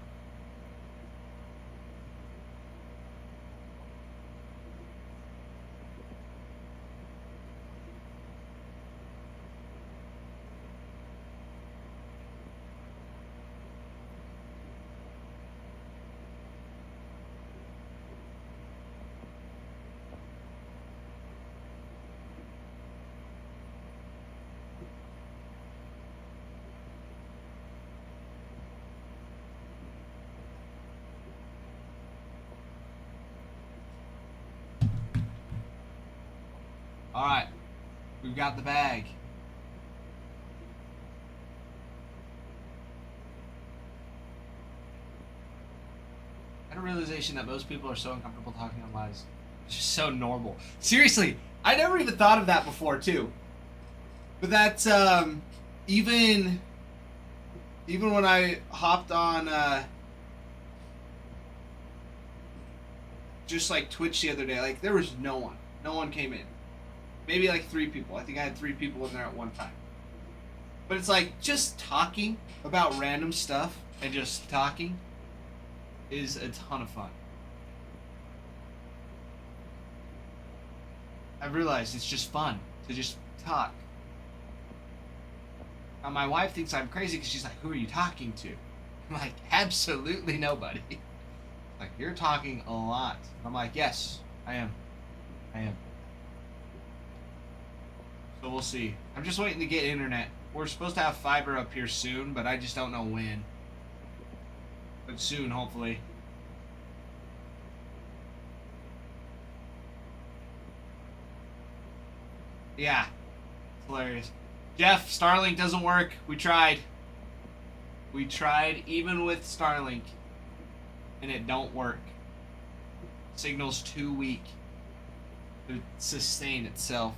Alright. We've got the bag. I had a realization that most people are so uncomfortable talking on lives. It's just so normal. Seriously, I never even thought of that before too. But that's even when I hopped on just like Twitch the other day, like there was no one. No one came in. Maybe like 3 people. I think I had 3 people in there at one time. But it's like just talking about random stuff and just talking is a ton of fun. I've realized it's just fun to just talk. Now my wife thinks I'm crazy because she's like, who are you talking to? I'm like, absolutely nobody. Like, you're talking a lot. I'm like, yes, I am. So we'll see. I'm just waiting to get internet. We're supposed to have fiber up here soon, but I just don't know when. But soon, hopefully. Yeah. It's hilarious. Jeff, Starlink doesn't work. We tried. We tried even with Starlink. And it don't work. Signal's too weak to sustain itself.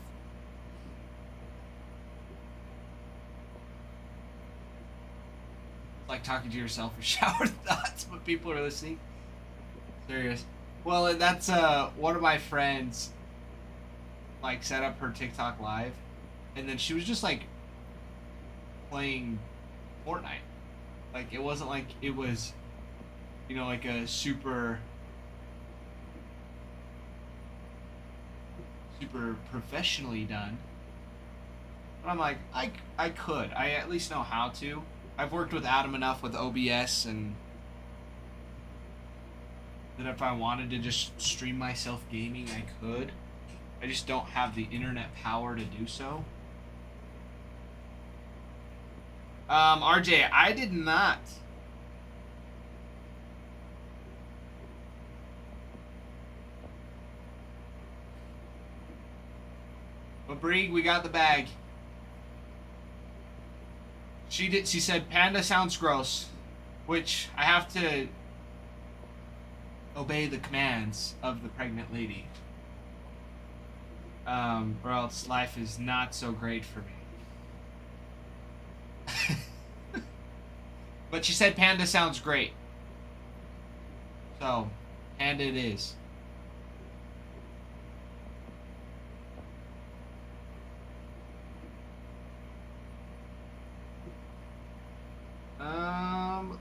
Like talking to yourself or shower thoughts, but people are listening. Serious. Well, that's one of my friends like set up her TikTok live, and then she was just like playing Fortnite. Like it wasn't like it was, you know, like a super professionally done. But I'm like, I could. I at least know how to. I've worked with Adam enough with OBS and that if I wanted to just stream myself gaming, I could. I just don't have the internet power to do so. RJ, I did not. But Brig, we got the bag. She said Panda sounds gross, which I have to obey the commands of the pregnant lady. Or else life is not so great for me. But she said Panda sounds great. So, Panda it is.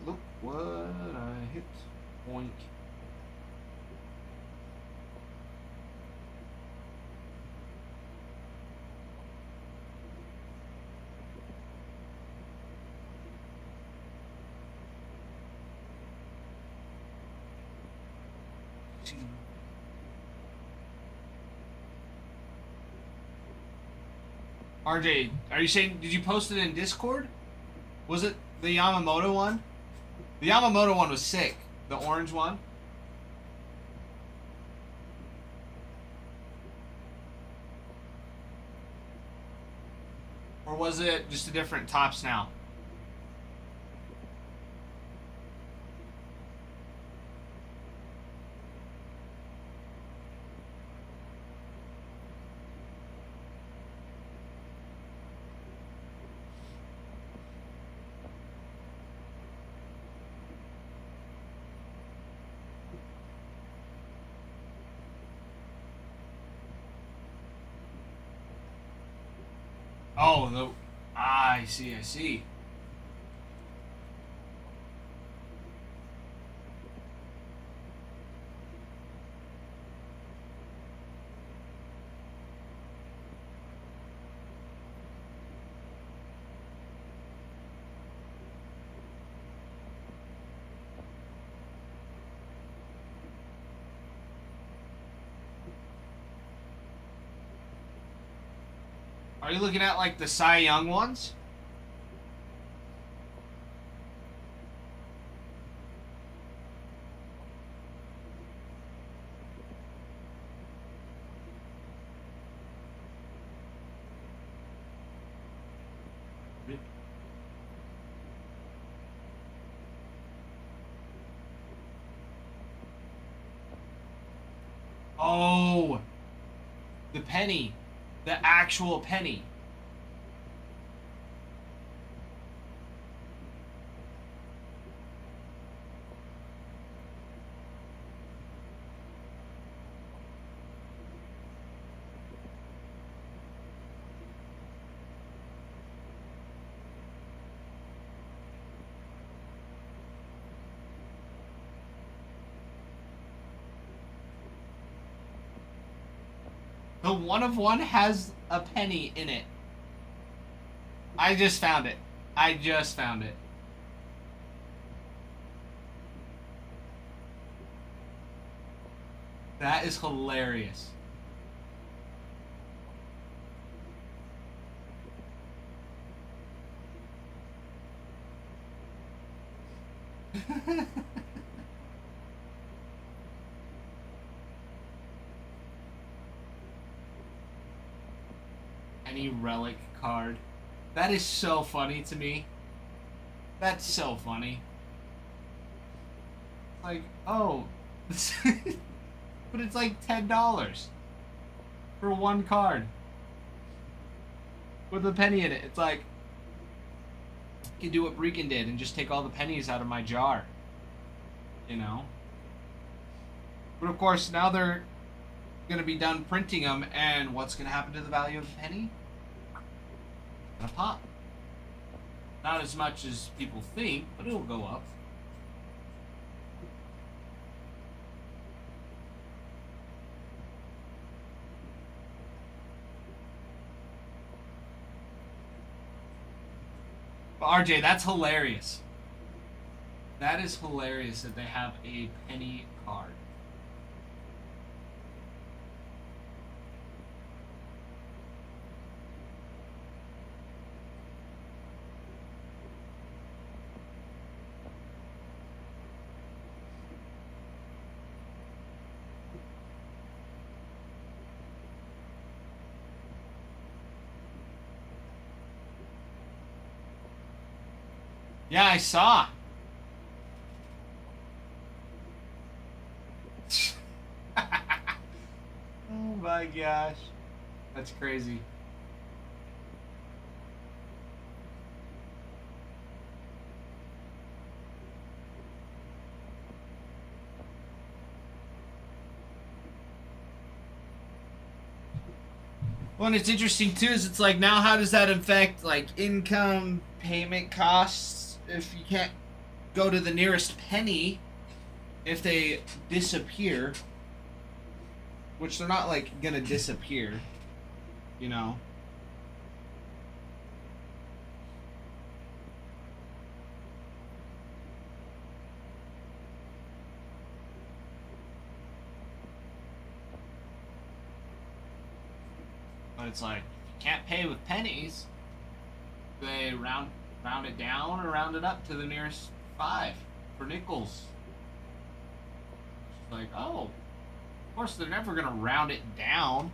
Look what I hit. Boink. RJ, are you saying, did you post it in Discord? Was it The Yamamoto one? The Yamamoto one was sick. The orange one. Or was it just a different Tops Now? Oh, I see, I see. Are you looking at like the Cy Young ones? Oh, the penny. The actual penny. The one of one has a penny in it. I just found it. I just found it. That is hilarious. Any relic card. That is so funny to me. That's so funny. Like, oh. But it's like $10 for one card with a penny in it. It's like, you can do what Breakin did and just take all the pennies out of my jar. You know? But of course, now they're going to be done printing them, and what's going to happen to the value of the penny? It's going to pop. Not as much as people think, but it'll go up. But RJ, that's hilarious. That is hilarious that they have a penny card. Yeah, I saw. Oh my gosh. That's crazy. Well, and it's interesting too, is it's like, now how does that affect like income, payment costs, if you can't go to the nearest penny if they disappear, which they're not like gonna disappear, you know? But it's like, you can't pay with pennies. They round round it down or round it up to the nearest 5 for nickels. It's like, oh, of course they're never gonna round it down.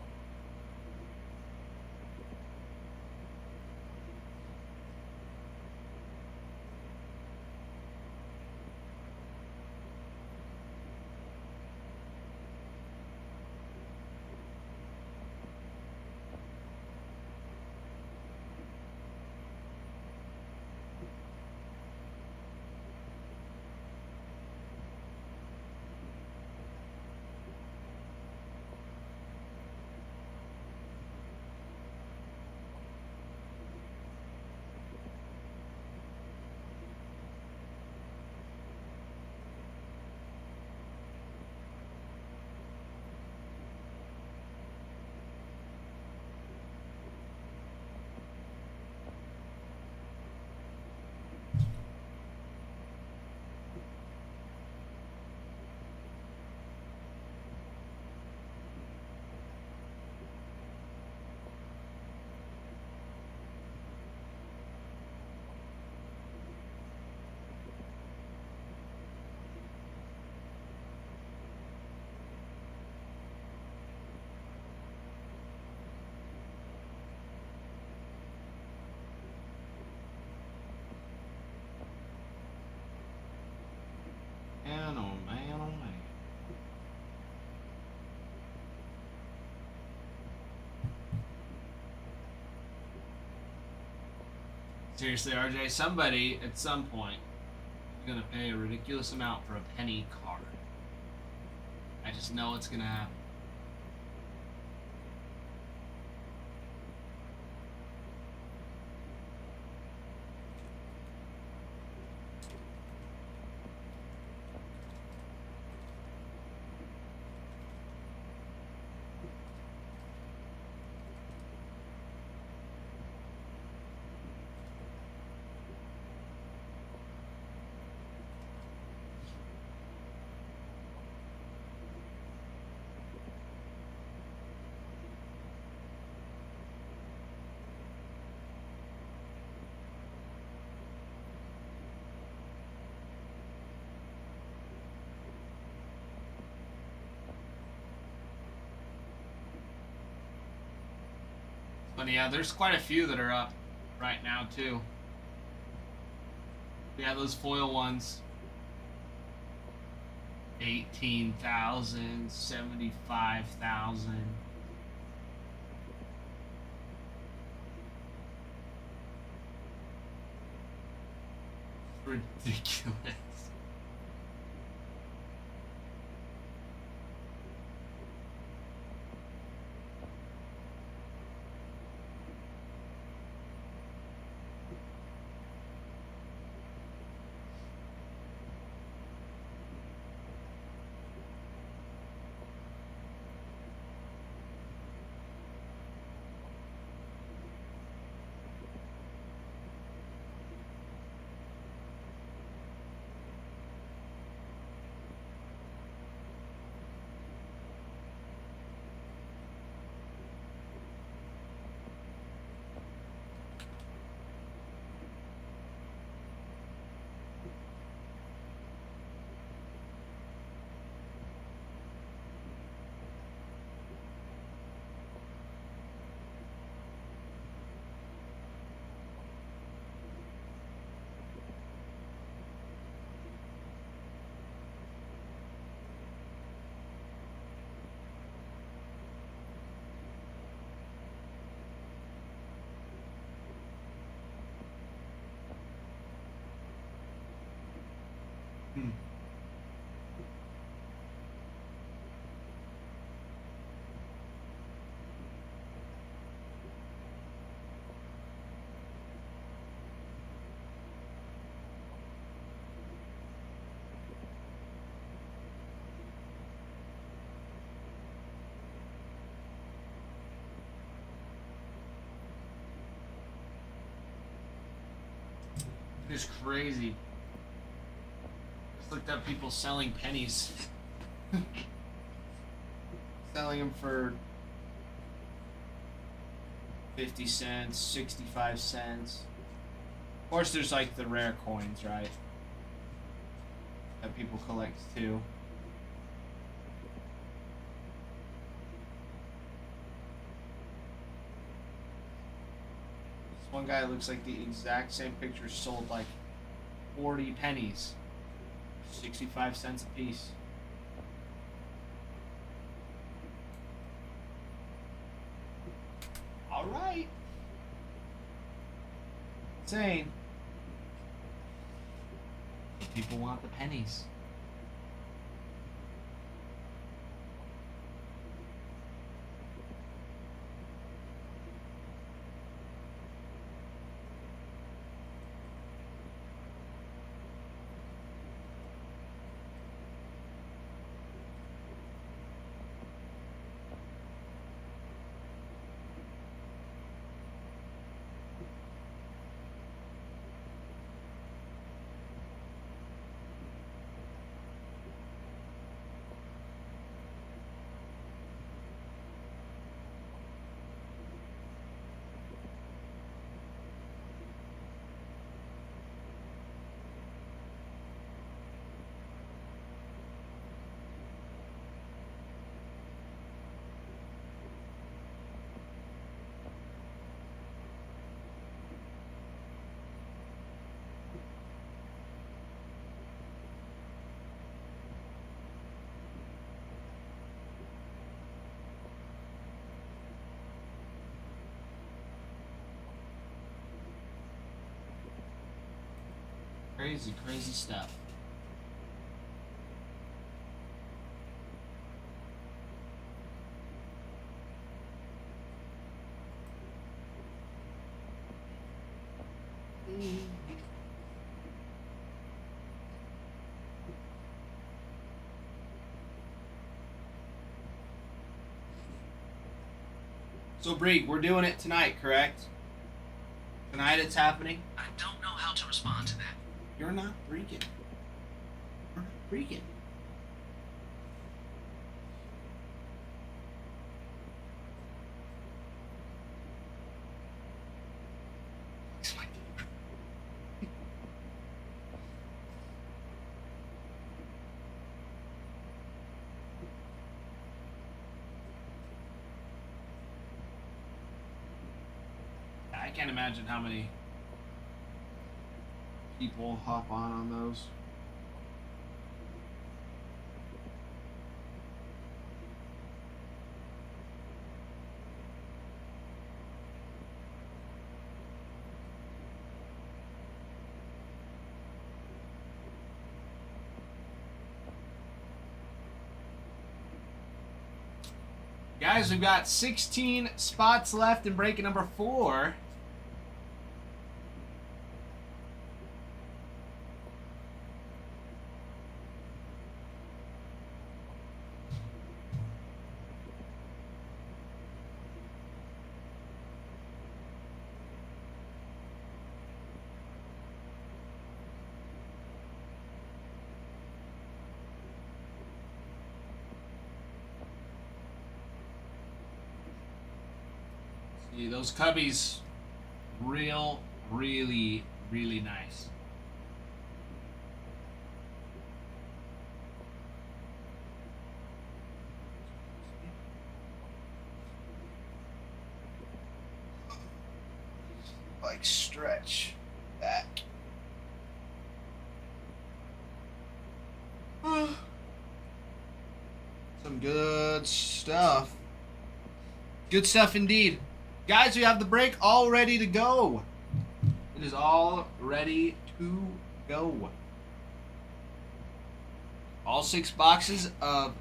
Man, oh man, oh man. Seriously, RJ, somebody at some point is gonna pay a ridiculous amount for a penny card. I just know it's gonna happen. But yeah, there's quite a few that are up right now too. Yeah, those foil ones. 18,000, 75,000. Ridiculous. Hmm. It's crazy. Just looked up people selling pennies. Selling them for 50 cents, 65 cents. course, there's like the rare coins, right? That people collect too. This one guy looks like the exact same picture sold like 40 pennies. 65 cents a piece. All right. Insane. People want the pennies. Crazy, crazy stuff. So, Breek, we're doing it tonight, correct? Tonight it's happening? I don't know how to respond to that. You're not freaking. You're not freaking. I can't imagine how many people hop on those. Guys, we've got 16 spots left in break number 4. See, those cubbies, really nice. Like stretch back. Some good stuff. Good stuff indeed. Guys, we have the break all ready to go. It is all ready to go. All 6 boxes of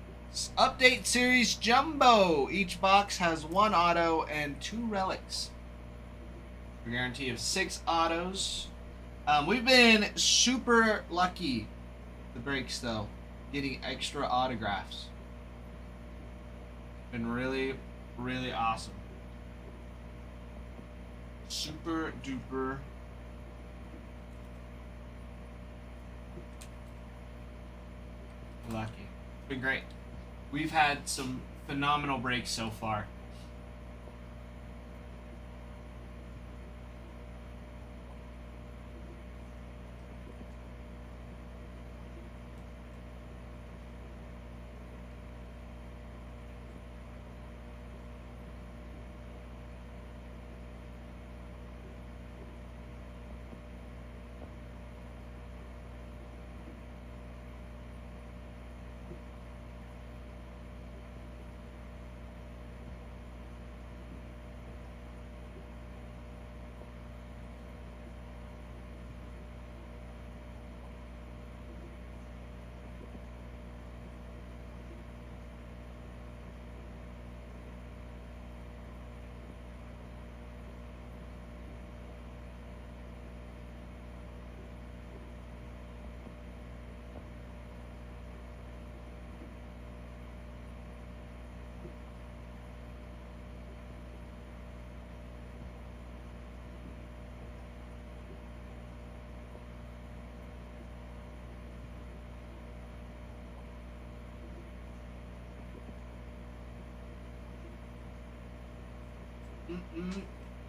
Update Series Jumbo. Each box has 1 auto and 2 relics. A guarantee of 6 autos. We've been super lucky, the breaks though, getting extra autographs. Been really awesome. Super duper lucky. Been great. We've had some phenomenal breaks so far.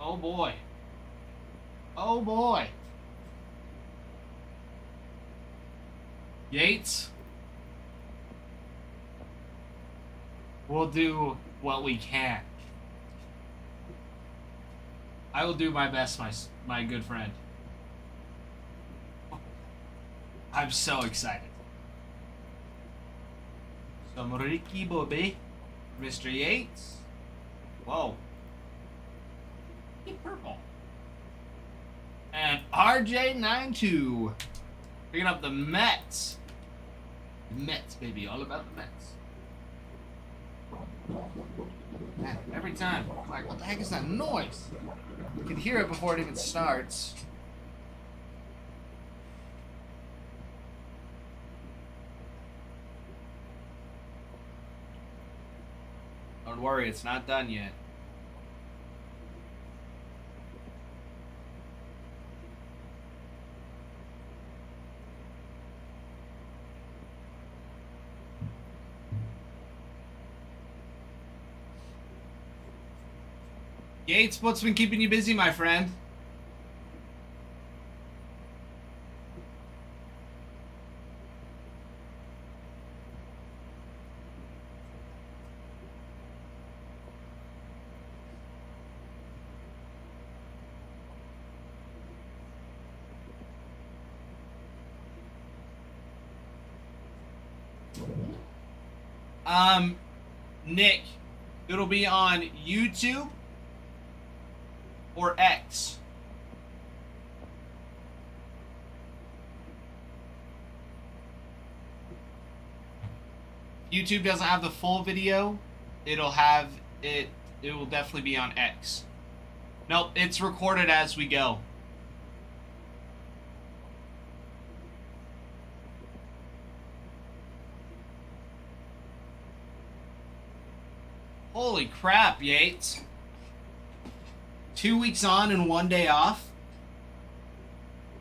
Oh boy. Oh boy. Yates. We'll do what we can. I will do my best, my good friend. I'm so excited. Some Ricky Bobby, Mr. Yates. Whoa. Purple. And RJ92 picking up the Mets. Mets, baby, all about the Mets. Man, every time, I'm like, what the heck is that noise? You can hear it before it even starts. Don't worry, it's not done yet. Yates, what's been keeping you busy, my friend? Nick, it'll be on YouTube or X. YouTube doesn't have the full video. It'll have it. It will definitely be on X. Nope, it's recorded as we go. Holy crap, Yates. 2 weeks on and 1 day off?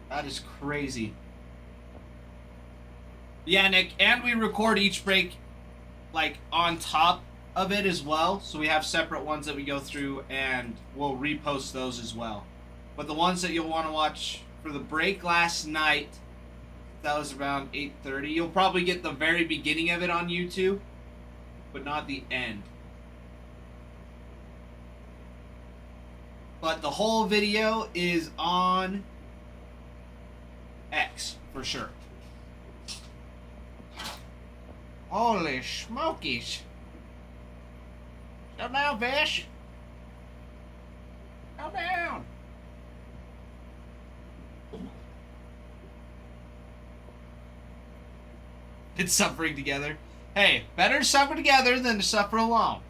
That is crazy. Yeah, Nick, and we record each break like on top of it as well, so we have separate ones that we go through and we'll repost those as well. But the ones that you'll want to watch for the break last night, that was around 8:30. You'll probably get the very beginning of it on YouTube, but not the end. But the whole video is on X, for sure. Holy smokies. Go down, fish. Go down. It's suffering together. Hey, better to suffer together than to suffer alone.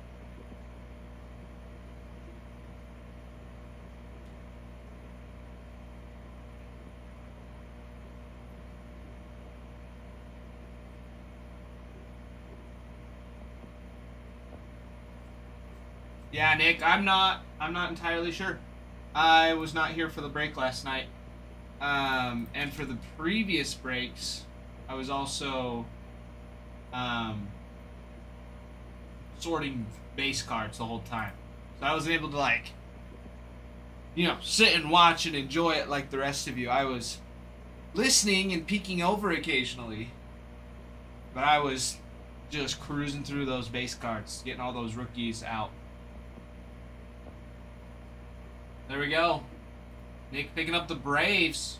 Yeah, Nick, I'm not entirely sure. I was not here for the break last night. And for the previous breaks, I was also sorting base cards the whole time. So I wasn't able to, like, you know, sit and watch and enjoy it like the rest of you. I was listening and peeking over occasionally. But I was just cruising through those base cards, getting all those rookies out. There we go. Nick picking up the Braves.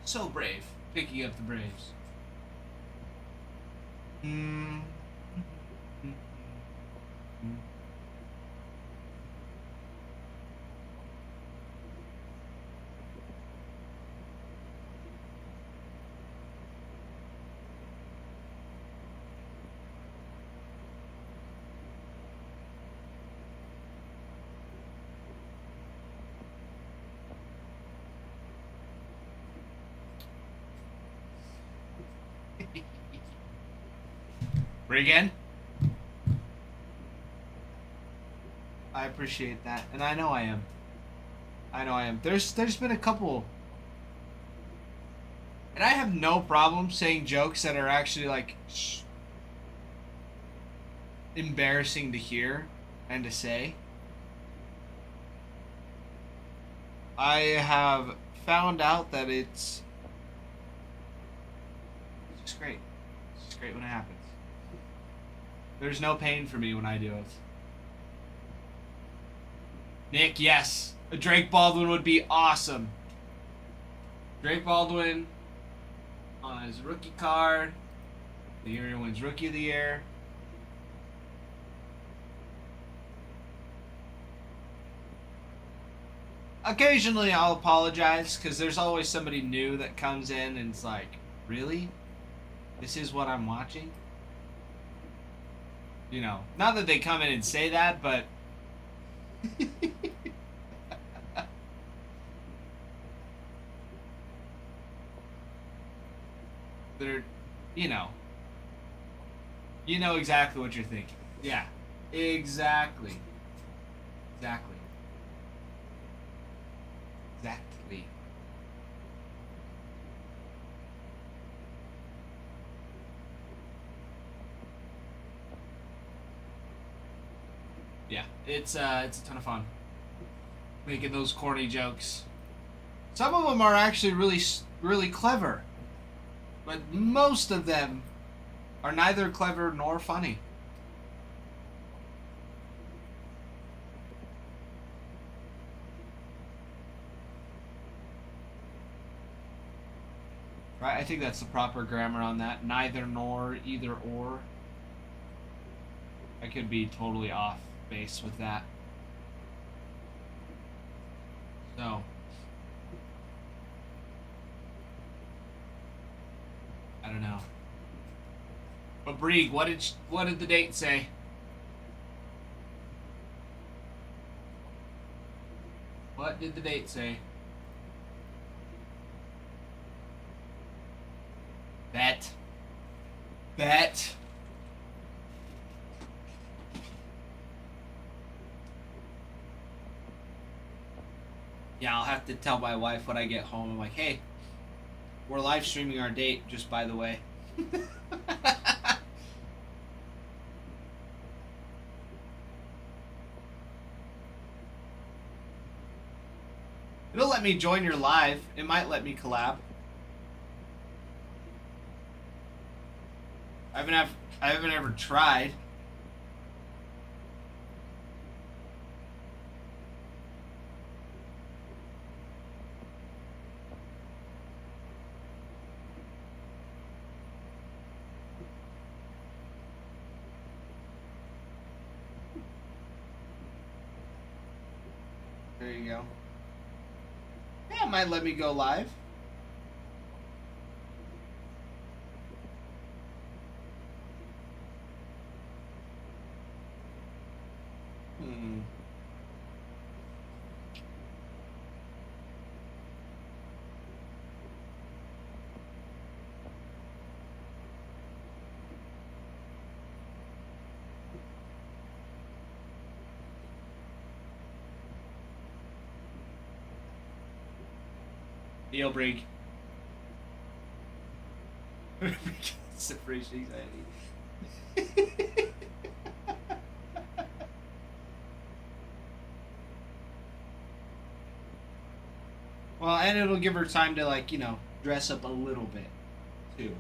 So brave, picking up the Braves. Again? I appreciate that, and I know I am. I know I am. There's been a couple, and I have no problem saying jokes that are actually like embarrassing to hear and to say. I have found out that it's just great. It's just great when it happens. There's no pain for me when I do it. Nick, yes. A Drake Baldwin would be awesome. Drake Baldwin on his rookie card. The year he wins Rookie of the Year. Occasionally I'll apologize because there's always somebody new that comes in and it's like, really? This is what I'm watching? You know, not that they come in and say that, but they're, you know exactly what you're thinking. Yeah, exactly. Exactly. Yeah, it's a ton of fun making those corny jokes. Some of them are actually really clever, but most of them are neither clever nor funny. Right? I think that's the proper grammar on that. Neither nor, either or. I could be totally off base with that. So, I don't know. But Brieg, what did the date say? What did the date say? Bet. Yeah, I'll have to tell my wife when I get home. I'm like, hey, we're live streaming our date, just by the way. It'll let me join your live. It might let me collab. I haven't ever tried. There you go. Yeah, it might let me go live. Deal break. Separation anxiety. Well, and it'll give her time to, like, dress up a little bit, too.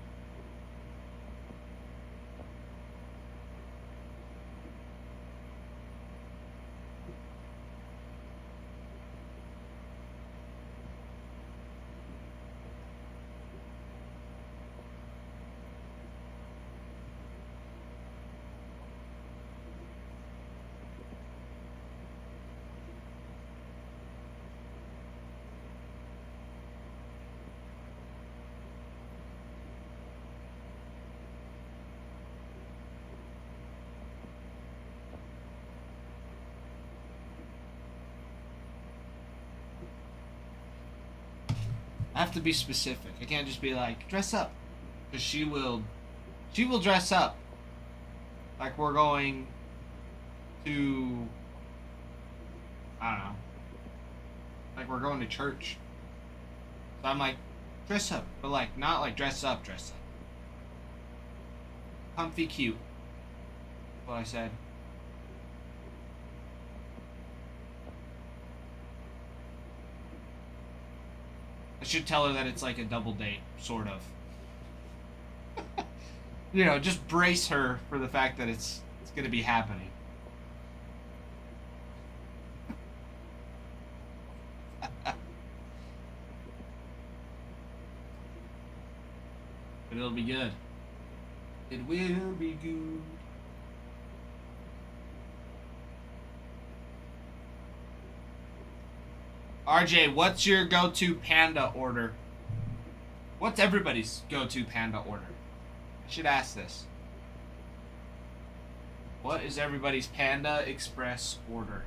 I have to be specific. I can't just be like, dress up. Because she will dress up. Like we're going to, I don't know. Like we're going to church. So I'm like, dress up. But like, not like dress up. Comfy cute. That's what I said. I should tell her that it's like a double date, sort of. Just brace her for the fact that it's going to be happening. But it'll be good. It will be good. RJ, what's your go-to panda order? What's everybody's go-to panda order? I should ask this. What is everybody's Panda Express order?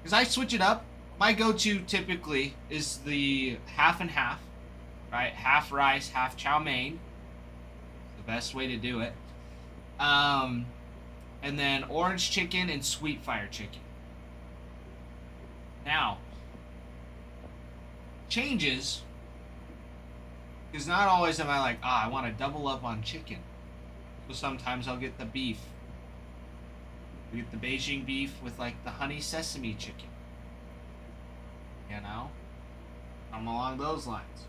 Because I switch it up. My go-to typically is the half and half, right? Half rice, half chow mein. The best way to do it. And then orange chicken and sweet fire chicken. Now, changes, because not always am I like, I want to double up on chicken. So sometimes I'll get the beef. I get the Beijing beef with like the honey sesame chicken. I'm along those lines.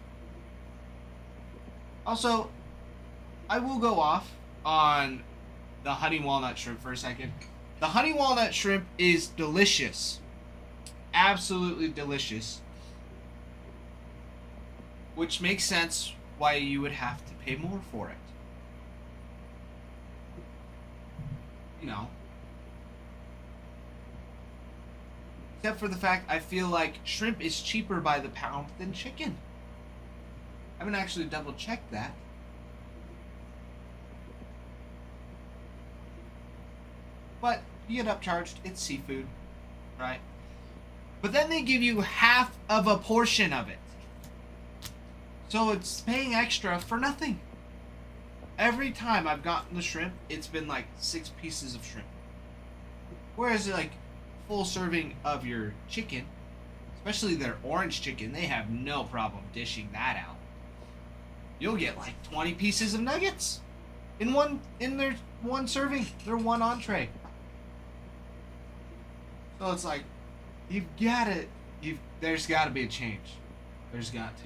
Also, I will go off on the honey walnut shrimp for a second. The honey walnut shrimp is delicious. Absolutely delicious. Which makes sense why you would have to pay more for it. Except for the fact I feel like shrimp is cheaper by the pound than chicken. I haven't actually double checked that. But you get upcharged, it's seafood, right? But then they give you half of a portion of it. So it's paying extra for nothing. Every time I've gotten the shrimp, it's been like 6 pieces of shrimp. Whereas like full serving of your chicken, especially their orange chicken, they have no problem dishing that out. You'll get like 20 pieces of nuggets in their one serving, their one entree. So it's like, there's got to be a change. There's got to.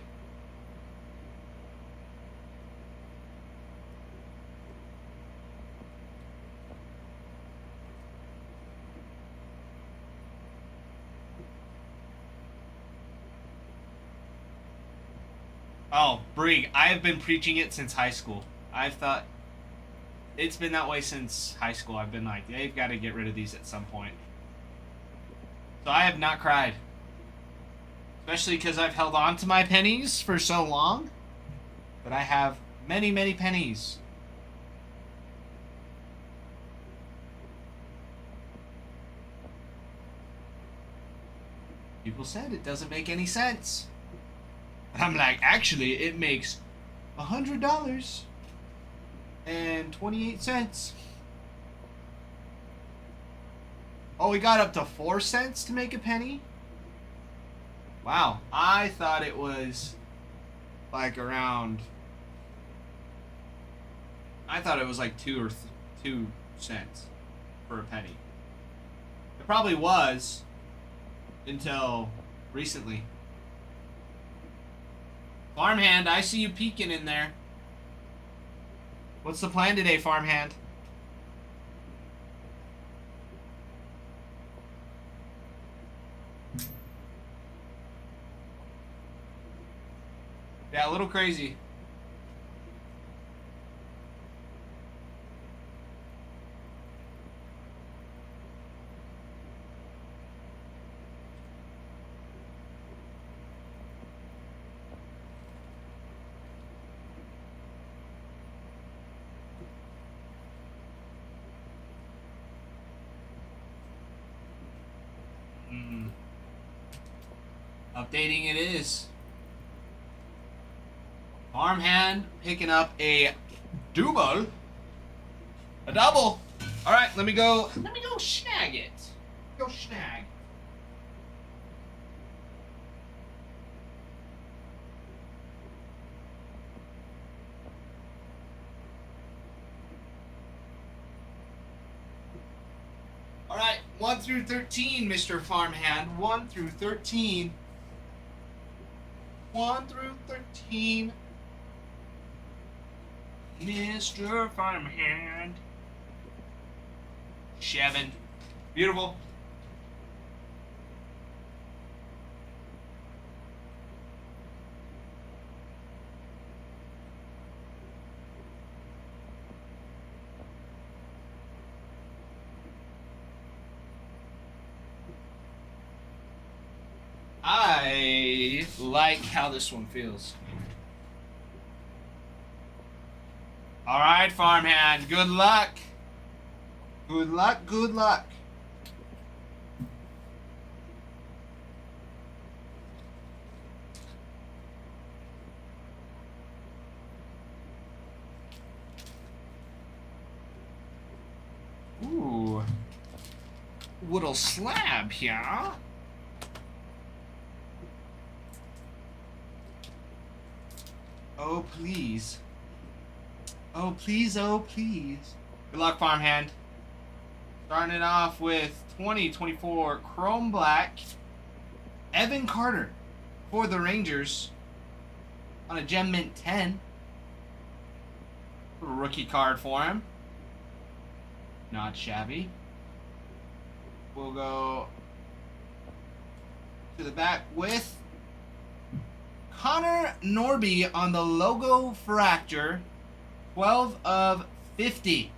Oh, Brig, I have been preaching it since high school. I've thought it's been that way since high school. I've been like, they've got to get rid of these at some point. So I have not cried. Especially because I've held on to my pennies for so long. But I have many, many pennies. People said it doesn't make any sense. And I'm like, actually, it makes $100.28. Oh, we got up to 4 cents to make a penny? Wow, I thought it was like around... I thought it was like 2 cents for a penny. It probably was until recently. Farmhand, I see you peeking in there. What's the plan today, Farmhand? Yeah, a little crazy. Updating it is. Farmhand picking up a double. A double. All right, let me go snag it. Go snag. All right, 1 through 13, Mr. Farmhand. 1 through 13. 1 through 13. Mr. Farmhand. 7. Beautiful. I like how this one feels. All right, Farmhand. Good luck. Good luck. Good luck. Ooh. Little slab here. Oh, please. Oh, please, oh, please. Good luck, Farmhand. Starting it off with 2024 Chrome Black. Evan Carter for the Rangers on a Gem Mint 10. Little rookie card for him. Not shabby. We'll go to the back with Connor Norby on the logo fracture. 12 of 50.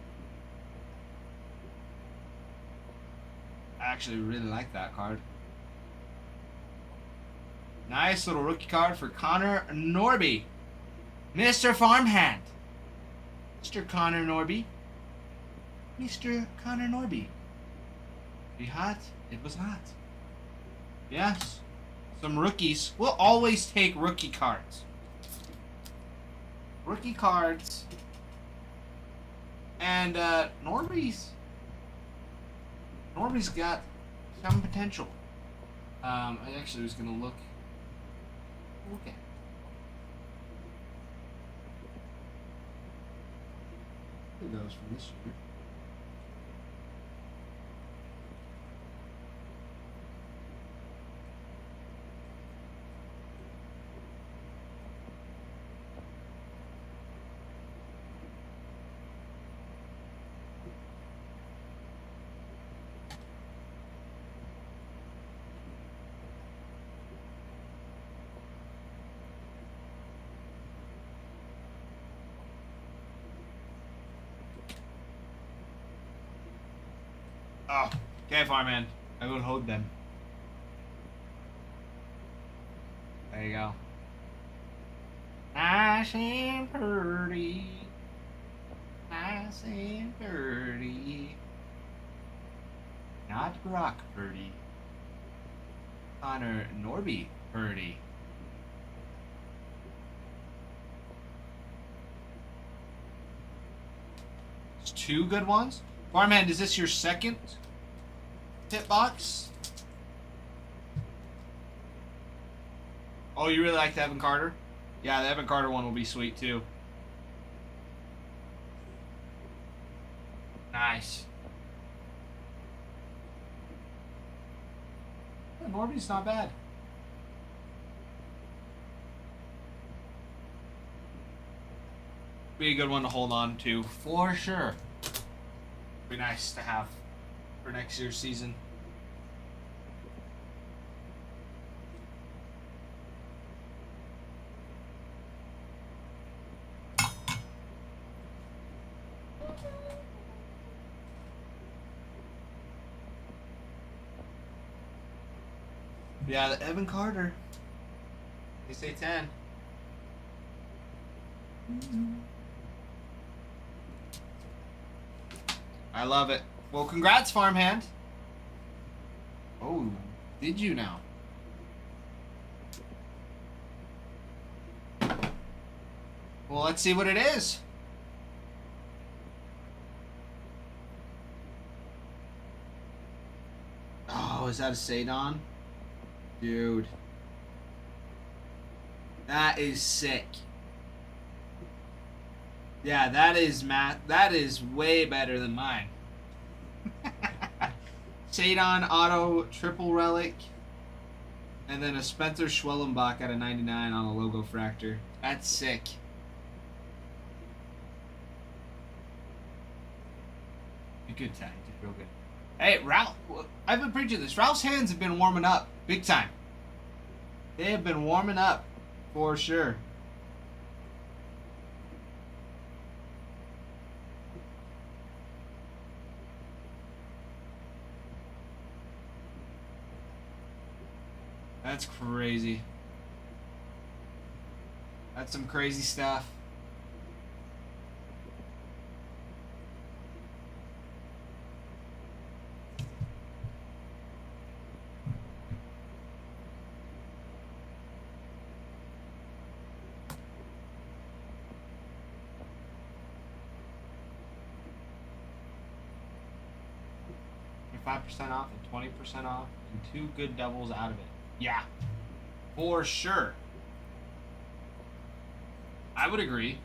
I actually really like that card. Nice little rookie card for Connor Norby. Mr. Farmhand. Mr. Connor Norby. Mr. Connor Norby. Be hot? It was hot. Yes. Some rookies. We'll always take rookie cards. Rookie cards. And Norby's got some potential. I actually was gonna look at. Who goes from this year? Oh, okay, Farmhand. I will hold them. There you go. Nice and pretty. Nice and pretty. Not Brock Purdy. Connor Norby Purdy. It's 2 good ones. Farmhand, is this your second hit box? Oh, you really like the Evan Carter? Yeah, the Evan Carter one will be sweet too. Nice. Yeah, Norby's not bad. Be a good one to hold on to for sure. Be nice to have for next year's season. Yeah, the Evan Carter. They say 10. I love it. Well, congrats, Farmhand. Oh, did you now? Well, let's see what it is. Oh, is that a Sadon? Dude. That is sick. Yeah, that is Matt. That is way better than mine. Sadon auto triple relic. And then a Spencer Schwellenbach at a 99 on a logo fractor. That's sick. A good time. Did real good. Hey, Ralph. I've been preaching this. Ralph's hands have been warming up big time. They have been warming up for sure. That's crazy. That's some crazy stuff. You're 5% off and 20% off and 2 good doubles out of it. Yeah, for sure. I would agree.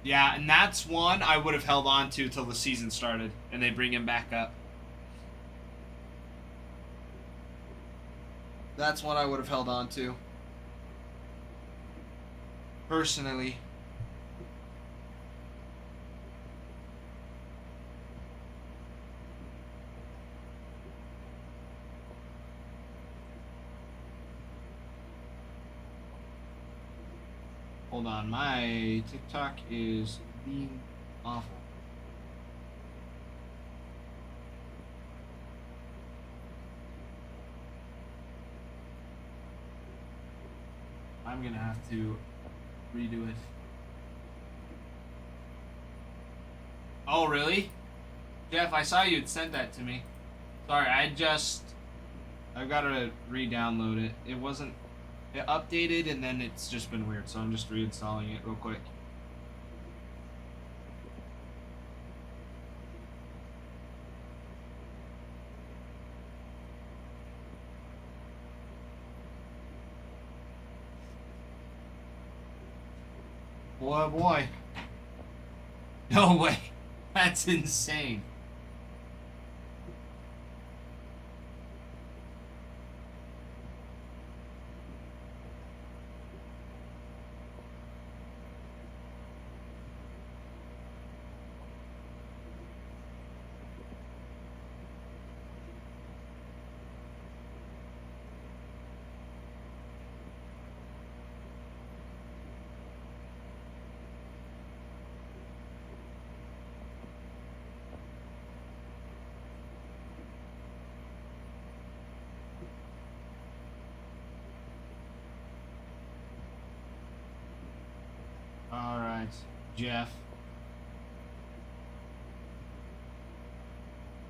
Yeah, and that's one I would have held on to till the season started, and they bring him back up. That's one I would have held on to. Personally. Hold on, my TikTok is being awful. I'm gonna have to redo it. Oh, really? Jeff, I saw you had sent that to me. Sorry, I've gotta re-download it. It wasn't... It updated and then it's just been weird, so I'm just reinstalling it real quick. Boy, oh boy. No way. That's insane. Alright, Jeff.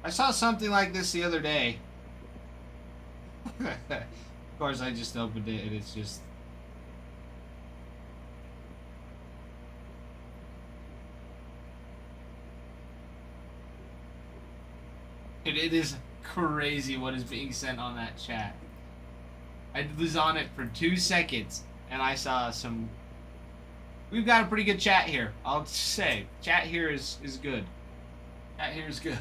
I saw something like this the other day. Of course, I just opened it and it's just... It is crazy what is being sent on that chat. I was on it for 2 seconds and I saw some... We've got a pretty good chat here. I'll say, chat here is good. Chat here is good.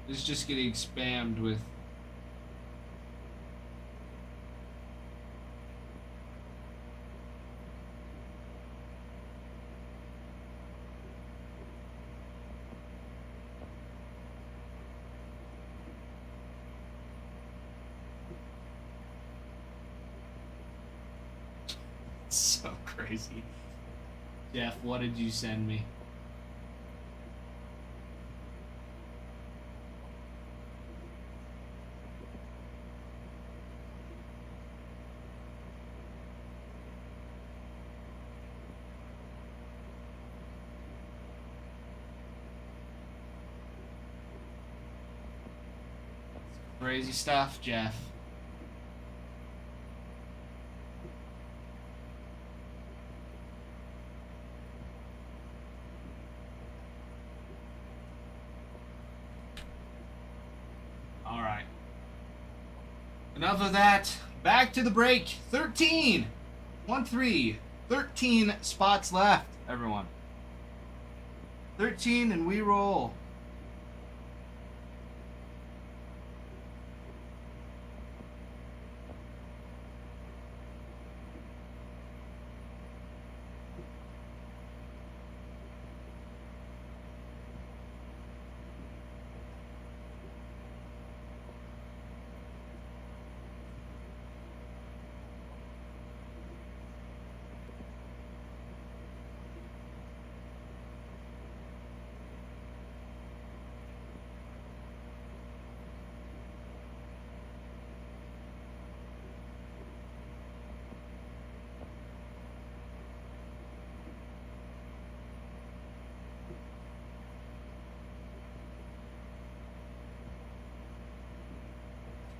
It's just getting spammed with... So crazy. Jeff, what did you send me? Crazy stuff, Jeff. All right. enough of that. Back to the break. 13. 1-3. 13 spots left, everyone. 13 and we roll.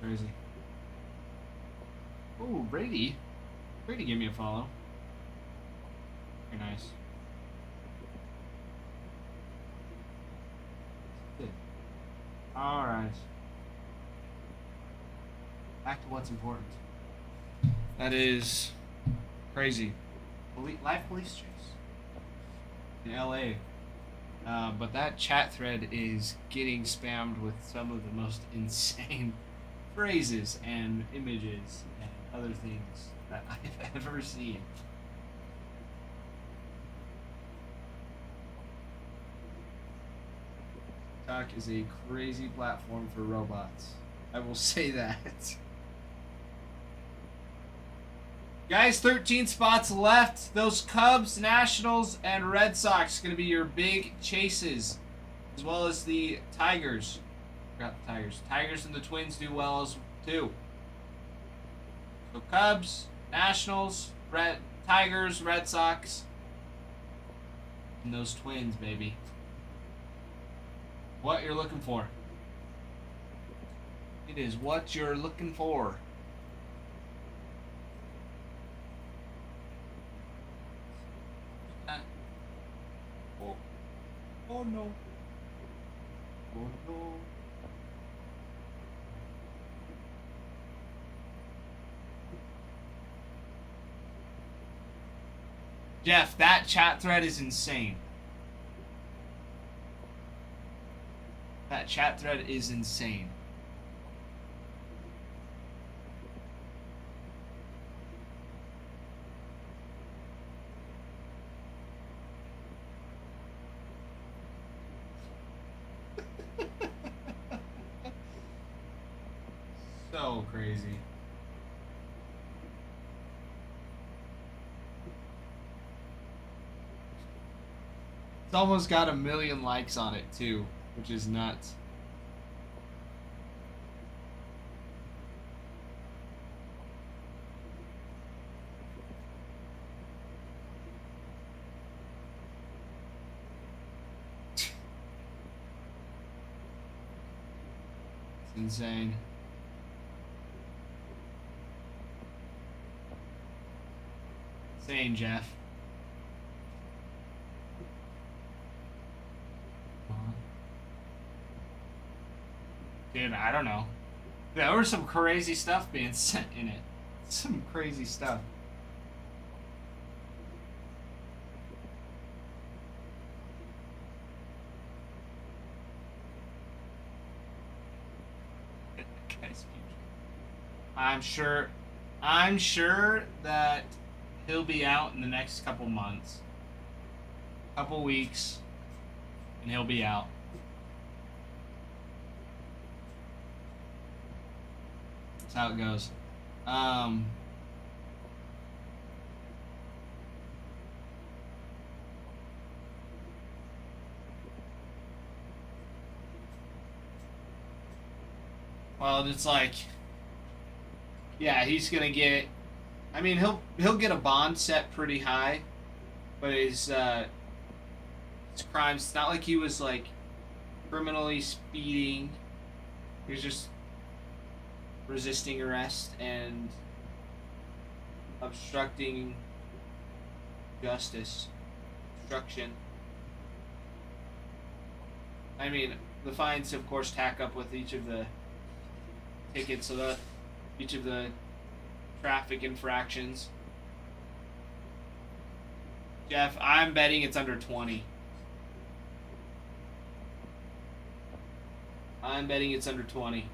Crazy. Oh, Brady. Brady gave me a follow. Very nice. Good. Alright. Back to what's important. That is crazy. Live police chase in LA. But that chat thread is getting spammed with some of the most insane phrases and images and other things that I've ever seen. TikTok is a crazy platform for robots. I will say that. Guys, 13 spots left. Those Cubs, Nationals, and Red Sox going to be your big chases, as well as the Tigers. Forgot the Tigers. Tigers and the Twins do well as too. So Cubs, Nationals, Tigers, Red Sox, and those Twins, baby. What you're looking for. It is what you're looking for. Oh no. Oh no. Jeff, that chat thread is insane. That chat thread is insane. So crazy. It's almost got 1 million likes on it too, which is nuts. It's insane. Insane, Jeff. Dude, I don't know. There was some crazy stuff being sent in it. Some crazy stuff. I'm sure that he'll be out in the next couple months. Couple weeks. And he'll be out. That's how it goes. Well, it's like, yeah, he's gonna get. I mean, he'll get a bond set pretty high, but his crimes. It's not like he was like criminally speeding. He was just resisting arrest and obstructing justice. Obstruction. I mean, the fines, of course, tack up with each of the tickets, so that each of the traffic infractions. Jeff, I'm betting it's under 20. I'm betting it's under 20.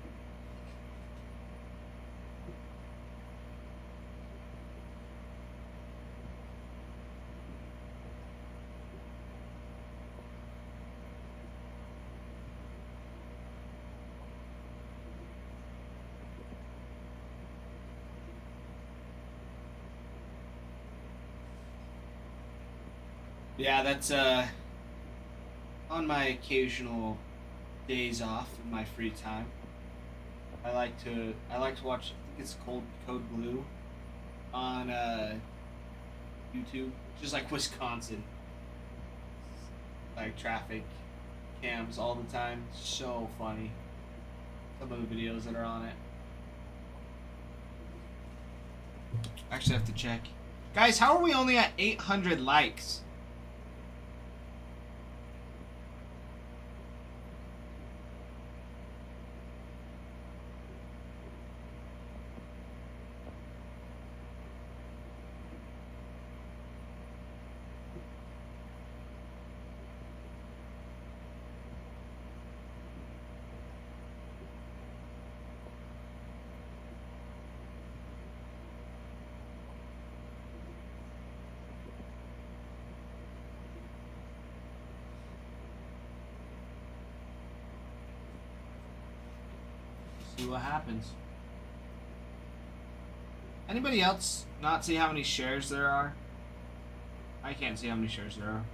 Yeah, that's on my occasional days off in my free time. I like to watch, I think it's Code Blue on YouTube, just like Wisconsin. Like traffic cams all the time. So funny. Some of the videos that are on it. Actually have to check. Guys, how are we only at 800 likes? See what happens. Anybody else not see how many shares there are? I can't see how many shares there are.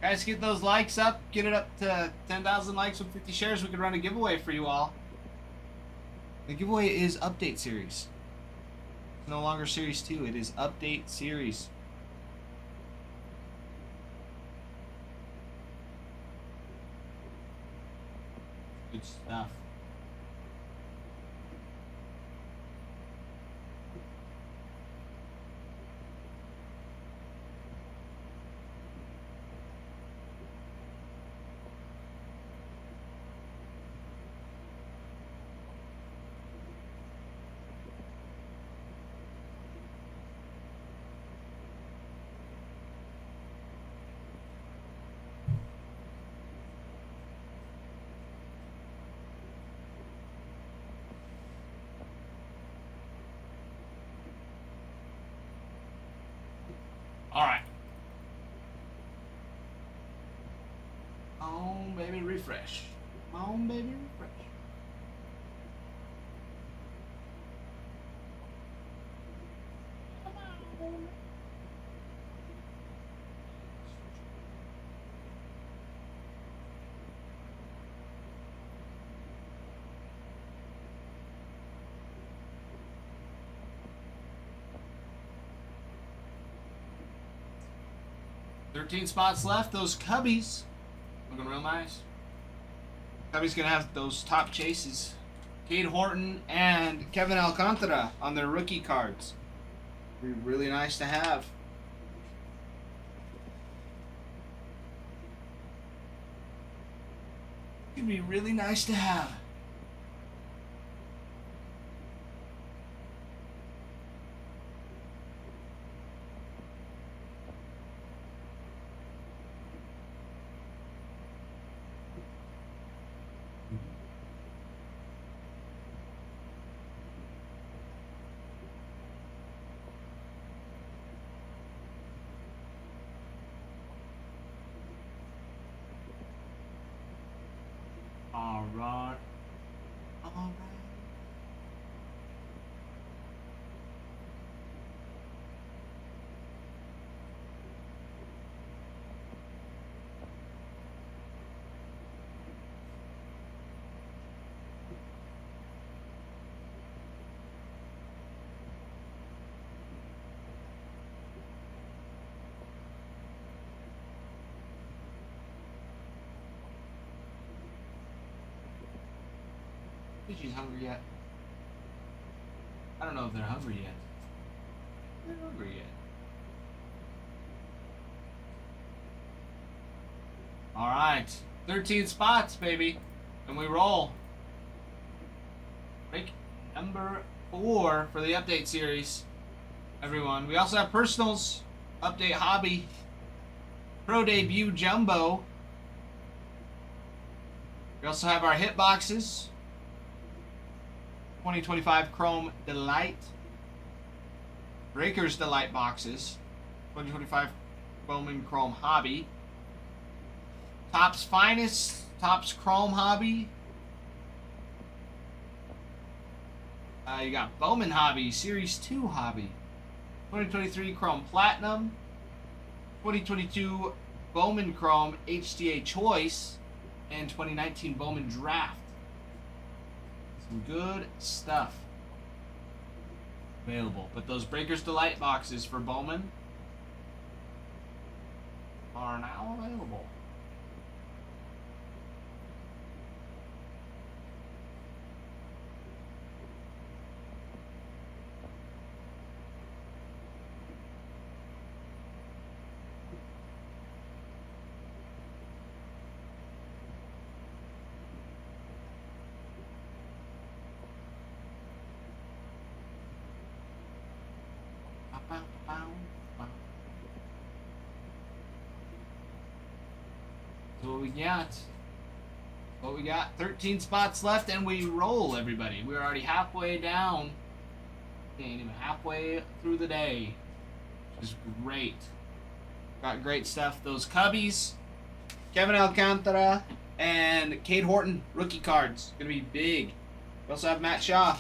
Guys, get those likes up. Get it up to 10,000 likes with 50 shares. We could run a giveaway for you all. The giveaway is Update Series. No longer Series 2, it is Update Series. Good stuff. Alright. Oh, baby, refresh. Oh, baby, refresh. Come on. 13 spots left. Those Cubbies looking real nice. Cubbies gonna have those top chases. Cade Horton and Kevin Alcantara on their rookie cards. Be really nice to have. It'd be really nice to have. Alright. Alright. Think she's hungry yet? I don't know if they're hungry yet. They're hungry yet. All right. 13 spots, baby. And we roll. Break number 4 for the update series. Everyone. We also have personals. Update hobby. Pro debut jumbo. We also have our hit boxes. 2025 Chrome Delight. Breakers Delight boxes. 2025 Bowman Chrome Hobby. Topps Finest. Topps Chrome Hobby. You got Bowman Hobby. Series 2 Hobby. 2023 Chrome Platinum. 2022 Bowman Chrome HTA Choice. And 2019 Bowman Draft. Some good stuff available. But those Breakers Delight boxes for Bowman are now available. So what we got, 13 spots left, and we roll, everybody. We're already halfway down. Ain't even halfway through the day. Which is great. Got great stuff. Those Cubbies, Kevin Alcantara, and Cade Horton rookie cards. Gonna be big. We also have Matt Shaw.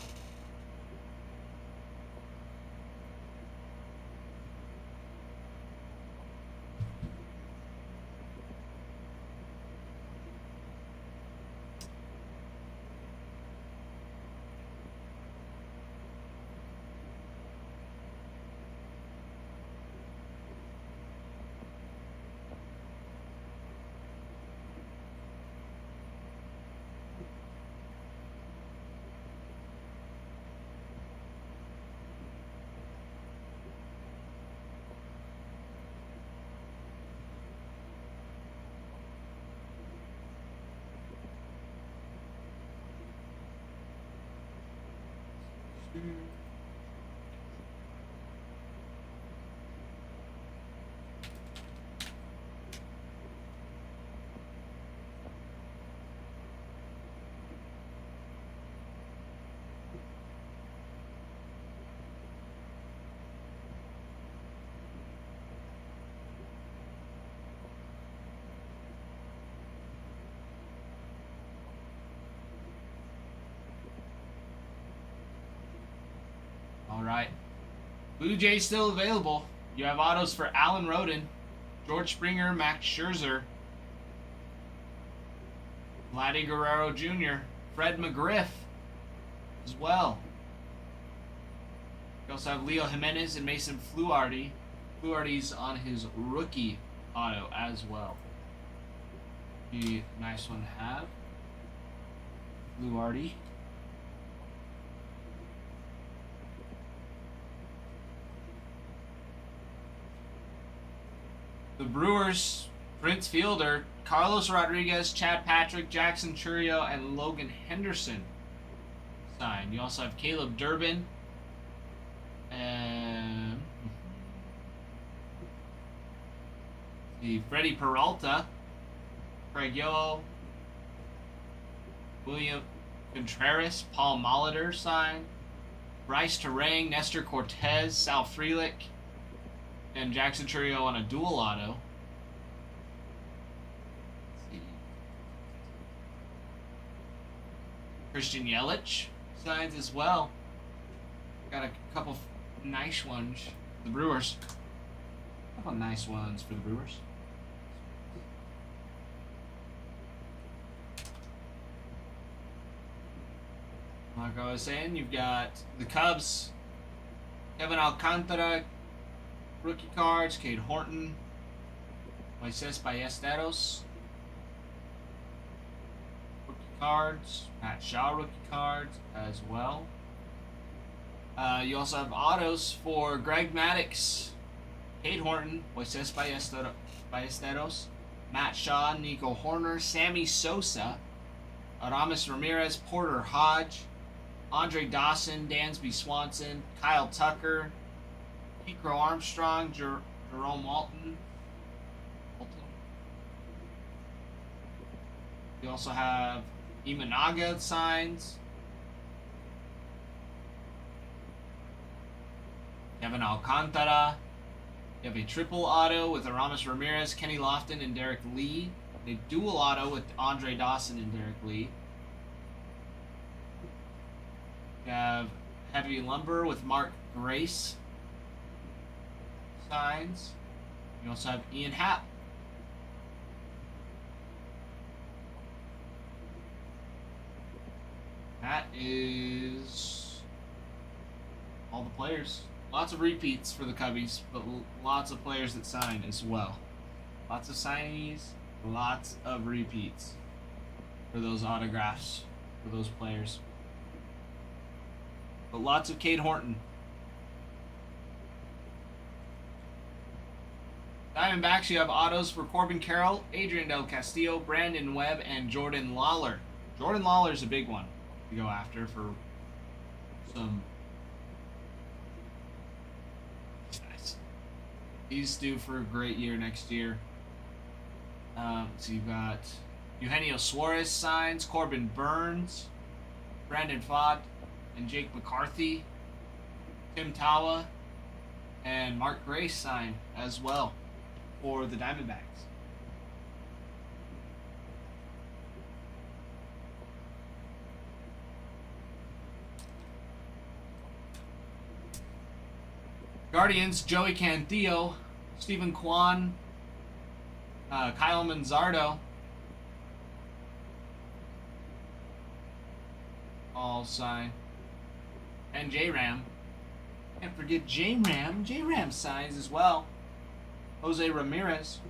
All right. Blue Jays still available. You have autos for Alan Roden, George Springer, Max Scherzer, Vladdy Guerrero Jr., Fred McGriff as well. You also have Leo Jimenez and Mason Fluharty. Fluharty's on his rookie auto as well. Be a nice one to have. Fluharty. The Brewers, Prince Fielder, Carlos Rodriguez, Chad Patrick, Jackson Chourio, and Logan Henderson signed. You also have Caleb Durbin and the Freddie Peralta, Craig Yoho, William Contreras, Paul Molitor signed, Bryce Terang, Nestor Cortez, Sal Frelick, and Jackson Chourio on a dual auto. Let's see. Christian Yelich signs as well. Got a couple nice ones. The Brewers. A couple nice ones for the Brewers. Like I was saying, you've got the Cubs. Kevin Alcantara. Rookie cards, Cade Horton, Moises Ballesteros. Rookie cards, Matt Shaw rookie cards as well. You also have autos for Greg Maddux, Cade Horton, Moises Ballesteros, Matt Shaw, Nico Horner, Sammy Sosa, Aramis Ramirez, Porter Hodge, Andre Dawson, Dansby Swanson, Kyle Tucker, Pico Armstrong, Jerome Walton. We also have Imanaga signs. Kevin Alcantara. You have a triple auto with Aramis Ramirez, Kenny Lofton, and Derek Lee. A dual auto with Andre Dawson and Derek Lee. You have Heavy Lumber with Mark Grace signs. You also have Ian Happ. That is all the players. Lots of repeats for the Cubbies, but lots of players that sign as well. Lots of signees, lots of repeats for those autographs, for those players. But lots of Cade Horton. Diamondbacks, you have autos for Corbin Carroll, Adrian Del Castillo, Brandon Webb, and Jordan Lawler. Jordan Lawler's a big one to go after for some. Nice. He's due for a great year next year. So you've got Eugenio Suarez signs, Corbin Burns, Brandon Fott, and Jake McCarthy, Tim Tawa, and Mark Grace sign as well for the Diamondbacks. Guardians, Joey Cantillo, Stephen Kwan, Kyle Manzardo, all sign. And J-Ram. Can't forget J-Ram. J-Ram signs as well. Jose Ramirez.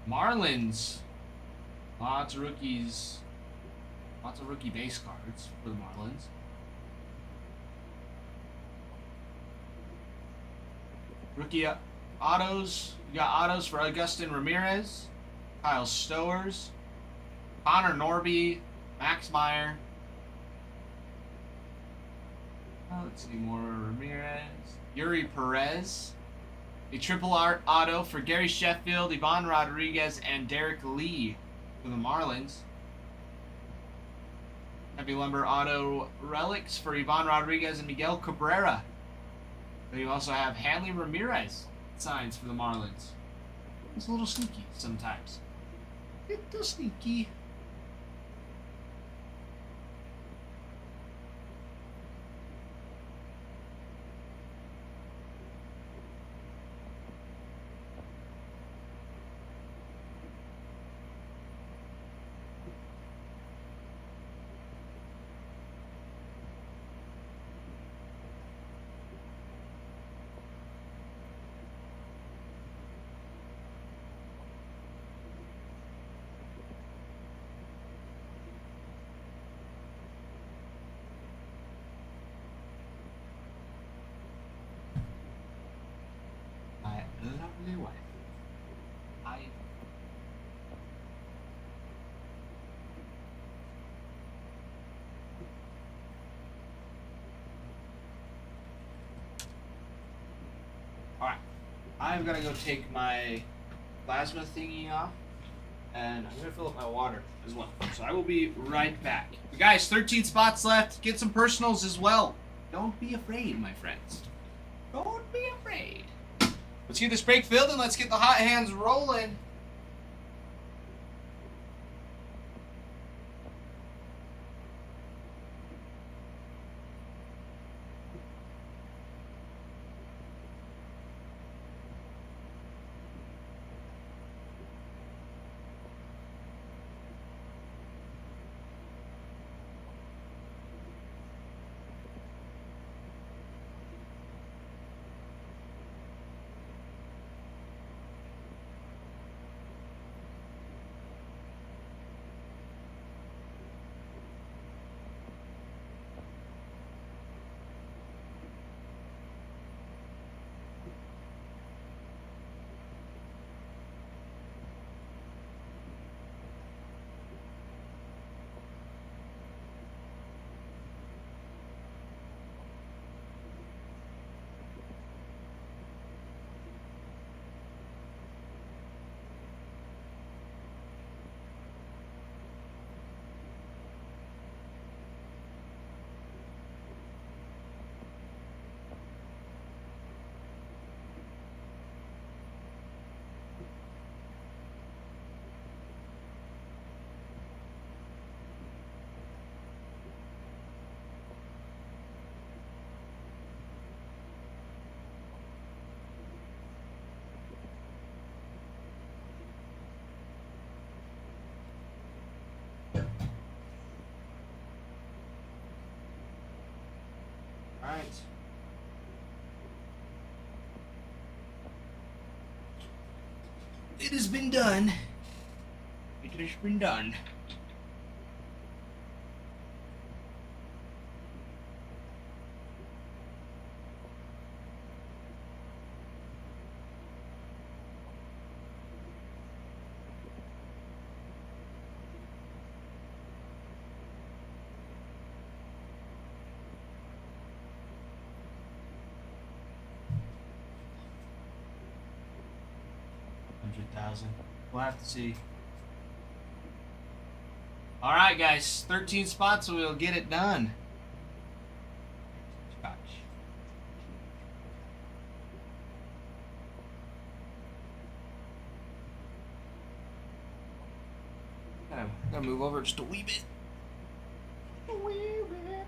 Marlins. Lots of rookies. Lots of rookie base cards for the Marlins. Rookie autos. You got autos for Augustin Ramirez, Kyle Stowers, Connor Norby, Max Meyer. Let's see more. Ramirez, Yuri Perez. A triple art auto for Gary Sheffield, Ivan Rodriguez, and Derek Lee for the Marlins. Heavy Lumber auto relics for Ivan Rodriguez and Miguel Cabrera. Then you also have Hanley Ramirez signs for the Marlins. It's a little sneaky sometimes. Little sneaky. Lovely wife. Alright. I'm gonna go take my plasma thingy off. And I'm gonna fill up my water as well. So I will be right back. You guys, 13 spots left. Get some personals as well. Don't be afraid, my friends. Don't be afraid. Let's get this break filled and let's get the hot hands rolling. right. It has been done. It has been done. We'll have to see. All right, guys. 13 spots, so we'll get it done. Scotch. Gotta move over just a wee bit. A wee bit.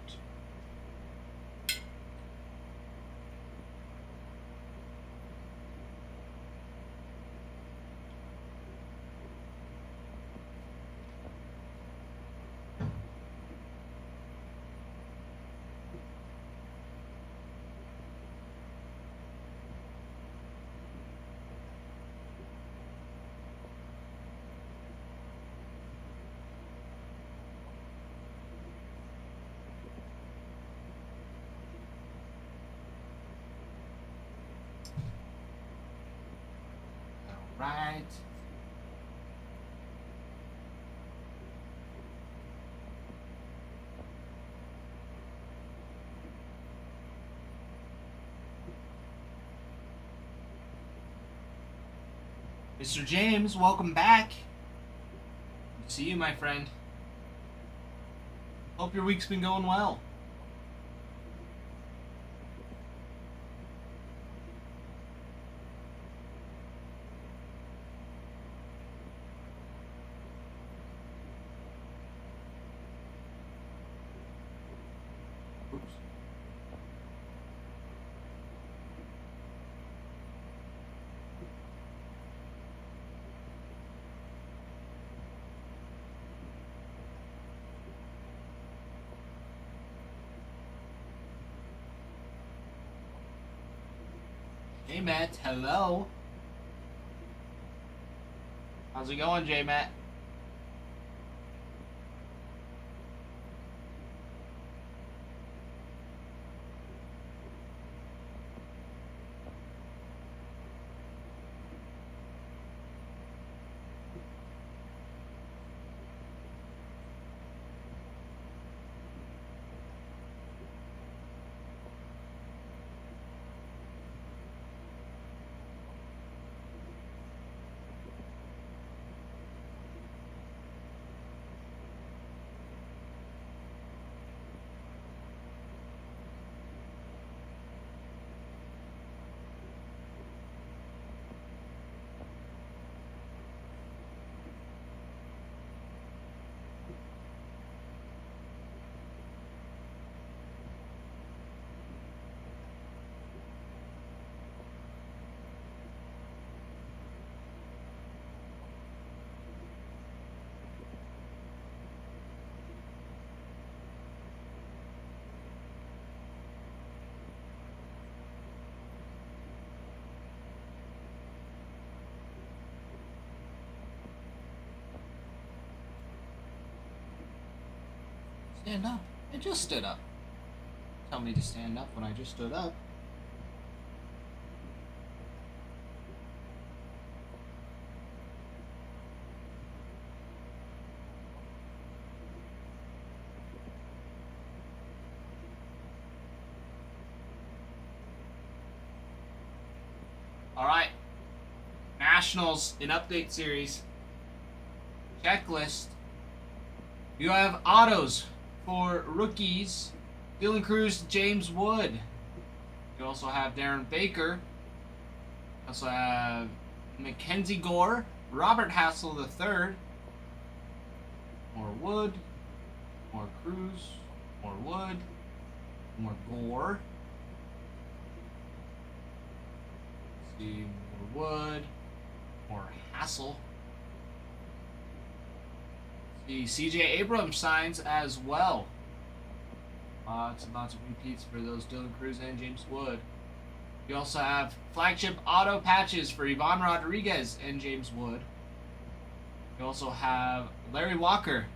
Right. Mr. James, welcome back. Good to see you, my friend. Hope your week's been going well. Oops. Hey Matt, hello. How's it going, J Matt? Stand up. I just stood up. Tell me to stand up when I just stood up. Alright. Nationals in update series. Checklist. You have autos for rookies. Dylan Cruz, James Wood. You also have Darren Baker. You also have Mackenzie Gore, Robert Hassel III. More Wood. More Cruz. More Wood. More Gore. Let's see, more Wood. More Hassel. The CJ Abrams signs as well. Lots and lots of repeats for those Dylan Cruz and James Wood. We also have flagship auto patches for Ivan Rodriguez and James Wood. We also have Larry Walker.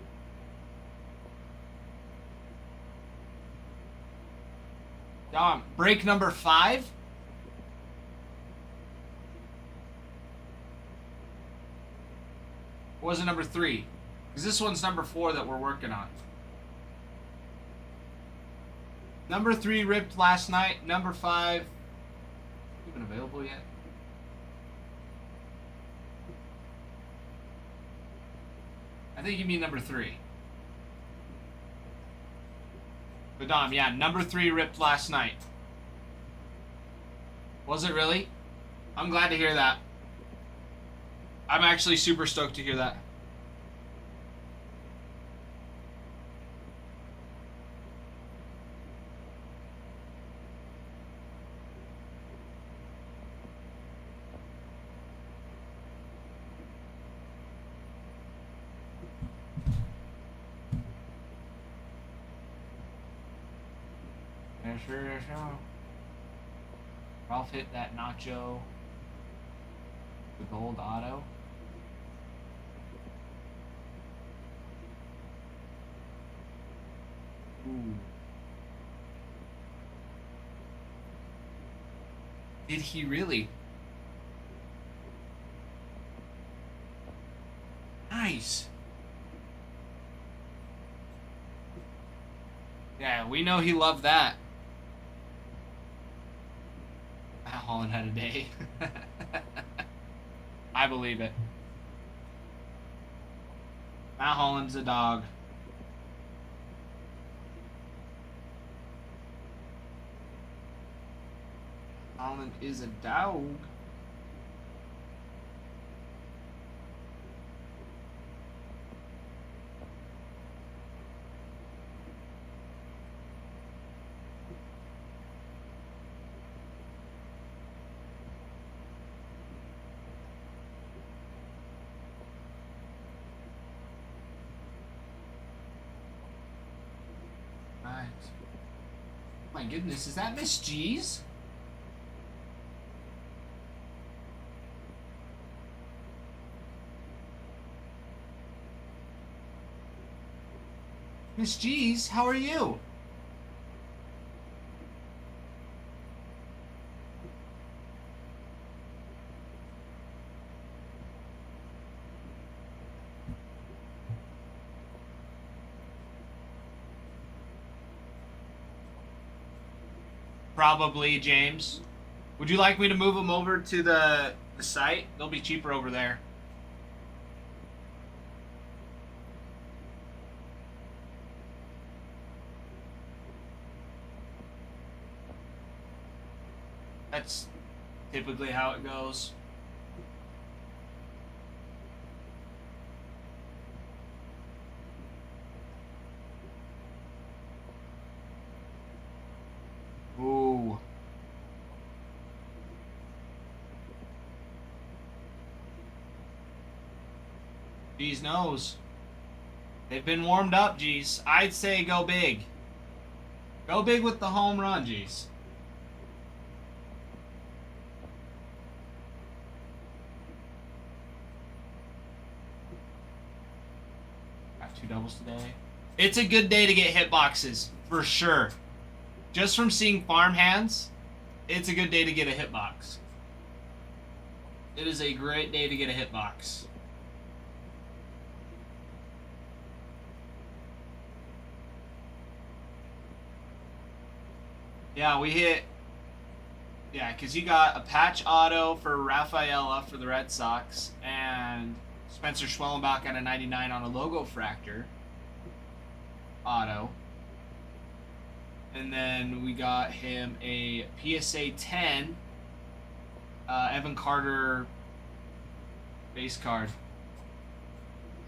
Dom, break number 5. Or was it number 3? Because this one's number 4 that we're working on. Number 3 ripped last night. Number 5 even available yet? I think you mean number 3. But Dom, yeah, number 3 ripped last night. Was it really? I'm glad to hear that. I'm actually super stoked to hear that. Sure. Ralph hit that Nacho. The gold auto. Ooh. Did he really? Nice. Yeah, we know he loved that. Holland had a day. I believe it. Matt Holland's a dog. Holland is a dog. Right. My goodness, is that Miss G's? Miss G's, how are you? Probably, James. Would you like me to move them over to the site? They'll be cheaper over there. That's typically how it goes. Ooh. G's knows. They've been warmed up, G's. I'd say go big. Go big with the home run, G's. Got 2 doubles today. It's a good day to get hitboxes, for sure. Just from seeing farm hands, it's a good day to get a hitbox. It is a great day to get a hitbox. Yeah, we hit... Yeah, because you got a patch auto for Rafaela for the Red Sox, and Spencer Schwellenbach at a 99 on a logo fractor auto. And then we got him a PSA 10 Evan Carter base card.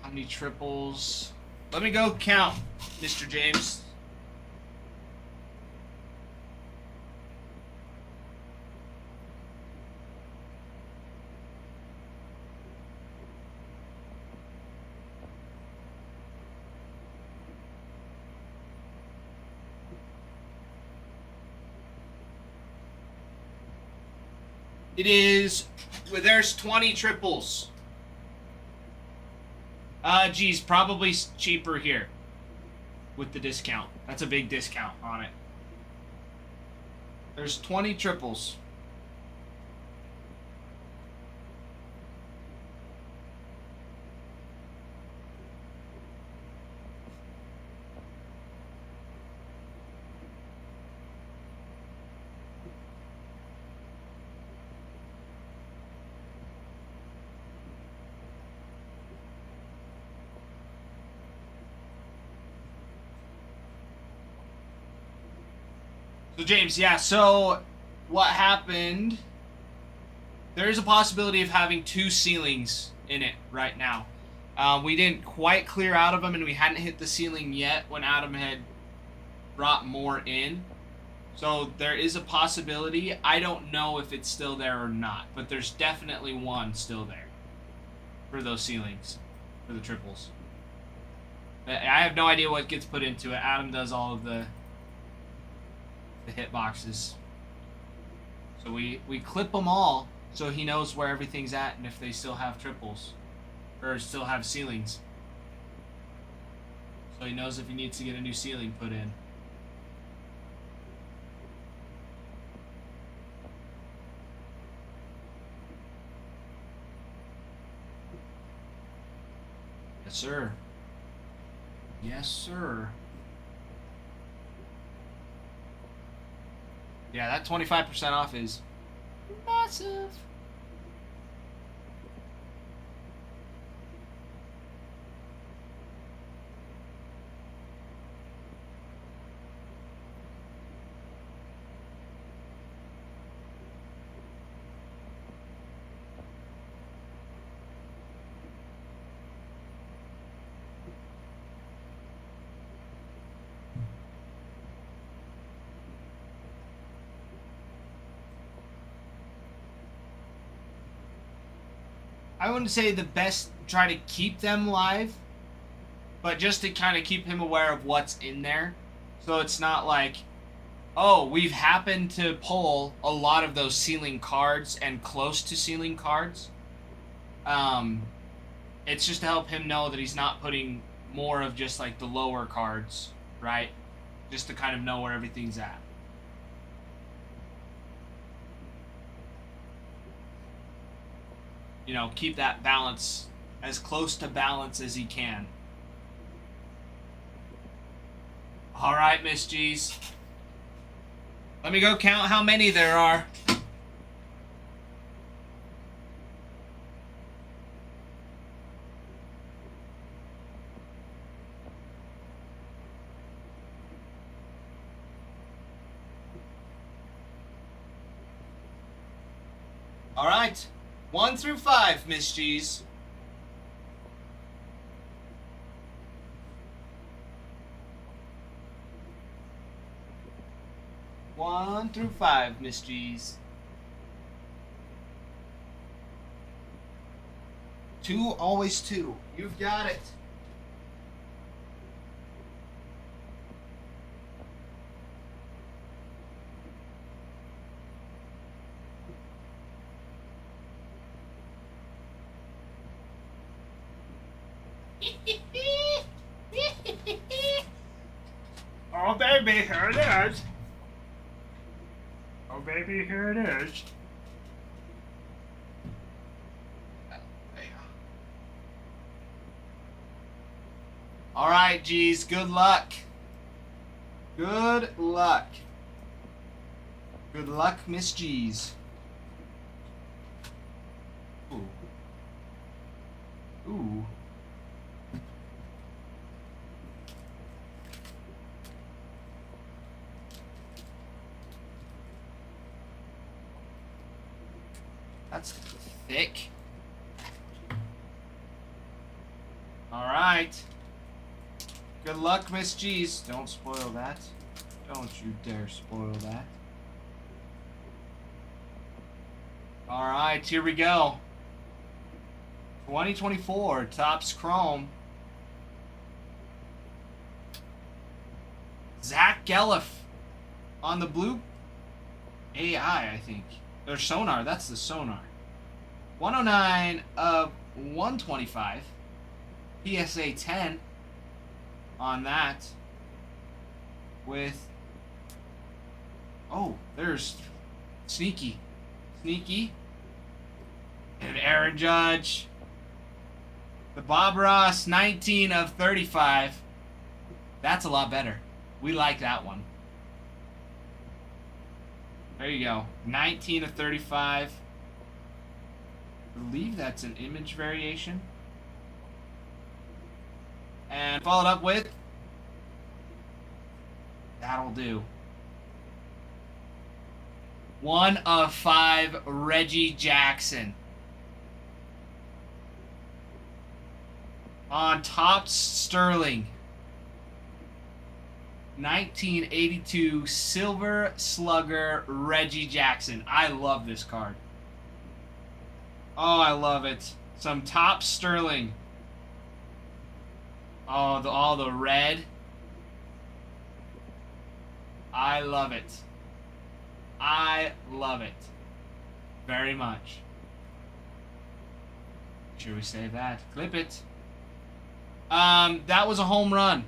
How many triples? Let me go count, Mr. James. It is. Well, there's 20 triples. Geez, probably cheaper here. With the discount. That's a big discount on it. There's 20 triples. So James, yeah, so what happened, there is a possibility of having 2 ceilings in it right now. We didn't quite clear out of them, and we hadn't hit the ceiling yet when Adam had brought more in. So there is a possibility. I don't know if it's still there or not, but there's definitely one still there for those ceilings, for the triples. I have no idea what gets put into it. Adam does all of the hit boxes. So we clip them all so he knows where everything's at and if they still have triples or still have ceilings. So he knows if he needs to get a new ceiling put in. Yes, sir. Yes, sir. Yeah, that 25% off is massive. I wouldn't say the best, try to keep them live, but just to kind of keep him aware of what's in there. So it's not like, oh, we've happened to pull a lot of those ceiling cards and close to ceiling cards. It's just to help him know that he's not putting more of just like the lower cards, right? Just to kind of know where everything's at. You know, keep that balance as close to balance as he can. All right, Miss G's. Let me go count how many there are. All right. 1 through 5, Miss G's. One through 5, Miss G's. 2, always 2. You've got it. Oh baby, here it is. Oh baby, here it is. All right, G's, good luck. Good luck. Good luck, Miss G's. Ooh. Ooh. That's thick. All right. Good luck, Miss G's. Don't spoil that. Don't you dare spoil that. All right, here we go. 2024 Topps Chrome. Zach Gelliff on the blue AI, I think. Or sonar. That's the sonar. 109 of 125. PSA 10 on that. With... Oh, there's Sneaky. Sneaky. And Aaron Judge. The Bob Ross 19 of 35. That's a lot better. We like that one. There you go. 19 of 35. I believe that's an image variation. And followed up with... That'll do. 1 of 5 Reggie Jackson. On Topps Sterling. 1982 Silver Slugger Reggie Jackson. I love this card. Oh, I love it. Some Topps Sterling. Oh, all the red. I love it. I love it. Very much. Sure we save that. Clip it. That was a home run.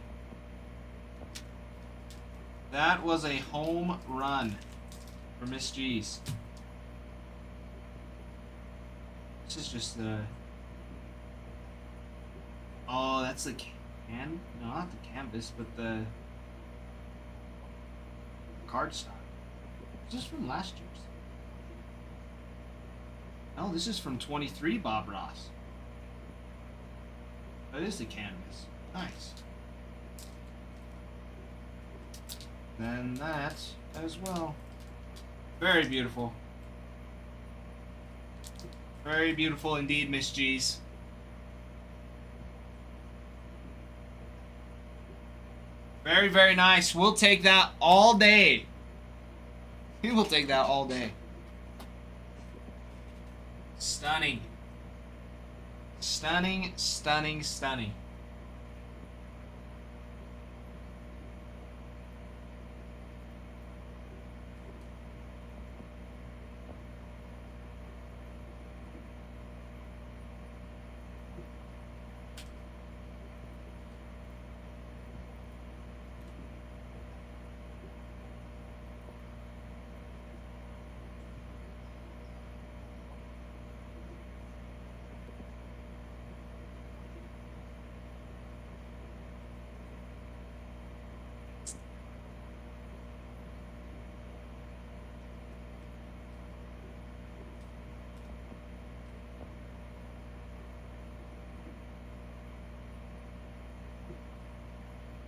That was a home run for Miss G's. This is just the... Oh, that's the can... No, not the canvas, but the... cardstock. Is this from last year's? No, this is from 23 Bob Ross. That is the canvas. Nice. Then that as well. Very beautiful. Very beautiful indeed, Miss G's. Very, very nice. We'll take that all day. We will take that all day. Stunning. Stunning, stunning, stunning.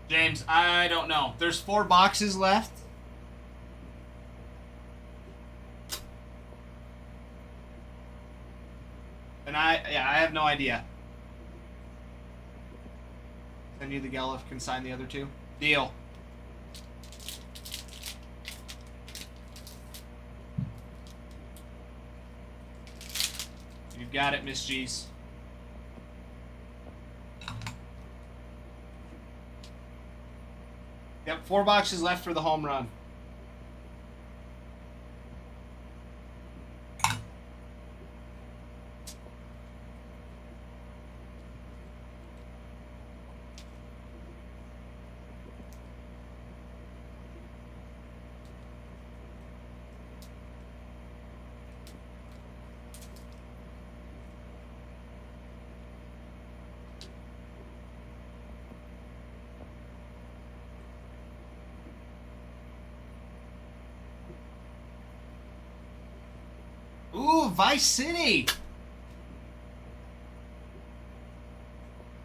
James, I don't know. There's 4 boxes left. And I have no idea. Send you the Gelliff can sign the other 2. Deal. You've got it, Miss G's. Yep, 4 boxes left for the home run. Ooh, Vice City.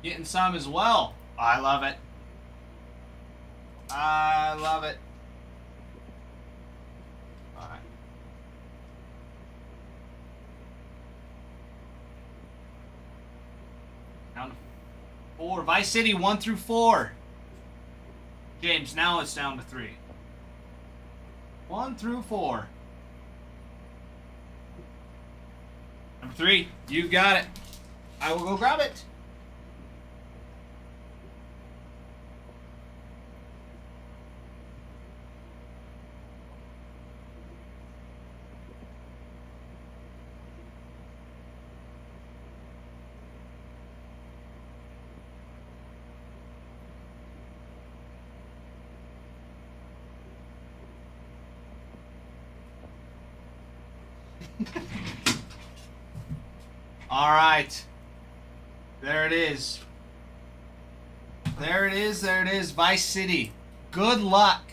Getting some as well. I love it. I love it. All right. Down to 4. Vice City 1 through 4. James, now it's down to 3. 1 through 4. Number 3, you've got it. I will go grab it. All right. There it is. There it is. There it is. Vice City. Good luck.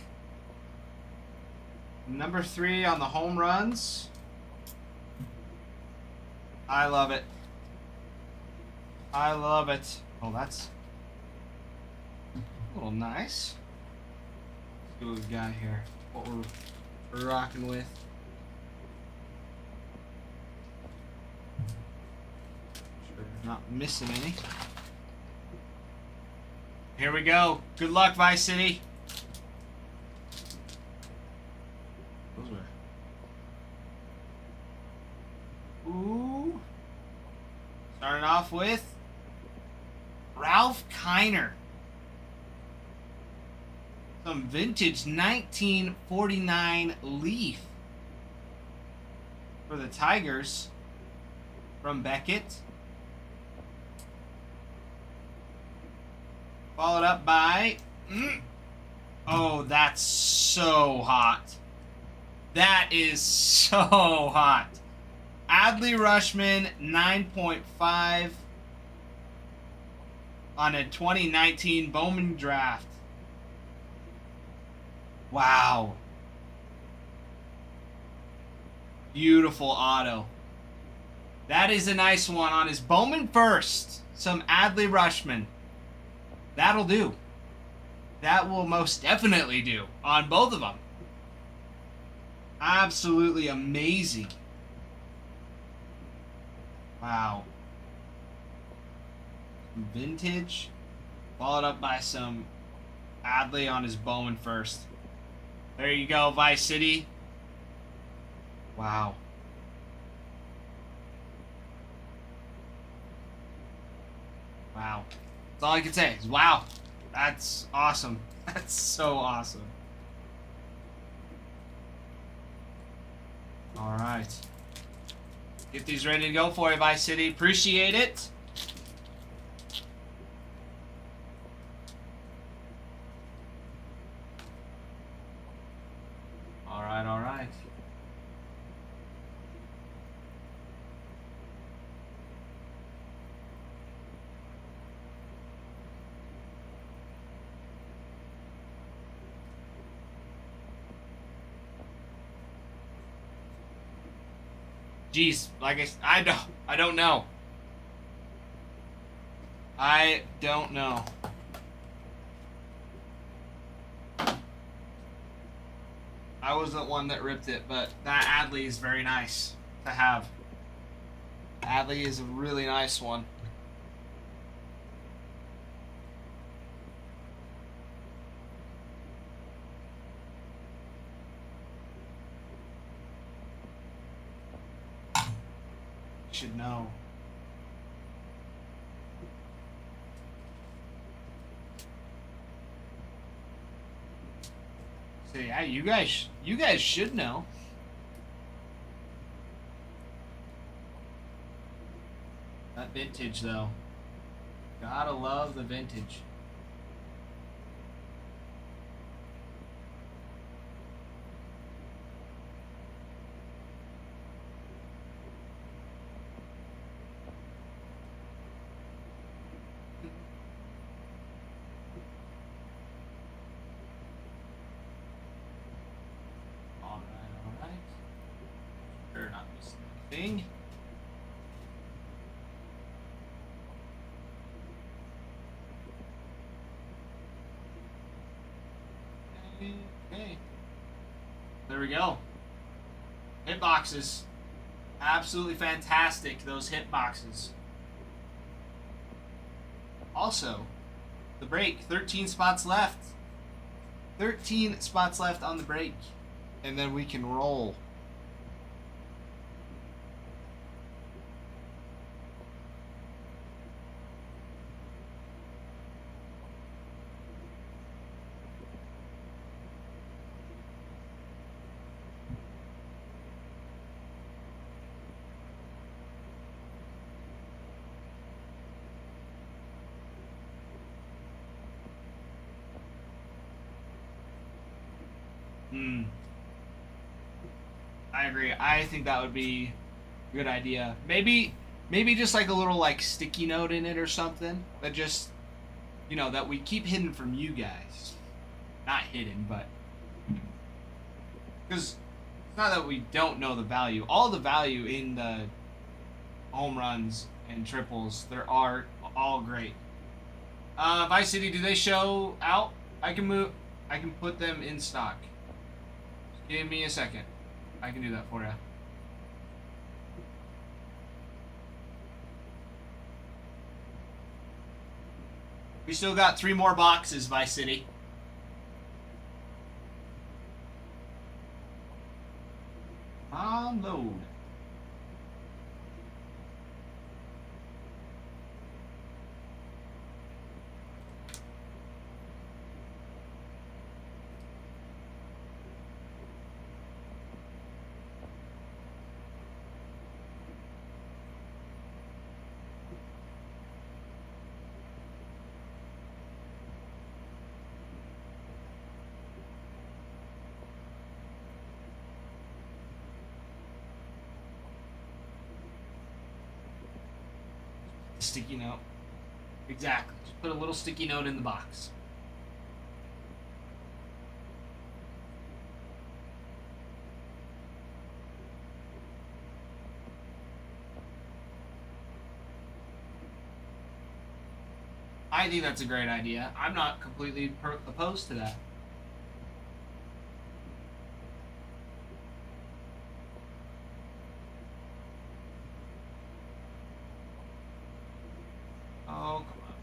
Number 3 on the home runs. I love it. I love it. Oh, that's a little nice. Let's see what we've got here. What we're rocking with. Sure, not missing any. Here we go. Good luck, Vice City. Those were. Ooh. Starting off with Ralph Kiner. Some vintage 1949 Leaf for the Tigers from Beckett. Followed up by... Oh, that's so hot. That is so hot. Adley Rushman, 9.5 on a 2019 Bowman draft. Wow. Beautiful auto. That is a nice one on his Bowman first. Some Adley Rushman. That'll do. That will most definitely do on both of them. Absolutely amazing. Wow. Vintage. Followed up by some Adley on his Bowman first. There you go, Vice City. Wow. Wow. That's all I can say is wow. That's awesome. That's so awesome. All right. Get these ready to go for you, Vice City. Appreciate it. All right, all right. Jeez, like I don't know. I don't know. I wasn't one that ripped it, but that Adley is very nice to have. Adley is a really nice one. Should know. So yeah, you guys should know. That vintage though. Gotta love the vintage. Alright. Sure, not missing anything. Okay. There we go. Hit boxes. Absolutely fantastic, those hit boxes. Also, the break, 13 spots left. 13 spots left on the break. And then we can roll. I agree. I think that would be a good idea. Maybe just like a little like sticky note in it or something that just that we keep hidden from you guys. Not hidden, but because it's not that we don't know the value. All the value in the home runs and triples, there are all great. Vice City, do they show out? I can put them in stock. Just give me a second. I can do that for you. We still got 3 more boxes, Vice City. Unload. Sticky note. Exactly. Just put a little sticky note in the box. I think that's a great idea. I'm not completely opposed to that. Oh, come on.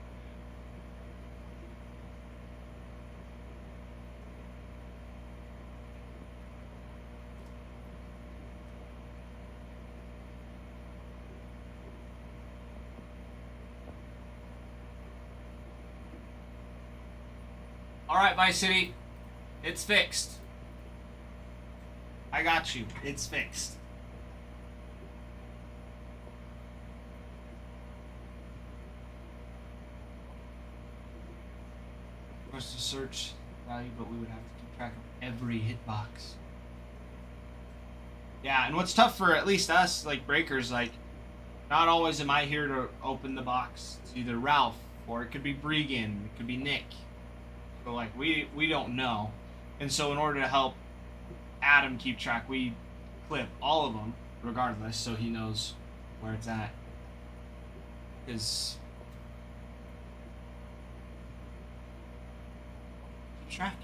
Alright, Vice City. It's fixed. I got you. It's fixed. Of course, to search value, but we would have to keep track of every hitbox. Yeah, and what's tough for at least us, like breakers, like not always am I here to open the box. It's either Ralph or it could be Bregan, it could be Nick. So like we don't know, and so in order to help Adam keep track, we clip all of them regardless, so he knows where it's at. Because keep track.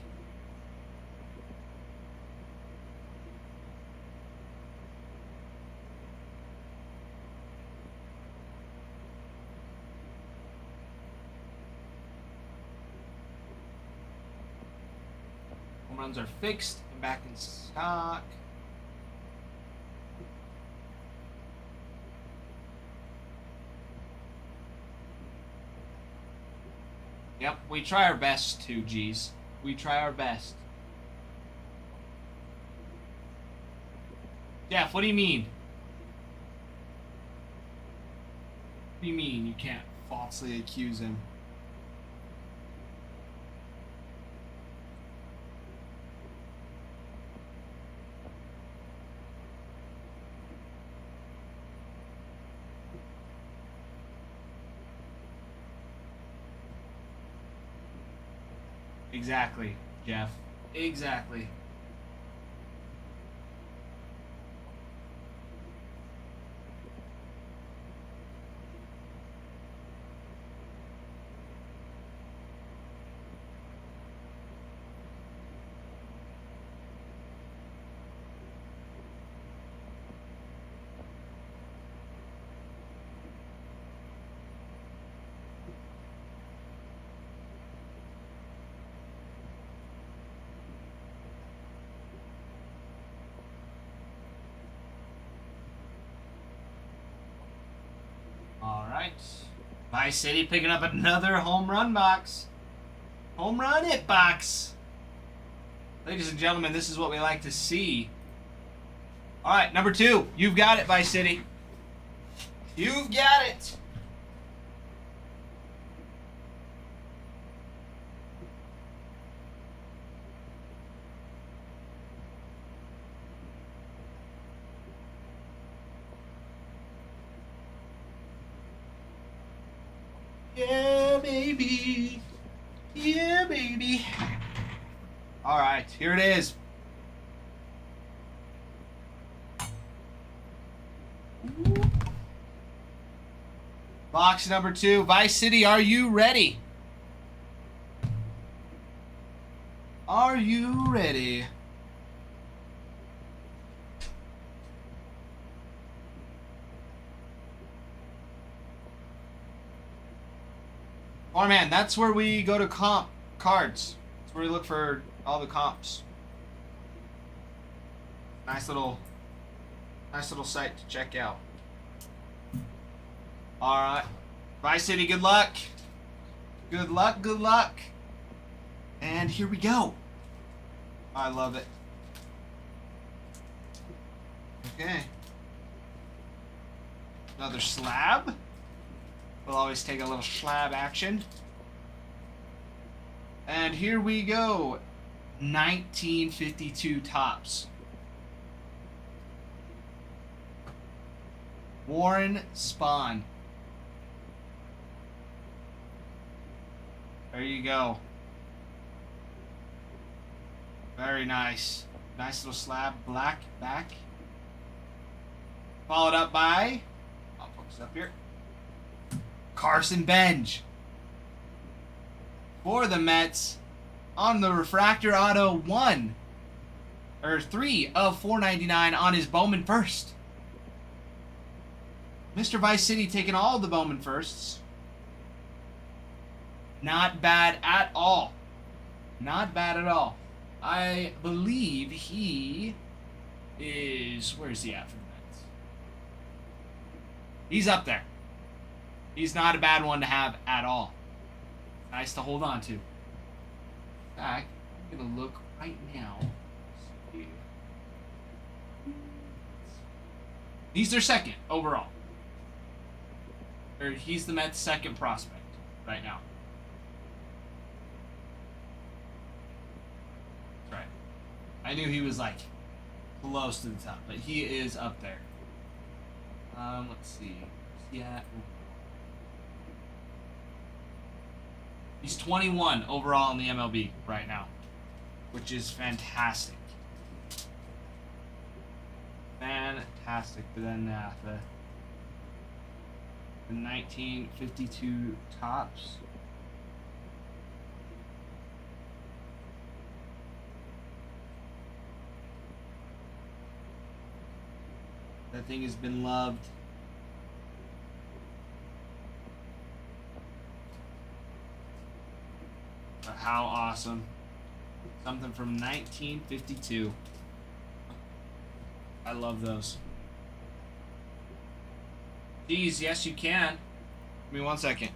Home runs are fixed and back in stock. Yep, we try our best to, G's. We try our best. Jeff, what do you mean? What do you mean you can't falsely accuse him? Exactly, Jeff. Exactly. Alright. Vice City picking up another home run box. Home run it box. Ladies and gentlemen, this is what we like to see. Alright, number 2. You've got it, Vice City. You've got it. Yeah, baby. Yeah, baby. All right, here it is. Box number 2. Vice City, are you ready? Are you ready? Oh man, that's where we go to comp cards. That's where we look for all the comps. Nice little site to check out. All right, Vice City, good luck. Good luck, good luck. And here we go. I love it. Okay. Another slab. We'll always take a little slab action. And here we go. 1952 tops. Warren Spahn. There you go. Very nice. Nice little slab. Black back. Followed up by... I'll focus up here. Carson Bench. For the Mets. On the refractor auto 1. Or 3 of 499 on his Bowman first. Mr. Vice City taking all the Bowman firsts. Not bad at all. Not bad at all. I believe he is... Where is he at for the Mets? He's up there. He's not a bad one to have at all. Nice to hold on to. In fact, I'm going to look right now. He's their second overall. Or he's the Mets' second prospect right now. That's right. I knew he was like close to the top, but he is up there. Let's see. Yeah. He's 21 overall in the MLB right now, which is fantastic. Fantastic. But then the 1952 tops. That thing has been loved. But how awesome. Something from 1952. I love those. Geez, yes you can. Give me 1 second.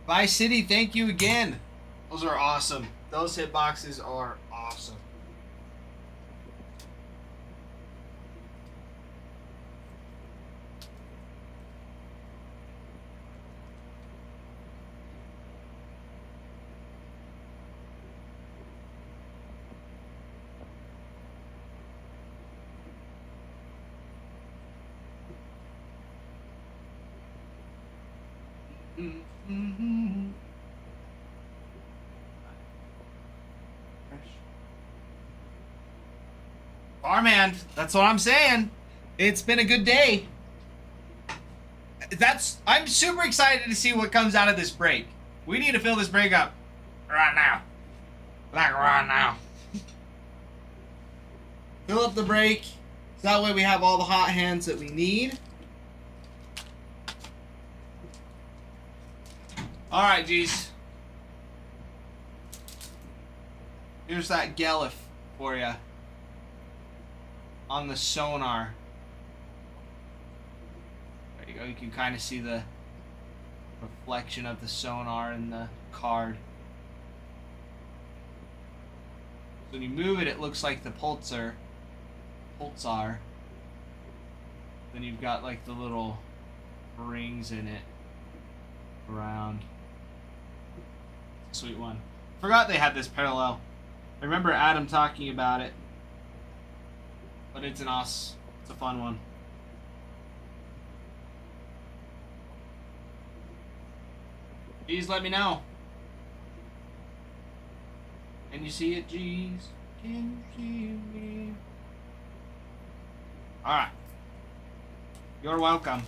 Vice City, thank you again. Those are awesome. Those hit boxes are awesome. Farman, that's what I'm saying. It's been a good day. I'm super excited to see what comes out of this break. We need to fill this break up right now. Like right now. Fill up the break. So that way we have all the hot hands that we need. Alright, geez. Here's that Gelliff for you. On the sonar. There you go. You can kind of see the reflection of the sonar in the card. So when you move it, it looks like the pulsar. Then you've got like the little rings in it around. Sweet one. Forgot they had this parallel. I remember Adam talking about it. But it's it's a fun one. Please let me know. Can you see it, Jeez? Can you see me? Alright. You're welcome.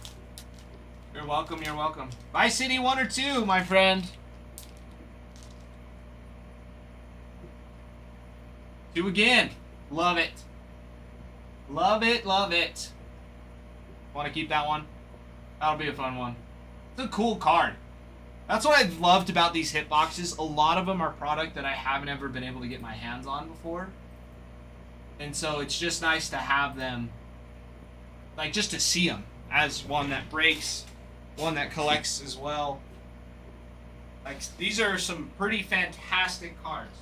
You're welcome, you're welcome. Vice City 1 or 2, my friend. 2 again. Love it. Love it, love it. Want to keep that one? That'll be a fun one. It's a cool card. That's what I've loved about these hitboxes. A lot of them are product that I haven't ever been able to get my hands on before. And so it's just nice to have them, like just to see them as one that breaks, one that collects as well. Like these are some pretty fantastic cards.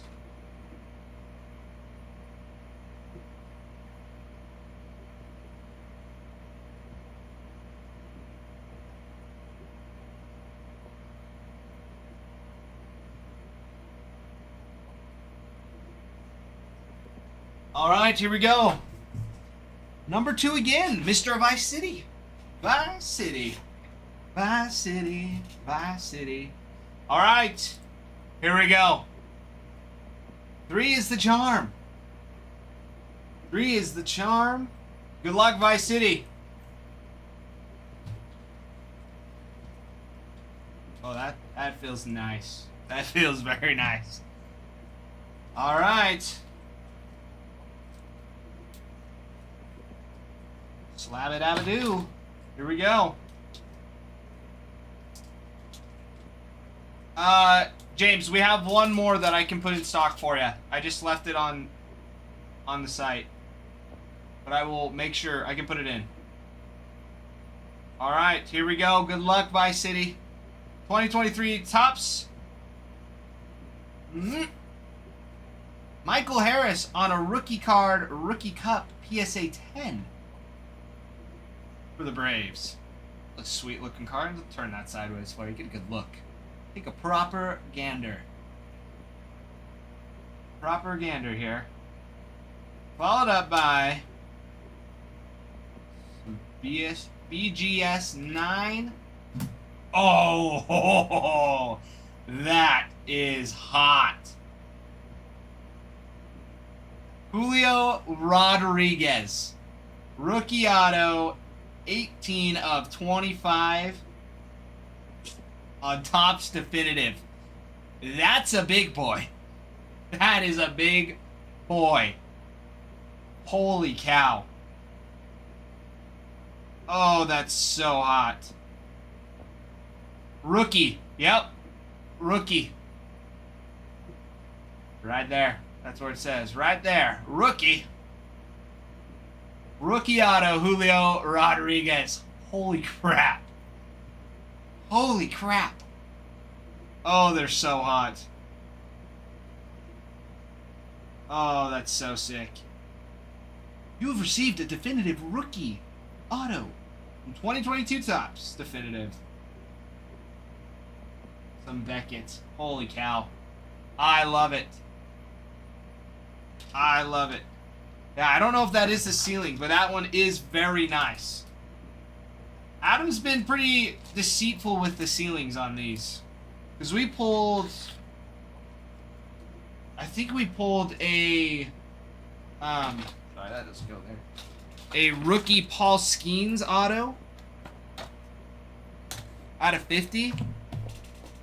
All right, here we go. Number 2 again, Mr. Vice City. Vice City. Vice City. Vice City. All right, here we go. 3 is the charm. 3 is the charm. Good luck, Vice City. Oh, that feels nice. That feels very nice. All right. Slab it, abadoo. Here we go. James, we have one more that I can put in stock for you. I just left it on the site. But I will make sure I can put it in. Alright, here we go. Good luck, Vice City. 2023 tops. Michael Harris on a rookie card, Rookie Cup, PSA 10. For the Braves. A sweet looking card. Let's turn that sideways for you. Get a good look. Take a proper gander. Proper gander here. Followed up by some BGS 9. Oh, that is hot. Julio Rodriguez. Rookie auto. 18 of 25 on Topps Definitive. That's a big boy. That is a big boy. Holy cow. Oh, that's so hot. Rookie. Yep. Rookie. Right there. That's where it says. Right there. Rookie. Rookie auto, Julio Rodriguez. Holy crap. Holy crap. Oh, they're so hot. Oh, that's so sick. You have received a definitive rookie auto from 2022 Topps Definitive. Some Beckett. Holy cow. I love it. I love it. Yeah, I don't know if that is the ceiling, but that one is very nice. Adam's been pretty deceitful with the ceilings on these. Because we pulled... I think we pulled a... sorry, that doesn't go there. A rookie Paul Skeens auto. Out of 50.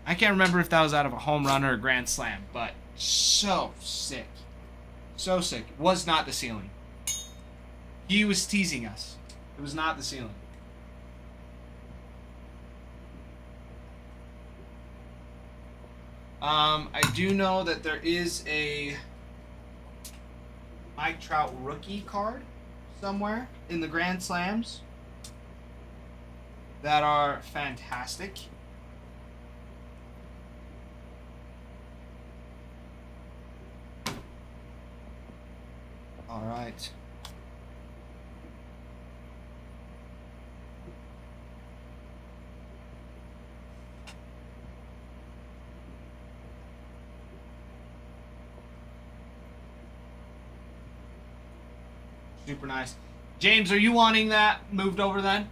I can't remember if that was out of a home run or a grand slam, but so sick. So sick. Was not the ceiling. He was teasing us. It was not the ceiling. I do know that there is a Mike Trout rookie card somewhere in the Grand Slams that are fantastic. All right. Super nice. James, are you wanting that moved over then?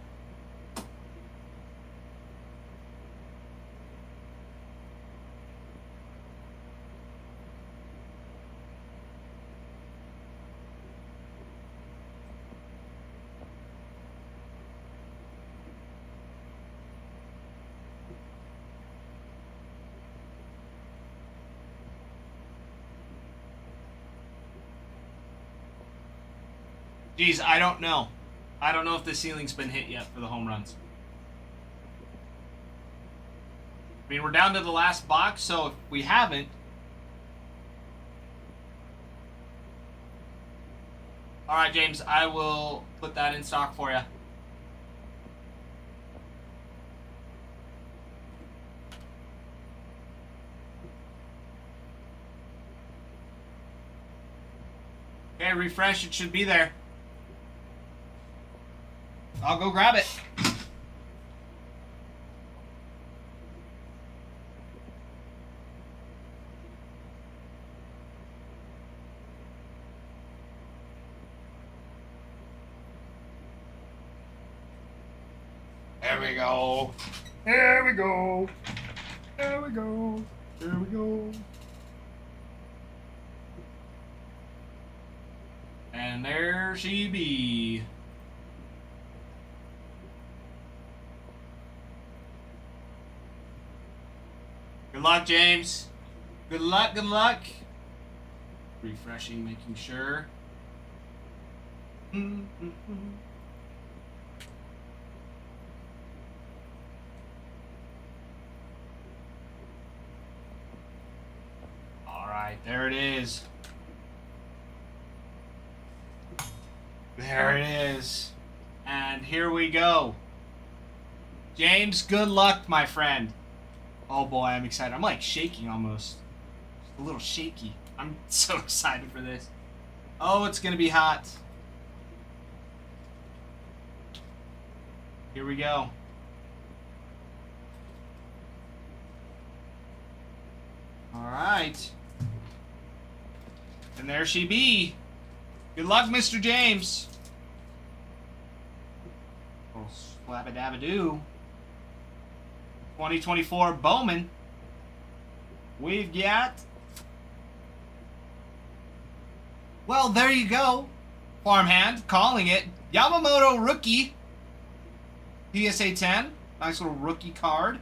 Geez, I don't know. I don't know if the ceiling's been hit yet for the home runs. I mean, we're down to the last box, so if we haven't... Alright, James, I will put that in stock for you. Okay, refresh. It should be there. I'll go grab it. There we go. There we go. There we go. There we go. And there she be. Good luck, James. Good luck, good luck. Refreshing, making sure. All right, there it is. There it is. And here we go. James, good luck, my friend. Oh boy, I'm excited. I'm like shaking almost. Just a little shaky. I'm so excited for this. Oh, it's gonna be hot. Here we go. Alright. And there she be. Good luck, Mr. James. Oh, slap-a-dab-a-doo. 2024 Bowman. We've got... Well, there you go. Farmhand calling it. Yamamoto rookie. PSA 10. Nice little rookie card.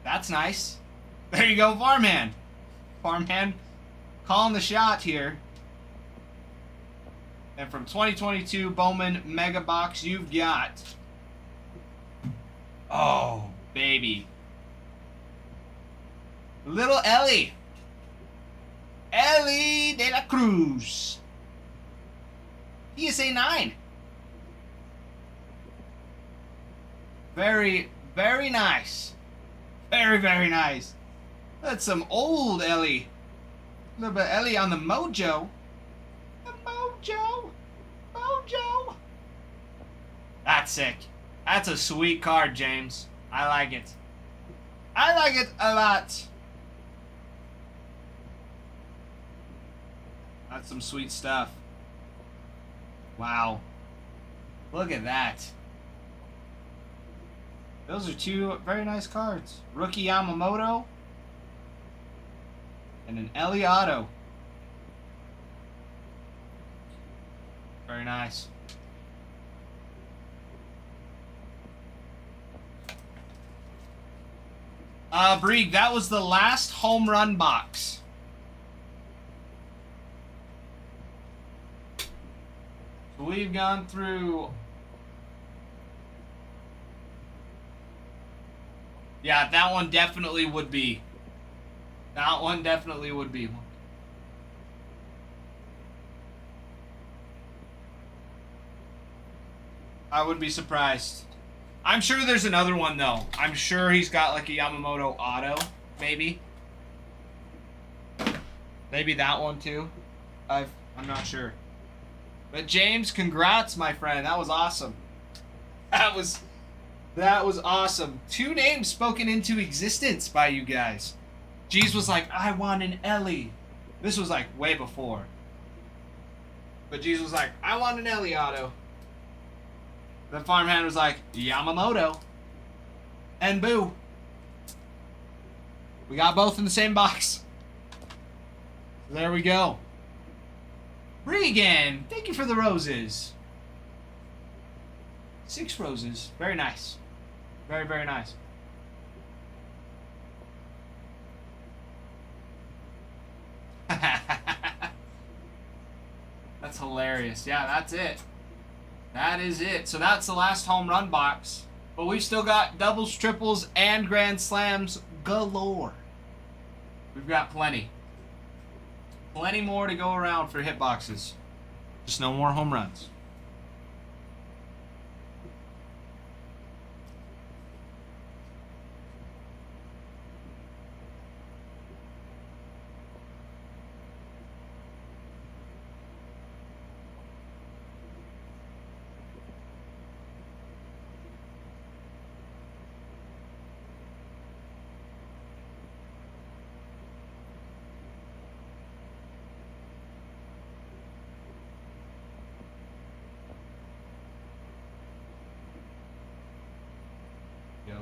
That's nice. There you go, Farmhand. Farmhand calling the shot here. And from 2022 Bowman Mega Box, you've got... Oh, baby. Little Ellie. Ellie de la Cruz. PSA 9. Very, very nice. Very, very nice. That's some old Ellie. A little bit of Ellie on the mojo. The mojo. Mojo. That's sick. That's a sweet card, James. I like it. I like it a lot. That's some sweet stuff. Wow. Look at that. Those are two very nice cards. Rookie Yamamoto. And an Ellie Auto. Very nice. Brieg, that was the last home run box. So we've gone through... Yeah, that one definitely would be. That one definitely would be one. I would be surprised. I'm sure there's another one, though. I'm sure he's got, like, a Yamamoto auto, maybe. Maybe that one, too. I'm not sure. But James, congrats, my friend. That was awesome. That was awesome. 2 names spoken into existence by you guys. G's was like, I want an Ellie. This was like way before. But G's was like, I want an Ellie auto. Then Farmhand was like, Yamamoto. And boo. We got both in the same box. There we go. Regan, thank you for the roses. 6 roses. Very nice. Very, very nice. That's hilarious. Yeah, that's it. That is it. So that's the last home run box. But we've still got doubles, triples, and grand slams galore. We've got plenty. Plenty more to go around for hit boxes. Just no more home runs.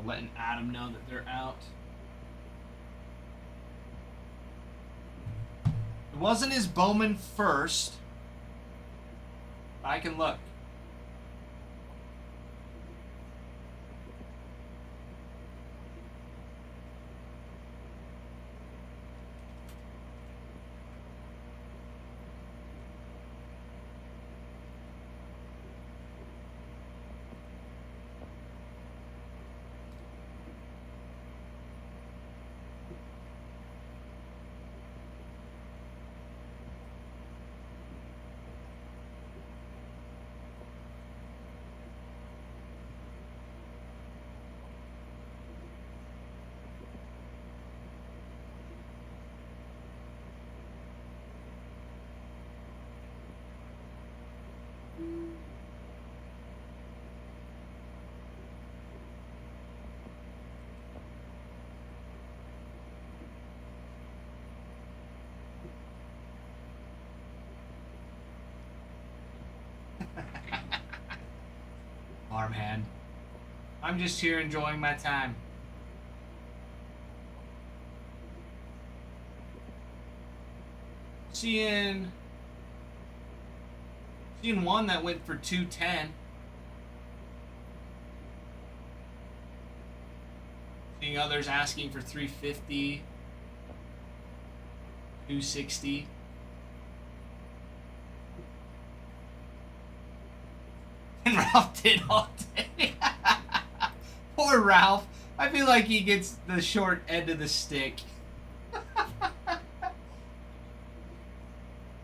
Letting Adam know that they're out. It wasn't his Bowman first. I can look. Farmhand. I'm just here enjoying my time. Seeing one that went for 210. Seeing others asking for 350, 260. And Ralph did all day. Poor Ralph. I feel like he gets the short end of the stick.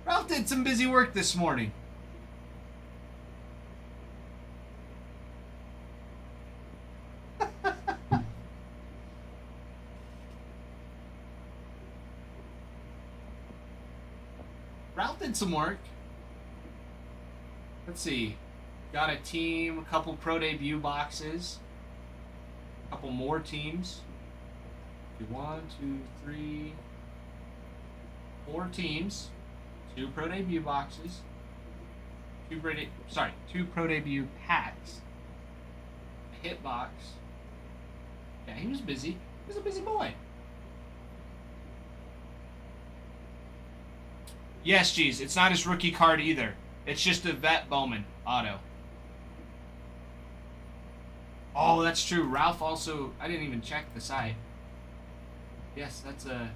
Ralph did some busy work this morning. Ralph did some work. Let's see. Got a team, a couple pro debut boxes, a couple more teams. 1, 2, 3, 4 teams, 2 pro debut boxes, 2 pro debut packs, a hit box. Yeah, he was busy. He was a busy boy. Yes, geez, it's not his rookie card either. It's just a vet Bowman auto. Oh, that's true. Ralph also... I didn't even check the site. Yes, that's a...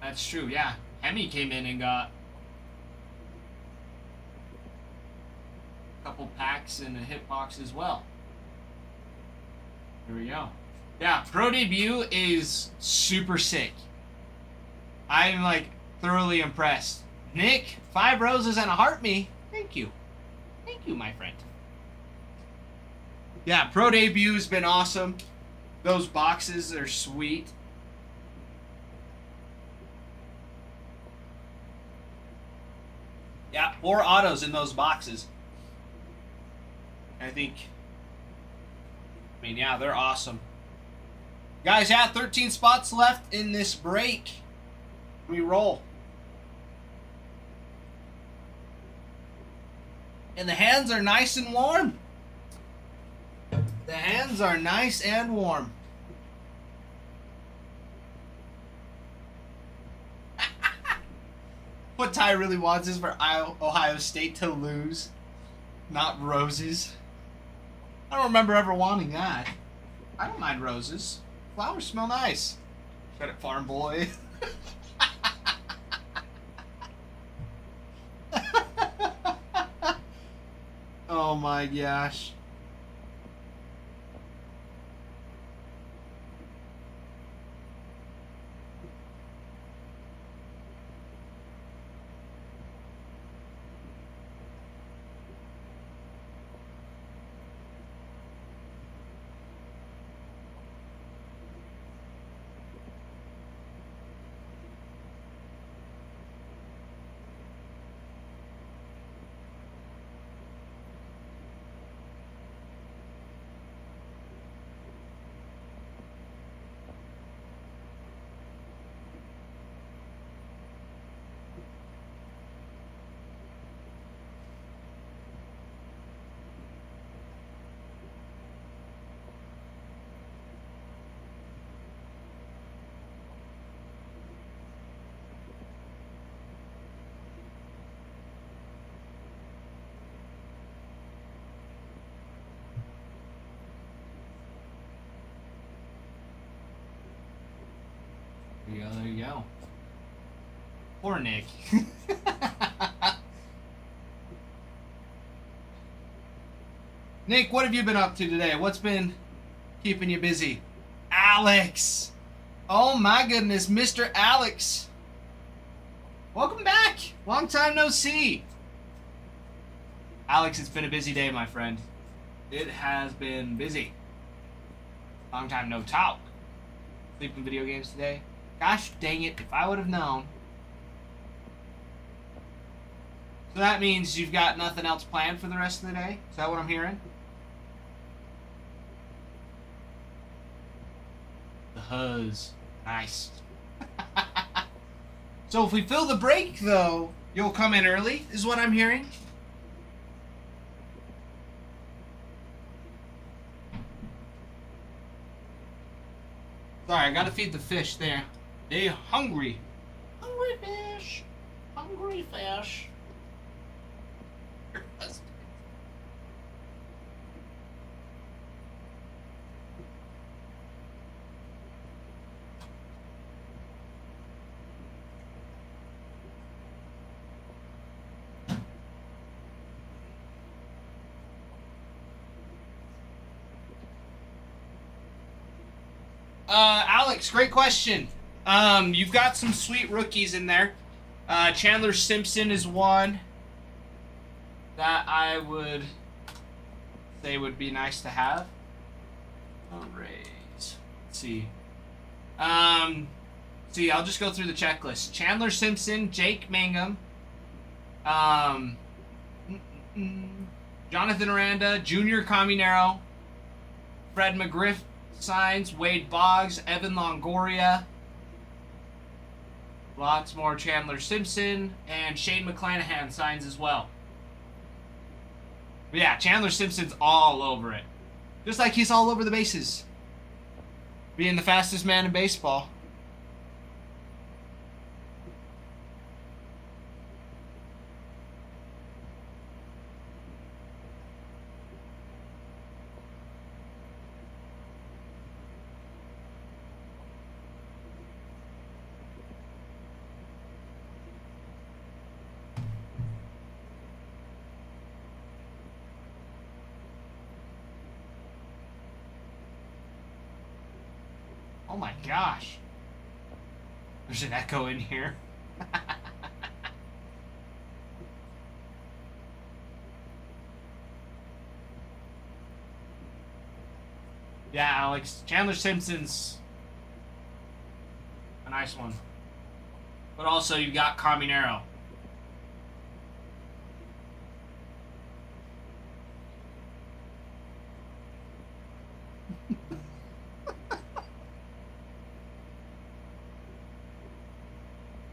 That's true, yeah. Hemi came in and got a couple packs and a hit box as well. Here we go. Yeah, Pro Debut is super sick. I'm, like, thoroughly impressed. Nick, 5 roses and a heart me. Thank you. Thank you, my friend. Yeah, Pro Debu's been awesome. Those boxes are sweet. 4 autos in those boxes. I mean, yeah, they're awesome. Guys, yeah, 13 spots left in this break. We roll. And the hands are nice and warm. The hands are nice and warm. What Ty really wants is for Ohio State to lose, not roses. I don't remember ever wanting that. I don't mind roses. Flowers smell nice. Shut it, farm boy. Oh my gosh. There you go. Poor Nick. Nick, what have you been up to today? What's been keeping you busy? Alex! Oh my goodness, Mr. Alex! Welcome back! Long time no see! Alex, it's been a busy day, my friend. It has been busy. Long time no talk. Sleeping video games today. Gosh dang it, if I would have known. So that means you've got nothing else planned for the rest of the day? Is that what I'm hearing? The huzz. Nice. So if we fill the break, though, you'll come in early, is what I'm hearing? Sorry, I gotta feed the fish there. They hungry. Hungry fish. Hungry fish. Alex, great question. You've got some sweet rookies in there. Chandler Simpson is one that I would say would be nice to have. Let's see. I'll just go through the checklist. Chandler Simpson, Jake Mangum, Jonathan Aranda, Junior Caminero, Fred McGriff signs, Wade Boggs, Evan Longoria, lots more Chandler Simpson, and Shane McClanahan signs as well. But yeah, Chandler Simpson's all over it. Just like he's all over the bases. Being the fastest man in baseball. Oh my gosh. There's an echo in here. Yeah, Alex. Chandler Simpson's a nice one. But also, you got Caminero.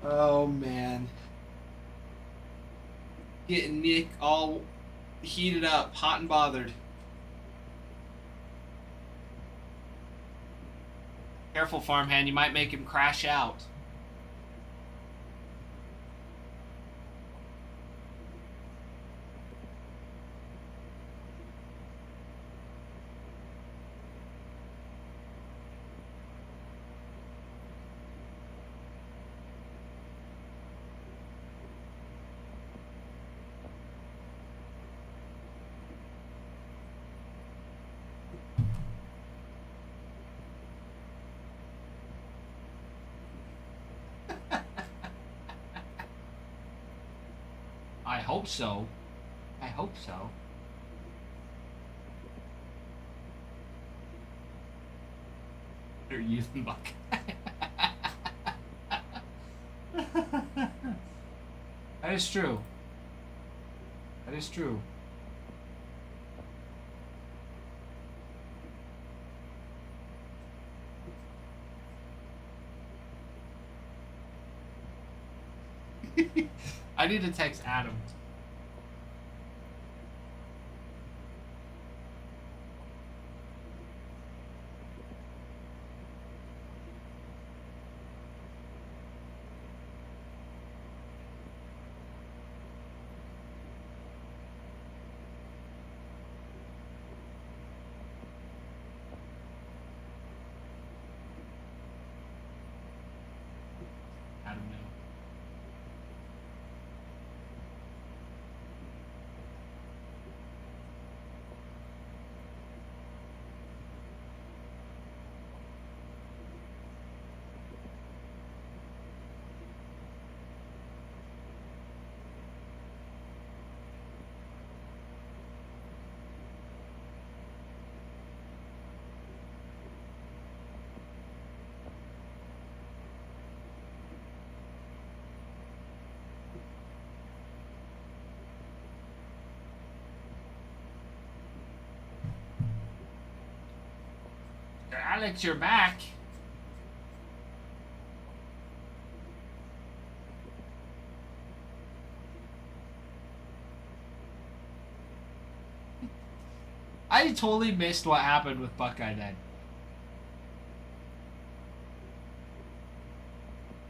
Oh man. Getting Nick all heated up, hot and bothered. Careful, farmhand, you might make him crash out. I hope so. I hope so. They're using buck. That is true. That is true. I need to text Adam. Adam, no. Alex, you're back. I totally missed what happened with Buckeye then.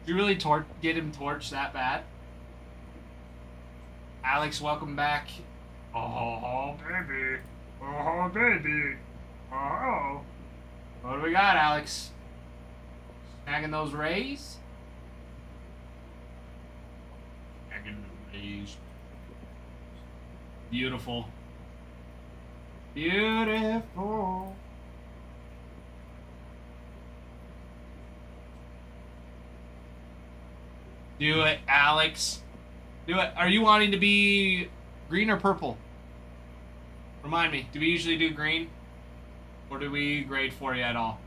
Did you really get him torched that bad? Alex, welcome back. Oh, baby. Oh, baby. Oh. What do we got, Alex? Snagging those rays? Snagging the rays. Beautiful. Beautiful. Do it, Alex. Do it. Are you wanting to be green or purple? Remind me, do we usually do green? Or do we grade for you at all?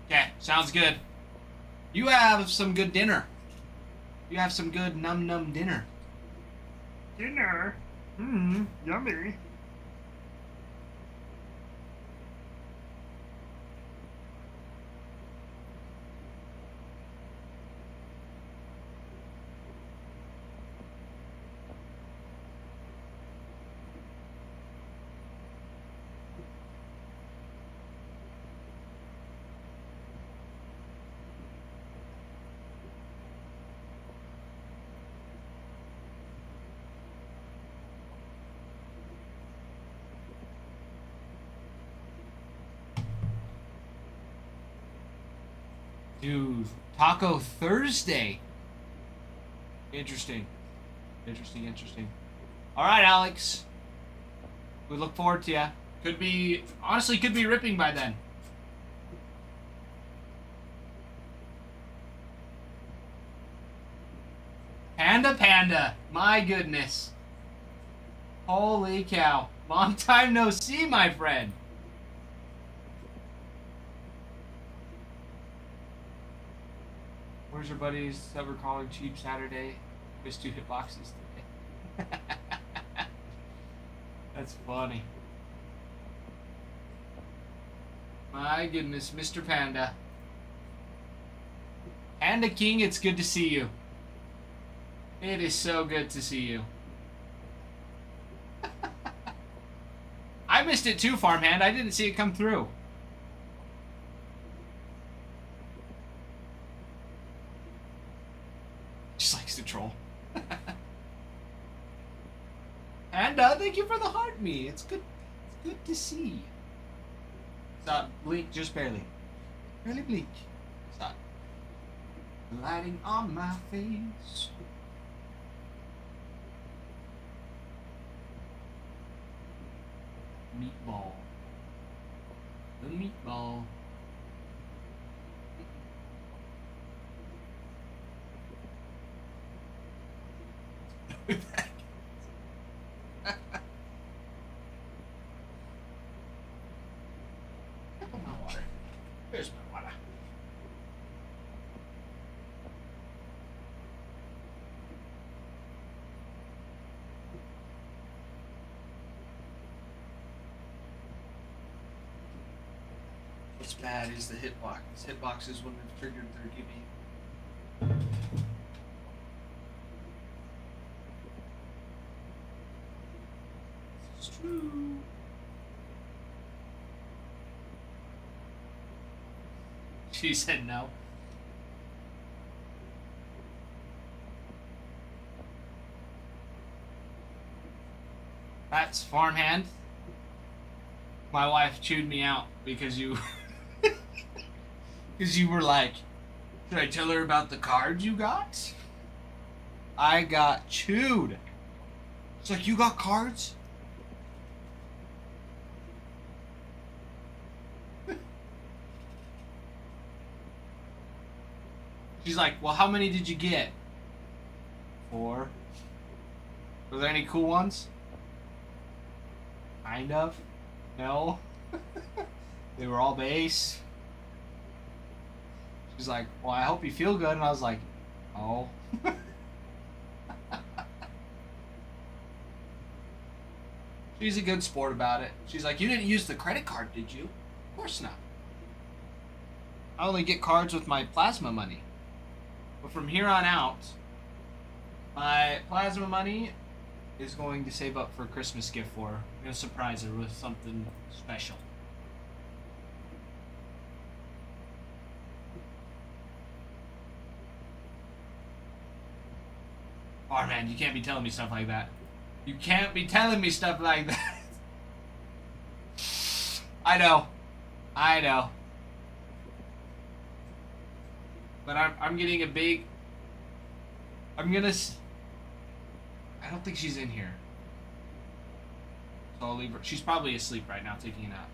Okay, sounds good. You have some good dinner. You have some good num dinner. Dinner? Yummy. Dude, Taco Thursday. Interesting. Interesting. All right, Alex. We look forward to ya. Could be ripping by then. Panda. My goodness. Holy cow. Long time no see, my friend. Where's your buddies that were calling cheap Saturday? Missed 2 hitboxes today. That's funny. My goodness, Mr. Panda. Panda King, it's good to see you. It is so good to see you. I missed it too, Farmhand. I didn't see it come through. Just likes to troll. And thank you for the heart me. It's good. It's good to see. Stop. Blink just barely. Barely blink. Stop. Lighting on my face. Meatball. The meatball. My water. Here's my water. What's bad is the hitbox. Hitboxes when they're triggered, they're giving. It's true. She said no. That's Farmhand. My wife chewed me out because you because you were like, should I tell her about the cards you got? I got chewed. It's like, you got cards? She's like, well, how many did you get? 4. Were there any cool ones? Kind of. No. They were all base. She's like, well, I hope you feel good. And I was like, oh. She's a good sport about it. She's like, you didn't use the credit card, did you? Of course not. I only get cards with my plasma money. But from here on out, my plasma money is going to save up for a Christmas gift for her. I'm going to surprise her with something special. Oh man, you can't be telling me stuff like that. You can't be telling me stuff like that. I know. I know. But I'm getting a big... I'm gonna... I don't think she's in here. So I'll leave her. She's probably asleep right now, taking a nap.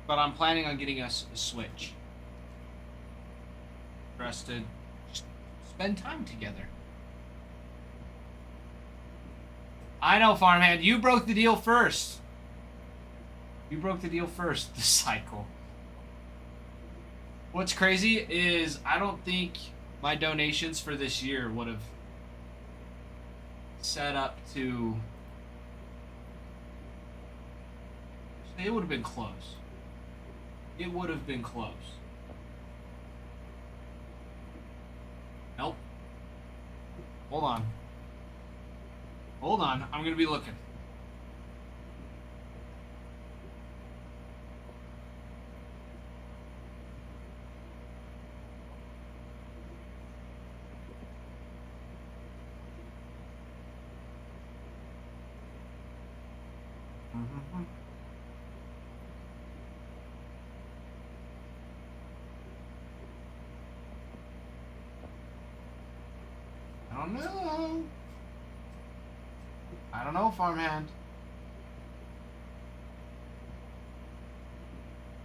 But I'm planning on getting us a Switch. For us to just spend time together. I know, Farmhand. You broke the deal first. You broke the deal first, the cycle. What's crazy is I don't think my donations for this year would have set up to... It would have been close. It would have been close. Nope. Hold on. Hold on. I'm going to be looking. I don't know. I don't know, Farmhand.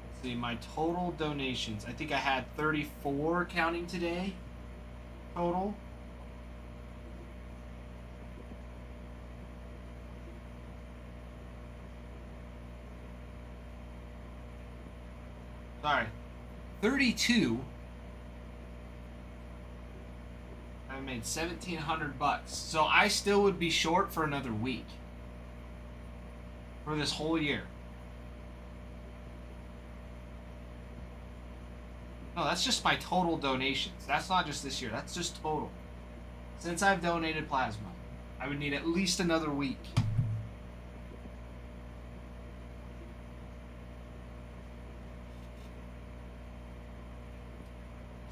Let's see, my total donations. I think I had 34 counting today. Total. Sorry. 32. I made $1,700. So I still would be short for another week. For this whole year. No, that's just my total donations. That's not just this year. That's just total. Since I've donated plasma, I would need at least another week.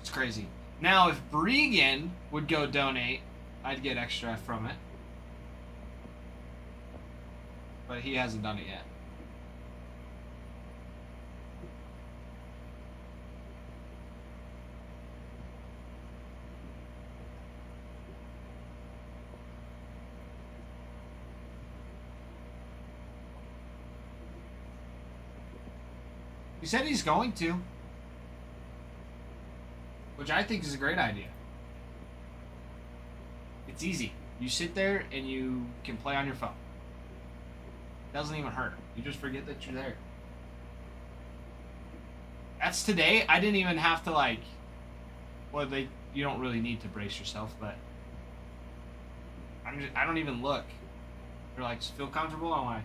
It's crazy. Now, if Bregan would go donate, I'd get extra from it. But he hasn't done it yet. He said he's going to. Which I think is a great idea. It's easy. You sit there and you can play on your phone. It doesn't even hurt. You just forget that you're there. That's today. I didn't even have to like. Well, you don't really need to brace yourself, but I don't even look. They're like, feel comfortable. I'm like,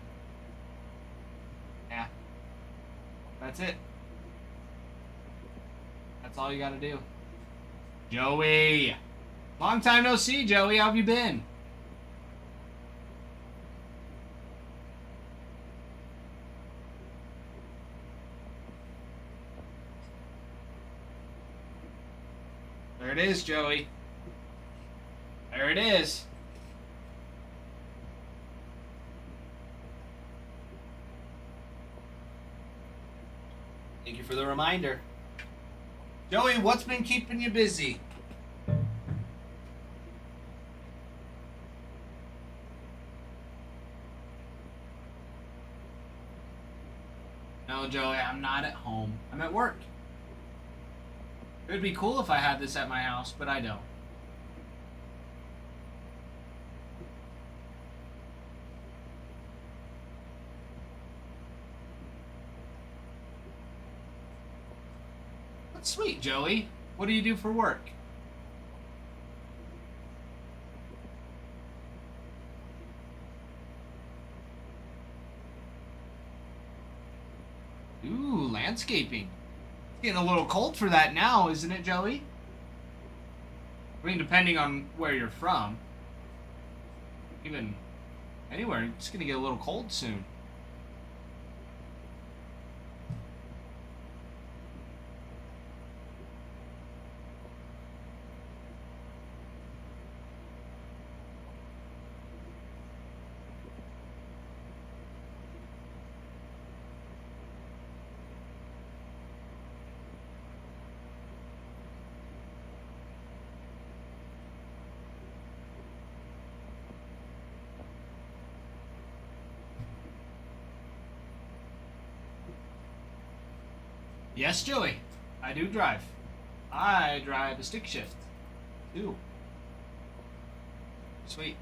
yeah. That's it. That's all you gotta do. Joey! Long time no see, Joey. How have you been? There it is, Joey. There it is. Thank you for the reminder. Joey, what's been keeping you busy? No, Joey, I'm not at home. I'm at work. It would be cool if I had this at my house, but I don't. That's sweet, Joey. What do you do for work? Ooh, landscaping. It's getting a little cold for that now, isn't it, Joey? I mean, depending on where you're from. Even anywhere, it's gonna get a little cold soon. Yes, Joey. I do drive. I drive a stick shift. Too. Sweet.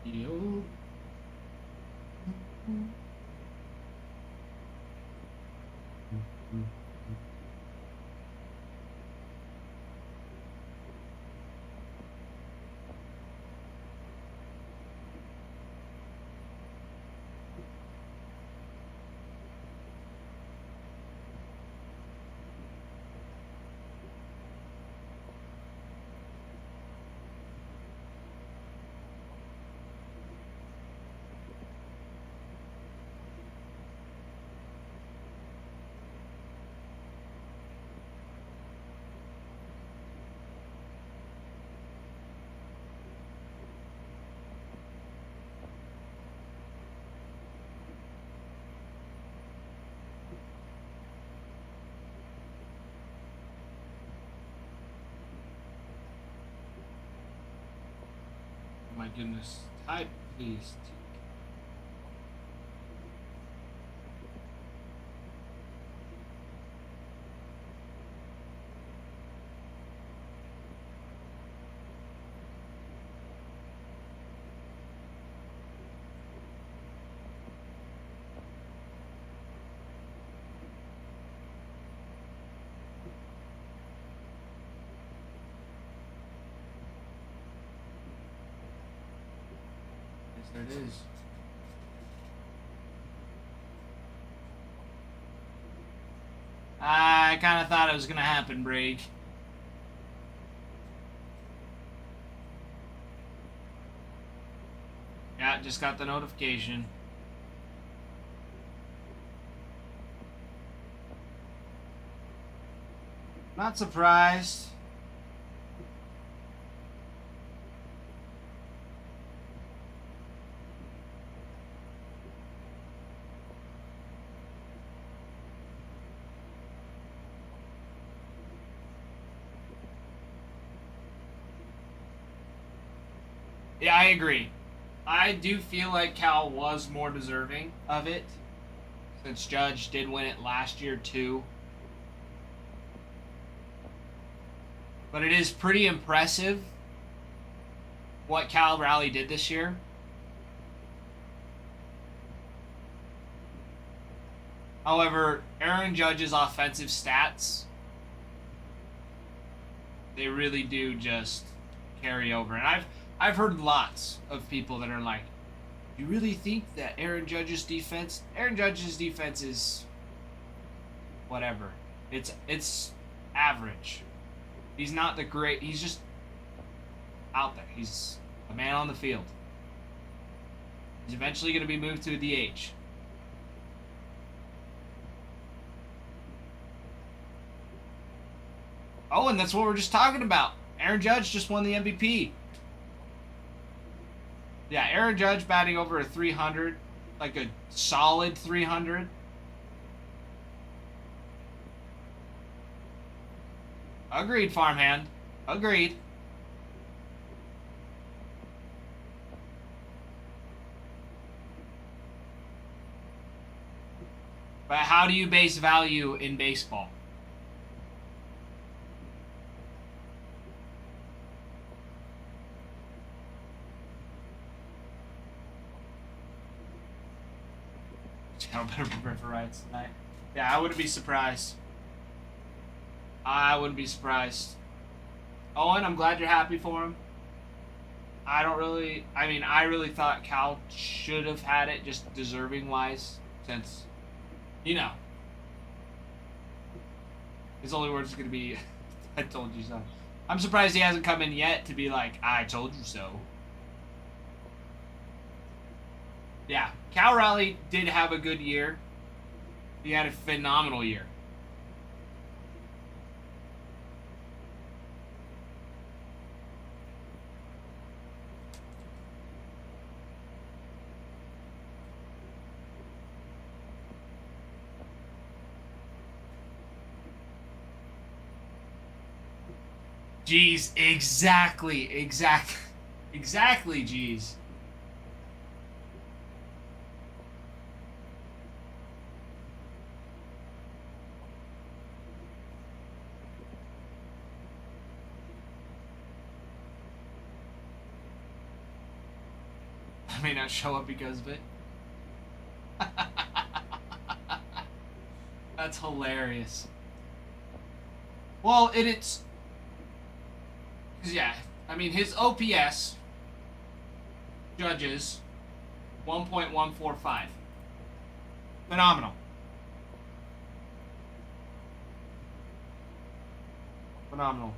Yo. My goodness. Type. Please. Yes, there it is. I kind of thought it was going to happen, Brig. Yeah, just got the notification. Not surprised. Yeah, I agree. I do feel like Cal was more deserving of it, since Judge did win it last year too. But it is pretty impressive what Cal Raleigh did this year. However, Aaron Judge's offensive stats, they really do just carry over. And I've heard lots of people that are like, you really think that Aaron Judge's defense is whatever. It's average. He's not the great, he's just out there. He's a man on the field. He's eventually going to be moved to a DH. Oh, and that's what we're just talking about. Aaron Judge just won the MVP. Yeah, Aaron Judge batting over a 300, like a solid 300. Agreed, farmhand. Agreed. But how do you base value in baseball? I better prepare for riots tonight. Yeah, I wouldn't be surprised. I wouldn't be surprised. Owen, I'm glad you're happy for him. I really thought Cal should have had it, just deserving wise, since, you know, his only words are going to be, I told you so. I'm surprised he hasn't come in yet to be like, I told you so. Yeah, Cal Raleigh did have a good year. He had a phenomenal year. Jeez, exactly, jeez. I may not show up because of it. That's hilarious. Well, it's... Yeah, I mean, his OPS, Judges, 1.145. Phenomenal. Phenomenal.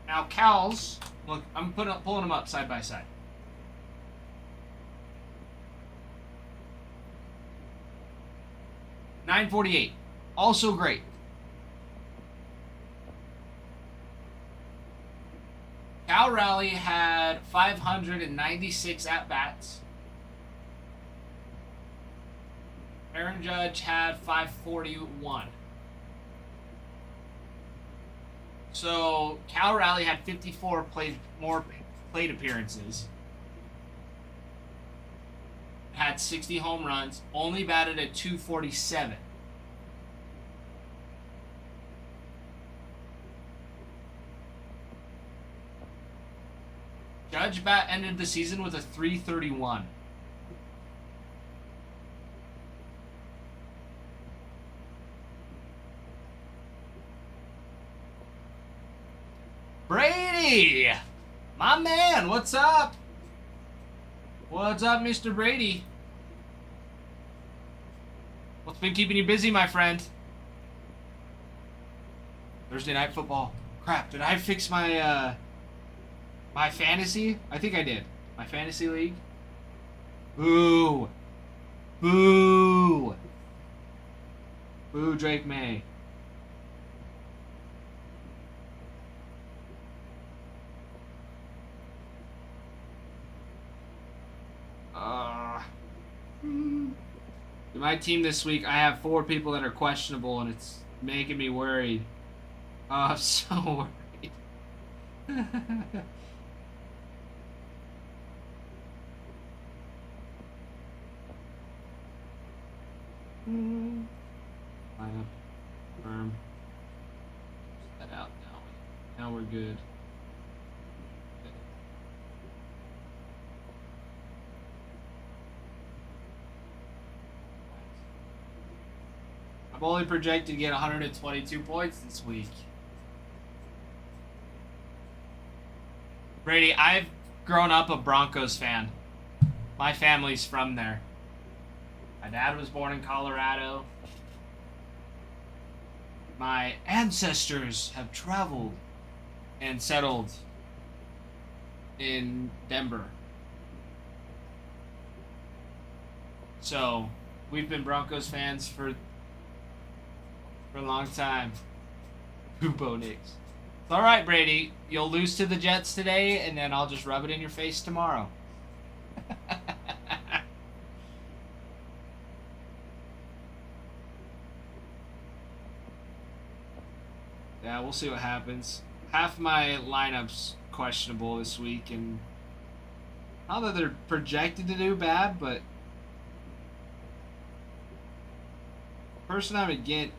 Now, Cal's, look, I'm pulling them up side by side. .948, also great. Cal Raleigh had 596 at-bats. Aaron Judge had 541. So Cal Raleigh had 54 more plate appearances. Had 60 home runs. Only batted at 247. Judge bat ended the season with a 331. Brady! My man, what's up? What's up, Mr. Brady? What's been keeping you busy, my friend? Thursday night football. Crap, did I fix my, my fantasy? I think I did. My fantasy league? Boo! Boo! Boo, Drake May. In my team this week, I have 4 people that are questionable, and it's making me worried. Oh, I'm so worried. Lineup. Firm. Set out now. Now we're good. I'm only projected to get 122 points this week. Brady, I've grown up a Broncos fan. My family's from there. My dad was born in Colorado. My ancestors have traveled and settled in Denver. So, we've been Broncos fans for a long time. Boo Nicks. It's alright, Brady. You'll lose to the Jets today, and then I'll just rub it in your face tomorrow. Yeah, we'll see what happens. Half my lineup's questionable this week, and not that they're projected to do bad, but the person I'm against,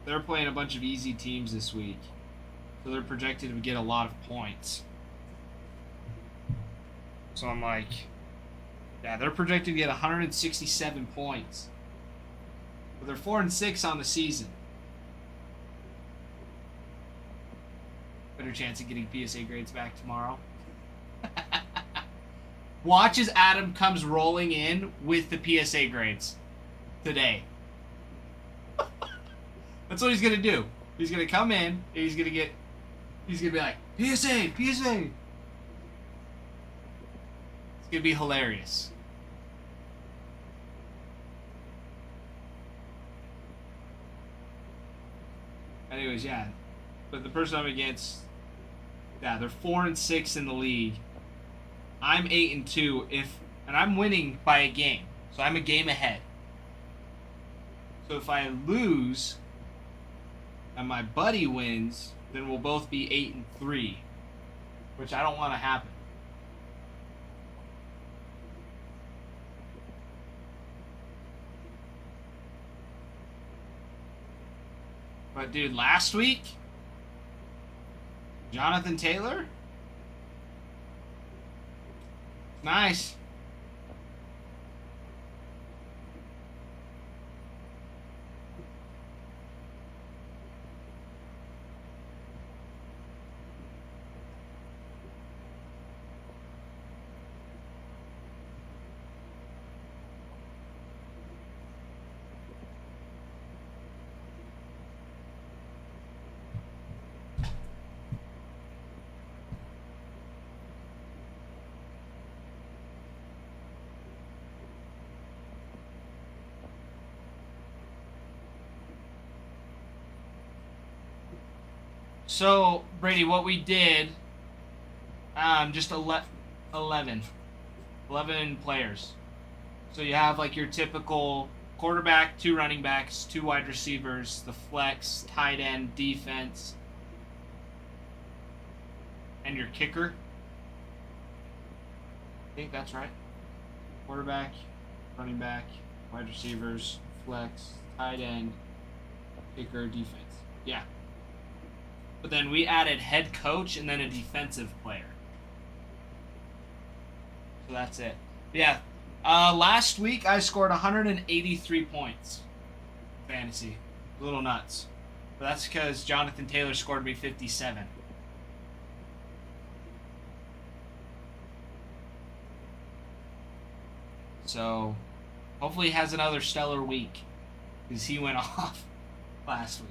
they're playing a bunch of easy teams this week, so they're projected to get a lot of points. So I'm like, yeah, they're projected to get 167 points, but they're 4-6 on the season. Better chance of getting PSA grades back tomorrow. Watch as Adam comes rolling in with the PSA grades today. That's what he's gonna do. He's gonna come in and he's gonna be like, PSA, PSA. It's gonna be hilarious. Anyways, yeah. But the person I'm against, yeah, they're 4-6 in the league. I'm 8-2 and I'm winning by a game. So I'm a game ahead. So if I lose and my buddy wins, then we'll both be 8-3, which I don't want to happen. But dude, last week, Jonathan Taylor, nice. So, Brady, what we did, just 11 players. So you have like your typical quarterback, 2 running backs, 2 wide receivers, the flex, tight end, defense, and your kicker. think that's right. Quarterback, running back, wide receivers, flex, tight end, kicker, defense. Yeah. But then we added head coach and then a defensive player. So that's it. Yeah. Last week I scored 183 points. Fantasy. A little nuts. But that's because Jonathan Taylor scored me 57. So, hopefully he has another stellar week. Because he went off last week.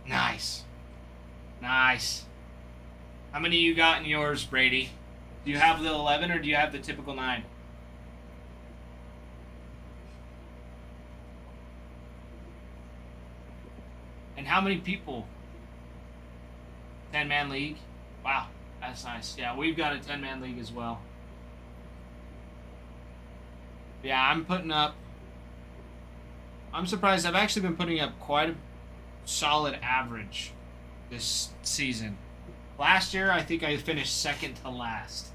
Nice. Nice. How many you got in yours, Brady? Do you have the 11 or do you have the typical 9? And how many people? 10-man league? Wow, that's nice. Yeah, we've got a 10-man league as well. Yeah, I'm surprised. I've actually been putting up quite a solid average this season. Last year, I think I finished second to last.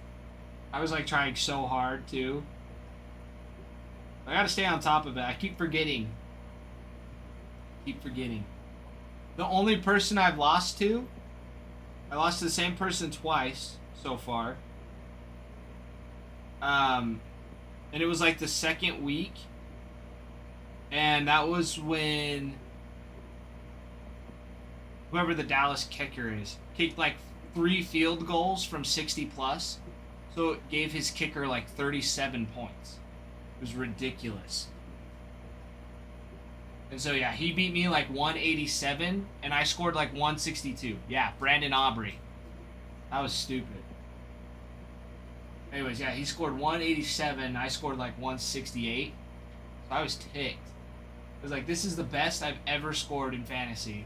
I was like trying so hard too. I gotta stay on top of it. I keep forgetting. The only person I've lost to, I lost to the same person twice so far. And it was like the second week. And that was when whoever the Dallas kicker is kicked like 3 field goals from 60 plus. So it gave his kicker like 37 points. It was ridiculous. And so yeah, he beat me like 187 and I scored like 162. Yeah, Brandon Aubrey. That was stupid. Anyways, yeah, he scored 187, I scored like 168. So I was ticked. I was like, this is the best I've ever scored in fantasy.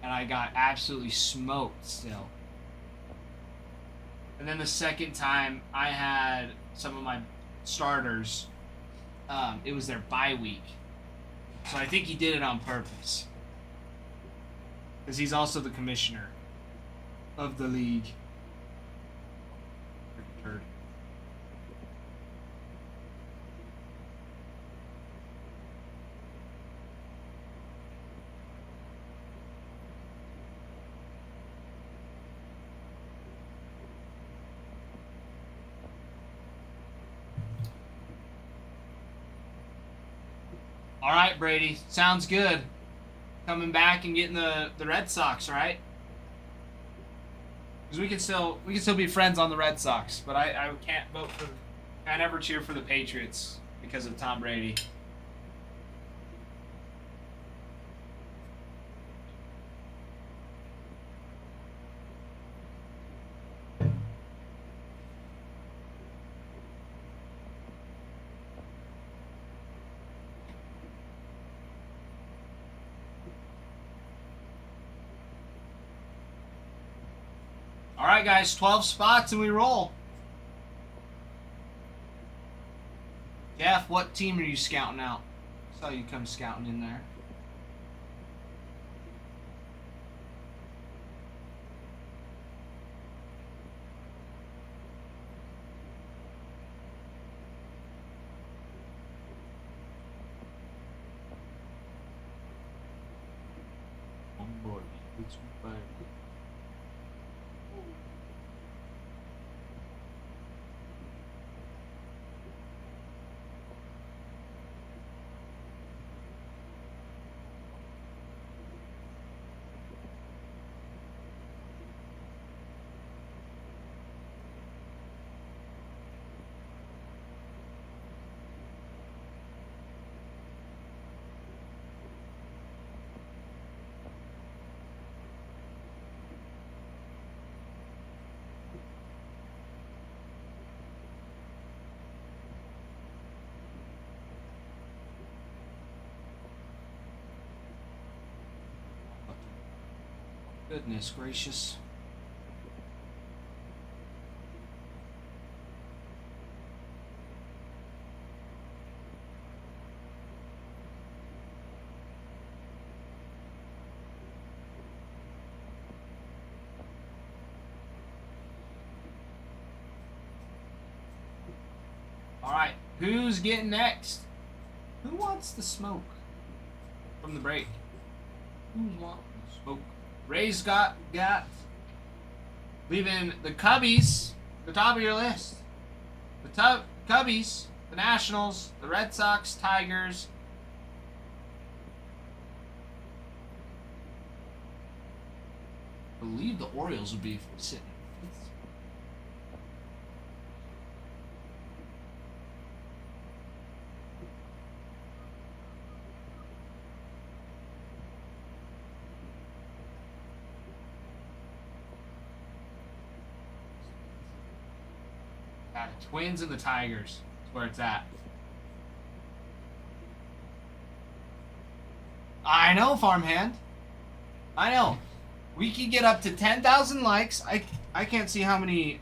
And I got absolutely smoked still. And then the second time, I had some of my starters. It was their bye week. So I think he did it on purpose. Because he's also the commissioner of the league. Turd. All right, Brady. Sounds good. Coming back and getting the Red Sox, right? Because we can still be friends on the Red Sox, but I can't vote for. I never cheer for the Patriots because of Tom Brady. All right, guys, 12 spots and we roll. Jeff, what team are you scouting out? Saw you come scouting in there. Oh boy, it's fire. Goodness gracious. Alright, who's getting next? Who wants the smoke from the break? Who's wanting the smoke? Ray's got leaving the Cubbies at the top of your list. The Cubbies, the Nationals, the Red Sox, Tigers. I believe the Orioles would be sitting fifth. Yeah, the Twins and the Tigers is where it's at. I know, farmhand. I know. We could get up to 10,000 likes. I can't see how many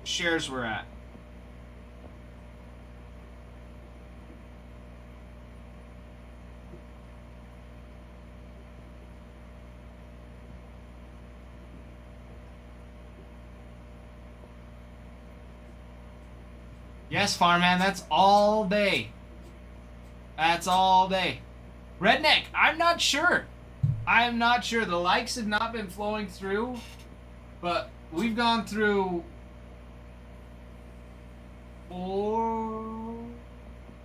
shares we're at. Yes, farmhand, that's all day. That's all day. Redneck, I'm not sure. I am not sure. The likes have not been flowing through, but we've gone through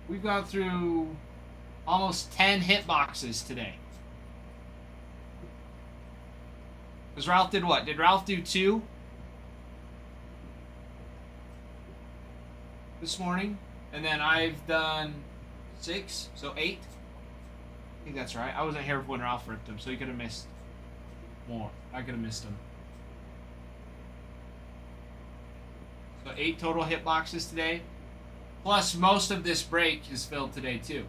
we've gone through almost 10 hitboxes today. Because Ralph did what? Did Ralph do 2 this morning? And then I've done 6, so 8. I think that's right. I wasn't here when Ralph ripped him, so he could have missed more. I could have missed him. So 8 total hitboxes today. Plus, most of this break is filled today, too.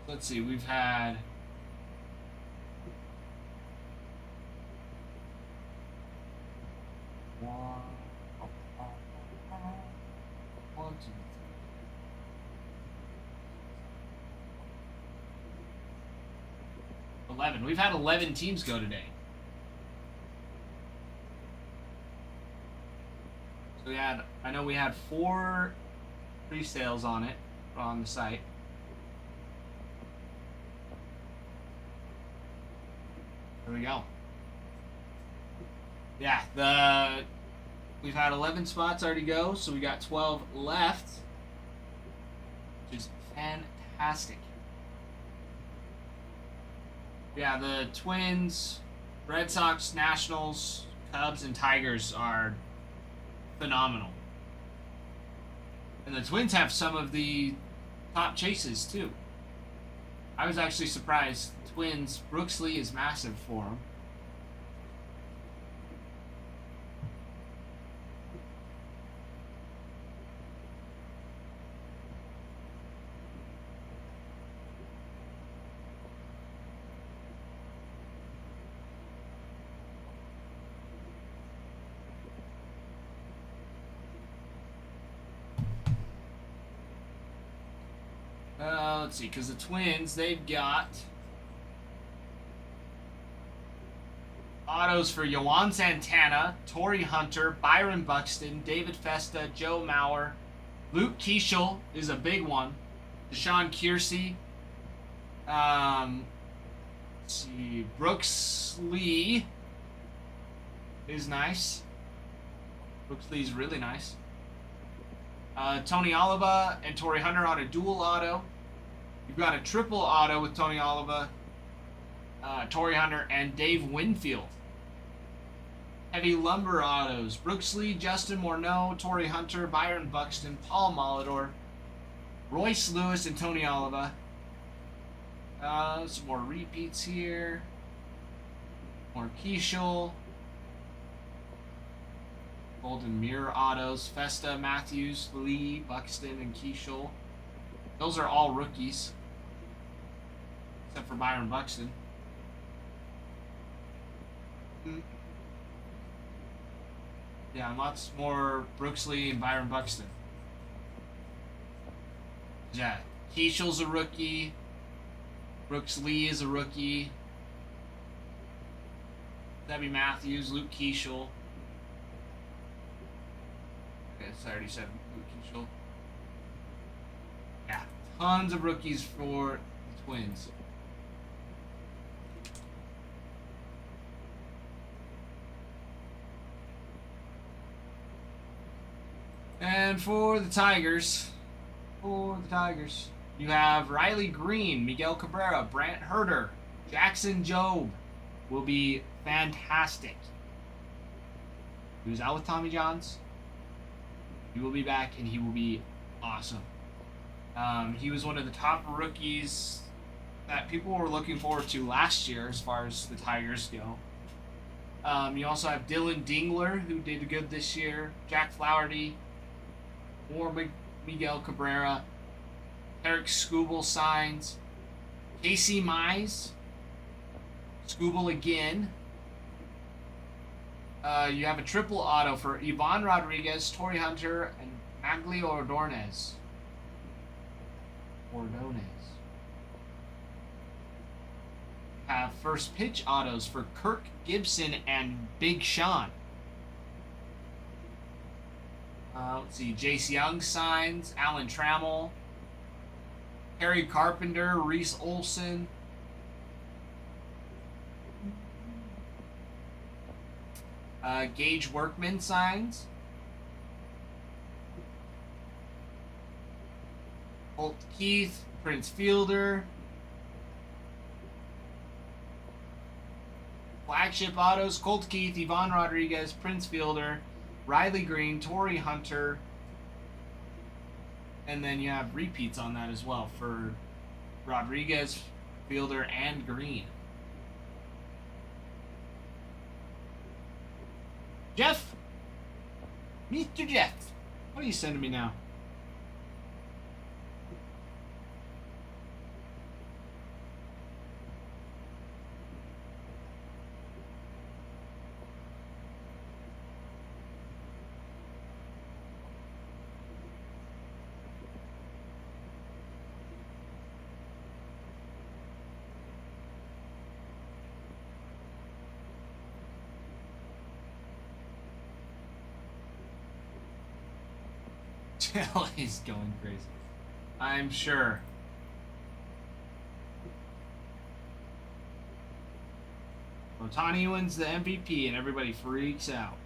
Let's see, we've had... One, 2, 11. We've had 11 teams go today. So I know we had 4 pre-sales on it, on the site. There we go. Yeah, we've had 11 spots already go, so we got 12 left, which is fantastic. Yeah, the Twins, Red Sox, Nationals, Cubs, and Tigers are phenomenal. And the Twins have some of the top chases, too. I was actually surprised. Twins, Brooks Lee is massive for them. Let's see, because the Twins, they've got autos for Yohan Santana, Torrey Hunter, Byron Buxton, David Festa, Joe Mauer, Luke Keeschel is a big one, Deshaun Kiersey, let's see, Brooks Lee is nice. Brooks Lee's really nice. Tony Oliva and Torrey Hunter on a dual auto. You've got a triple auto with Tony Oliva, Torrey Hunter, and Dave Winfield. Heavy lumber autos. Brooks Lee, Justin Morneau, Torrey Hunter, Byron Buxton, Paul Molitor, Royce Lewis, and Tony Oliva. Some more repeats here. More Keeschel. Golden Mirror autos. Festa, Matthews, Lee, Buxton, and Keeschel. Those are all rookies. Except for Byron Buxton. Yeah, lots more Brooks Lee and Byron Buxton. Yeah, Keeschel's a rookie. Brooks Lee is a rookie. Debbie Matthews, Luke Keeschel. I already said rookie show. Yeah, tons of rookies for the Twins. And for the Tigers, you have Riley Green, Miguel Cabrera, Brant Herter, Jackson Jobe will be fantastic. He was out with Tommy Johns. He will be back, and he will be awesome. He was one of the top rookies that people were looking forward to last year as far as the Tigers go. You also have Dylan Dingler, who did good this year. Jack Flaherty. More Miguel Cabrera. Eric Skubal signs. Casey Mize. Skubal again. You have a triple auto for Ivan Rodriguez, Torrey Hunter, and Magli Ordonez. Have first pitch autos for Kirk Gibson and Big Sean. Let's see, Jace Young signs, Alan Trammell, Harry Carpenter, Reese Olson. Gage Workman signs. Holt Keith, Prince Fielder. Flagship autos, Colt Keith, Ivan Rodriguez, Prince Fielder, Riley Green, Torrey Hunter. And then you have repeats on that as well for Rodriguez, Fielder, and Green. Jeff? Mr. Jeff, what are you sending me now? He's going crazy, I'm sure. Otani wins the MVP and everybody freaks out.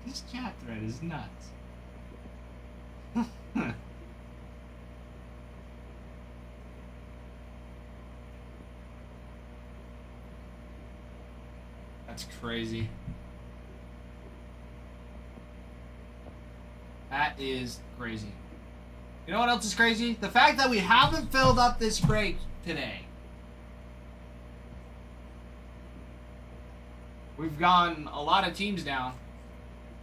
This chat thread is nuts. That's crazy. That is crazy. You know what else is crazy? The fact that we haven't filled up this break today. We've gone a lot of teams down.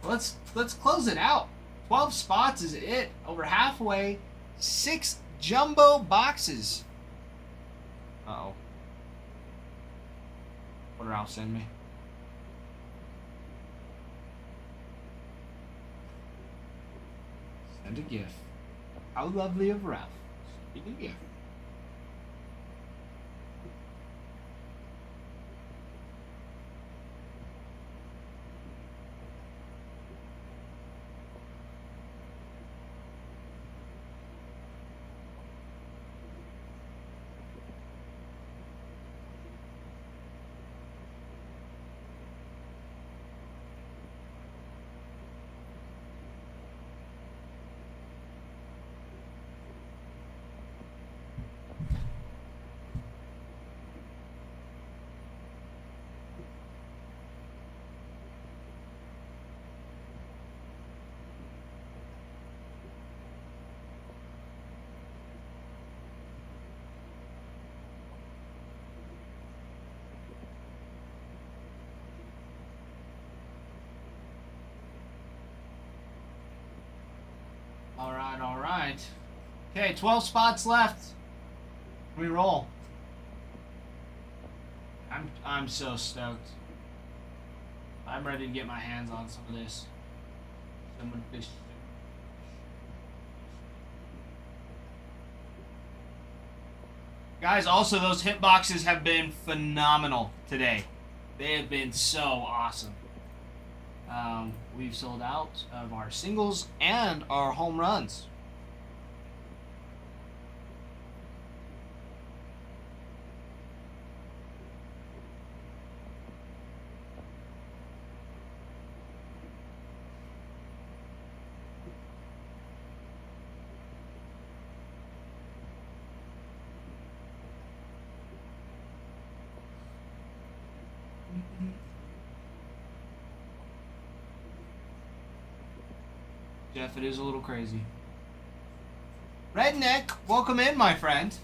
Let's close it out. 12 spots is it. Over halfway. 6 jumbo boxes. Uh-oh. What did Ralph send me? Send a gift. How lovely of Ralph. Send a gift. All right. Okay, 12 spots left. We roll. I'm so stoked. I'm ready to get my hands on some of this. Guys, also those hit boxes have been phenomenal today. They have been so awesome. We've sold out of our singles and our home runs. Jeff, it is a little crazy. Redneck, welcome in, my friend.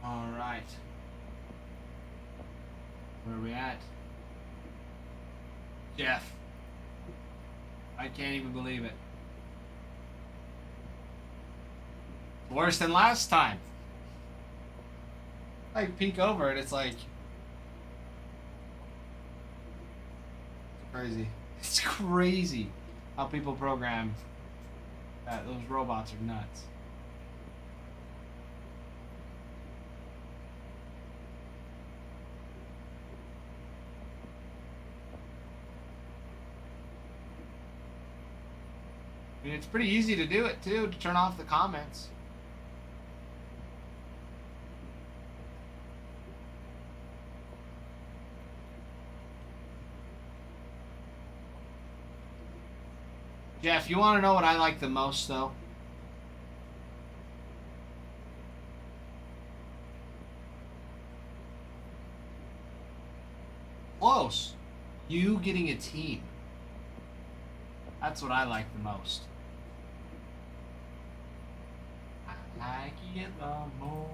All right. Where are we at? Jeff. I can't even believe it. Worse than last time. I peek over it, it's like... It's crazy. It's crazy how people program that. Those robots are nuts. I mean, it's pretty easy to do it too, to turn off the comments. Jeff, you want to know what I like the most, though? Close. You getting a team. That's what I like the most. I like it the most.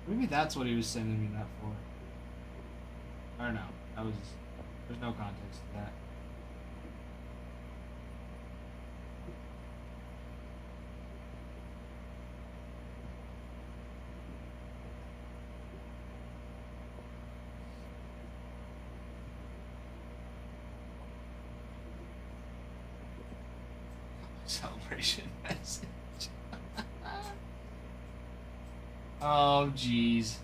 Maybe that's what he was sending me that for. Or no, that was... There's no context to that. Celebration message. Oh, jeez.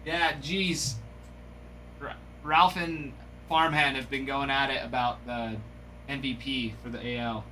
Yeah, jeez. Ralph and Farmhand have been going at it about the MVP for the AL.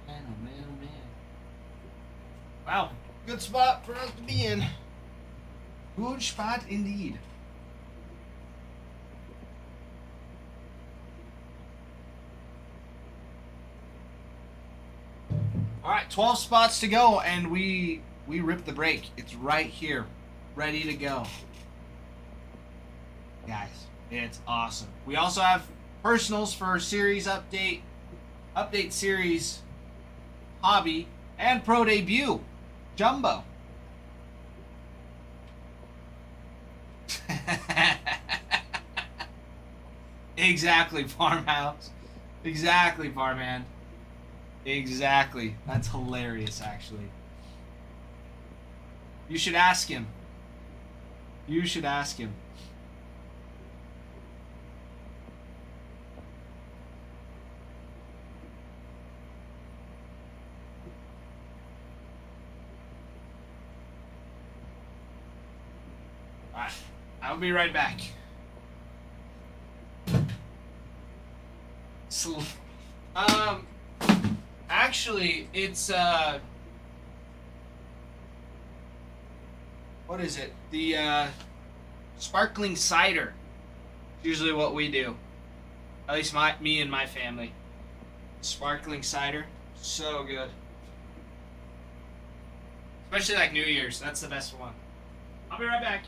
Man, oh man, oh man. Wow, good spot for us to be in. Good spot indeed. 12 spots to go, and we ripped the break. It's right here, ready to go. Guys, it's awesome. We also have personals for series update series, hobby, and pro debut, jumbo. Exactly, farmhouse. Exactly, farmhand. Exactly. That's hilarious, actually. You should ask him. You should ask him. Alright. I'll be right back. Actually, it's what is it? The sparkling cider. It's usually what we do. At least me and my family. Sparkling cider, so good. Especially like New Year's. That's the best one. I'll be right back.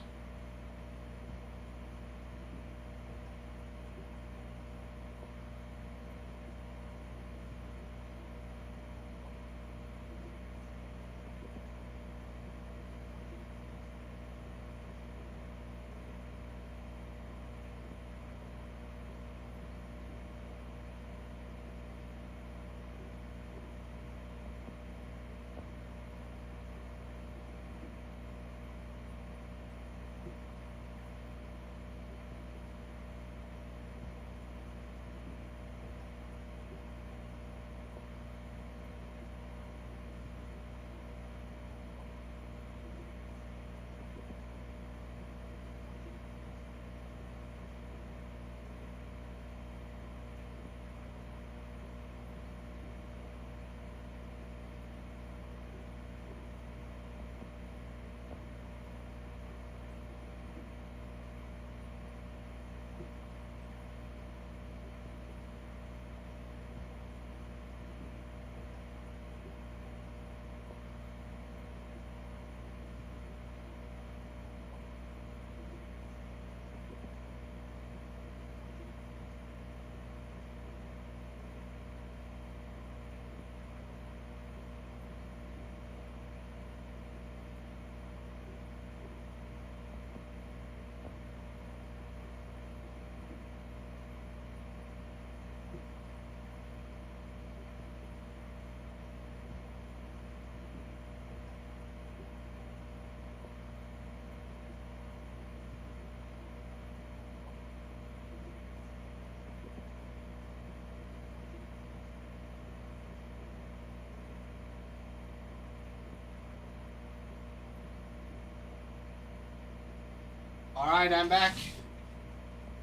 Alright, I'm back.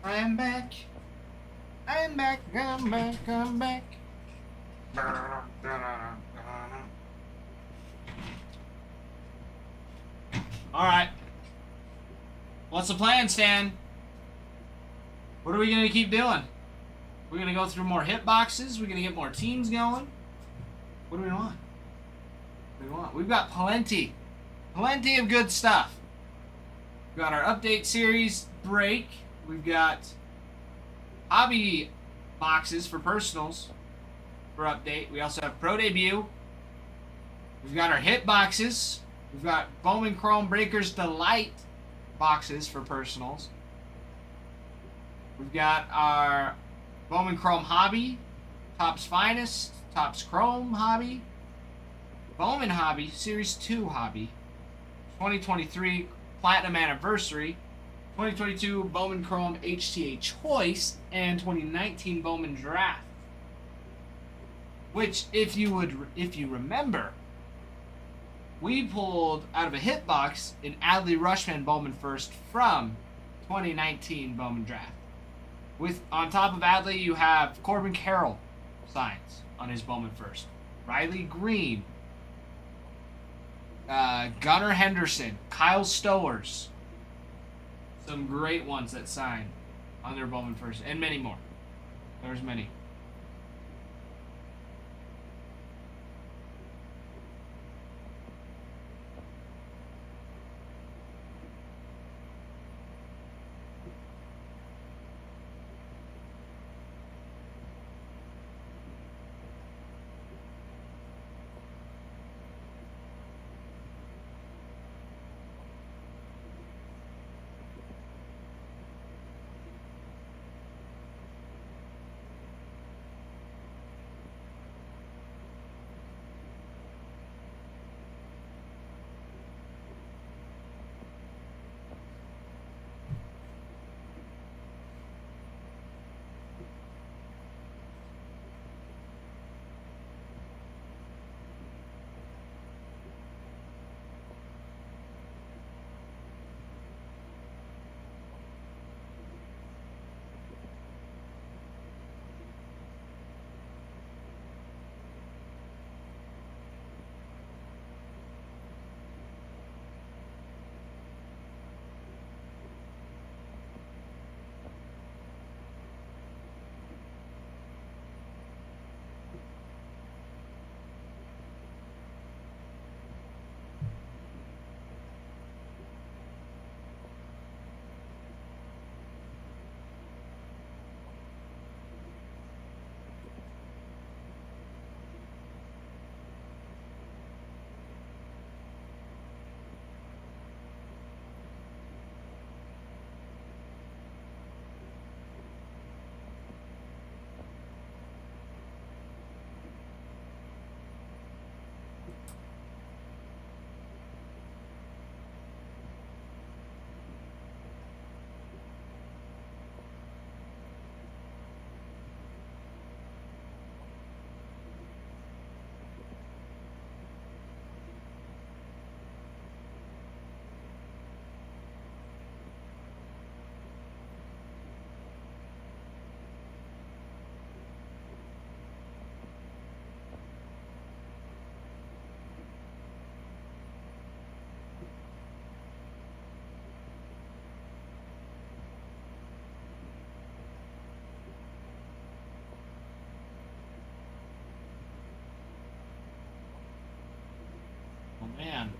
I'm back. I'm back. I'm back. I'm back. Alright. What's the plan, Stan? What are we going to keep doing? We're going to go through more hit boxes? We're going to get more teams going? What do we want? What do we want? We've got plenty of good stuff. We've got our update series break. We've got hobby boxes for personals for update. We also have pro debut. We've got our hit boxes. We've got Bowman Chrome Breakers Delight boxes for personals. We've got our Bowman Chrome Hobby, Topps Finest, Topps Chrome Hobby, Bowman Hobby, Series 2 Hobby, 2023 Platinum Anniversary, 2022 Bowman Chrome HTA Choice, and 2019 Bowman Draft. Which, if you remember, we pulled out of a hit box an Adley Rushman Bowman First from 2019 Bowman Draft. With on top of Adley, you have Corbin Carroll signs on his Bowman First, Riley Green, Gunnar Henderson, Kyle Stowers. Some great ones that signed on their Bowman First, and many more. There's many. Man.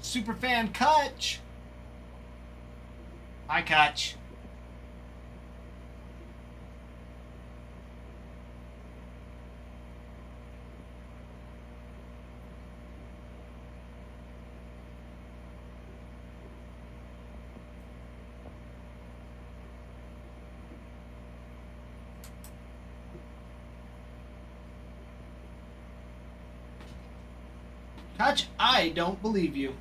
Superfan Kutch. Hi, Kutch. Kutch, I don't believe you.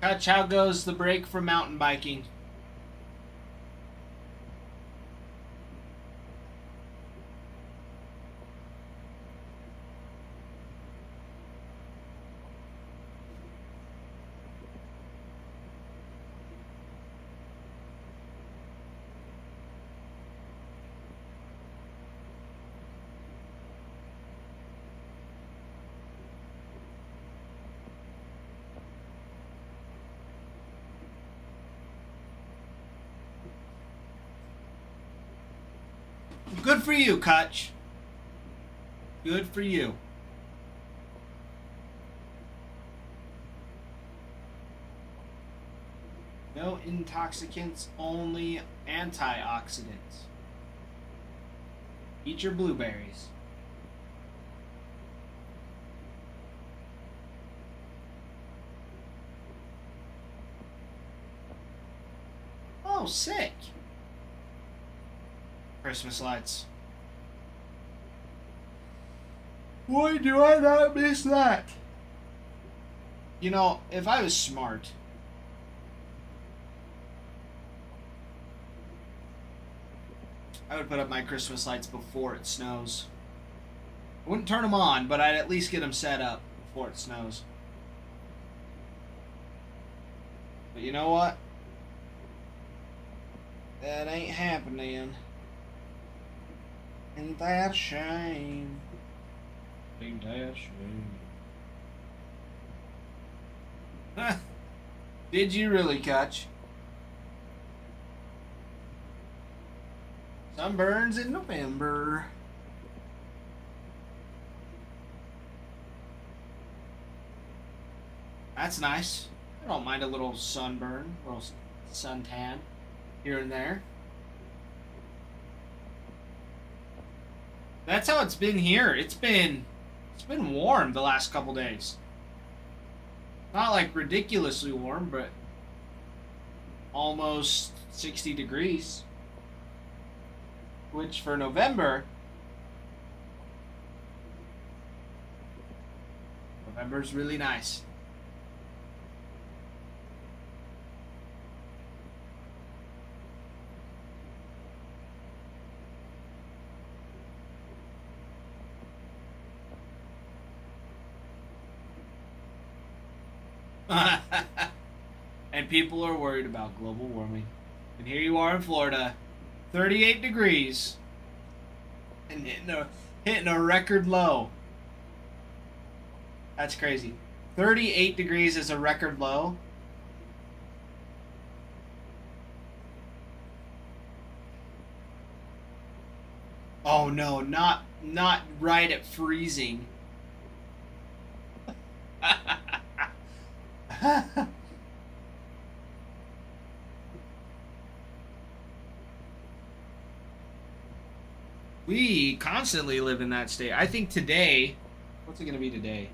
Kutch, how goes the break for mountain biking? Good for you, Kutch. Good for you. No intoxicants, only antioxidants. Eat your blueberries. Oh, sick. Christmas lights. Why do I not miss that? You know, if I was smart, I would put up my Christmas lights before it snows. I wouldn't turn them on, but I'd at least get them set up before it snows. But you know what? That ain't happening. Ain't that a shame? Ain't that a shame? Did you really, Kutch? Sunburns in November. That's nice. I don't mind a little sunburn, a little suntan here and there. That's how it's been here. It's been warm the last couple days. Not like ridiculously warm, but almost 60 degrees. Which for November's really nice. And people are worried about global warming. And here you are in Florida, 38 degrees, and hitting a record low. That's crazy. 38 degrees is a record low. Oh no, not right at freezing. We constantly live in that state. I think today, what's it going to be today?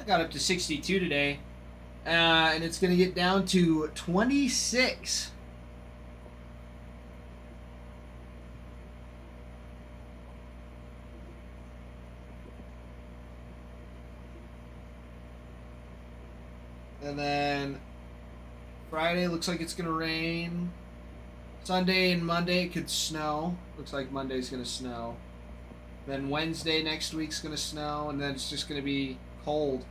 got up to 62 today. And it's going to get down to 26. And then Friday looks like it's going to rain. Sunday and Monday it could snow. Looks like Monday's going to snow. Then Wednesday next week's going to snow. And then it's just going to be cold.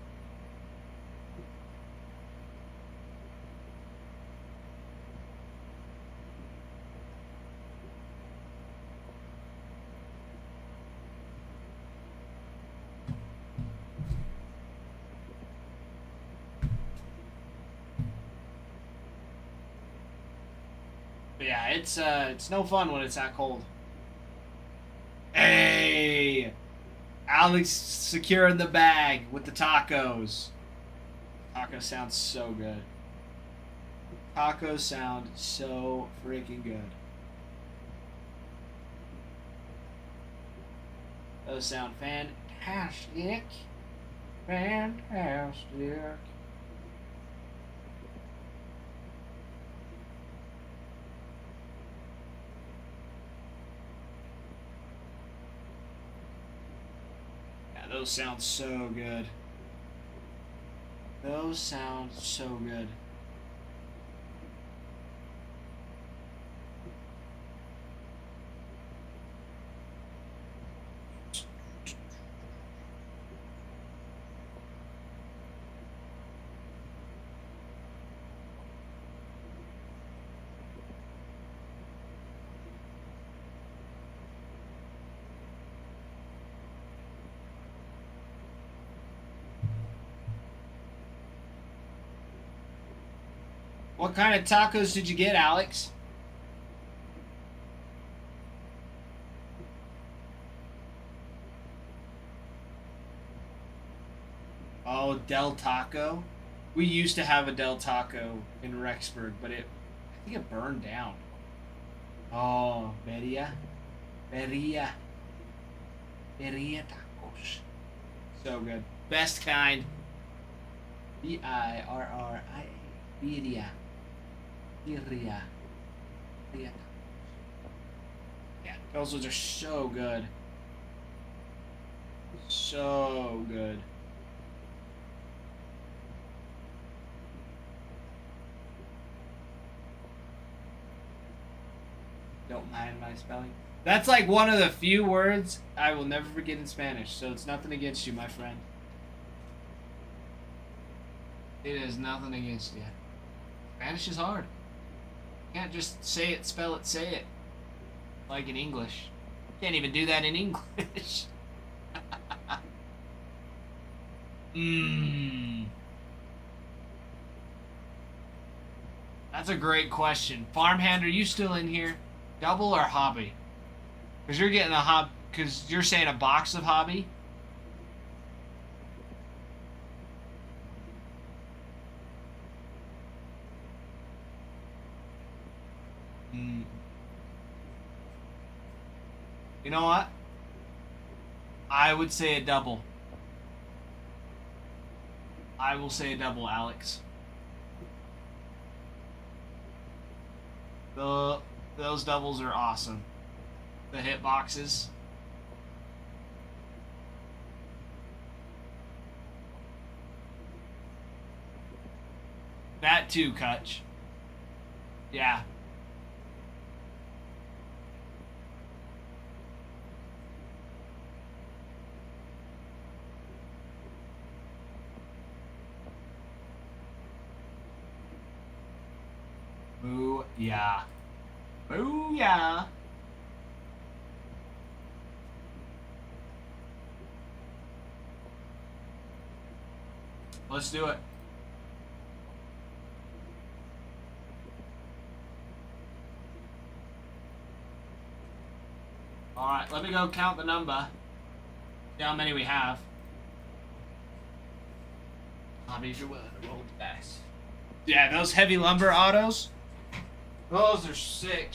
But yeah, it's no fun when it's that cold. Hey, Alex securing the bag with the tacos. Tacos sound so good. Tacos sound so freaking good. Those sound fantastic. Fantastic. Those sound so good. Those sound so good. What kind of tacos did you get, Alex? Oh, Del Taco. We used to have a Del Taco in Rexburg, but I think it burned down. Oh, Beria. Beria. Beria tacos. So good. Best kind. Birria. Birria. Birria. Birria. Yeah, those are so good. So good. Don't mind my spelling. That's like one of the few words I will never forget in Spanish, so it's nothing against you, my friend. It is nothing against you. Spanish is hard. You can't just say it, spell it, say it. Like in English. You can't even do that in English. That's a great question. Farmhand, are you still in here? Double or hobby? Because you're getting a hob. Because you're saying a box of hobby. You know what? I would say a double. I will say a double, Alex. Those doubles are awesome. The hit boxes. That too, Kutch. Yeah. Booyah. Booyah. Let's do it. Alright, let me go count the number. See how many we have. Hobby, if you're willing to roll the dice. Yeah, those heavy lumber autos. Those are sick.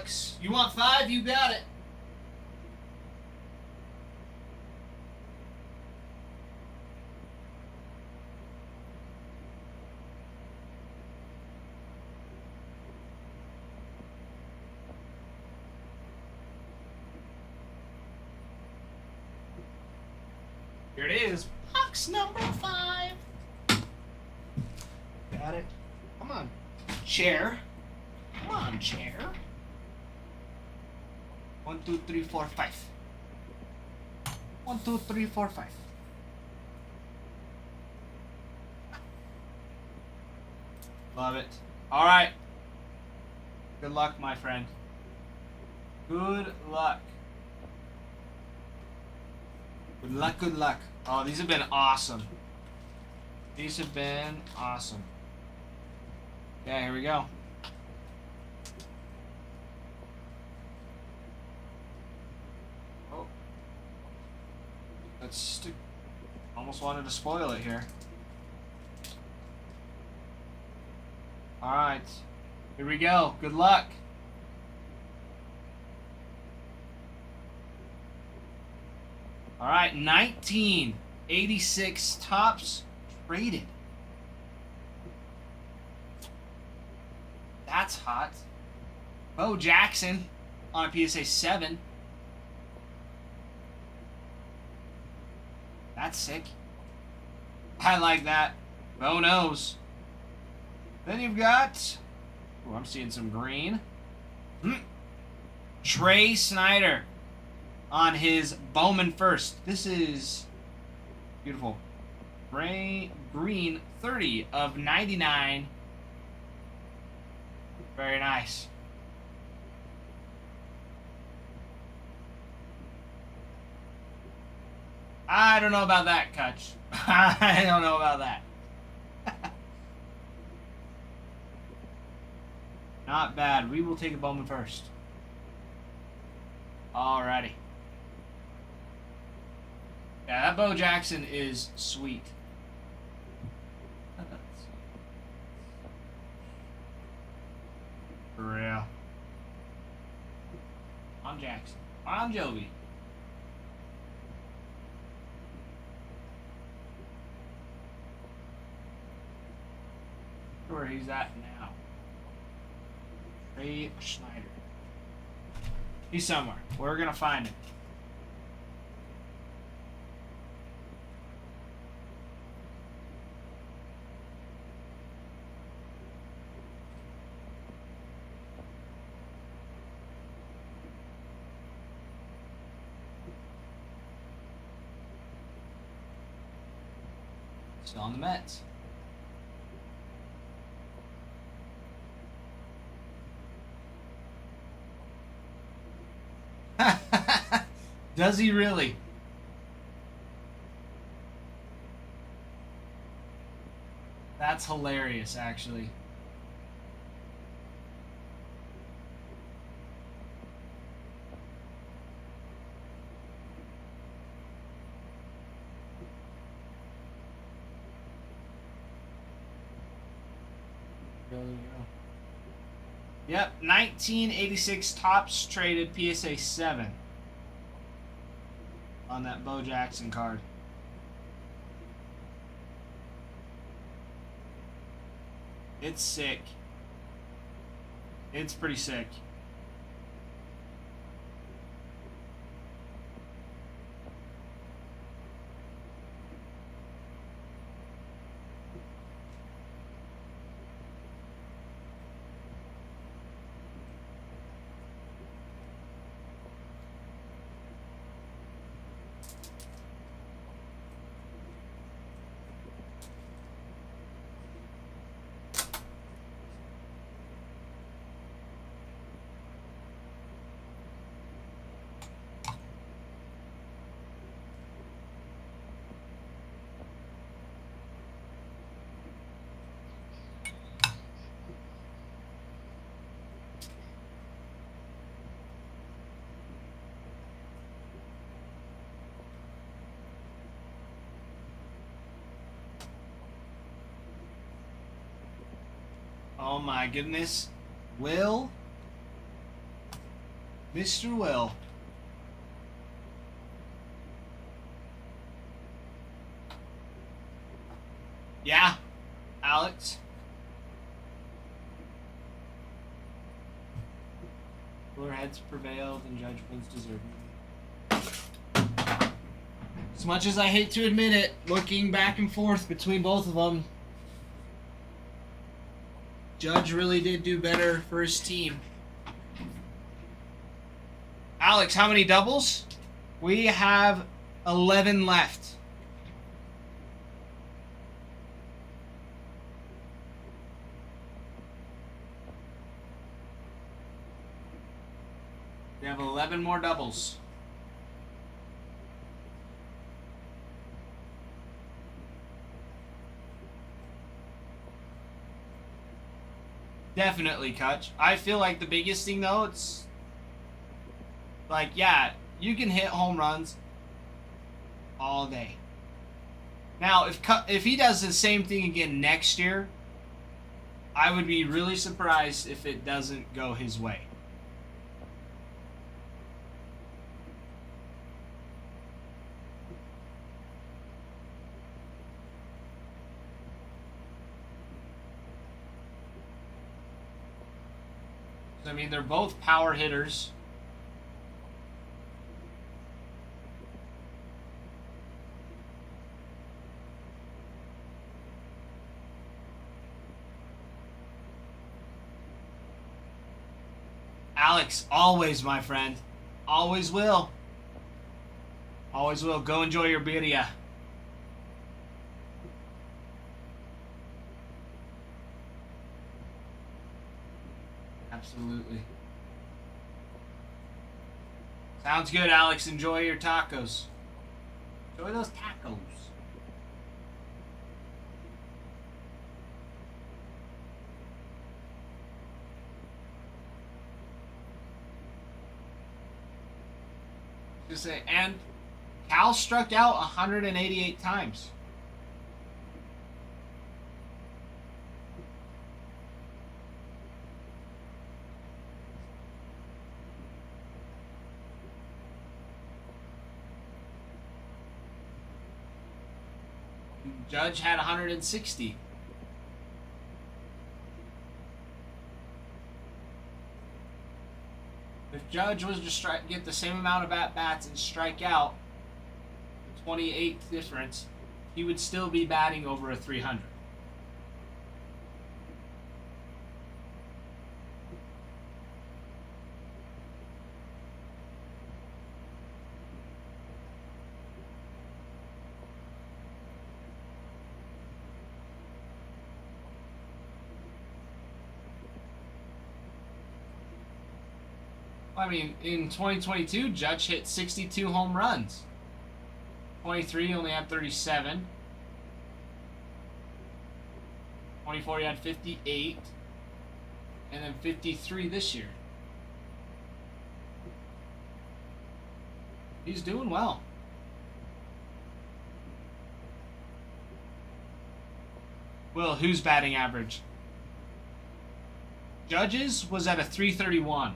Alex. You want 5? You got it. Here it is. Box number 5. Got it. Come on. Chair. Come on, chair. 1, 2, 3, 4, 5. 1, 2, 3, 4, 5. Love it. All right. Good luck, my friend. Good luck. Good luck, good luck. Oh, these have been awesome. These have been awesome. Yeah, here we go. Oh. Let's stick. Almost wanted to spoil it here. Alright. Here we go. Good luck. Alright, 1986 tops traded. That's hot. Bo Jackson on a PSA 7. That's sick. I like that. Bo knows. Then you've got... Oh, I'm seeing some green. Trey Snyder on his Bowman first. This is beautiful. Green 30 of 99. Very nice. I don't know about that, Kutch. I don't know about that. Not bad. We will take a Bowman first. Alrighty. Yeah, that Bo Jackson is sweet. For real. I'm Jackson. I'm Jovi. Where he's at now. Trey Schneider. He's somewhere. We're gonna find him. Still on the Mets. Does he really? That's hilarious, actually. There we go. Yep, 1986 tops traded PSA 7 on that Bo Jackson card. It's sick. It's pretty sick. Oh my goodness. Will Mr. Will. Yeah, Alex. Cooler heads prevailed and Judge wins deservedly. As much as I hate to admit it, looking back and forth between both of them, Judge really did do better for his team. Alex, how many doubles? We have 11 left. We have 11 more doubles. Definitely, Kutch. I feel like the biggest thing, though, it's like, yeah, you can hit home runs all day. Now, if he does the same thing again next year, I would be really surprised if it doesn't go his way. I mean, they're both power hitters. Alex, always, my friend. Always will. Always will. Go enjoy your birria. Absolutely. Sounds good, Alex. Enjoy your tacos. Enjoy those tacos. Just say, and Cal struck out 188 times. Judge had 160. If Judge was to get the same amount of at-bats and strike out, the 28th difference, he would still be batting over a 300. I mean, in 2022, Judge hit 62 home runs. 23 only had 37. 24 he had 58. And then 53 this year. He's doing well. Well, whose batting average? Judge's was at a 331.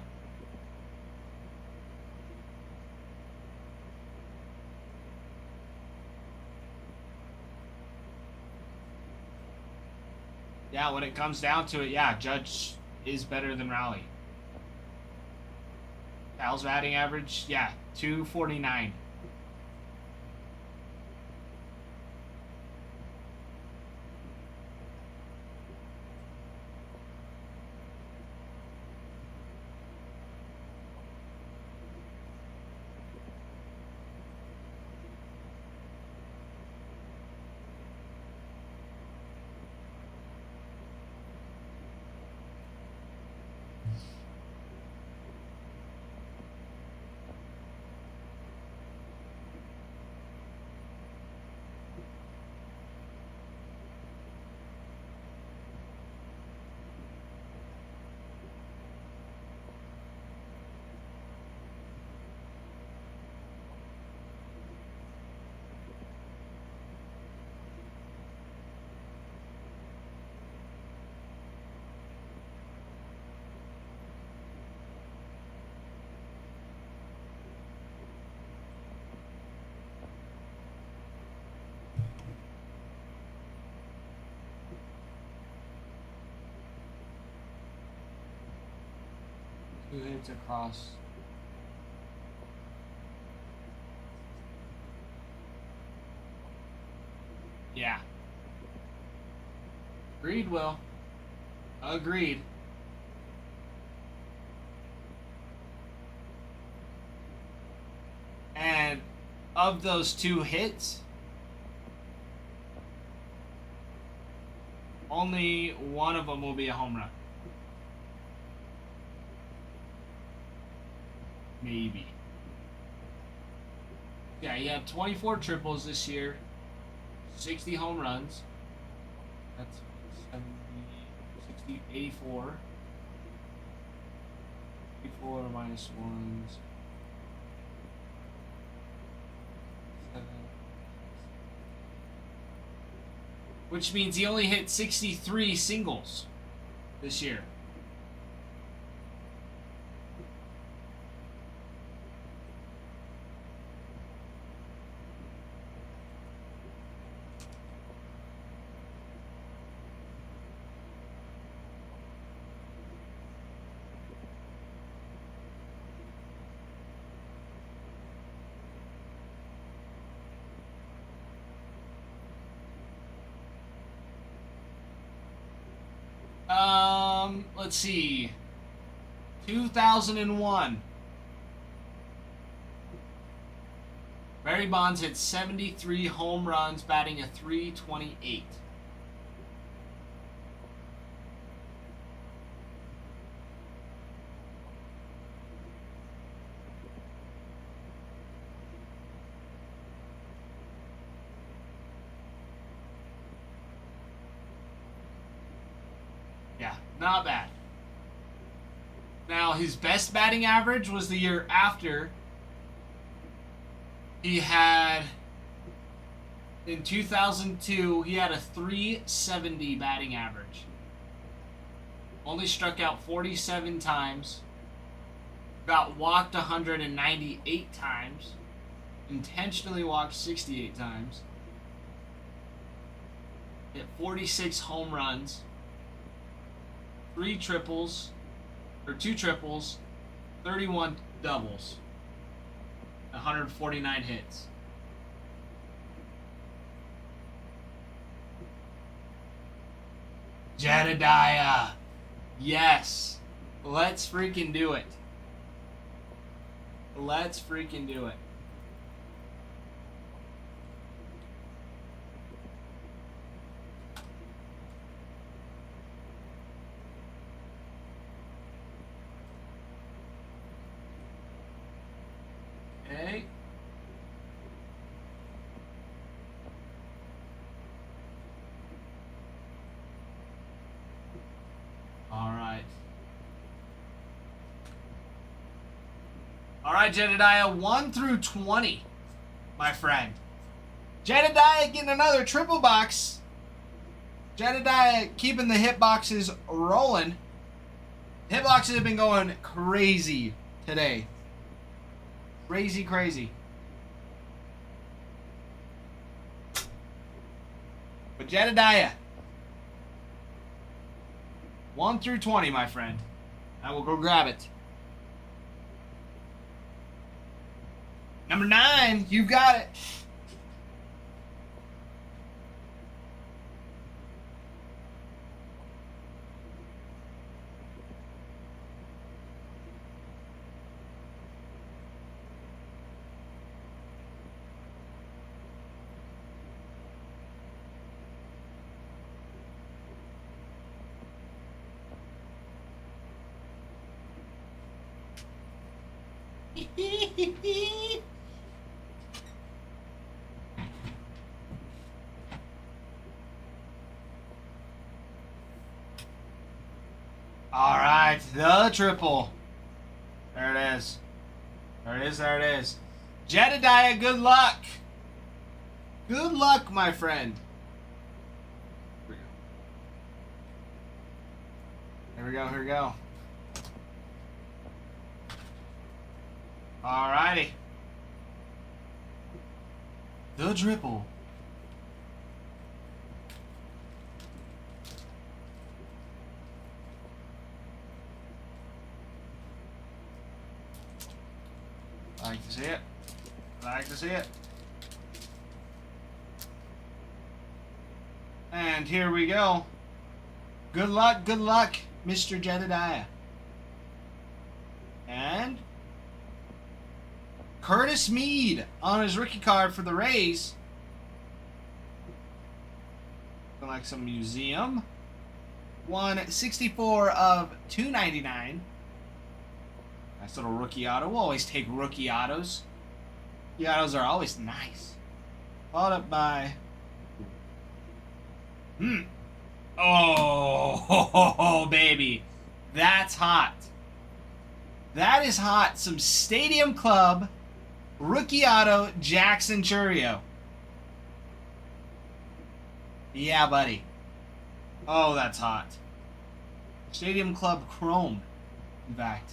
Yeah, when it comes down to it, yeah, Judge is better than Rowley. Cal's batting average, yeah, 249. 2 hits across. Yeah. Agreed, Will. Agreed. And of those 2 hits, only one of them will be a home run. Maybe. Yeah, he had 24 triples this year, 60 home runs. That's 70, 60, 84. 84 minus 1s. 7. Which means he only hit 63 singles this year. Let's see. 2001. Barry Bonds hit 73 home runs, batting a .328. Yeah, not bad. Now, his best batting average was the year after. He had, in 2002, he had a .370 batting average. Only struck out 47 times. Got walked 198 times. Intentionally walked 68 times. Hit 46 home runs. 2 triples, 31 doubles, 149 hits. Jedediah. Yes. Let's freaking do it. Let's freaking do it. Okay. All right. All right, Jedediah, 1 through 20, my friend. Jedediah getting another triple box. Jedediah keeping the hit boxes rolling. Hit boxes have been going crazy today. Crazy, crazy. But Jedediah, 1 through 20, my friend. I will go grab it. Number 9, you've got it. All right, the triple. There it is. There it is, there it is. Jedediah, good luck. Good luck, my friend. Here we go, here we go. All righty. The triple. like to see it. I like to see it. And here we go. Good luck, Mr. Jedediah. And Curtis Mead on his rookie card for the Rays. Looking like some museum. 164 of 299. Nice little rookie auto. We'll always take rookie autos. The autos are always nice. Followed up by... Oh, baby. That's hot. That is hot. Some Stadium Club rookie auto Jackson Churio. Yeah, buddy. Oh, that's hot. Stadium Club Chrome, in fact.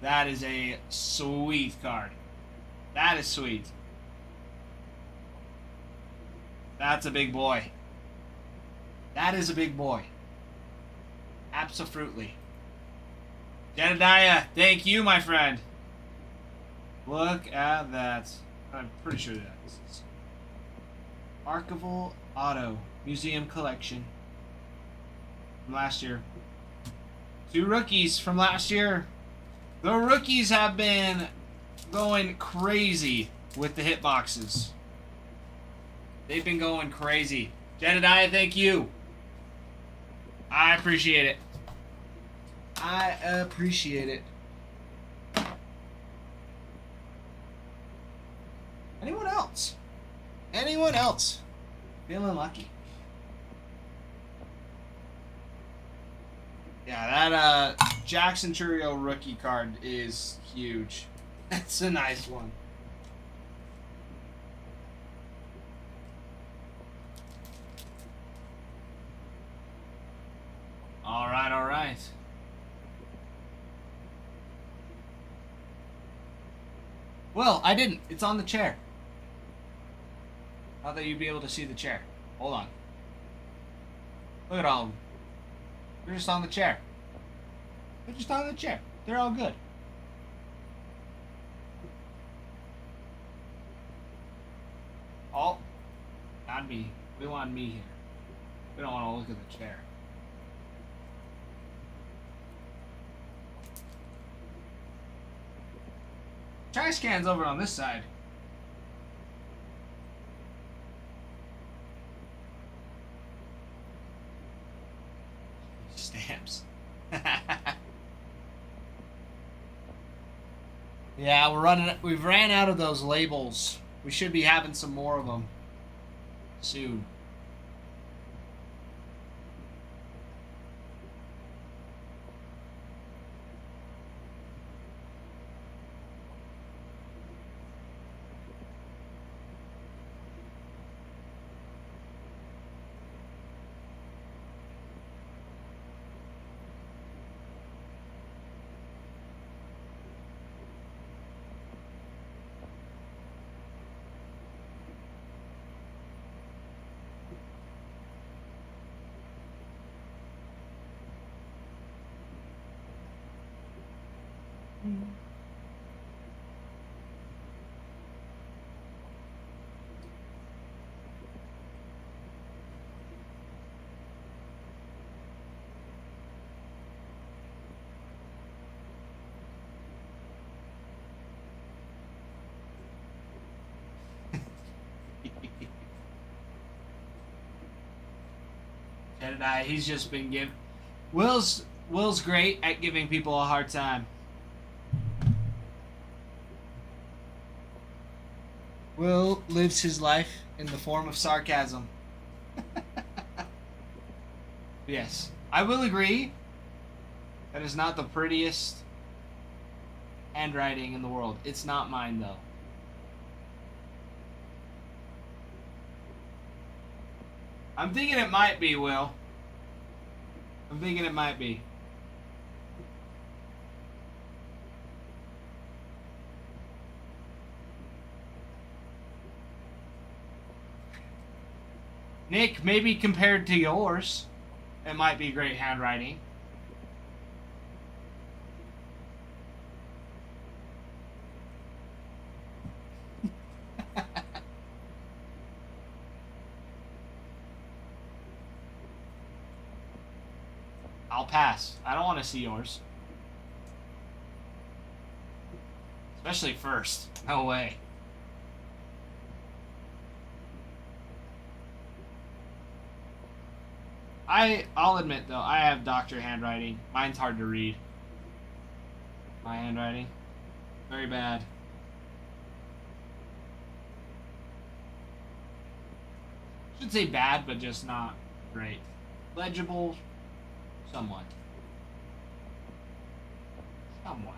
That is a sweet card. That is sweet. That's a big boy. That is a big boy. Abso-fruitly. Jedediah, thank you, my friend. Look at that. I'm pretty sure that is Archival Auto Museum Collection from last year. 2 rookies from last year. The rookies have been going crazy with the hit boxes. They've been going crazy. Jedediah, thank you. I appreciate it. I appreciate it. Anyone else? Anyone else? Feeling lucky. Yeah, that Jackson Churio rookie card is huge. That's a nice one. All right, all right. Well, I didn't. It's on the chair. Thought that you'd be able to see the chair. Hold on. Look at all of them. They're just on the chair. They're just on the chair. They're all good. Oh, not me. We want me here. We don't want to look at the chair. Trash can's over on this side. Stamps. Yeah, we've ran out of those labels. We should be having some more of them soon. Jedediah, he's just been Will's great at giving people a hard time. Will lives his life in the form of sarcasm. Yes, I will agree. That is not the prettiest handwriting in the world. It's not mine, though. I'm thinking it might be, Will. I'm thinking it might be. Nick, maybe compared to yours, it might be great handwriting. I'll pass. I don't want to see yours. Especially first. No way. I'll admit though, I have doctor handwriting. Mine's hard to read. My handwriting. Very bad. Should say bad, but just not great. Legible, somewhat. Somewhat.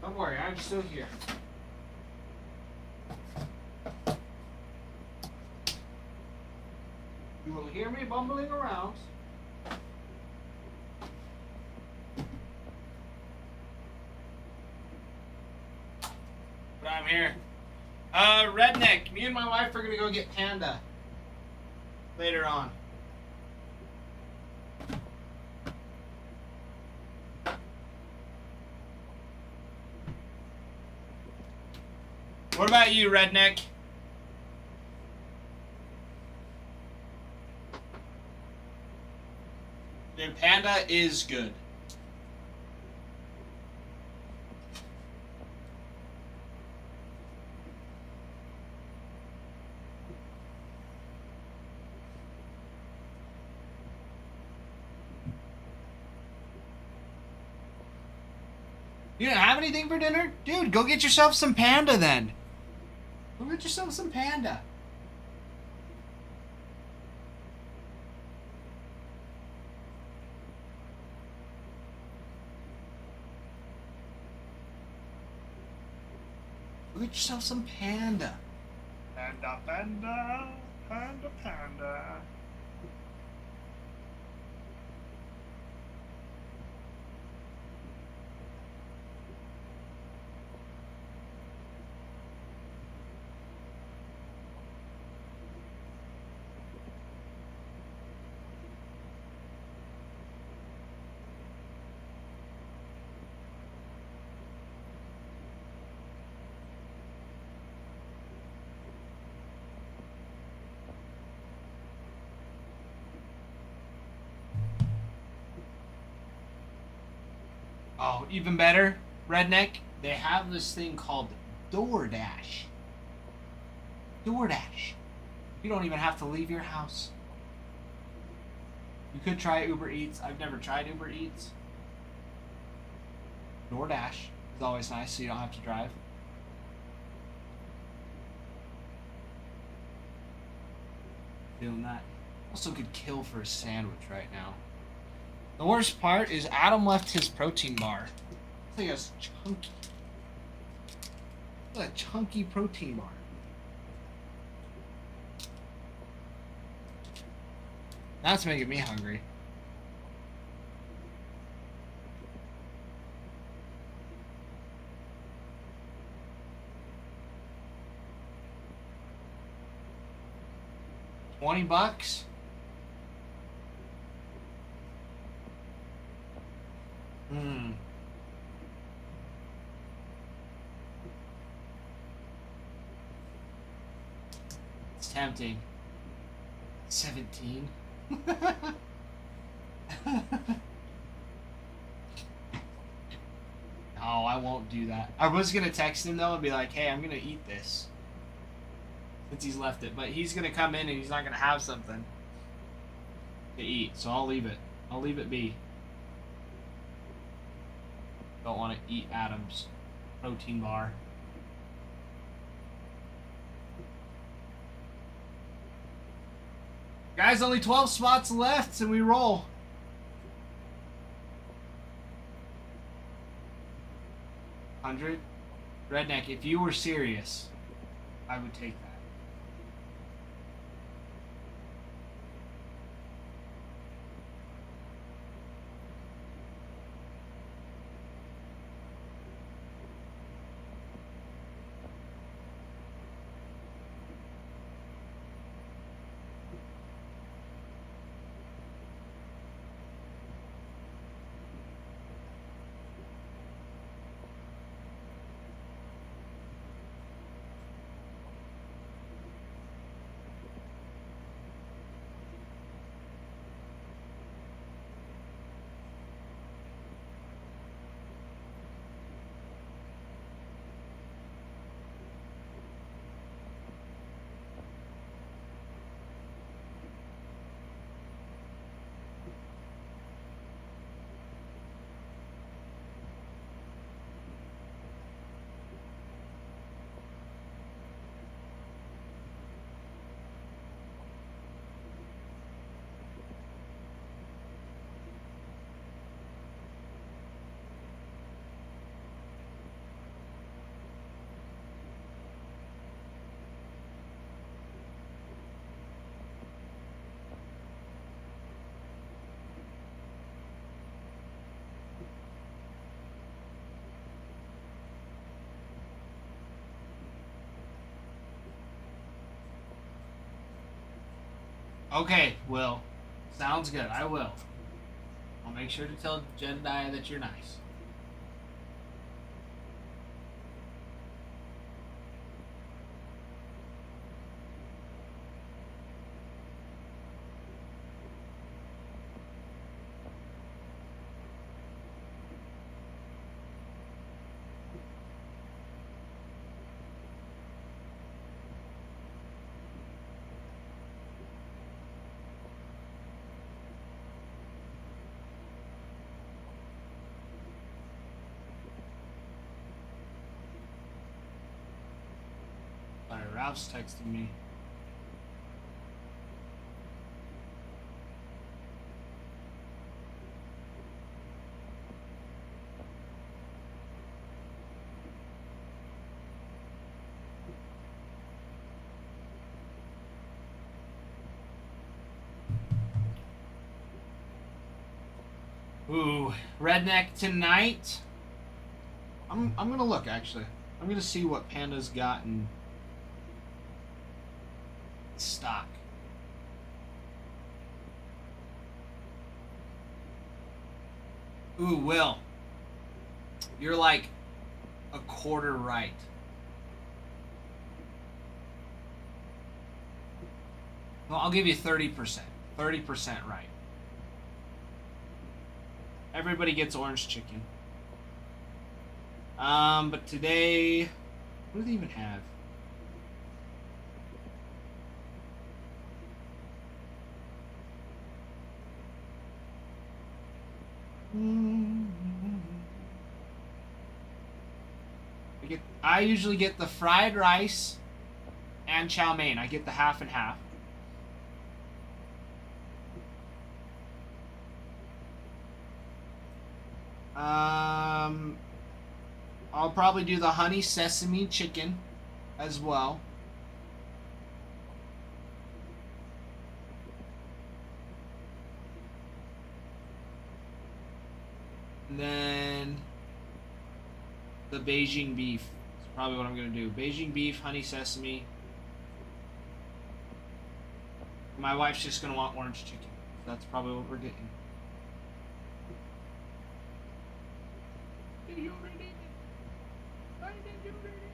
Don't worry, I'm still here. You will hear me bumbling around. But I'm here. Redneck, me and my wife are gonna go get Panda later on. What about you, Redneck? Dude, Panda is good. You didn't have anything for dinner? Dude, go get yourself some Panda then. Go get yourself some Panda. Go get yourself some Panda. Panda, panda, panda, panda. Oh, even better, Redneck, they have this thing called DoorDash. DoorDash. You don't even have to leave your house. You could try Uber Eats. I've never tried Uber Eats. DoorDash is always nice, so you don't have to drive. Feeling that. Also could kill for a sandwich right now. The worst part is Adam left his protein bar. It's like a chunky. It's like a chunky protein bar. That's making me hungry. $20? Hmm. It's tempting. 17. No, I won't do that. I was gonna text him though and be like, "Hey, I'm gonna eat this," since he's left it. But he's gonna come in and he's not gonna have something to eat, so I'll leave it. I'll leave it be. Don't want to eat Adam's protein bar. Guys, only 12 spots left and we roll. $100? Redneck, if you were serious, I would take that. Okay, Will. Sounds good. I will. I'll make sure to tell Jedediah that you're nice. Sorry, Ralph's texting me. Ooh, redneck tonight. I'm gonna look actually. I'm gonna see what Panda's got in stock. Ooh, Will. You're like a quarter right. Well, I'll give you 30%. 30% right. Everybody gets orange chicken. But today, what do they even have? I usually get the fried rice and chow mein. I get the half and half. I'll probably do the honey sesame chicken as well. And then the Beijing beef. That's probably what I'm gonna do. Beijing beef, honey sesame. My wife's just gonna want orange chicken. That's probably what we're getting. Did you already? Why did you already?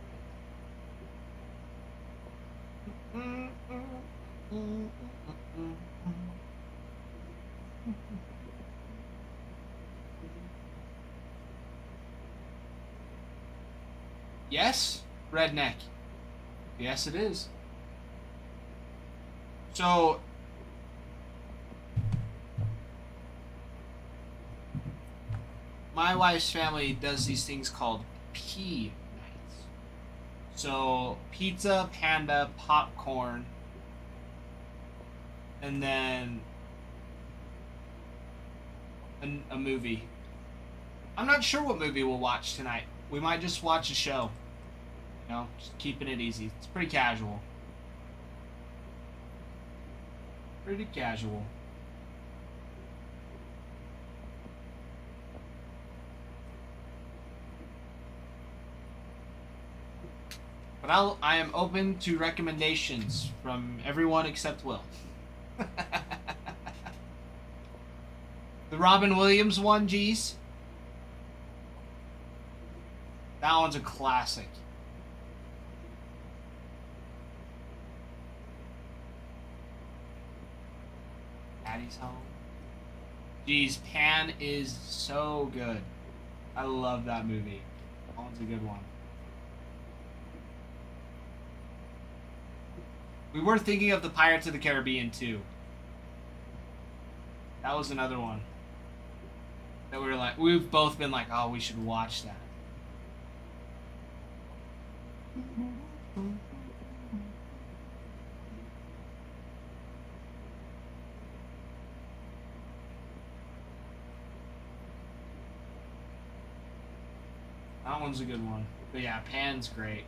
Yes, redneck. Yes, it is. So, my wife's family does these things called pea nights. So, pizza, panda, popcorn, and then a movie. I'm not sure what movie we'll watch tonight. We might just watch a show. You know, just keeping it easy. It's pretty casual. Pretty casual. But I am open to recommendations from everyone except Will. The Robin Williams one, geez. That one's a classic. Daddy's Home. Geez, Pan is so good. I love that movie. That one's a good one. We were thinking of the Pirates of the Caribbean too. That was another one. That we were like, we've both been like, oh, we should watch that. That one's a good one. But yeah, Pan's great.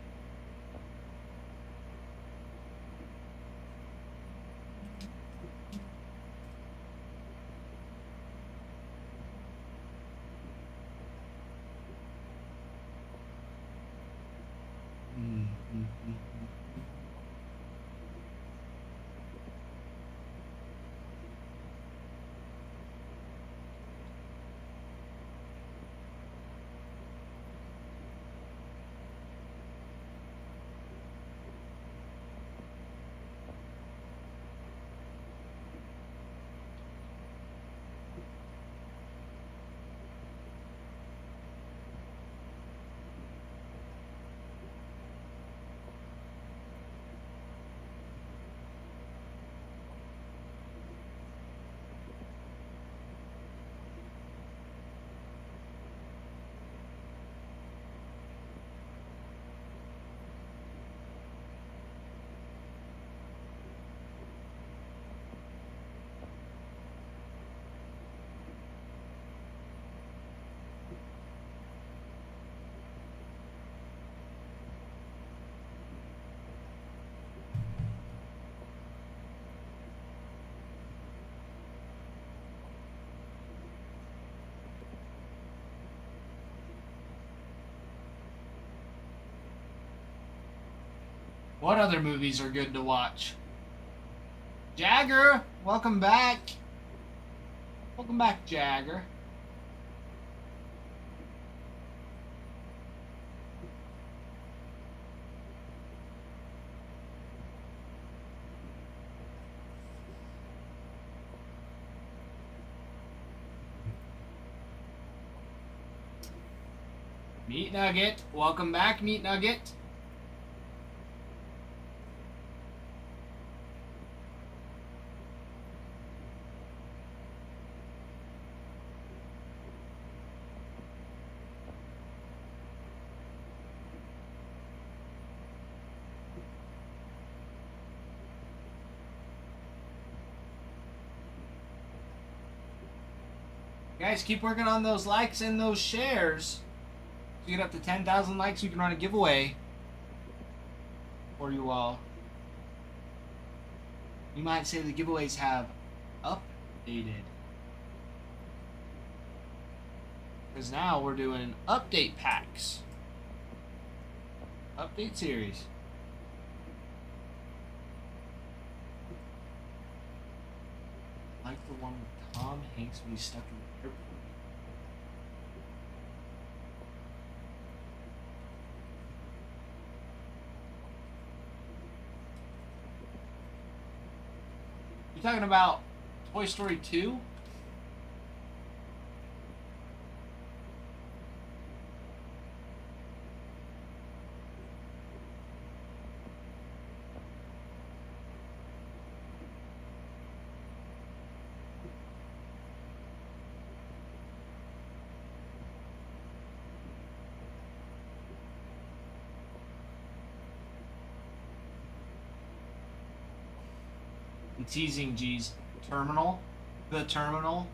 What other movies are good to watch? Jagger, welcome back. Welcome back, Jagger. Meat Nugget, welcome back, Meat Nugget. Guys, keep working on those likes and those shares. So you get up to 10,000 likes, we can run a giveaway for you all. You might say the giveaways have updated. Because now we're doing update packs. Update series. Like the one with Tom Hanks when he's stuck in the airport. You talking about Toy Story 2? I'm teasing G's. Terminal? The Terminal?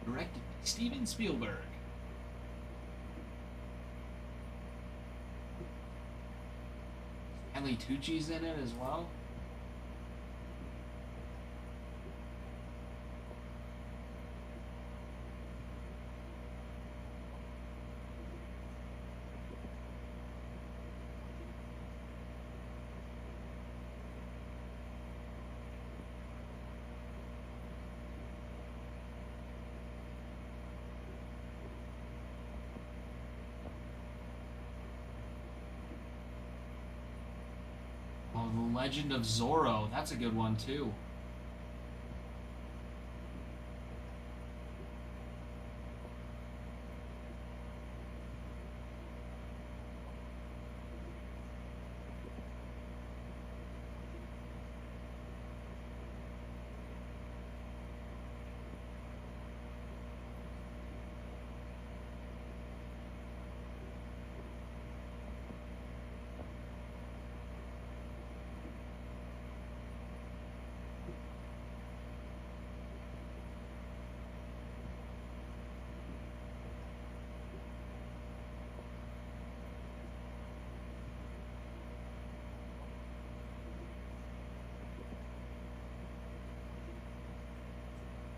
Directed by Steven Spielberg. Stanley Tucci's in it as well. Oh, The Legend of Zorro. That's a good one, too.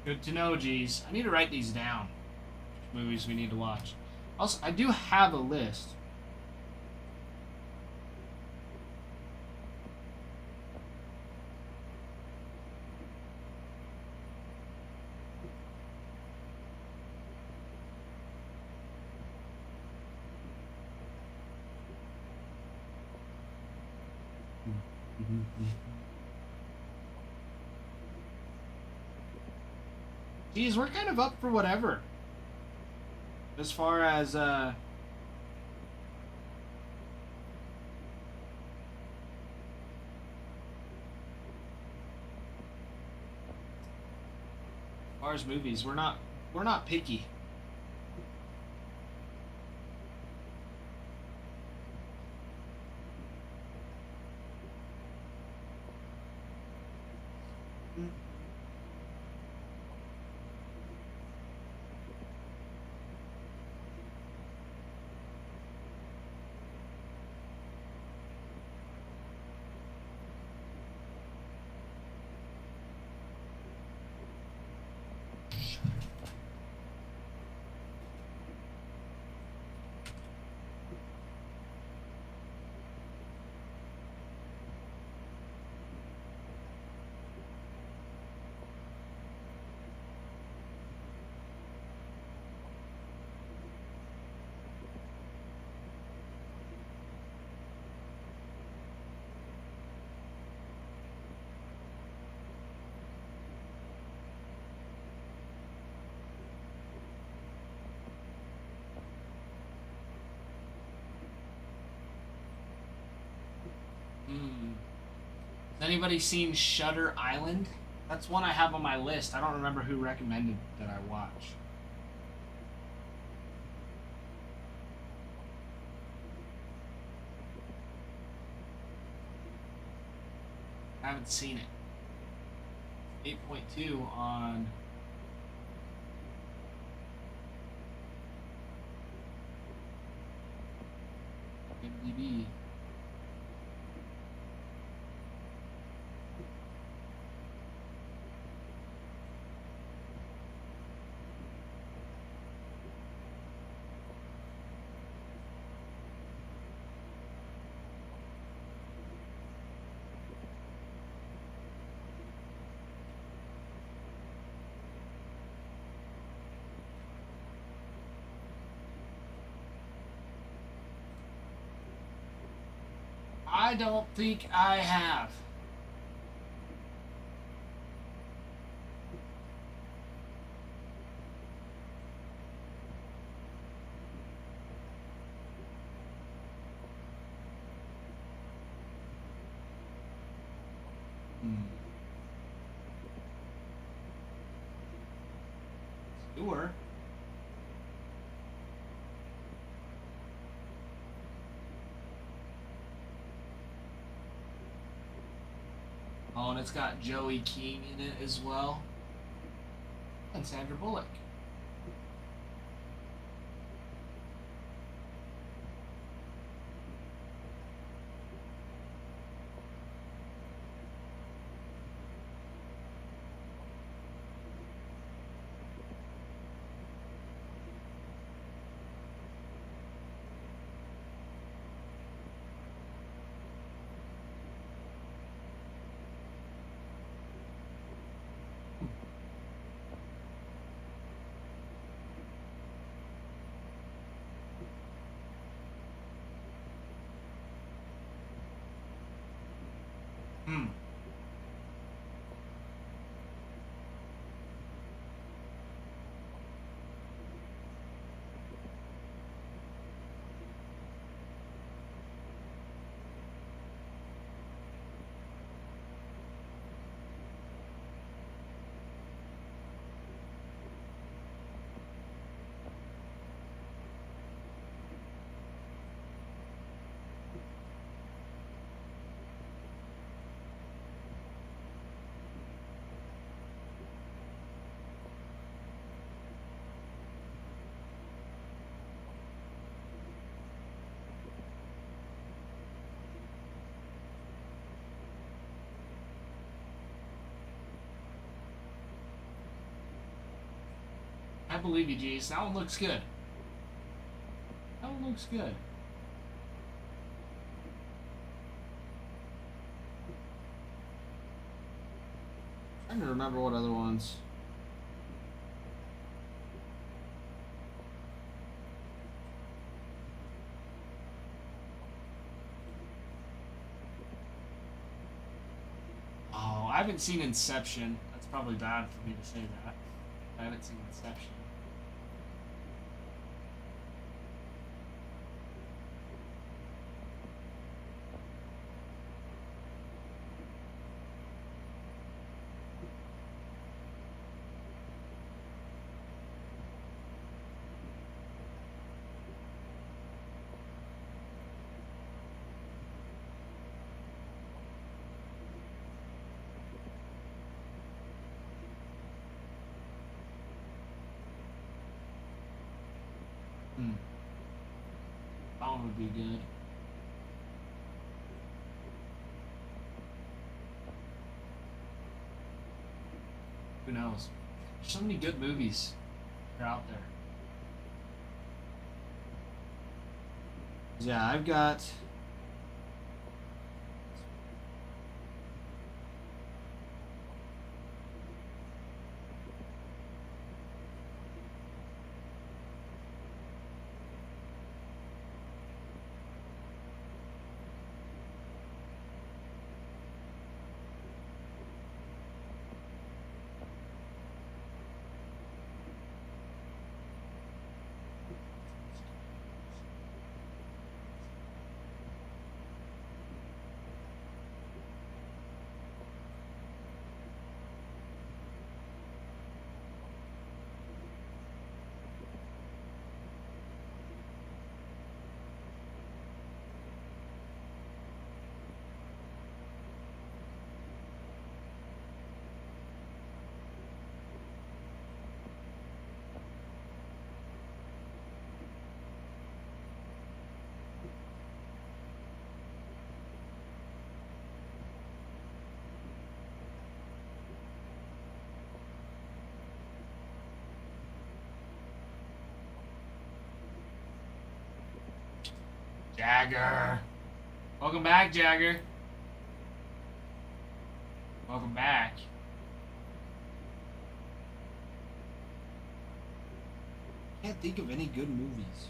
Good to know, G's. I need to write these down. Movies we need to watch. Also, I do have a list. Geez, we're kind of up for whatever. As far as, far as movies, we're not picky. Has anybody seen Shutter Island? That's one I have on my list. I don't remember who recommended that I watch. I haven't seen it. 8.2 on IMDb. I don't think I have. Sure. Oh, and it's got Joey King in it as well. And Sandra Bullock. I believe you, Jeez. That one looks good. That one looks good. I'm trying to remember what other ones. Oh, I haven't seen Inception. That's probably bad for me to say that. I haven't seen Inception. one would be good. Who knows? There's so many good movies that are out there. Yeah, I've got. Jagger. Welcome back, Jagger. Welcome back. Can't think of any good movies.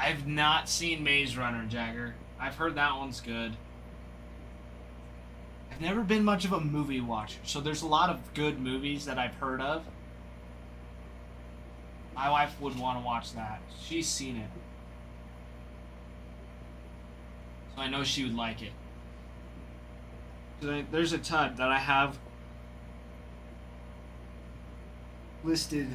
I've not seen Maze Runner, Jagger. I've heard that one's good. I've never been much of a movie watcher, so there's a lot of good movies that I've heard of. My wife would want to watch that. She's seen it. So I know she would like it. There's a ton that I have listed.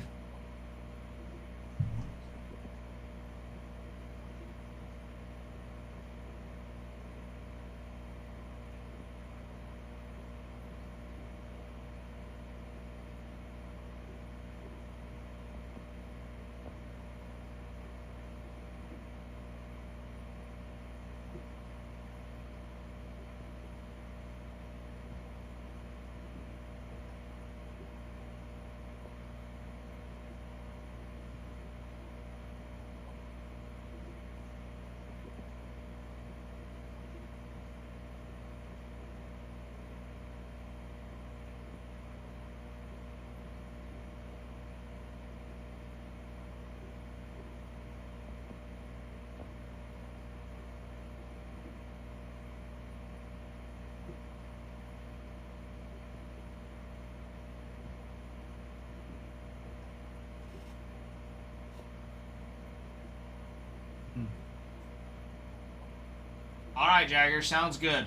All right, Jagger, sounds good.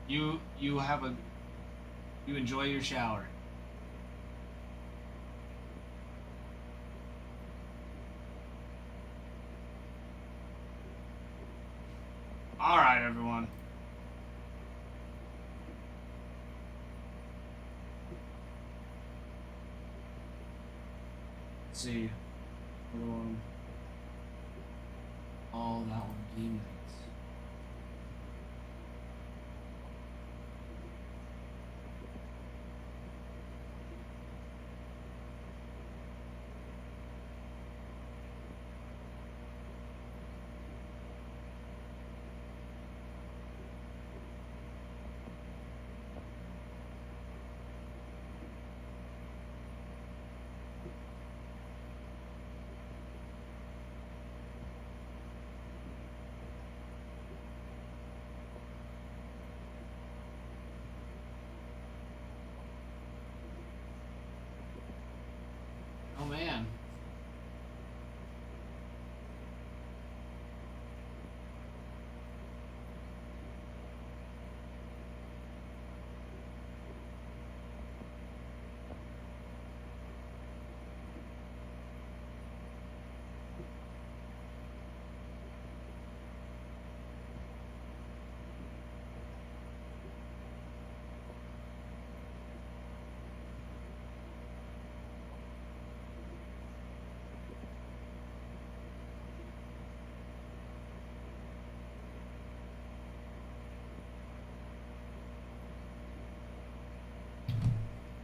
You enjoy your shower. All right, everyone. Let's see. Other one. Oh, that one. Game nights. man.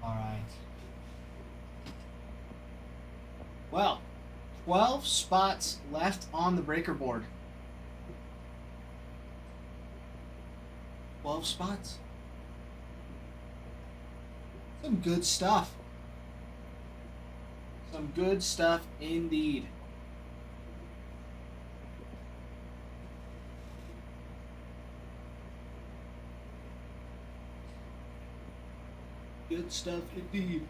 All right. Well, 12 spots left on the breaker board. 12 spots. Some good stuff. Some good stuff indeed. Good stuff indeed.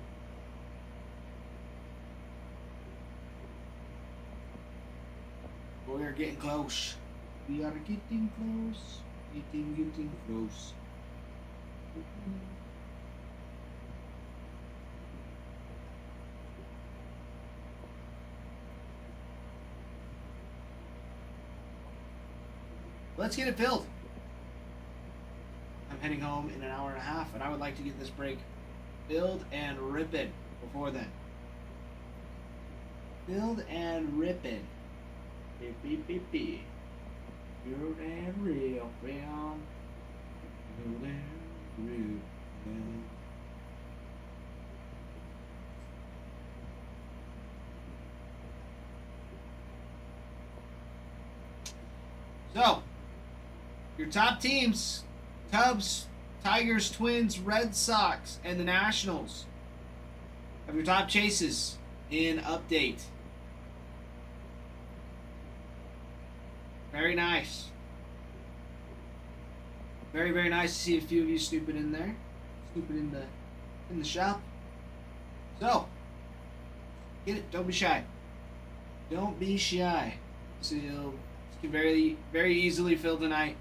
We are getting close. We are getting close. Getting close. Let's get it filled. I'm heading home in an hour and a half, and I would like to get this break filled and ripping before then. Filled and ripping. Beep, beep, beep, beep. Pure and real, film. Filled and real, film. So, your top teams: Cubs, Tigers, Twins, Red Sox, and the Nationals. Have your top chases in update. Very nice. Very, very nice to see a few of you snooping in there. Snooping in the shop. So, get it. Don't be shy. Don't be shy. So you'll can very, very easily fill tonight.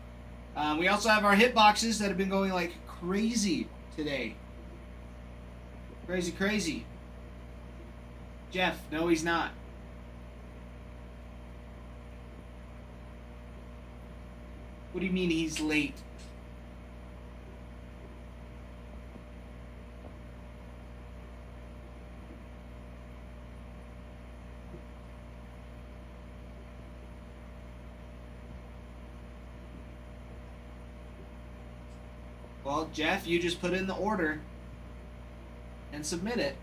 We also have our hit boxes that have been going like crazy today. Crazy, crazy. Jeff, no, he's not. What do you mean he's late? Well, Jeff, you just put in the order and submit it.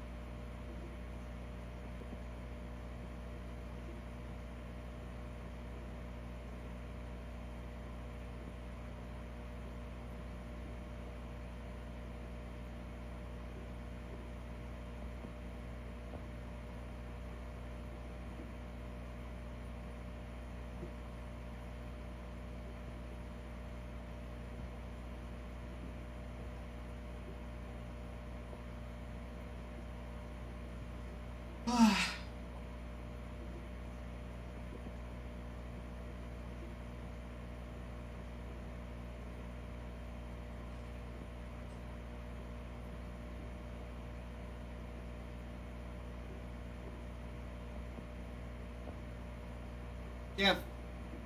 Jeff,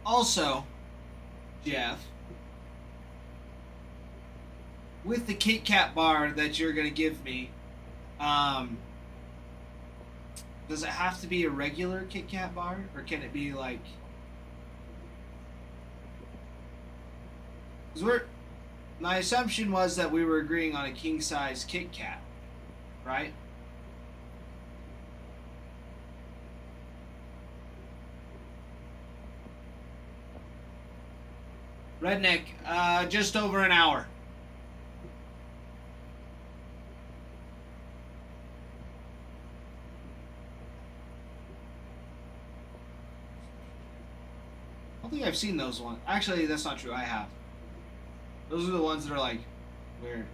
also, Jeff, with the Kit Kat bar that you're gonna give me, does it have to be a regular Kit Kat bar, or can it be like? Because my assumption was that we were agreeing on a king size Kit Kat, right? Redneck, just over an hour. I don't think I've seen those ones. Actually, that's not true. I have. Those are the ones that are like weird.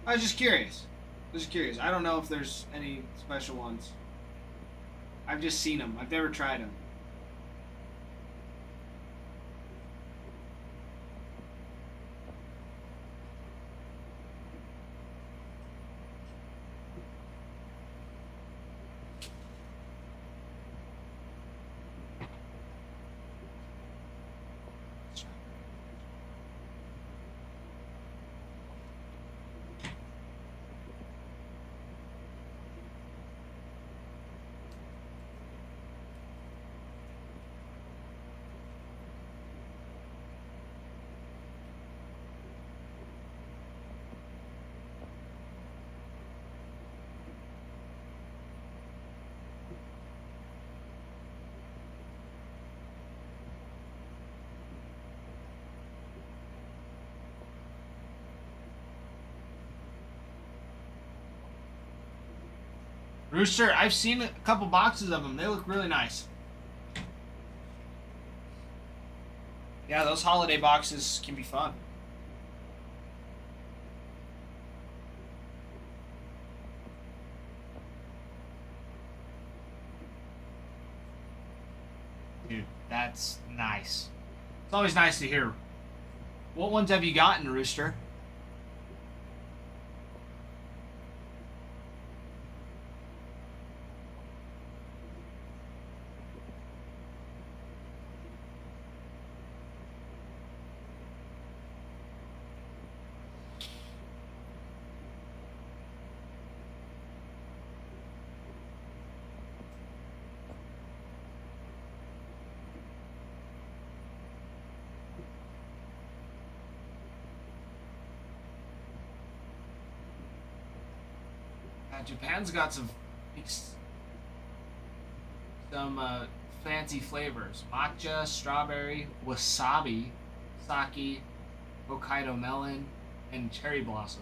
I was just curious. Just curious. I don't know if there's any special ones. I've just seen them. I've never tried them. Rooster, I've seen a couple boxes of them. They look really nice. Yeah, those holiday boxes can be fun. Dude, that's nice. It's always nice to hear. What ones have you gotten, Rooster? Japan's got some fancy flavors: matcha, strawberry, wasabi, sake, Hokkaido melon, and cherry blossom.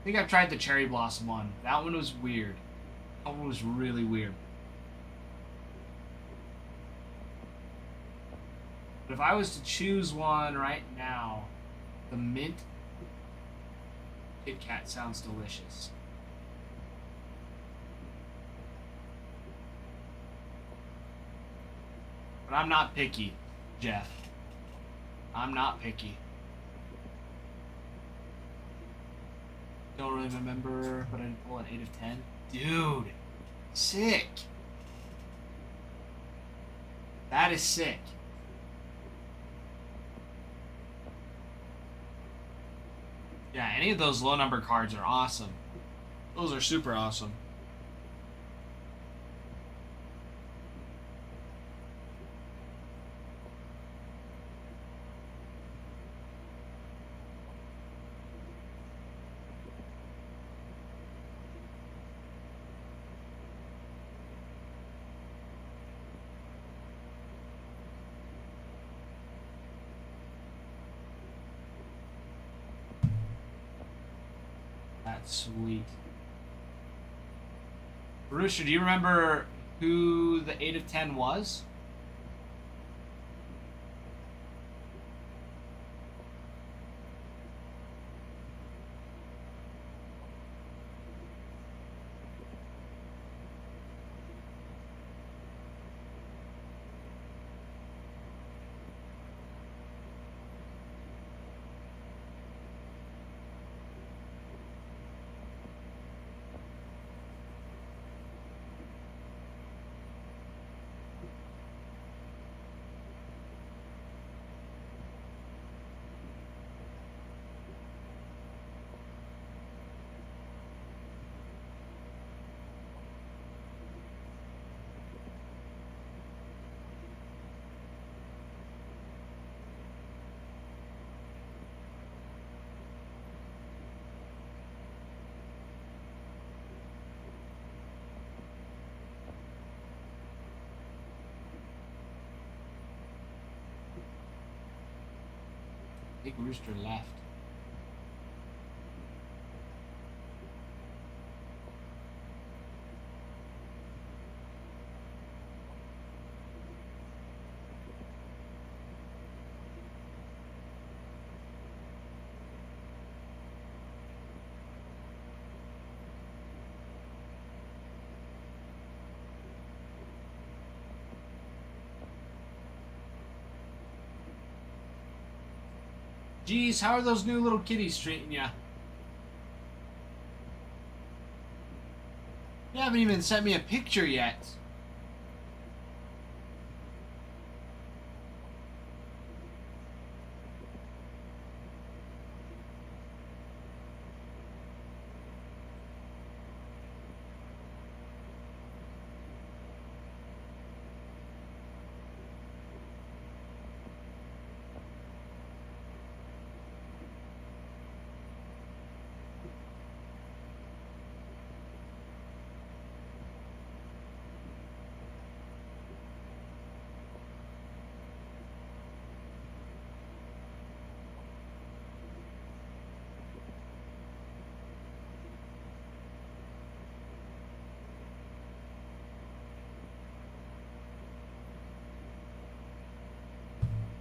I think I've tried the cherry blossom one. That one was weird. That one was really weird. But if I was to choose one right now, the mint Kit Kat sounds delicious. But I'm not picky, Jeff. I'm not picky. Don't really remember, but I didn't pull an 8 of 10. Dude, sick. That is sick. Yeah, any of those low number cards are awesome. Those are super awesome. That's sweet. Rooster, do you remember who the 8 of 10 was? I think Rooster left. Geez, how are those new little kitties treating ya? You haven't even sent me a picture yet.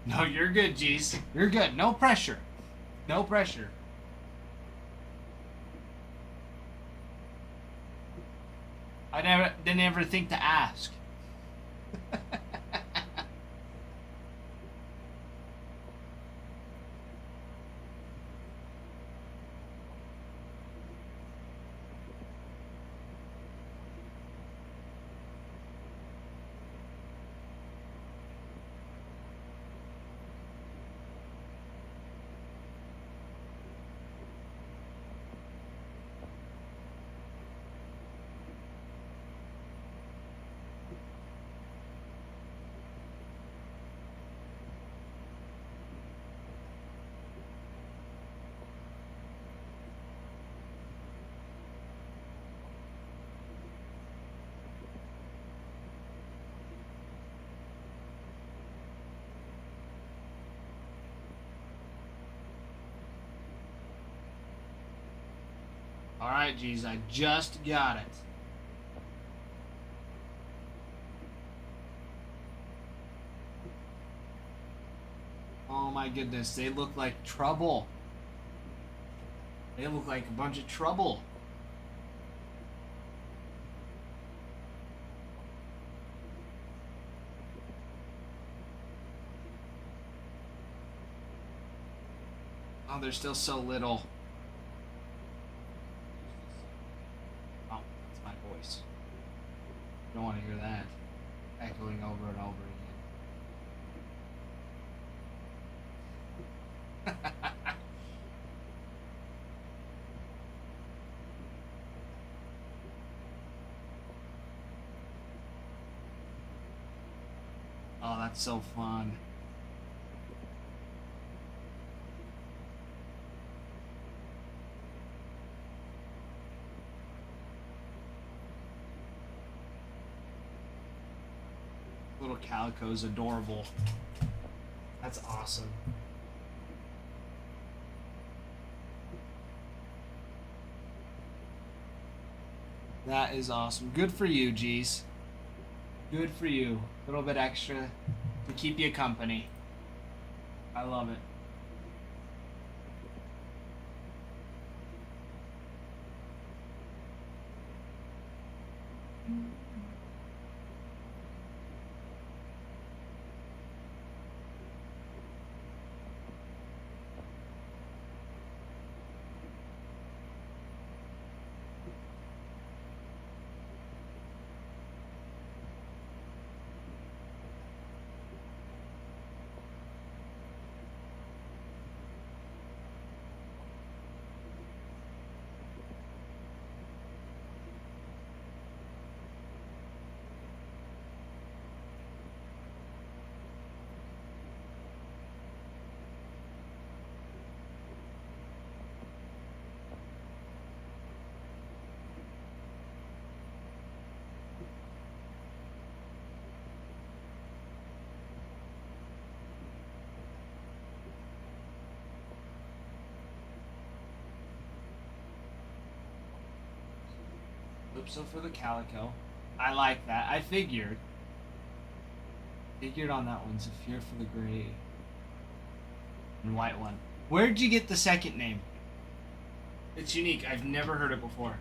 No, you're good, G's. You're good. No pressure. No pressure. I didn't ever think to ask. Alright, G's, I just got it. Oh my goodness, they look like trouble. They look like a bunch of trouble. Oh, they're still so little. Oh, that's my voice. Don't want to hear that echoing over and over again. Oh, that's so fun. Little calico's adorable. That's awesome. That is awesome. Good for you, G's. Good for you. A little bit extra to keep you company. I love it. So for the calico, I like that. I figured on that one. Zephyr for the gray and white one. Where'd you get the second name? It's unique. I've never heard it before.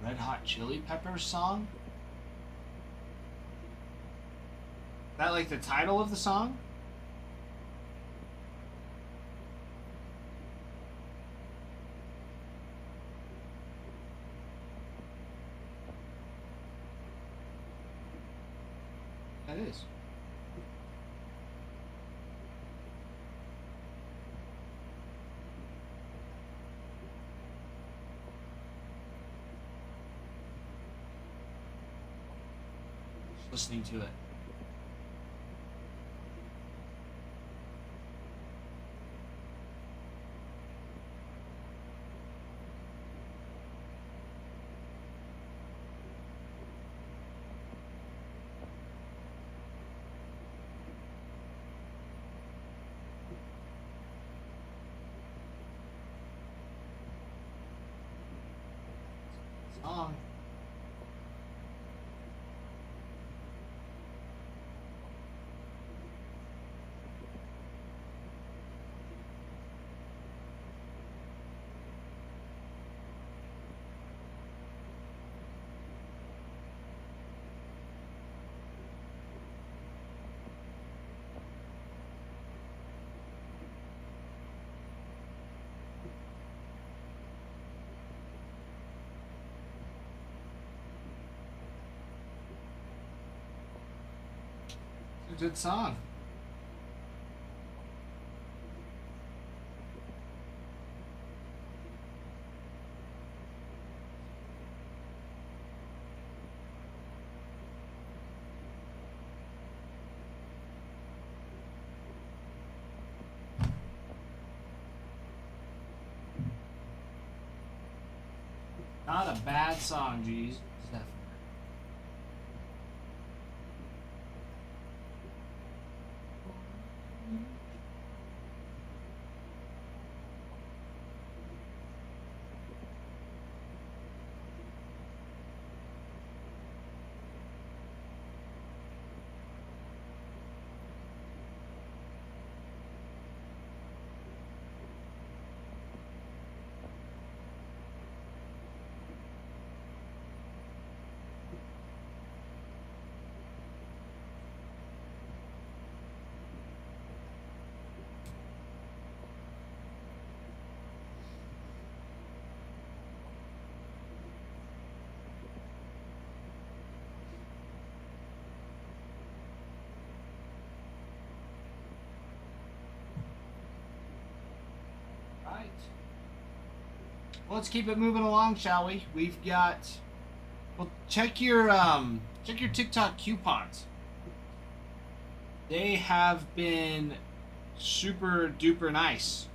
Red Hot Chili Peppers song? Is that like the title of the song? That is. Just listening to it. Song. It's a good song. Not a bad song, geez. Definitely. Right. Well, let's keep it moving along, shall we? We've got. Well, check your TikTok coupons. They have been super duper nice.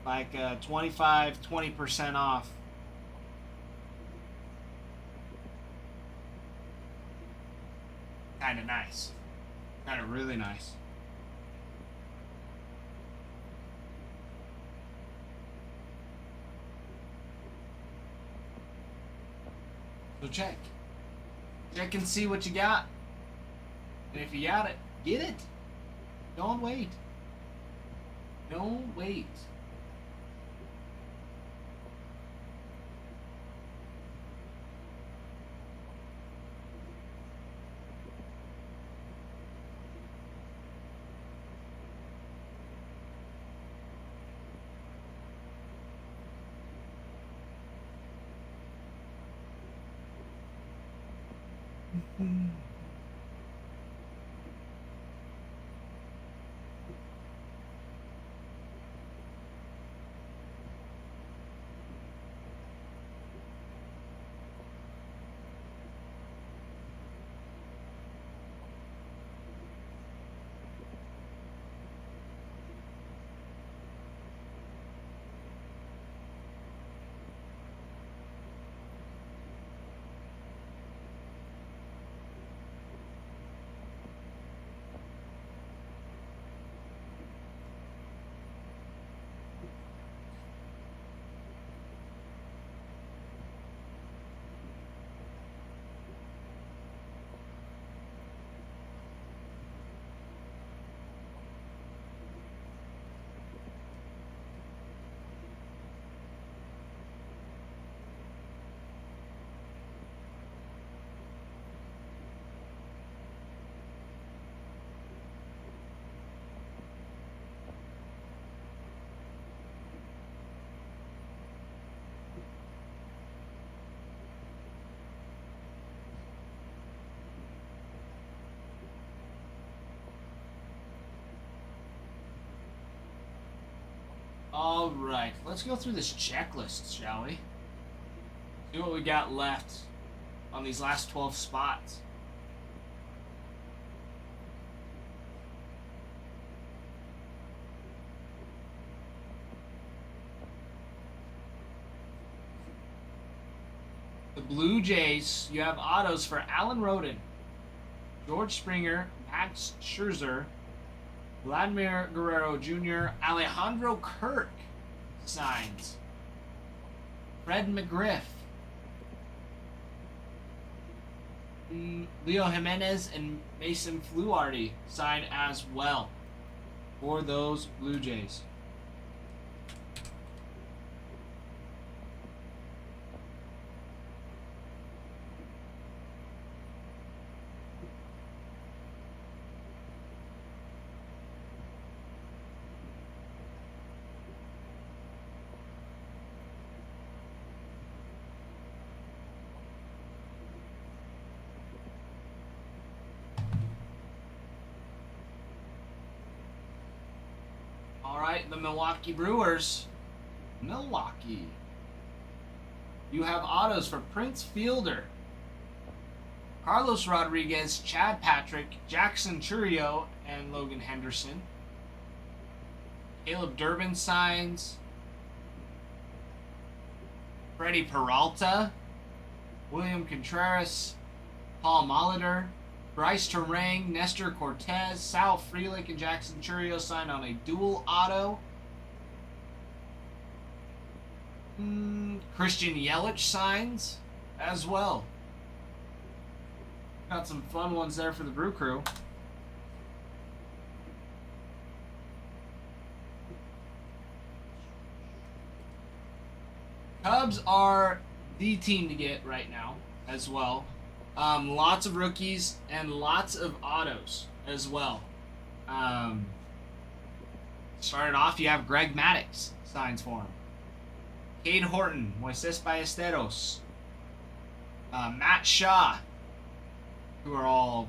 Like 20% off. Kind of nice. Kind of really nice. So check. Check and see what you got. And if you got it, get it. Don't wait. Don't wait. All right, let's go through this checklist, shall we? See what we got left on these last 12 spots. The Blue Jays, you have autos for Alan Roden, George Springer, Max Scherzer, Vladimir Guerrero Jr., Alejandro Kirk signs, Fred McGriff, Leo Jimenez, and Mason Fluharty sign as well for those Blue Jays. Alright, the Milwaukee Brewers. Milwaukee. You have autos for Prince Fielder, Carlos Rodriguez, Chad Patrick, Jackson Chourio, and Logan Henderson. Caleb Durbin signs. Freddie Peralta, William Contreras, Paul Molitor, Bryce Terang, Nestor Cortez, Sal Frelick, and Jackson Chourio signed on a dual auto. Christian Yelich signs as well. Got some fun ones there for the Brew Crew. Cubs are the team to get right now as well. Lots of rookies and lots of autos as well. Starting off, you have Greg Maddux signs for him. Cade Horton, Moises Ballesteros, Matt Shaw, who are all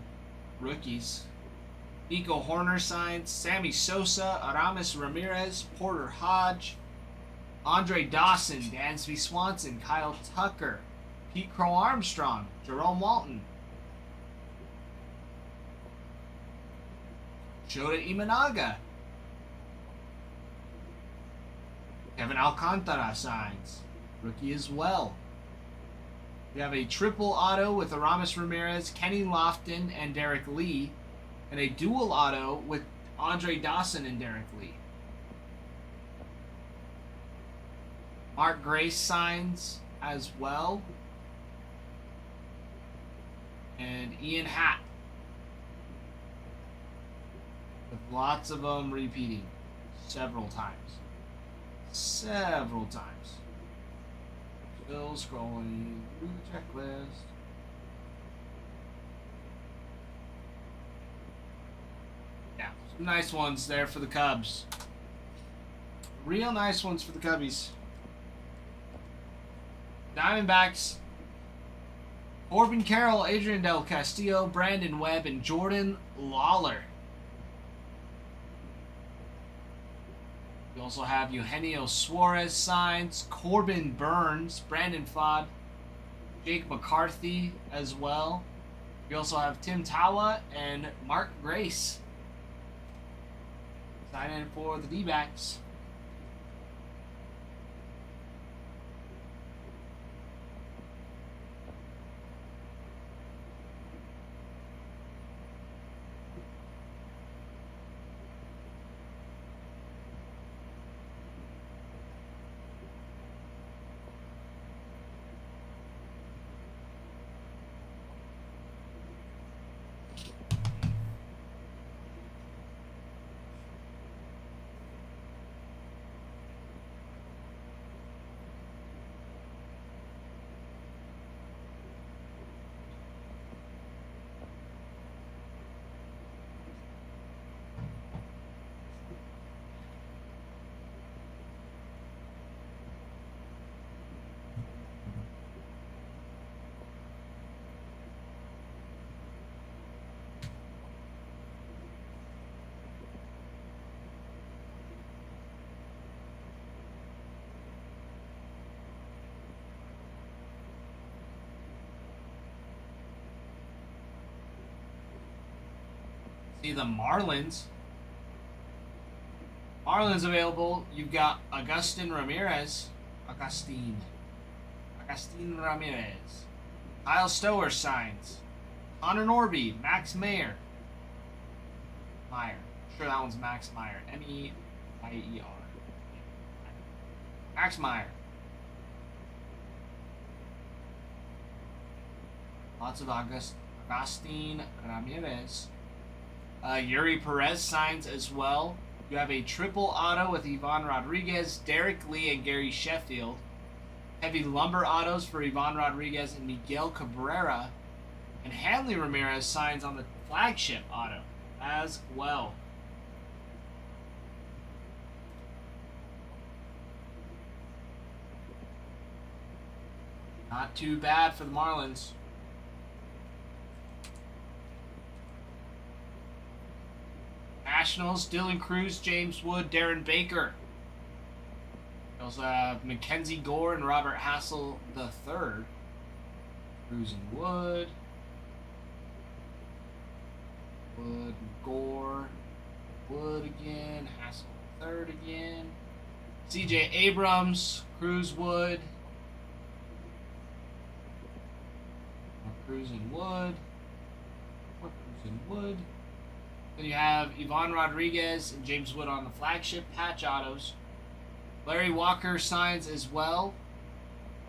rookies. Nico Horner signs, Sammy Sosa, Aramis Ramirez, Porter Hodge, Andre Dawson, Dansby Swanson, Kyle Tucker, Pete Crow Armstrong, Jerome Walton, Shota Imanaga, Kevin Alcantara signs, rookie as well. We have a triple auto with Aramis Ramirez, Kenny Lofton, and Derek Lee, and a dual auto with Andre Dawson and Derek Lee. Mark Grace signs as well. And Ian Happ. With lots of them repeating several times. Several times. Still scrolling through the checklist. Yeah, some nice ones there for the Cubs. Real nice ones for the Cubbies. Diamondbacks. Corbin Carroll, Adrian Del Castillo, Brandon Webb, and Jordan Lawler. We also have Eugenio Suarez signs, Corbin Burns, Brandon Pfaadt, Jake McCarthy as well. We also have Tim Tawa and Mark Grace signing for the D-backs. See the Marlins. Marlins available. You've got Agustin Ramirez. Agustin Ramirez. Kyle Stower signs. Connor Norby. Max Meyer. Sure, that one's Max Meyer. Meier. Max Meyer. Lots of Agustin Ramirez. Yuri Perez signs as well. You have a triple auto with Ivan Rodriguez, Derek Lee, and Gary Sheffield. Heavy lumber autos for Ivan Rodriguez and Miguel Cabrera. And Hanley Ramirez signs on the flagship auto as well. Not too bad for the Marlins. Nationals, Dylan Cruz, James Wood, Darren Baker. We also have Mackenzie Gore and Robert Hassel III. Cruz and Wood. Wood, Gore. Wood again. Hassel III again. CJ Abrams, Cruz, Wood. Cruz and Wood. More Cruz and Wood. Then you have Ivan Rodriguez and James Wood on the flagship patch autos. Larry Walker signs as well.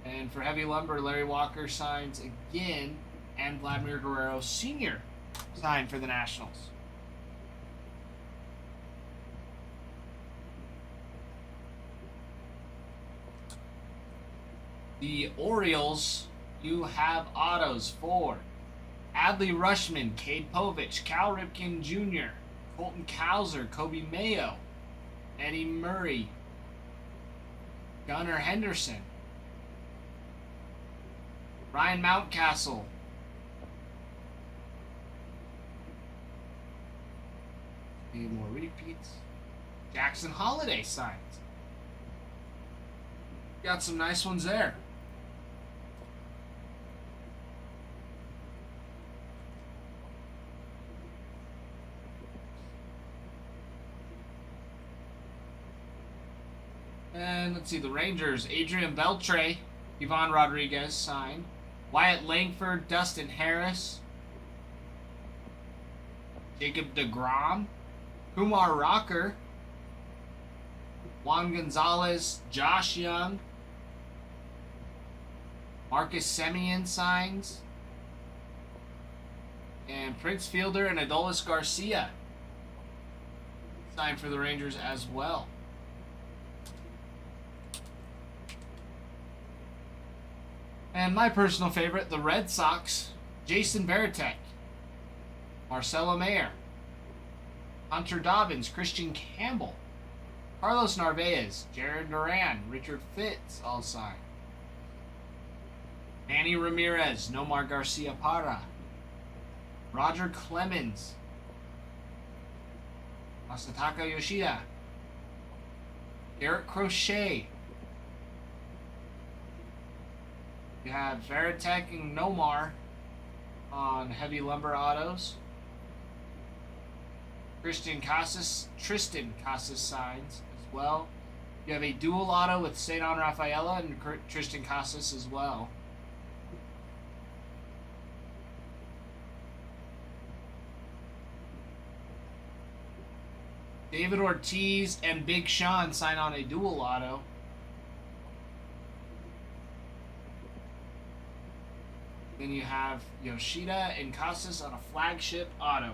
And for heavy lumber, Larry Walker signs again. And Vladimir Guerrero Sr. signed for the Nationals. The Orioles, you have autos for Adley Rushman, Cade Povich, Cal Ripken Jr., Colton Cowser, Kobe Mayo, Eddie Murray, Gunnar Henderson, Ryan Mountcastle, need more repeats, Jackson Holiday signs. Got some nice ones there. And let's see, the Rangers, Adrian Beltre, Ivan Rodriguez signed. Wyatt Langford, Dustin Harris, Jacob deGrom, Kumar Rocker, Juan Gonzalez, Josh Young, Marcus Semien signs, and Prince Fielder and Adolis Garcia signed for the Rangers as well. And my personal favorite, the Red Sox, Jason Varitek, Marcelo Mayer, Hunter Dobbins, Christian Campbell, Carlos Narvaez, Jared Duran, Richard Fitz, all signed. Manny Ramirez, Nomar Garcia Parra, Roger Clemens, Masataka Yoshida, Garrett Crochet. You have Varitek and Nomar on heavy lumber autos. Tristan Casas signs as well. You have a dual auto with Cedon Rafaela and Tristan Casas as well. David Ortiz and Big Sean sign on a dual auto. Then you have Yoshida and Casas on a flagship auto.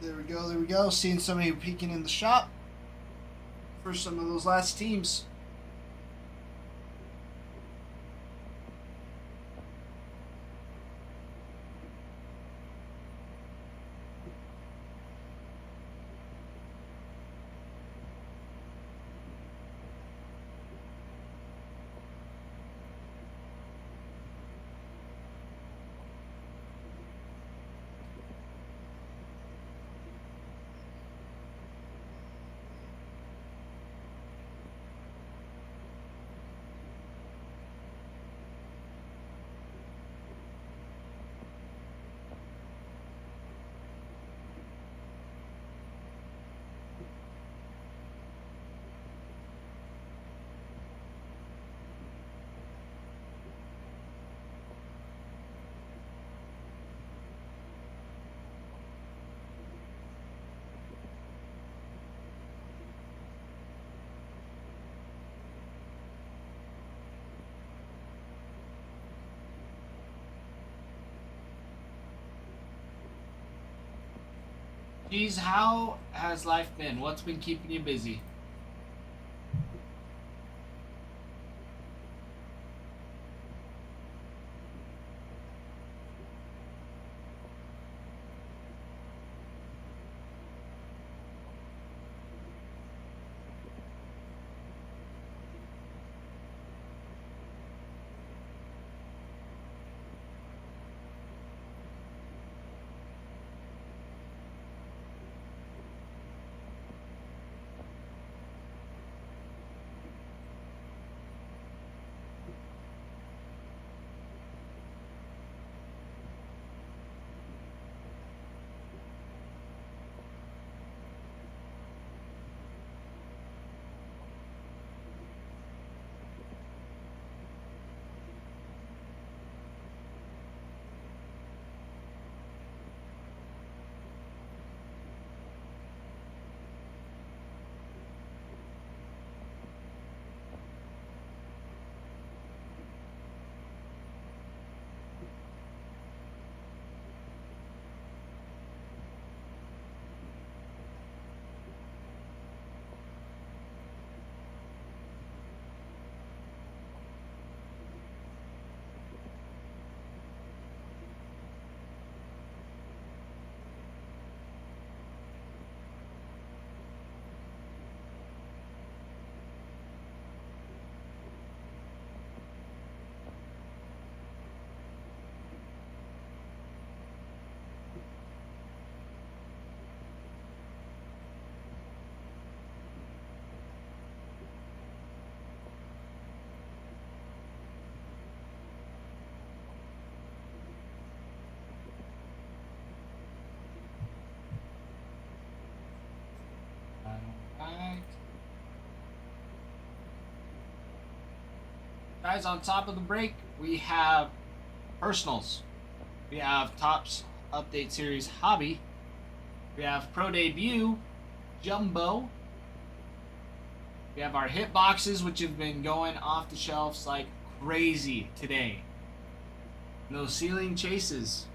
There we go. Seeing somebody peeking in the shop for some of those last teams. Geez, how has life been? What's been keeping you busy? Alright. Guys, on top of the break, we have personals. We have Tops Update Series Hobby. We have Pro Debut Jumbo. We have our hit boxes, which have been going off the shelves like crazy today. And those ceiling chases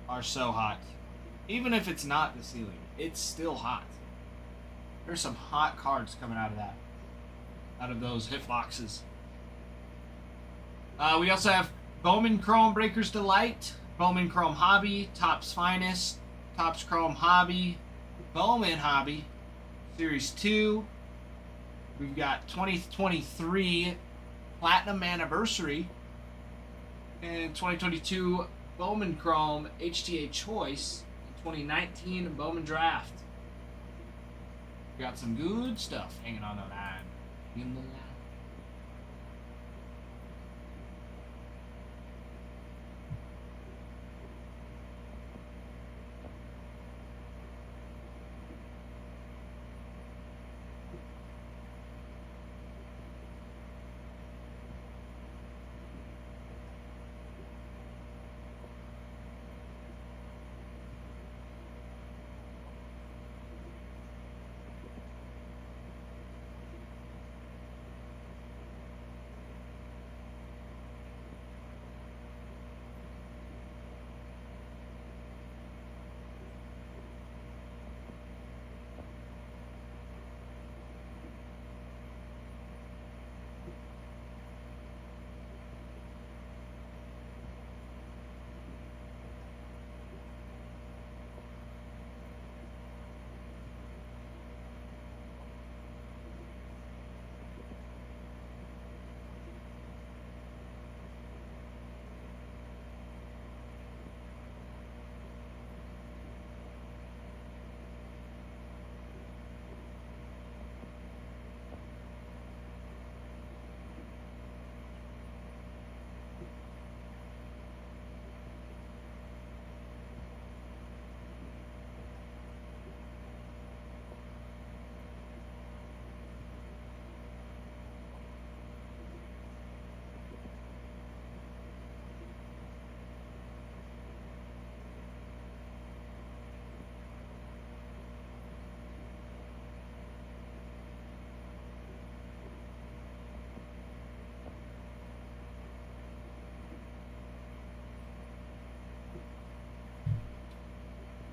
are so hot. Even if it's not the ceiling, it's still hot. There's some hot cards coming out of that. Out of those hit boxes. We also have Bowman Chrome Breakers Delight, Bowman Chrome Hobby, Topps Finest, Topps Chrome Hobby, Bowman Hobby, Series 2. We've got 2023 Platinum Anniversary and 2022 Bowman Chrome HTA Choice, and 2019 Bowman Draft. We got some good stuff hanging on the line. In the line.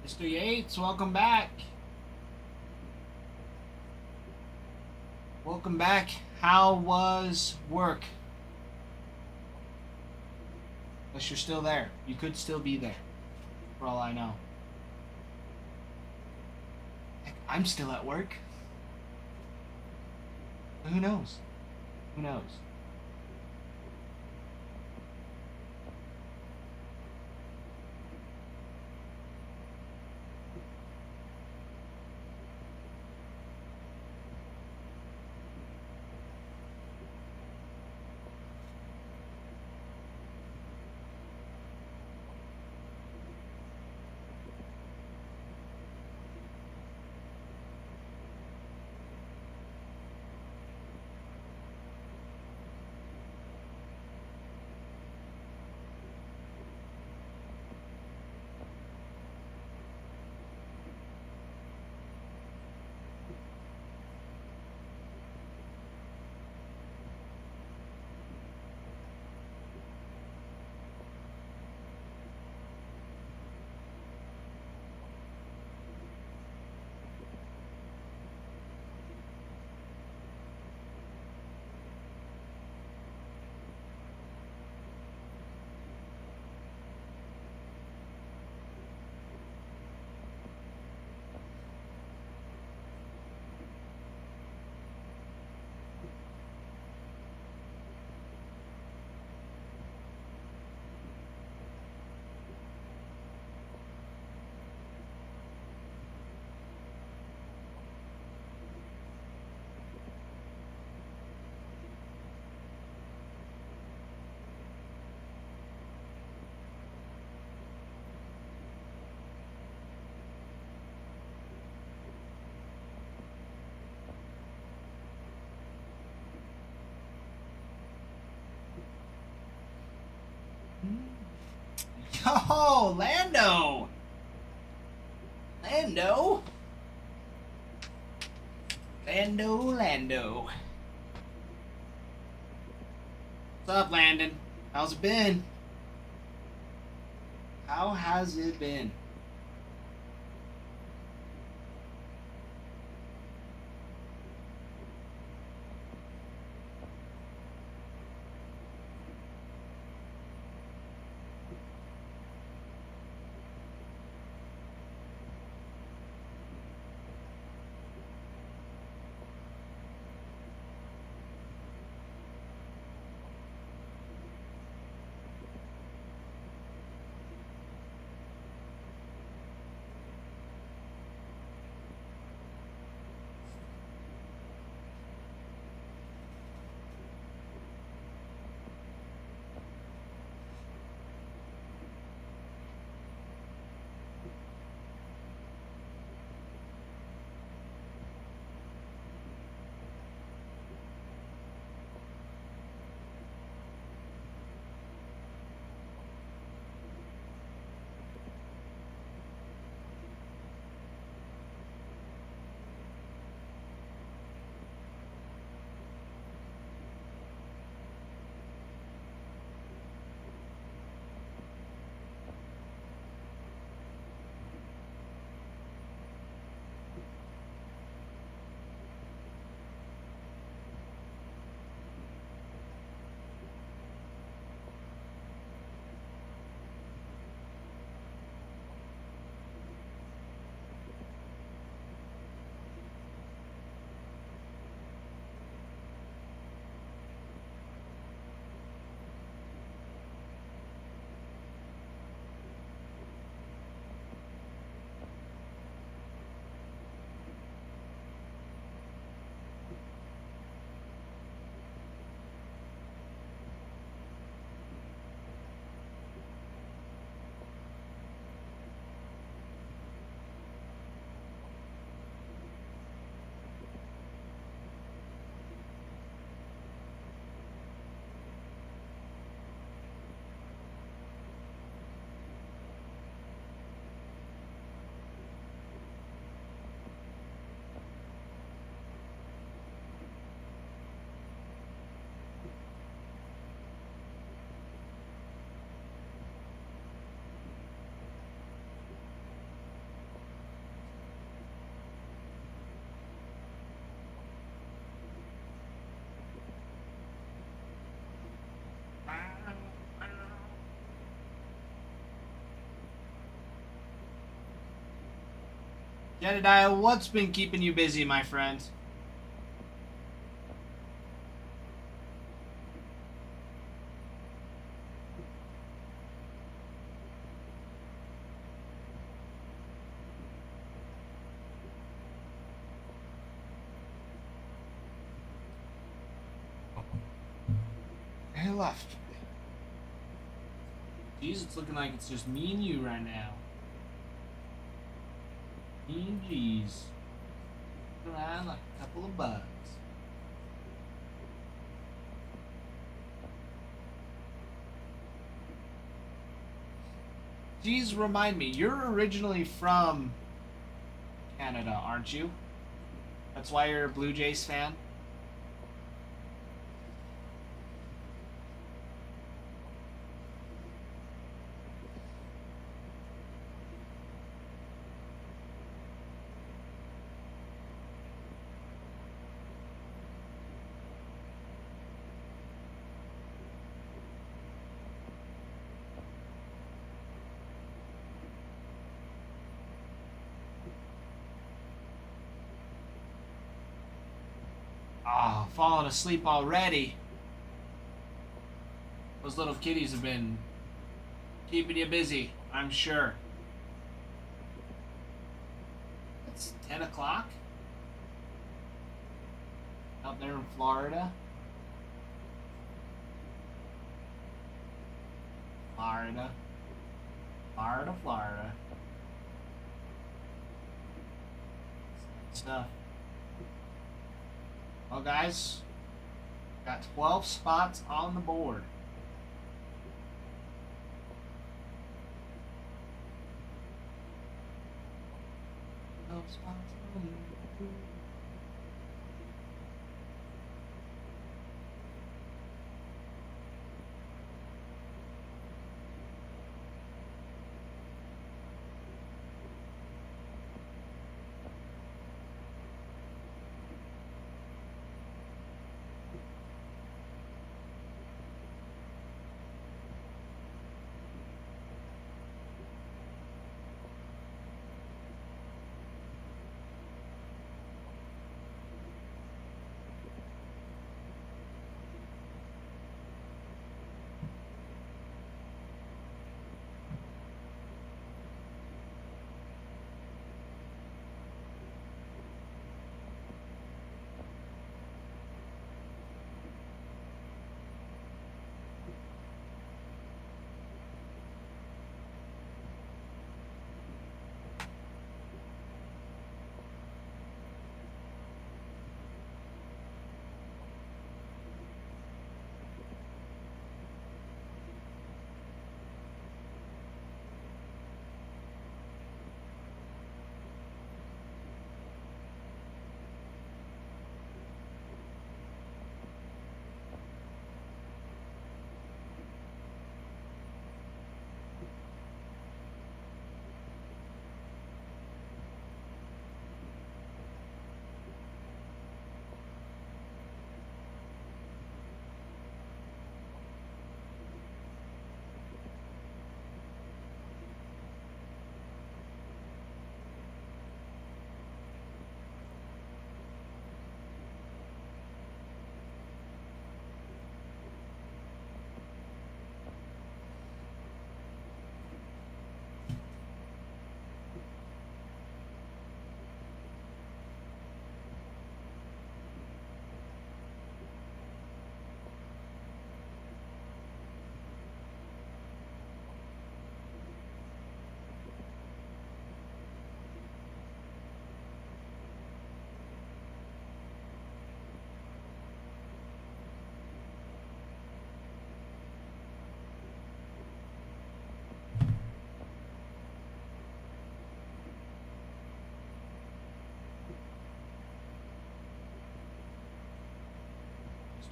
Mr. Yates, welcome back. Welcome back. How was work? Unless you're still there. You could still be there. For all I know. Heck, I'm still at work. Who knows? Who knows? Yo, Lando! Lando! Lando. What's up, Landon? How's it been? How has it been? Jedediah, what's been keeping you busy, my friend? He left. Jeez, it's looking like it's just me and you right now. Me and G's. Around like a couple of bugs. Jeez, remind me, you're originally from Canada, aren't you? That's why you're a Blue Jays fan? Ah, falling asleep already. Those little kitties have been keeping you busy, I'm sure. It's 10 o'clock? Out there in Florida. Florida. Florida, Florida. Stuff. Well, guys, got 12 spots on the board. Spots on the board.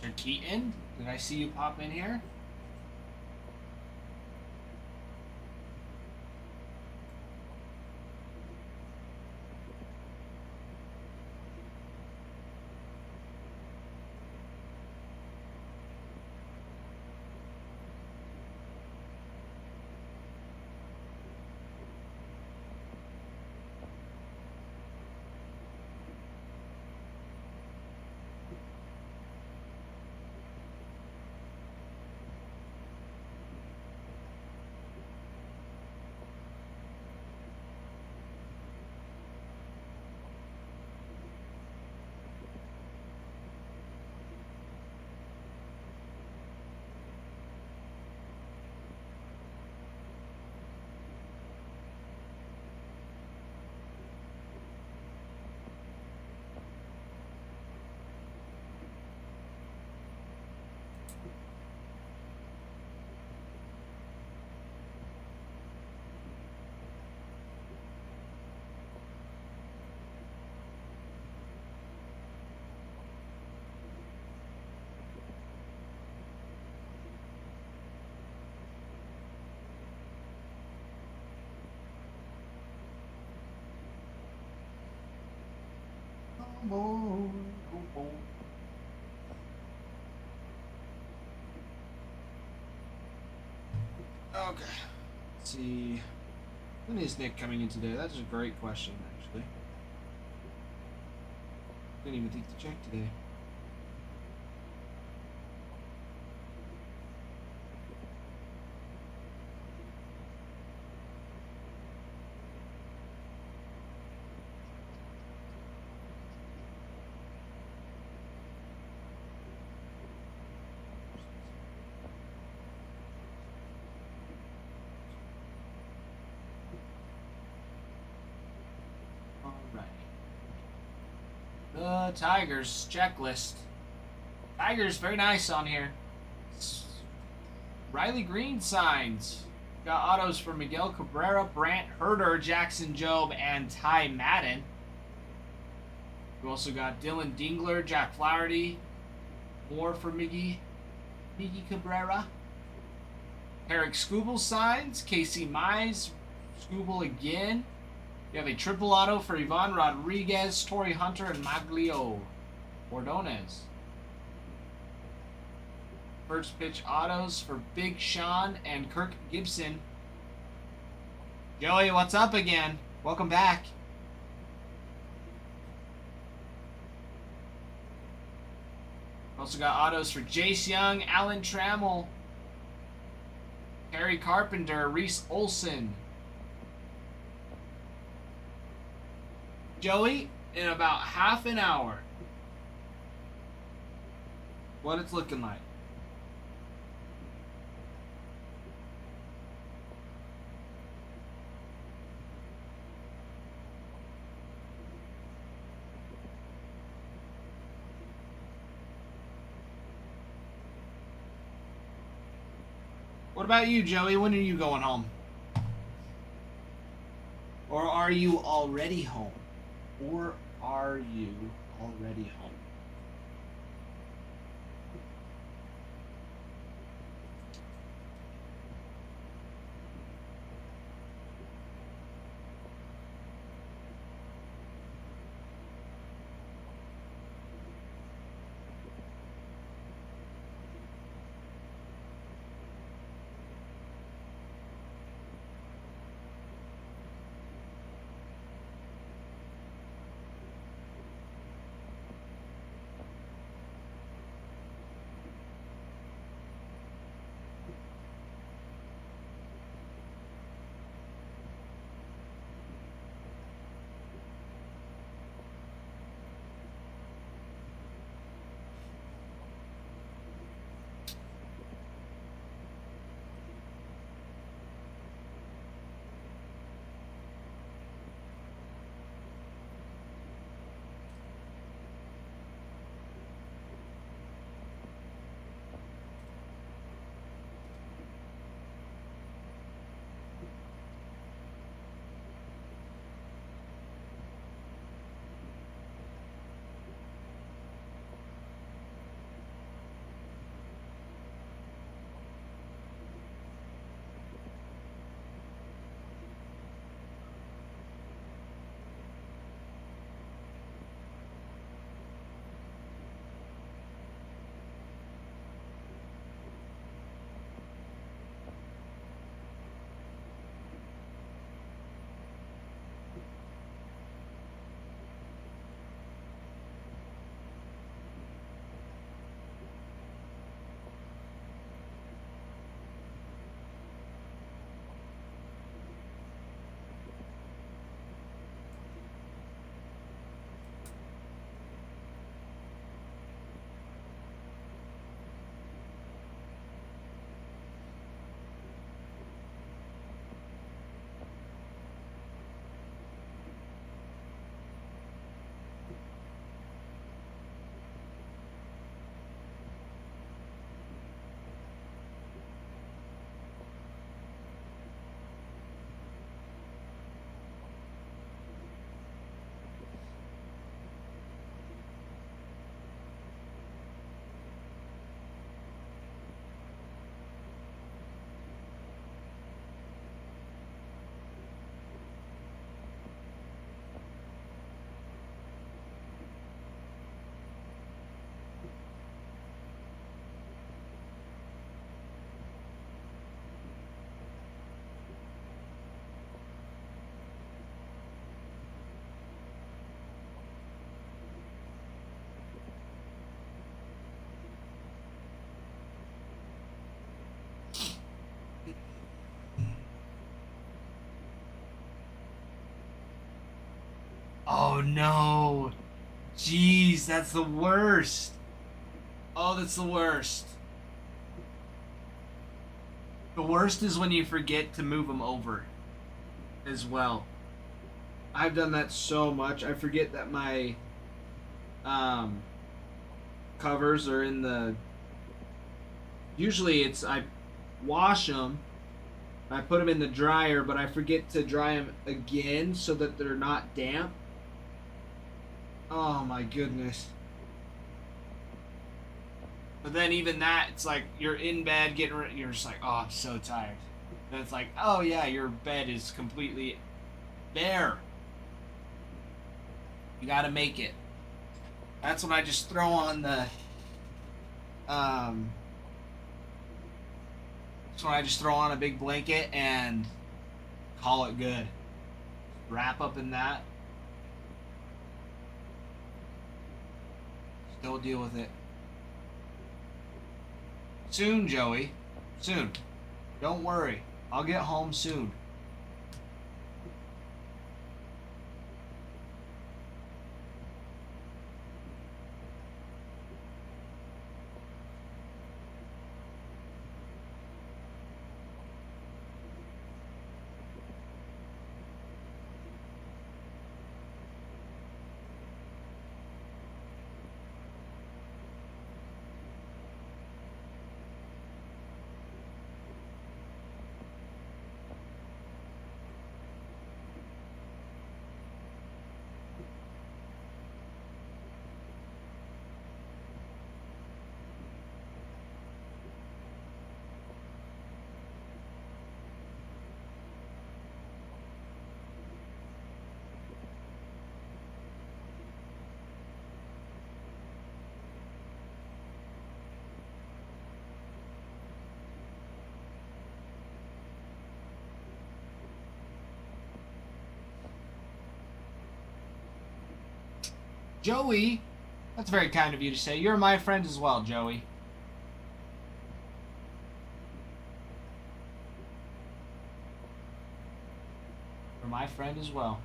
Mr. Keaton, did I see you pop in here? boy, oh boy. Okay. Let's see. When is Nick coming in today? That's a great question, actually. Didn't even think to check today. Alright. The Tigers checklist. Tigers, very nice on here. Riley Green signs. Got autos for Miguel Cabrera, Brant Herter, Jackson Jobe, and Ty Madden. We also got Dylan Dingler, Jack Flaherty. More for Miggy Cabrera. Eric Scooble signs. Casey Mize. Scooble again. You have a triple auto for Ivan Rodriguez, Torrey Hunter, and Maglio Ordonez. First pitch autos for Big Sean and Kirk Gibson. Joey, what's up again? Welcome back. Also got autos for Jace Young, Alan Trammell, Harry Carpenter, Reese Olson. Joey, in about half an hour, what it's looking like. What about you, Joey? When are you going home? Or are you already home? Or are you already home? Oh no. Jeez, that's the worst. Oh, that's the worst. The worst is when you forget to move them over as well. I've done that so much. I forget that my covers are in the... Usually it's I wash them, I put them in the dryer, but I forget to dry them again so that they're not damp. Oh my goodness. But then even that, it's like you're in bed getting ready, you're just like, oh, I'm so tired. Then it's like, oh yeah, your bed is completely there. You gotta make it. That's when I just throw on the that's when I just throw on a big blanket and call it good. Wrap up in that. Still deal with it. Soon, Joey. Soon. Don't worry. I'll get home soon. Joey, that's very kind of you to say. You're my friend as well, Joey. You're my friend as well.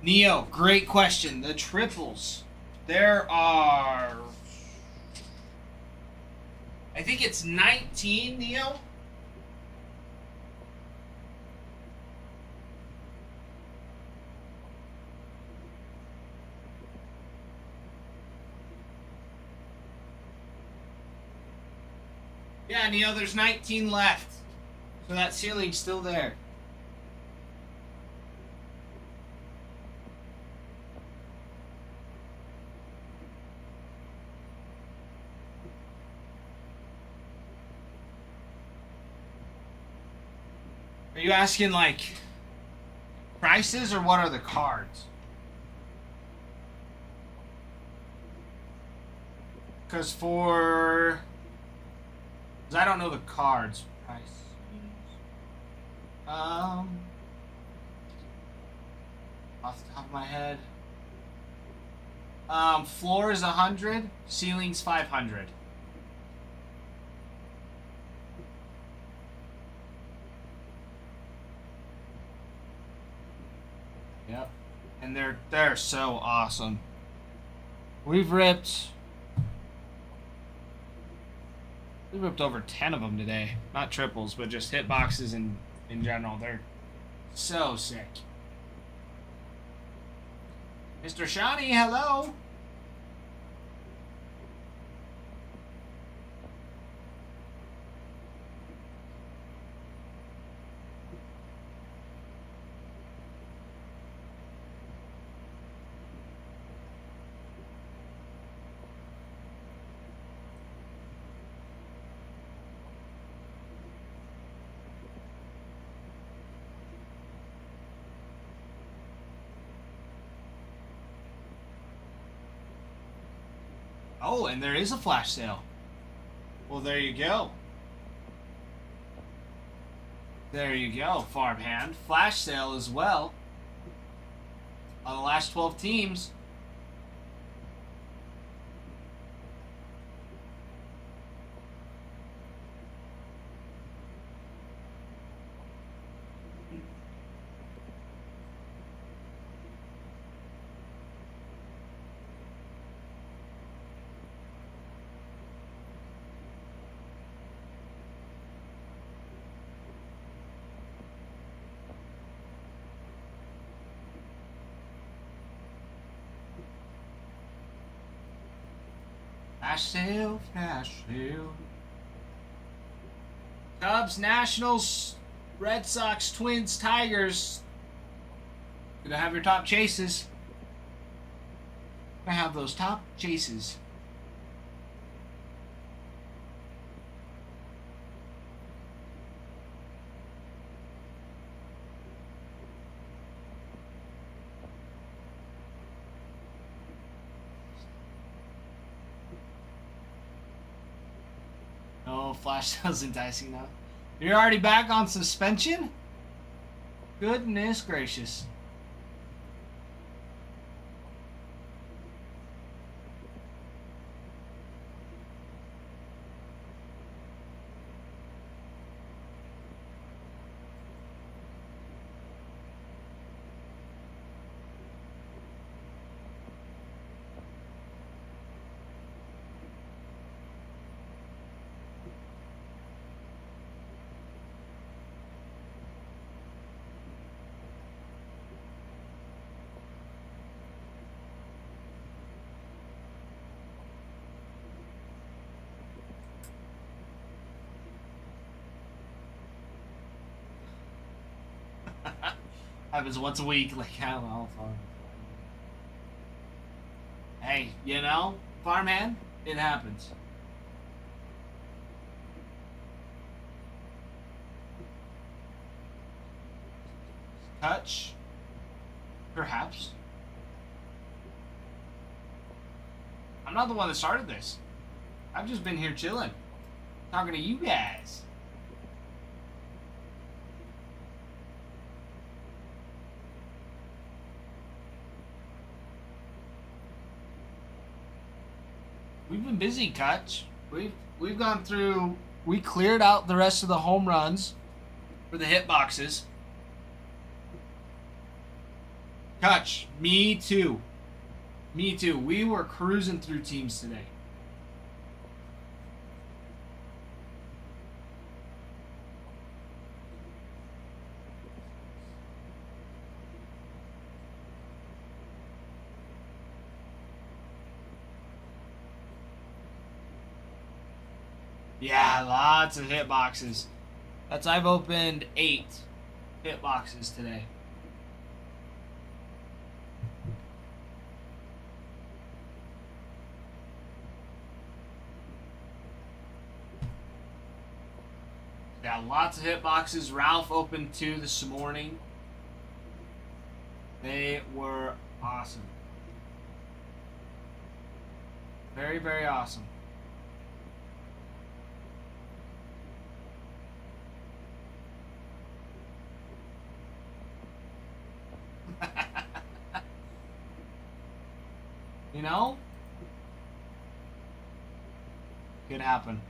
Neo, great question. The triples. There are... I think it's 19, Neo? Yeah, Neo, there's 19 left. So that ceiling's still there. Are you asking, like, prices, or what are the cards? Because for... Because I don't know the cards. Price. Off the top of my head. Floor is 100. Ceiling's 500. Yep. And they're so awesome. We've ripped over 10 of them today. Not triples, but just hit boxes in general. They're so sick. Mr. Shawnee, hello. Oh, and there is a flash sale. Well, there you go. There you go, farmhand. Flash sale as well. On the last 12 teams. Flash sale, flash sale. Cubs, Nationals, Red Sox, Twins, Tigers. Gonna have your top chases. Gonna have those top chases. Oh, flash sale's enticing now. You're already back on suspension? Goodness gracious. Happens once a week, like, I don't know. Hey, you know, farmhand, it happens. Touch, perhaps. I'm not the one that started this. I've just been here chilling, talking to you guys. We've been busy, Kutch. We've gone through. We cleared out the rest of the home runs for the hit boxes. Kutch, me too. Me too. We were cruising through teams today. Yeah, lots of hit boxes. I've opened 8 hit boxes today. Yeah, lots of hit boxes. Ralph opened 2 this morning. They were awesome. Very, very awesome. You know? Could happen.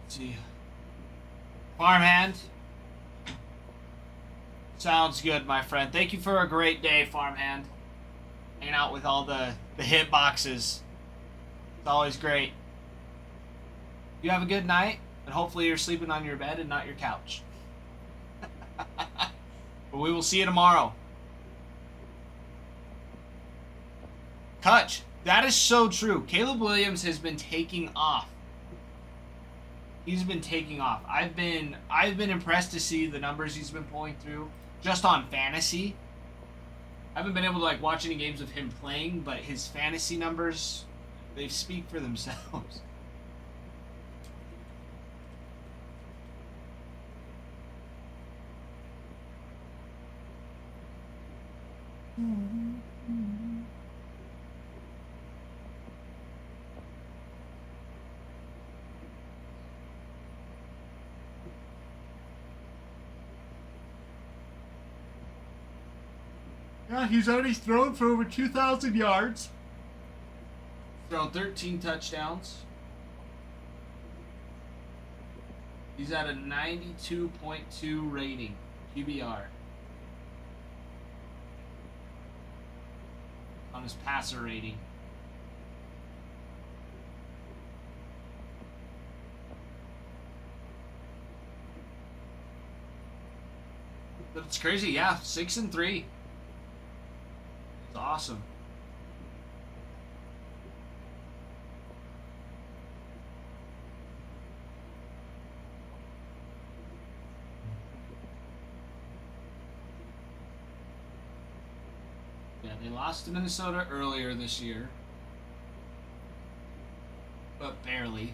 Let's see. Farmhand. Sounds good, my friend. Thank you for a great day, Farmhand. Hanging out with all the hit boxes. It's always great. You have a good night, and hopefully you're sleeping on your bed and not your couch. But we will see you tomorrow. Kutch, that is so true. Caleb Williams has been taking off. He's been taking off. I've been impressed to see the numbers he's been pulling through just on fantasy. I haven't been able to watch any games of him playing, but his fantasy numbers, they speak for themselves. Yeah, he's already thrown for over 2,000 yards. Thrown 13 touchdowns. He's at a 92.2 rating, QBR. On his passer rating. But it's crazy, yeah. 6-3. It's awesome. Yeah, they lost to Minnesota earlier this year. But barely.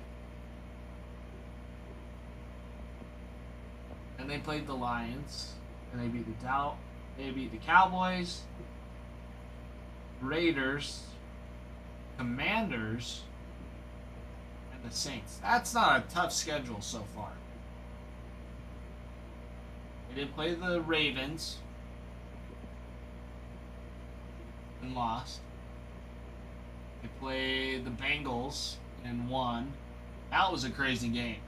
And they played the Lions. And they beat the Cowboys, Raiders, Commanders, and the Saints. That's not a tough schedule so far. They did play the Ravens and lost. They played the Bengals and won. That was a crazy game.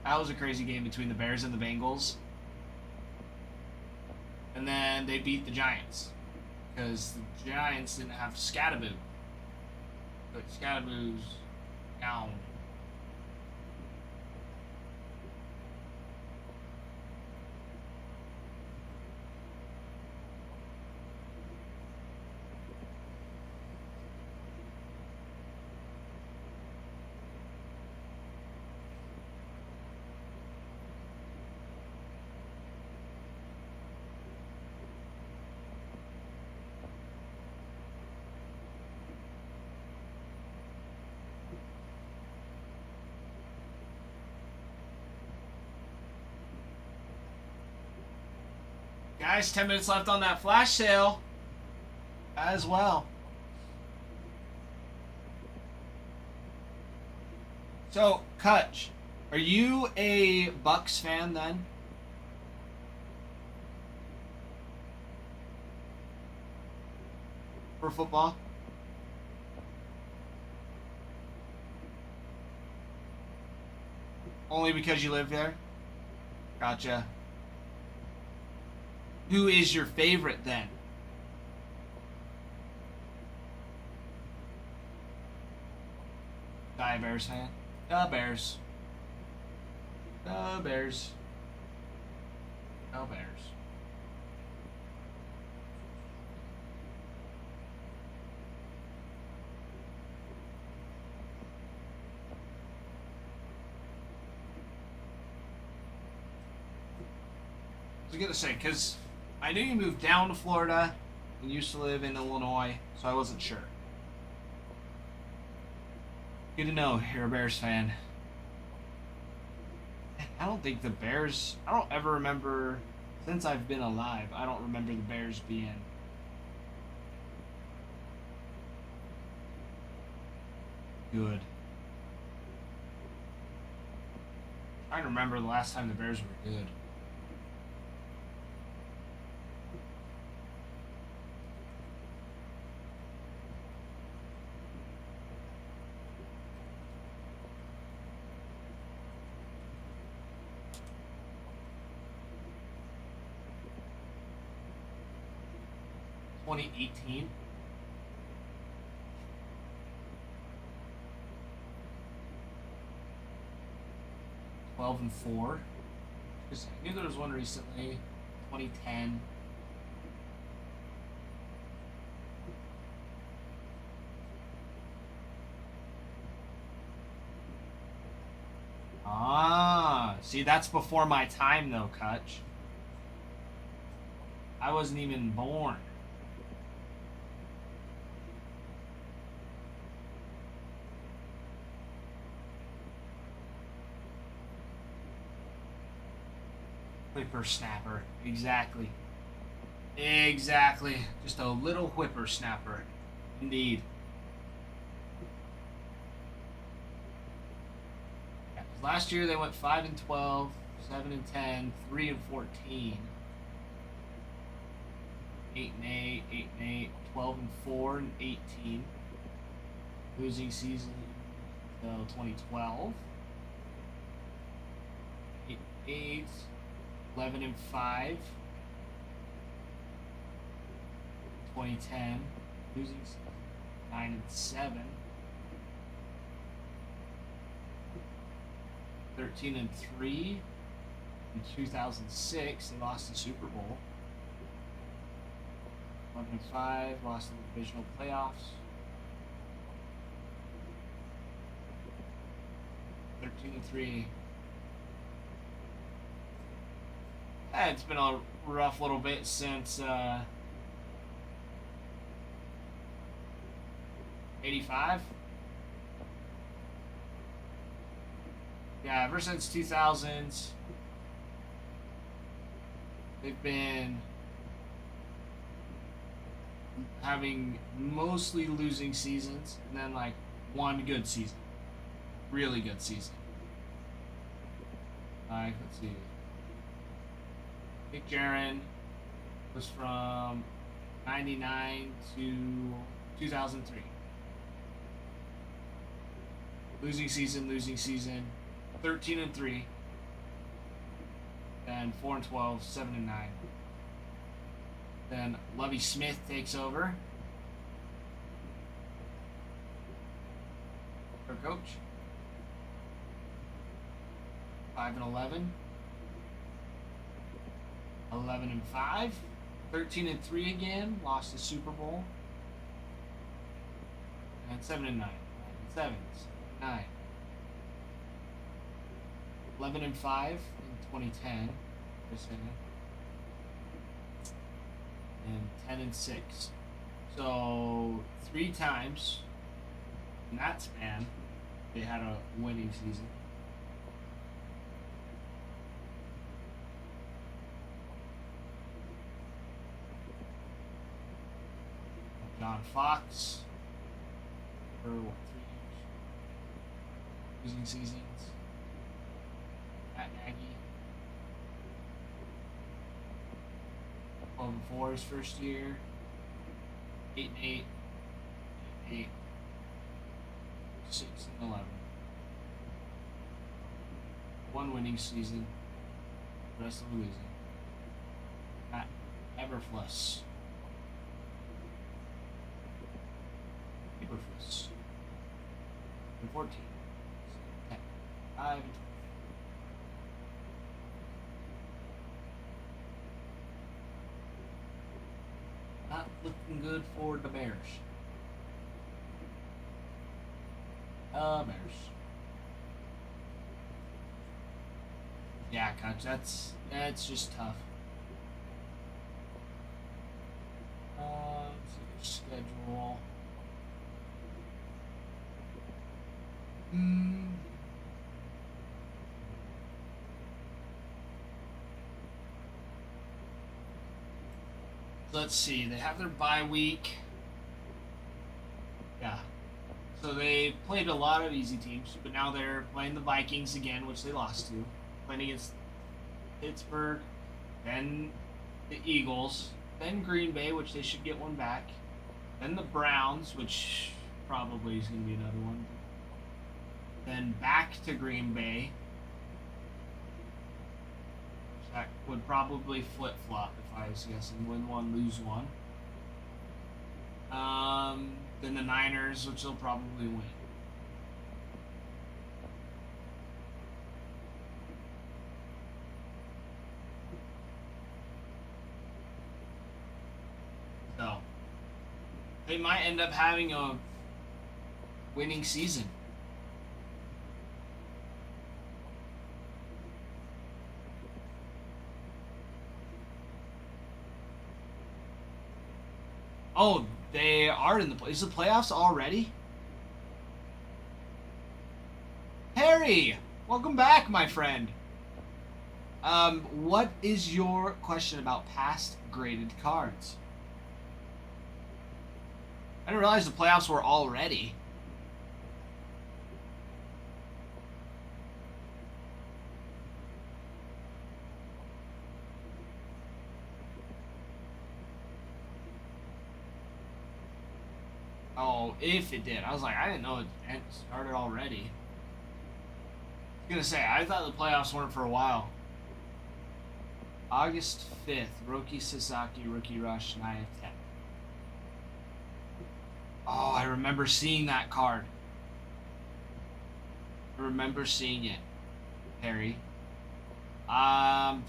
That was a crazy game between the Bears and the Bengals. And then they beat the Giants. Because the Giants didn't have Scattaboo. But Scattaboo's down. Guys, 10 minutes left on that flash sale as well. So, Kutch, are you a Bucks fan then? For football? Only because you live there? Gotcha. Who is your favorite then? Die Bears fan? The Bears. The Bears. The Bears. I was gonna say, because I knew you moved down to Florida and used to live in Illinois, so I wasn't sure. Good to know you're a Bears fan. I don't think the Bears... I don't ever remember... Since I've been alive, I don't remember the Bears being... good. I'm trying to remember the last time the Bears were good. 2018. Twelve and 4. Because I knew there was one recently. 2010. Ah, see, that's before my time, though, Kutch. I wasn't even born. Whippersnapper. Exactly. Exactly. Just a little whippersnapper. Indeed. Yeah, 'cause last year they went 5 and 12, 7 and 10, 3 and 14. 8 and 8, 8 and 8, 12 and 4 and 18. Losing season until 2012. 8 and 8, 11 and 5. 2010. Losing season 9 and 7. 13 and 3. In 2006, they lost the Super Bowl. 11 and 5, lost in the divisional playoffs. 13 and 3. It's been a rough little bit since 85. Yeah, ever since 2000s, they've been having mostly losing seasons and then like one good season. Really good season. Let's see. Nick Jaron was from 99 to 2003. Losing season. 13 and 3. Then 4 and 12, 7 and 9. Then Lovie Smith takes over. Our coach. 5 and 11. 11 and 5. 13 and 3 again. Lost the Super Bowl. And 7 and 9. 9 and 7. 9. 11 and 5 in 2010. And 10 and 6. So 3 times in that span they had a winning season. John Fox for what, 3 years? Losing seasons. Matt Nagy. 12 and 4 his first year. 8 and 8. 8. 6 and 11. 1 winning season. The rest of them losing. Matt Eberfluss. Eberfluss. And 14. 10. 5 and 12. Not looking good for the Bears. Bears. Yeah, coach, that's just tough. Let's see your schedule. Let's see, they have their bye week. Yeah. So they played a lot of easy teams, but now they're playing the Vikings again, which they lost to. Playing against Pittsburgh, then the Eagles, then Green Bay, which they should get one back, then the Browns, which probably is going to be another one. Then back to Green Bay. That would probably flip-flop if I was guessing. Win one, lose one. Then the Niners, which they'll probably win. So, they might end up having a winning season. Oh, they are in the... Is the playoffs already? Harry! Welcome back, my friend. What is your question about past graded cards? I didn't realize the playoffs were already. Oh, if it did. I was like, I didn't know it started already. I was gonna say, I thought the playoffs weren't for a while. August 5th, Roki Sasaki, Rookie Rush, Naya 10. Oh, I remember seeing that card. I remember seeing it, Harry. No,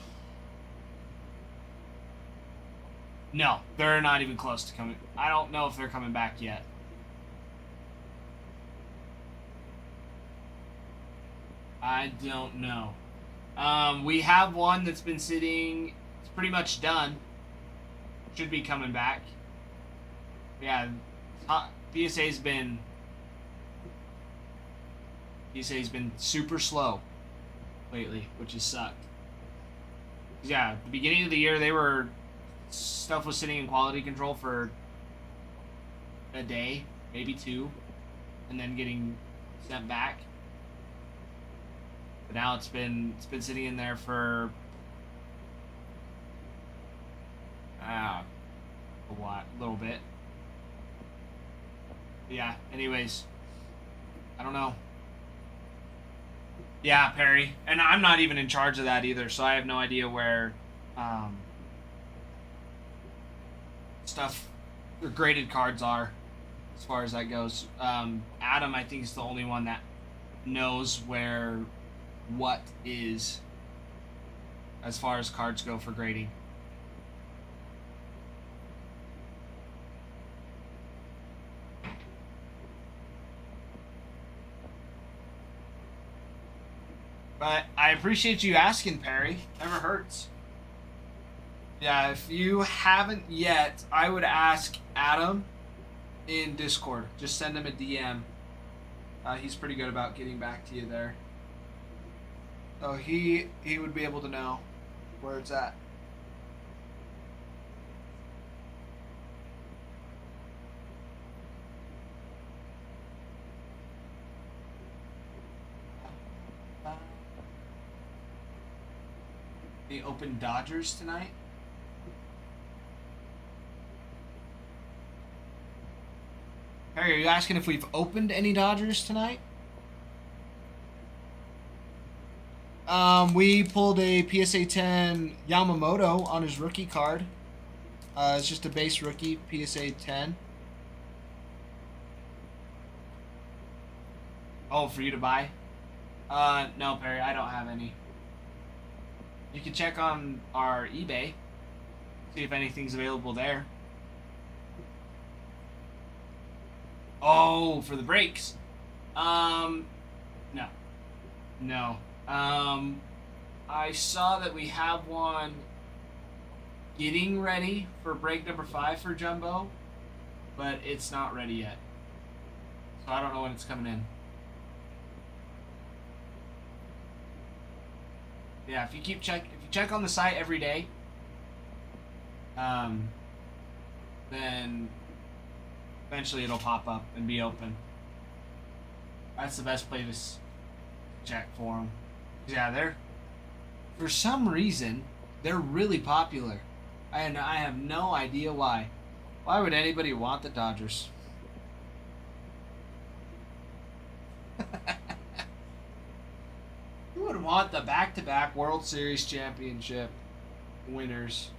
they're not even close to coming. I don't know if they're coming back yet. I don't know. We have one that's been sitting. It's pretty much done. Should be coming back. Yeah, PSA's been super slow lately, which has sucked. Yeah, at the beginning of the year, stuff was sitting in quality control for a day, maybe two, and then getting sent back. But now it's been sitting in there for a little bit. But yeah. Anyways, I don't know. Yeah, Perry, and I'm not even in charge of that either, so I have no idea where stuff or graded cards are as far as that goes. Adam, I think, is the only one that knows what is as far as cards go for grading. But I appreciate you asking, Perry. Never hurts. Yeah, if you haven't yet, I would ask Adam in Discord. Just send him a DM. He's pretty good about getting back to you there. So he would be able to know where it's at. They open Dodgers tonight. Harry, are you asking if we've opened any Dodgers tonight? We pulled a PSA 10 Yamamoto on his rookie card. It's just a base rookie, PSA 10. Oh, for you to buy? No, Perry, I don't have any. You can check on our eBay, see if anything's available there. Oh, for the breaks? No. No. I saw that we have one getting ready for break number 5 for Jumbo, but it's not ready yet. So I don't know when it's coming in. Yeah, if you check on the site every day, then eventually it'll pop up and be open. That's the best place to check for them. Yeah, for some reason, they're really popular. I have no idea why. Why would anybody want the Dodgers? Who would want the back-to-back World Series championship winners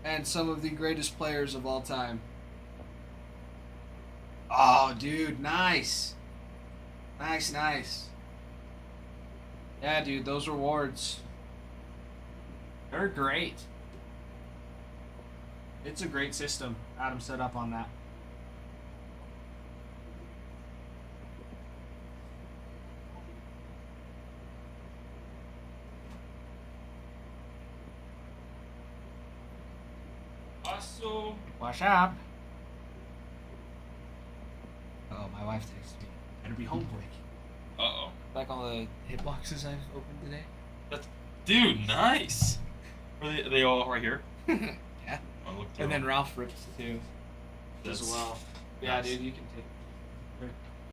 and some of the greatest players of all time? Oh, dude, nice. Nice. Yeah, dude, those rewards. They're great. It's a great system Adam set up on that. Also, Wash up. Oh, my wife texted me. Better be home quick. uh-oh. Like all the hitboxes I've opened today. Dude, nice. Are they all right here? Yeah. I'll look through And then them. Ralph rips too. As That's- well. Yeah, nice. dude, you can take